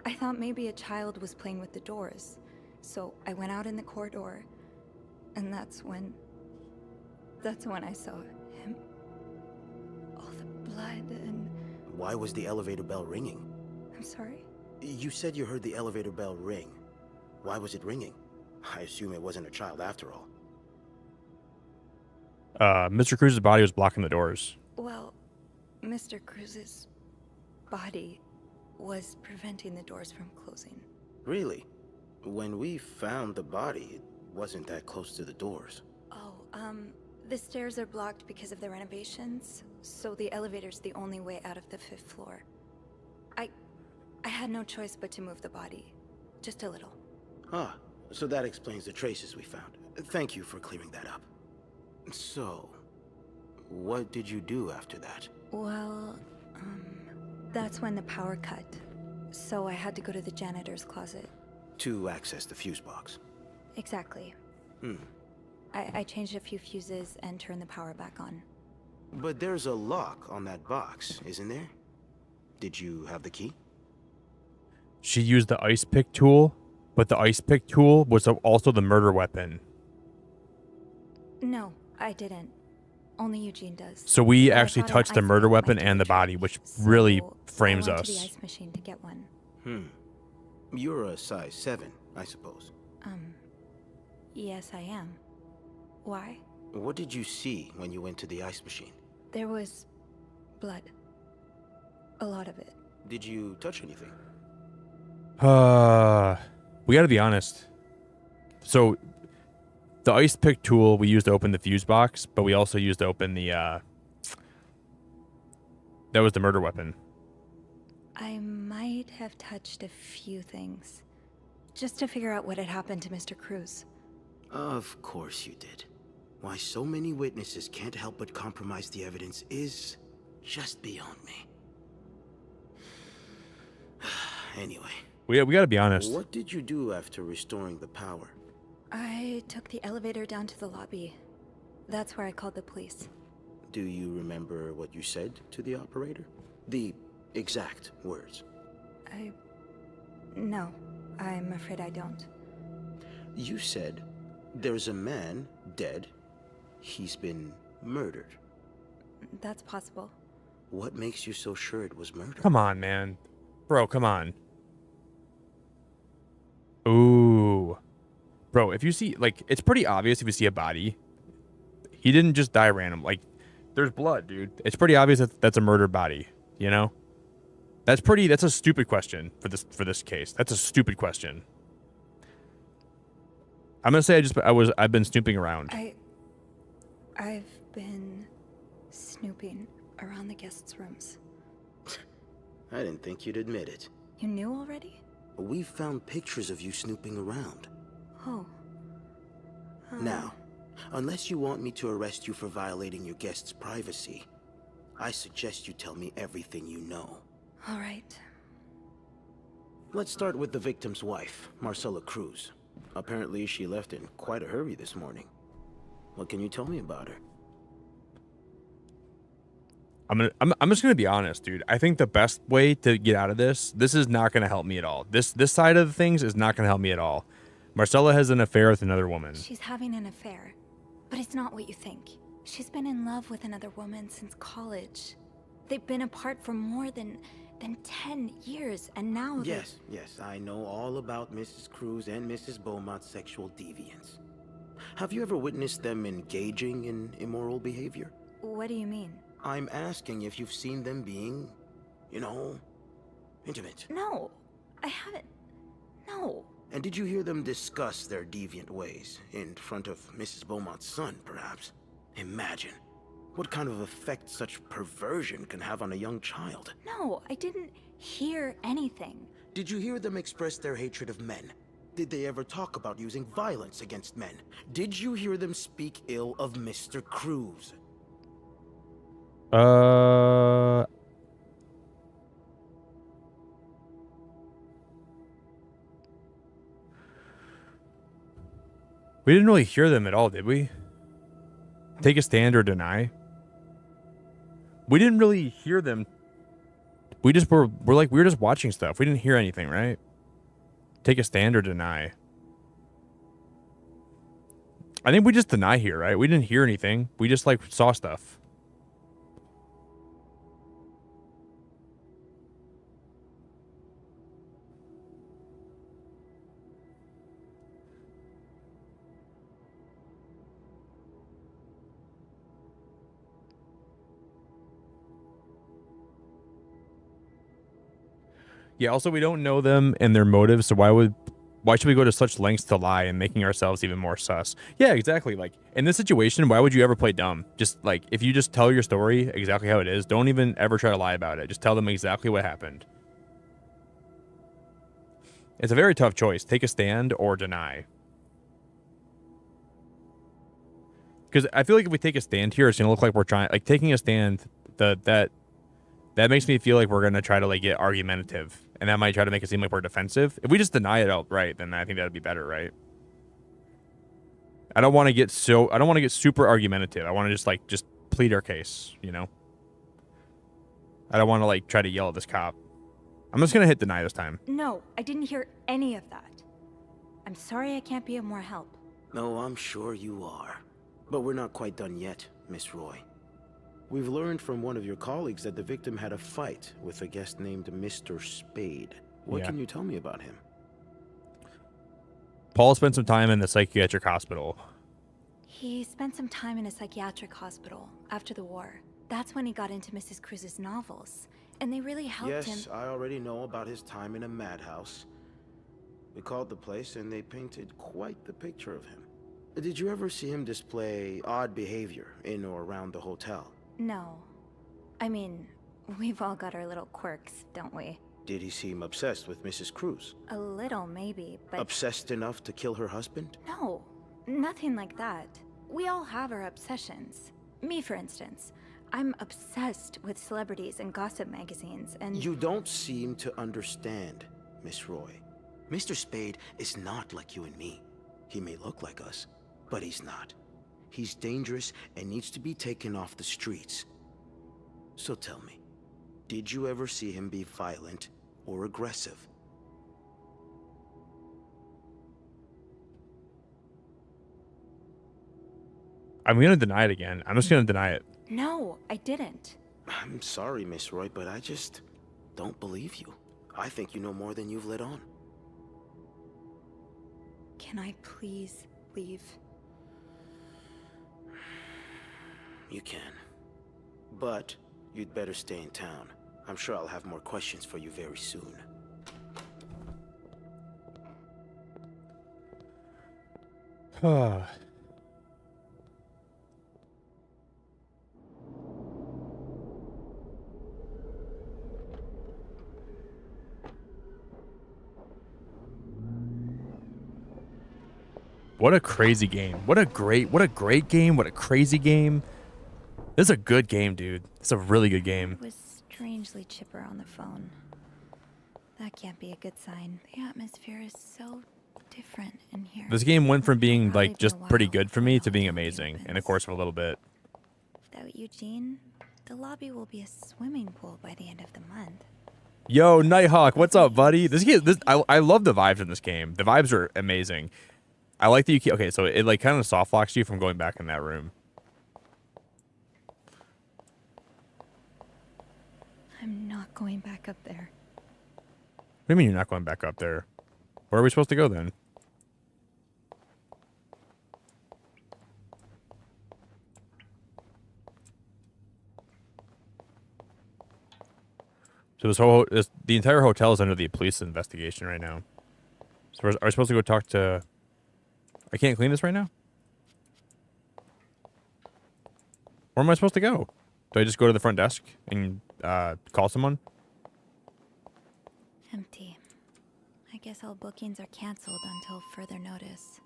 I thought maybe a child was playing with the doors, so I went out in the corridor, and that's when I saw him. All the blood and... Why was the elevator bell ringing? I'm sorry? You said you heard the elevator bell ring. Why was it ringing? I assume it wasn't a child after all. Mr. Cruz's body was blocking the doors. Well, Mr. Cruz's body was preventing the doors from closing. Really? When we found the body, it wasn't that close to the doors. Oh, the stairs are blocked because of the renovations, so the elevator's the only way out of the 5th floor. I had no choice but to move the body. Just a little. Ah, so that explains the traces we found. Thank you for clearing that up. So, what did you do after that? Well, that's when the power cut. So I had to go to the janitor's closet. To access the fuse box. Exactly. I changed a few fuses and turned the power back on. But there's a lock on that box, isn't there? Did you have the key? She used the ice pick tool, but the ice pick tool was also the murder weapon. No, I didn't. Only Eugene does. So we actually touched the murder weapon and the body, which really frames I went to us. the ice machine to get one. You're a size 7, I suppose. Yes, I am. Why? What did you see when you went to the ice machine? There was blood. A lot of it. Did you touch anything? We gotta be honest. So, the ice pick tool we used to open the fuse box, but we also used to open the, that was the murder weapon. I might have touched a few things. Just to figure out what had happened to Mr. Cruz. Of course you did. Why so many witnesses can't help but compromise the evidence is just beyond me. Anyway. We gotta be honest. What did you do after restoring the power? I took the elevator down to the lobby. That's where I called the police. Do you remember what you said to the operator? The exact words. No, I'm afraid I don't. You said, there's a man dead. He's been murdered. That's possible. What makes you so sure it was murder? Come on, man. Bro, come on. Ooh. Bro, if you see, like, it's pretty obvious if you see a body. He didn't just die random. Like, there's blood, dude. It's pretty obvious that that's a murdered body, you know? That's a stupid question for this case. That's a stupid question. I'm gonna say I've been snooping around. I've been snooping around the guests' rooms. I didn't think you'd admit it. You knew already? We found pictures of you snooping around. Oh. Now, unless you want me to arrest you for violating your guest's privacy, I suggest you tell me everything you know. All right. Let's start with the victim's wife, Marcella Cruz. Apparently, she left in quite a hurry this morning. What can you tell me about her? I'm just gonna be honest, dude. I think the best way to get out of this is not gonna help me at all. This side of things is not gonna help me at all. Marcella has an affair with another woman. She's having an affair, but it's not what you think. She's been in love with another woman since college. They've been apart for more than 10 years, and now Yes, I know all about Mrs. Cruz and Mrs. Beaumont's sexual deviance. Have you ever witnessed them engaging in immoral behavior? What do you mean? I'm asking if you've seen them being, you know, intimate. No, I haven't. No. And did you hear them discuss their deviant ways in front of Mrs. Beaumont's son, perhaps? Imagine what kind of effect such perversion can have on a young child. No, I didn't hear anything. Did you hear them express their hatred of men? Did they ever talk about using violence against men? Did you hear them speak ill of Mr. Cruz? We didn't really hear them at all, did we? Take a stand or deny? We didn't really hear them. We just were just watching stuff. We didn't hear anything, right? Take a stand or deny. I think we just deny here, right? We didn't hear anything. We just saw stuff. Yeah, also we don't know them and their motives, so why should we go to such lengths to lie and making ourselves even more sus? Yeah, exactly. Like, in this situation, why would you ever play dumb? Just, if you just tell your story exactly how it is, don't even ever try to lie about it. Just tell them exactly what happened. It's a very tough choice. Take a stand or deny. Because I feel like if we take a stand here, it's going to look like we're trying... taking a stand, that makes me feel like we're going to try to, get argumentative. And that might try to make it seem like we're defensive. If we just deny it outright, then I think that'd be better, right? I don't want to get super argumentative. I want to just plead our case, you know? I don't want to, try to yell at this cop. I'm just going to hit deny this time. No, I didn't hear any of that. I'm sorry I can't be of more help. No, I'm sure you are. But we're not quite done yet, Miss Roy. We've learned from one of your colleagues that the victim had a fight with a guest named Mr. Spade. What can you tell me about him? Paul spent some time in the psychiatric hospital. He spent some time in a psychiatric hospital after the war. That's when he got into Mrs. Cruz's novels. And they really helped him. Yes, I already know about his time in a madhouse. We called the place and they painted quite the picture of him. Did you ever see him display odd behavior in or around the hotel? No. I mean, we've all got our little quirks, don't we? Did he seem obsessed with Mrs. Cruz? A little, maybe, but... Obsessed enough to kill her husband? No, nothing like that. We all have our obsessions. Me, for instance. I'm obsessed with celebrities and gossip magazines, and... You don't seem to understand, Miss Roy. Mr. Spade is not like you and me. He may look like us, but he's not. He's dangerous and needs to be taken off the streets. So tell me, did you ever see him be violent or aggressive? I'm going to deny it again. I'm just going to deny it. No, I didn't. I'm sorry, Miss Roy, but I just don't believe you. I think you know more than you've let on. Can I please leave? You can. But you'd better stay in town. I'm sure I'll have more questions for you very soon. What a crazy game. What a great game. What a crazy game. This is a good game, dude. It's a really good game. It was strangely chipper on the phone. That can't be a good sign. The atmosphere is so different in here. This game went from being like just pretty good for me to being amazing, and of course for a little bit. Without Eugene, the lobby will be a swimming pool by the end of the month. Yo, Nighthawk, what's up, buddy? I love the vibes in this game. The vibes are amazing. I like that you keep, okay, so it like kind of soft locks you from going back in that room. I'm not going back up there. What do you mean you're not going back up there? Where are we supposed to go then? So the entire hotel is under the police investigation right now. So are we supposed to go talk to... I can't clean this right now? Where am I supposed to go? Do I just go to the front desk and call someone? Empty. I guess all bookings are canceled until further notice.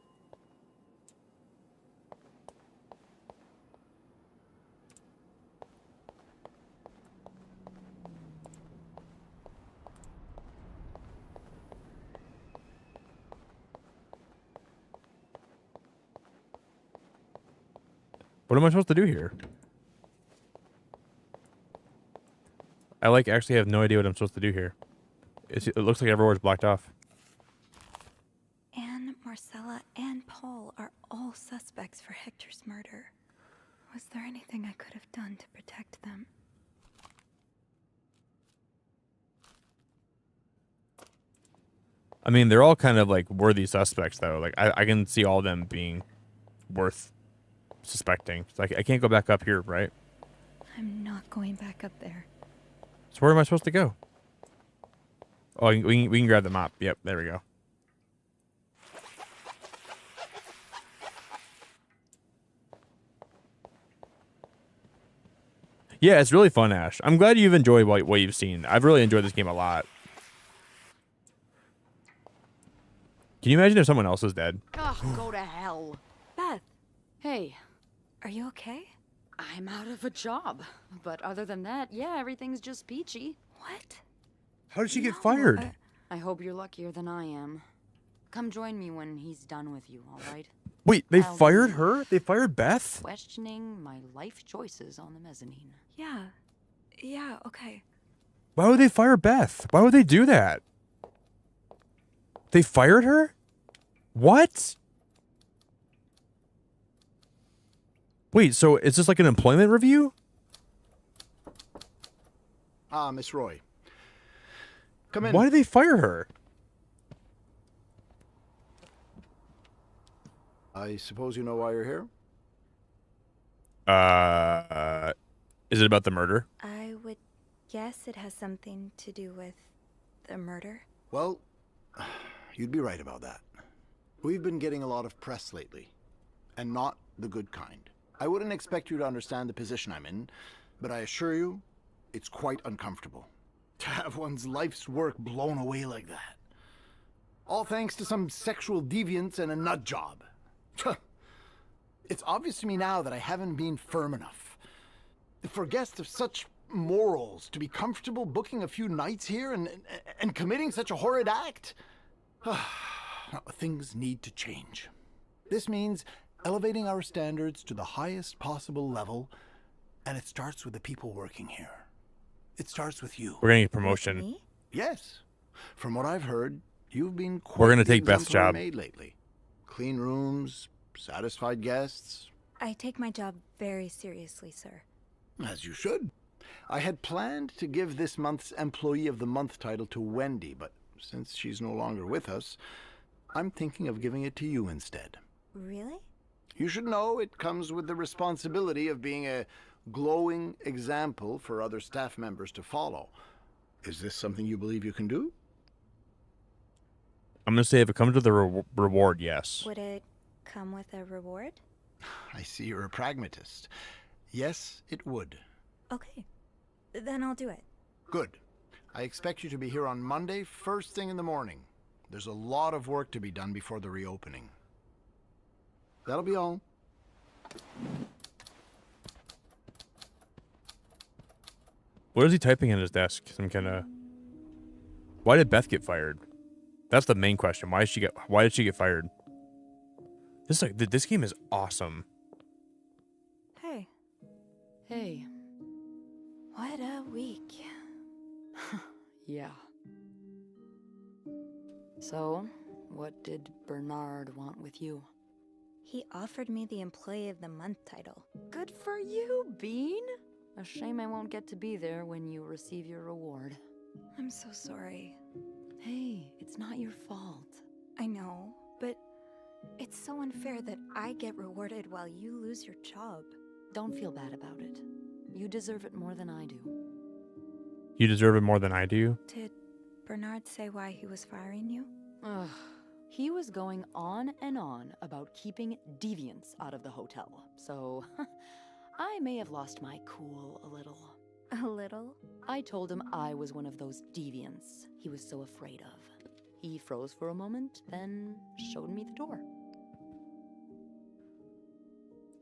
What am I supposed to do here? I like actually have no idea what I'm supposed to do here. It looks like everywhere's blocked off. Anne, Marcella, and Paul are all suspects for Hector's murder. Was there anything I could have done to protect them? I mean, they're all kind of like worthy suspects, though. Like I can see all of them being worth suspecting. So I can't go back up here, right? I'm not going back up there. So where am I supposed to go? Oh, we can grab the mop. Yep, there we go. Yeah, it's really fun, Ash. I'm glad you've enjoyed what you've seen. I've really enjoyed this game a lot. Can you imagine if someone else is dead? Oh, go to hell. Beth. Hey. Are you okay? I'm out of a job. But other than that, yeah, everything's just peachy. What? How did she get fired? I hope you're luckier than I am. Come join me when he's done with you, all right? Wait, they fired her? They fired Beth? Questioning my life choices on the mezzanine. Yeah. Yeah, okay. Why would they fire Beth? Why would they do that? They fired her? What? Wait, so is this like an employment review? Ah, Miss Roy. Come in. Why did they fire her? I suppose you know why you're here? Is it about the murder? I would guess it has something to do with the murder. Well, you'd be right about that. We've been getting a lot of press lately, and not the good kind. I wouldn't expect you to understand the position I'm in, but I assure you, it's quite uncomfortable. To have one's life's work blown away like that. All thanks to some sexual deviance and a nut job. It's obvious to me now that I haven't been firm enough. For guests of such morals to be comfortable booking a few nights here and committing such a horrid act? Things need to change. This means elevating our standards to the highest possible level, and it starts with the people working here. It starts with you. We're gonna get promotion. Yes. From what I've heard, you've been quite We're gonna the take Beth's exemplary job. maid lately. Clean rooms, satisfied guests. I take my job very seriously, sir. As you should. I had planned to give this month's Employee of the Month title to Wendy, but since she's no longer with us, I'm thinking of giving it to you instead. Really? You should know it comes with the responsibility of being a glowing example for other staff members to follow. Is this something you believe you can do? I'm gonna say if it comes to the reward, yes. Would it come with a reward? I see you're a pragmatist. Yes, it would. Okay. Then I'll do it. Good. I expect you to be here on Monday, first thing in the morning. There's a lot of work to be done before the reopening. That'll be all. What is he typing on his desk? Some kind of... Why did Beth get fired? That's the main question. Why did she get fired? This game is awesome. Hey. Hey. What a week. Yeah. So, what did Bernard want with you? He offered me the Employee of the Month title. Good for you, Bean. A shame I won't get to be there when you receive your reward. I'm so sorry. Hey, it's not your fault. I know, but it's so unfair that I get rewarded while you lose your job. Don't feel bad about it. You deserve it more than I do. You deserve it more than I do? Did Bernard say why he was firing you? Ugh. He was going on and on about keeping deviants out of the hotel, so I may have lost my cool a little. A little? I told him I was one of those deviants he was so afraid of. He froze for a moment, then showed me the door.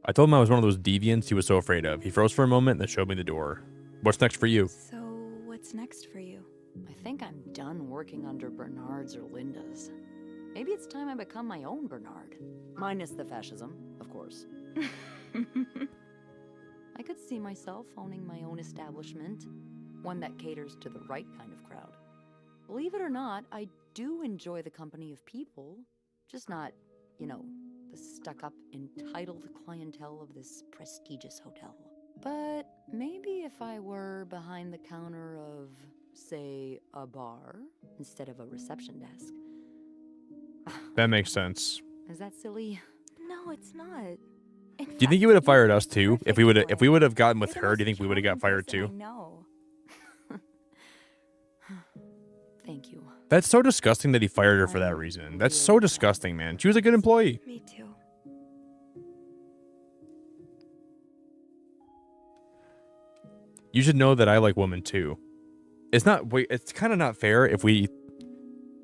I told him I was one of those deviants he was so afraid of. He froze for a moment, then showed me the door. What's next for you? So, what's next for you? I think I'm done working under Bernard's or Linda's. Maybe it's time I become my own Bernard. Minus the fascism, of course. I could see myself owning my own establishment, one that caters to the right kind of crowd. Believe it or not, I do enjoy the company of people, just not, the stuck-up, entitled clientele of this prestigious hotel. But maybe if I were behind the counter of, say, a bar, instead of a reception desk. That makes sense. Is that silly? No, it's not. Do you think he would have fired us too? If we would have gotten with her, do you think we would have got fired too? No. Thank you. That's so disgusting that he fired her for that reason. That's so disgusting, man. She was a good employee. Me too. You should know that I like women too. It's kind of not fair if we...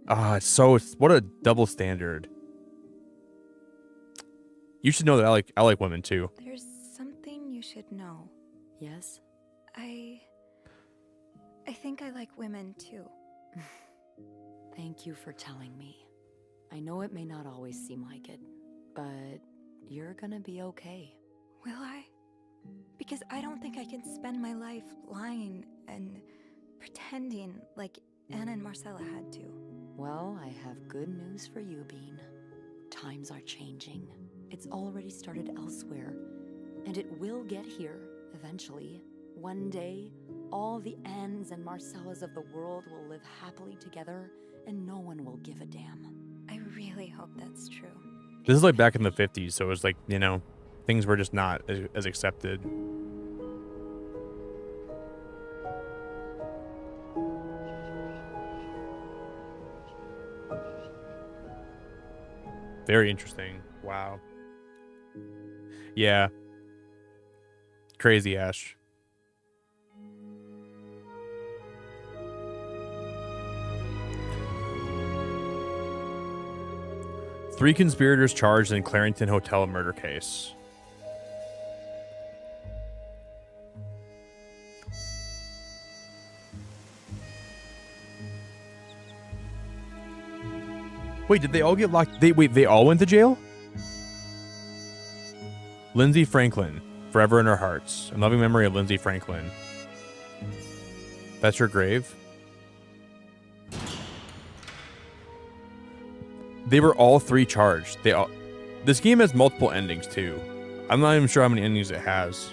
what a double standard. You should know that I like women too. There's something you should know. Yes? I think I like women too. Thank you for telling me. I know it may not always seem like it, but you're gonna be okay. Will I? Because I don't think I can spend my life lying and pretending like Anna and Marcella had to. Well, I have good news for you, Bean. Times are changing. It's already started elsewhere, and it will get here eventually. One day, all the Annes and Marcellas of the world will live happily together, and no one will give a damn. I really hope that's true. This is like back in the 50s, so it was like, things were just not as accepted. Very interesting. Wow. Yeah. Crazy, Ash. Three conspirators charged in Clarington Hotel murder case. Wait, did they all get locked? They all went to jail? Lindsay Franklin, forever in our hearts. In loving memory of Lindsay Franklin. That's your grave? They were all three charged. This game has multiple endings too. I'm not even sure how many endings it has.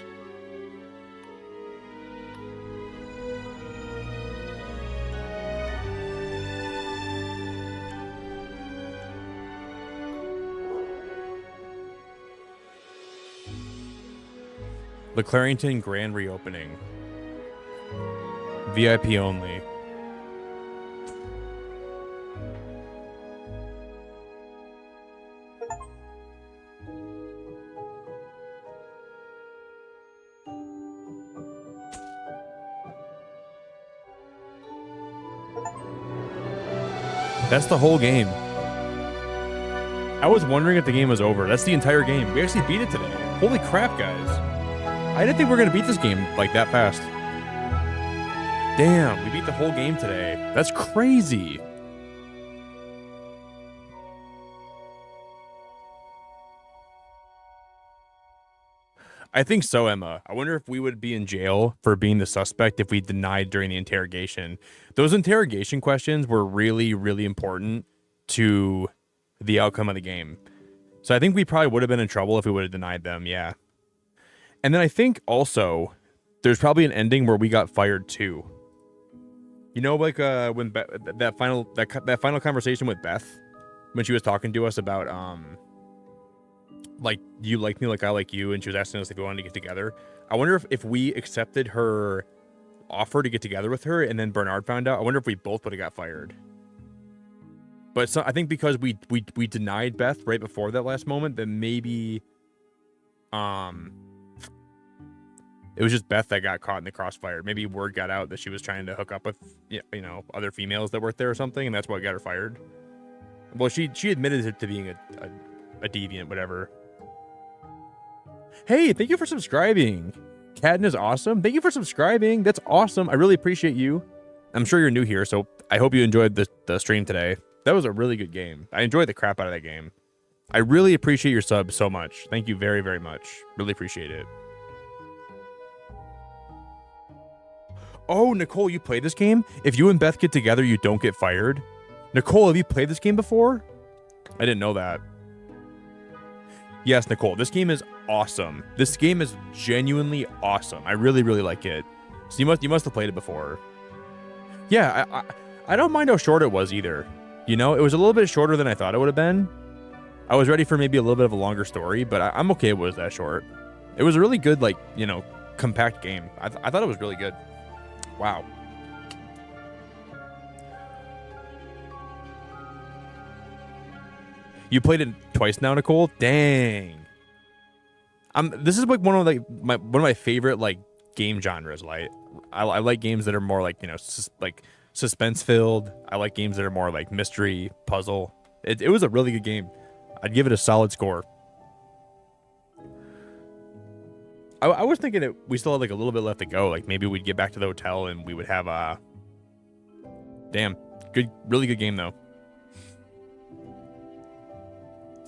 The Clarington Grand Reopening. VIP only. That's the whole game. I was wondering if the game was over. That's the entire game. We actually beat it today. Holy crap, guys. I didn't think we were going to beat this game like that fast. Damn, we beat the whole game today. That's crazy. I think so, Emma. I wonder if we would be in jail for being the suspect if we denied during the interrogation. Those interrogation questions were really, really important to the outcome of the game. So I think we probably would have been in trouble if we would have denied them, yeah. And then I think also there's probably an ending where we got fired too. You know, like when that final conversation with Beth, when she was talking to us about like, you like me like I like you, and she was asking us if we wanted to get together. I wonder if we accepted her offer to get together with her and then Bernard found out, I wonder if we both would have got fired. But so, I think because we denied Beth right before that last moment, then maybe it was just Beth that got caught in the crossfire. Maybe word got out that she was trying to hook up with, you know, other females that worked there or something, and that's what got her fired. Well, she admitted to being a deviant, whatever. Hey, thank you for subscribing. Cadden is awesome. Thank you for subscribing. That's awesome. I really appreciate you. I'm sure you're new here, so I hope you enjoyed the stream today. That was a really good game. I enjoyed the crap out of that game. I really appreciate your sub so much. Thank you very, very much. Really appreciate it. Oh, Nicole, you played this game? If you and Beth get together, you don't get fired? Nicole, have you played this game before? I didn't know that. Yes, Nicole, this game is awesome. This game is genuinely awesome. I really, really like it. So you must have played it before. Yeah, I don't mind how short it was either. You know, it was a little bit shorter than I thought it would have been. I was ready for maybe a little bit of a longer story, but I'm okay it was that short. It was a really good, like, you know, compact game. I thought it was really good. Wow. You played it twice now, Nicole? Dang. This is like one of my favorite like game genres. Like I like games that are more like, you know, like suspense filled. I like games that are more like mystery, puzzle. It was a really good game. I'd give it a solid score. I was thinking that we still had like a little bit left to go. Like maybe we'd get back to the hotel and we would have a really good game though.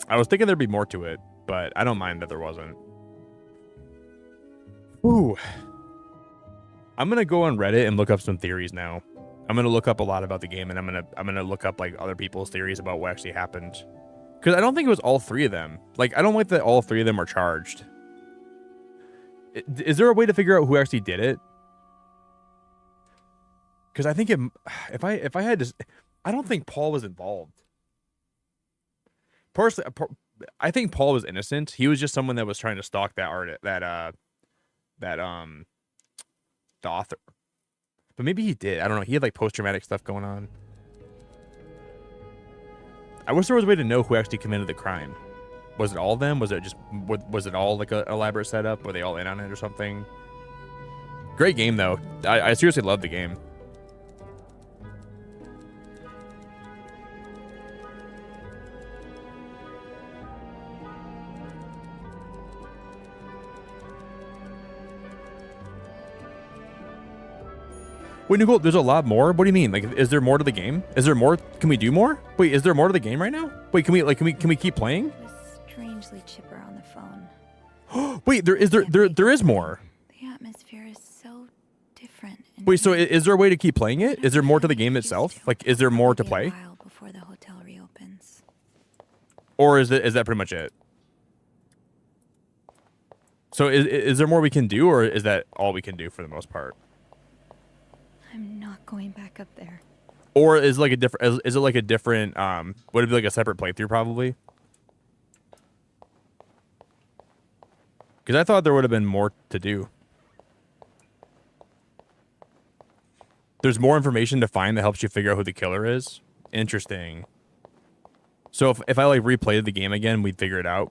I was thinking there'd be more to it, but I don't mind that there wasn't. Ooh. I'm gonna go on Reddit and look up some theories now. I'm gonna look up a lot about the game, and I'm gonna look up like other people's theories about what actually happened. Because I don't think it was all three of them. Like I don't like that all three of them are charged. Is there a way to figure out who actually did it? Because I think if I had to, I don't think Paul was involved. Personally, I think Paul was innocent. He was just someone that was trying to stalk that the author. But maybe he did. I don't know. He had like post-traumatic stuff going on. I wish there was a way to know who actually committed the crime. Was it all of them? Was it all like an elaborate setup? Were they all in on it or something? Great game though. I seriously love the game. Wait, Nicole, there's a lot more? What do you mean? Like, is there more to the game? Is there more? Can we do more? Wait, is there more to the game right now? Wait, can we keep playing? He was strangely chipper on the phone. Wait, there is more. The atmosphere is so different. Wait, so is there a way to keep playing it? Is there more to the game itself? Like, is there more to play? Before the hotel reopens. Or is that pretty much it? So is there more we can do, or is that all we can do for the most part? I'm not going back up there. Or is it like a different? Is it like a different? Would it be like a separate playthrough probably? Because I thought there would have been more to do. There's more information to find that helps you figure out who the killer is. Interesting. So if I like replayed the game again, we'd figure it out.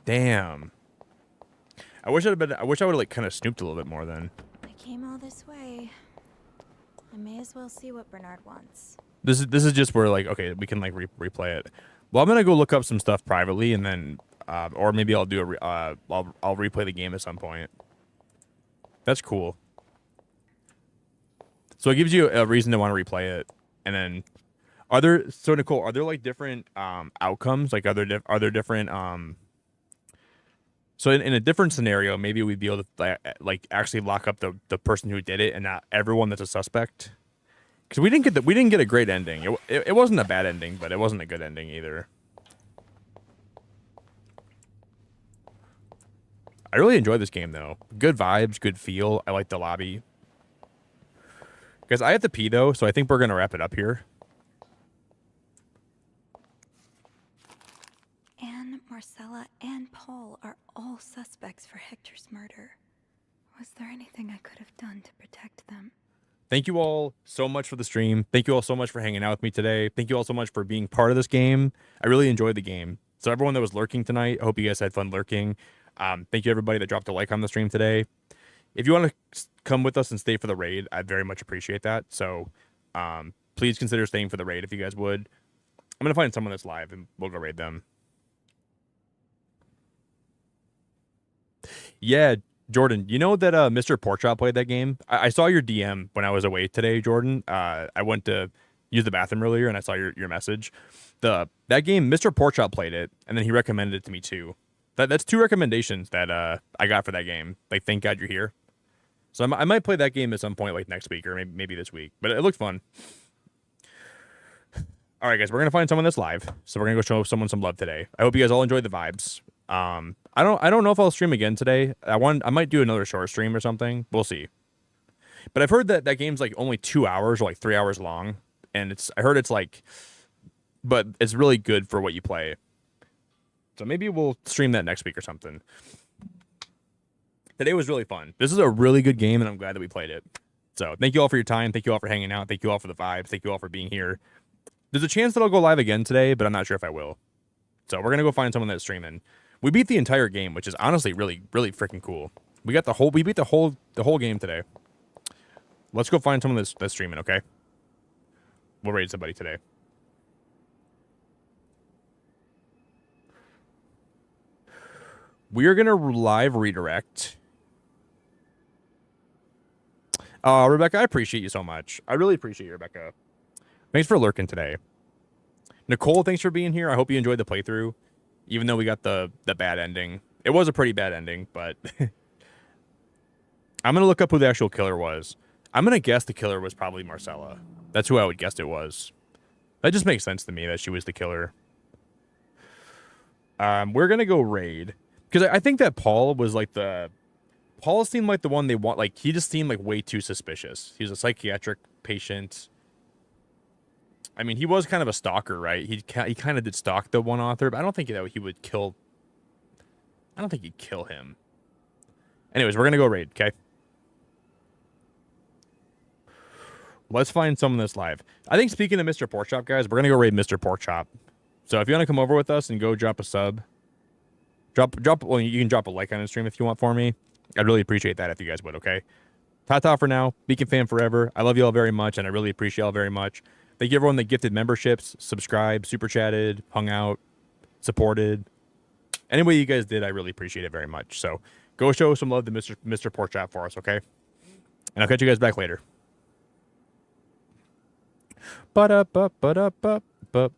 Damn. I wish I would have like kind of snooped a little bit more then. I came all this way. I may as well see what Bernard wants. This is just where like, okay, we can like replay it. Well, I'm gonna go look up some stuff privately, and then or maybe I'll do I'll replay the game at some point. That's cool. So it gives you a reason to want to replay it, and then so Nicole, are there like different outcomes? Like are there different so in a different scenario, maybe we'd be able to like actually lock up the person who did it and not everyone that's a suspect. Because we didn't get a great ending. It wasn't a bad ending, but it wasn't a good ending either. I really enjoyed this game though. Good vibes, good feel. I like the lobby. Guys, I have to pee though, so I think we're gonna wrap it up here. Anne, Marcella, and Paul are all suspects for Hector's murder. Was there anything I could have done to protect them? Thank you all so much for the stream. Thank you all so much for hanging out with me today. Thank you all so much for being part of this game. I really enjoyed the game. So everyone that was lurking tonight, I hope you guys had fun lurking. Thank you everybody that dropped a like on the stream today. If you want to come with us and stay for the raid, I'd very much appreciate that. So please consider staying for the raid if you guys would. I'm going to find someone that's live and we'll go raid them. Yeah, Jordan, you know that Mr. Porkchop played that game? I saw your DM when I was away today, Jordan. I went to use the bathroom earlier and I saw your message. That game, Mr. Porkchop played it, and then he recommended it to me too. That's 2 recommendations that I got for that game. Like, thank God you're here. So I might play that game at some point, like next week or maybe this week. But it looked fun. All right, guys, we're gonna find someone that's live, so we're gonna go show someone some love today. I hope you guys all enjoyed the vibes. I don't know if I'll stream again today. I might do another short stream or something. We'll see. But I've heard that game's like only 2 hours or like 3 hours long, and I heard it's like, but it's really good for what you play. So maybe we'll stream that next week or something. Today was really fun. This is a really good game, and I'm glad that we played it. So thank you all for your time. Thank you all for hanging out. Thank you all for the vibes. Thank you all for being here. There's a chance that I'll go live again today, but I'm not sure if I will. So we're gonna go find someone that's streaming. We beat the entire game, which is honestly really, really freaking cool. We beat the whole game today. Let's go find someone that's streaming, okay? We'll raid somebody today. We are gonna live redirect. Rebecca, I appreciate you so much. I really appreciate you, Rebecca. Thanks for lurking today. Nicole, thanks for being here. I hope you enjoyed the playthrough, even though we got the bad ending. It was a pretty bad ending, but I'm gonna look up who the actual killer was. I'm gonna guess the killer was probably Marcella. That's who I would guess it was. That just makes sense to me that she was the killer. We're gonna go raid because I think that Paul was like Paul seemed like the one they want. Like, he just seemed like way too suspicious. He was a psychiatric patient. I mean, he was kind of a stalker, right? He kind of did stalk the one author, but I don't think that he would kill. I don't think he'd kill him. Anyways, we're gonna go raid, okay? Let's find someone that's live. I think, speaking of Mr. Porkchop, guys, we're gonna go raid Mr. Porkchop. So if you want to come over with us and go drop a sub, well, you can drop a like on the stream if you want for me. I'd really appreciate that if you guys would, okay? Ta-ta for now. Beacon fan forever. I love you all very much, and I really appreciate you all very much. Thank you everyone that gifted memberships, subscribed, super chatted, hung out, supported. Any way you guys did, I really appreciate it very much. So go show some love to Mr. Porkchop for us, okay? And I'll catch you guys back later. Ba-da-ba-ba-da-ba-ba.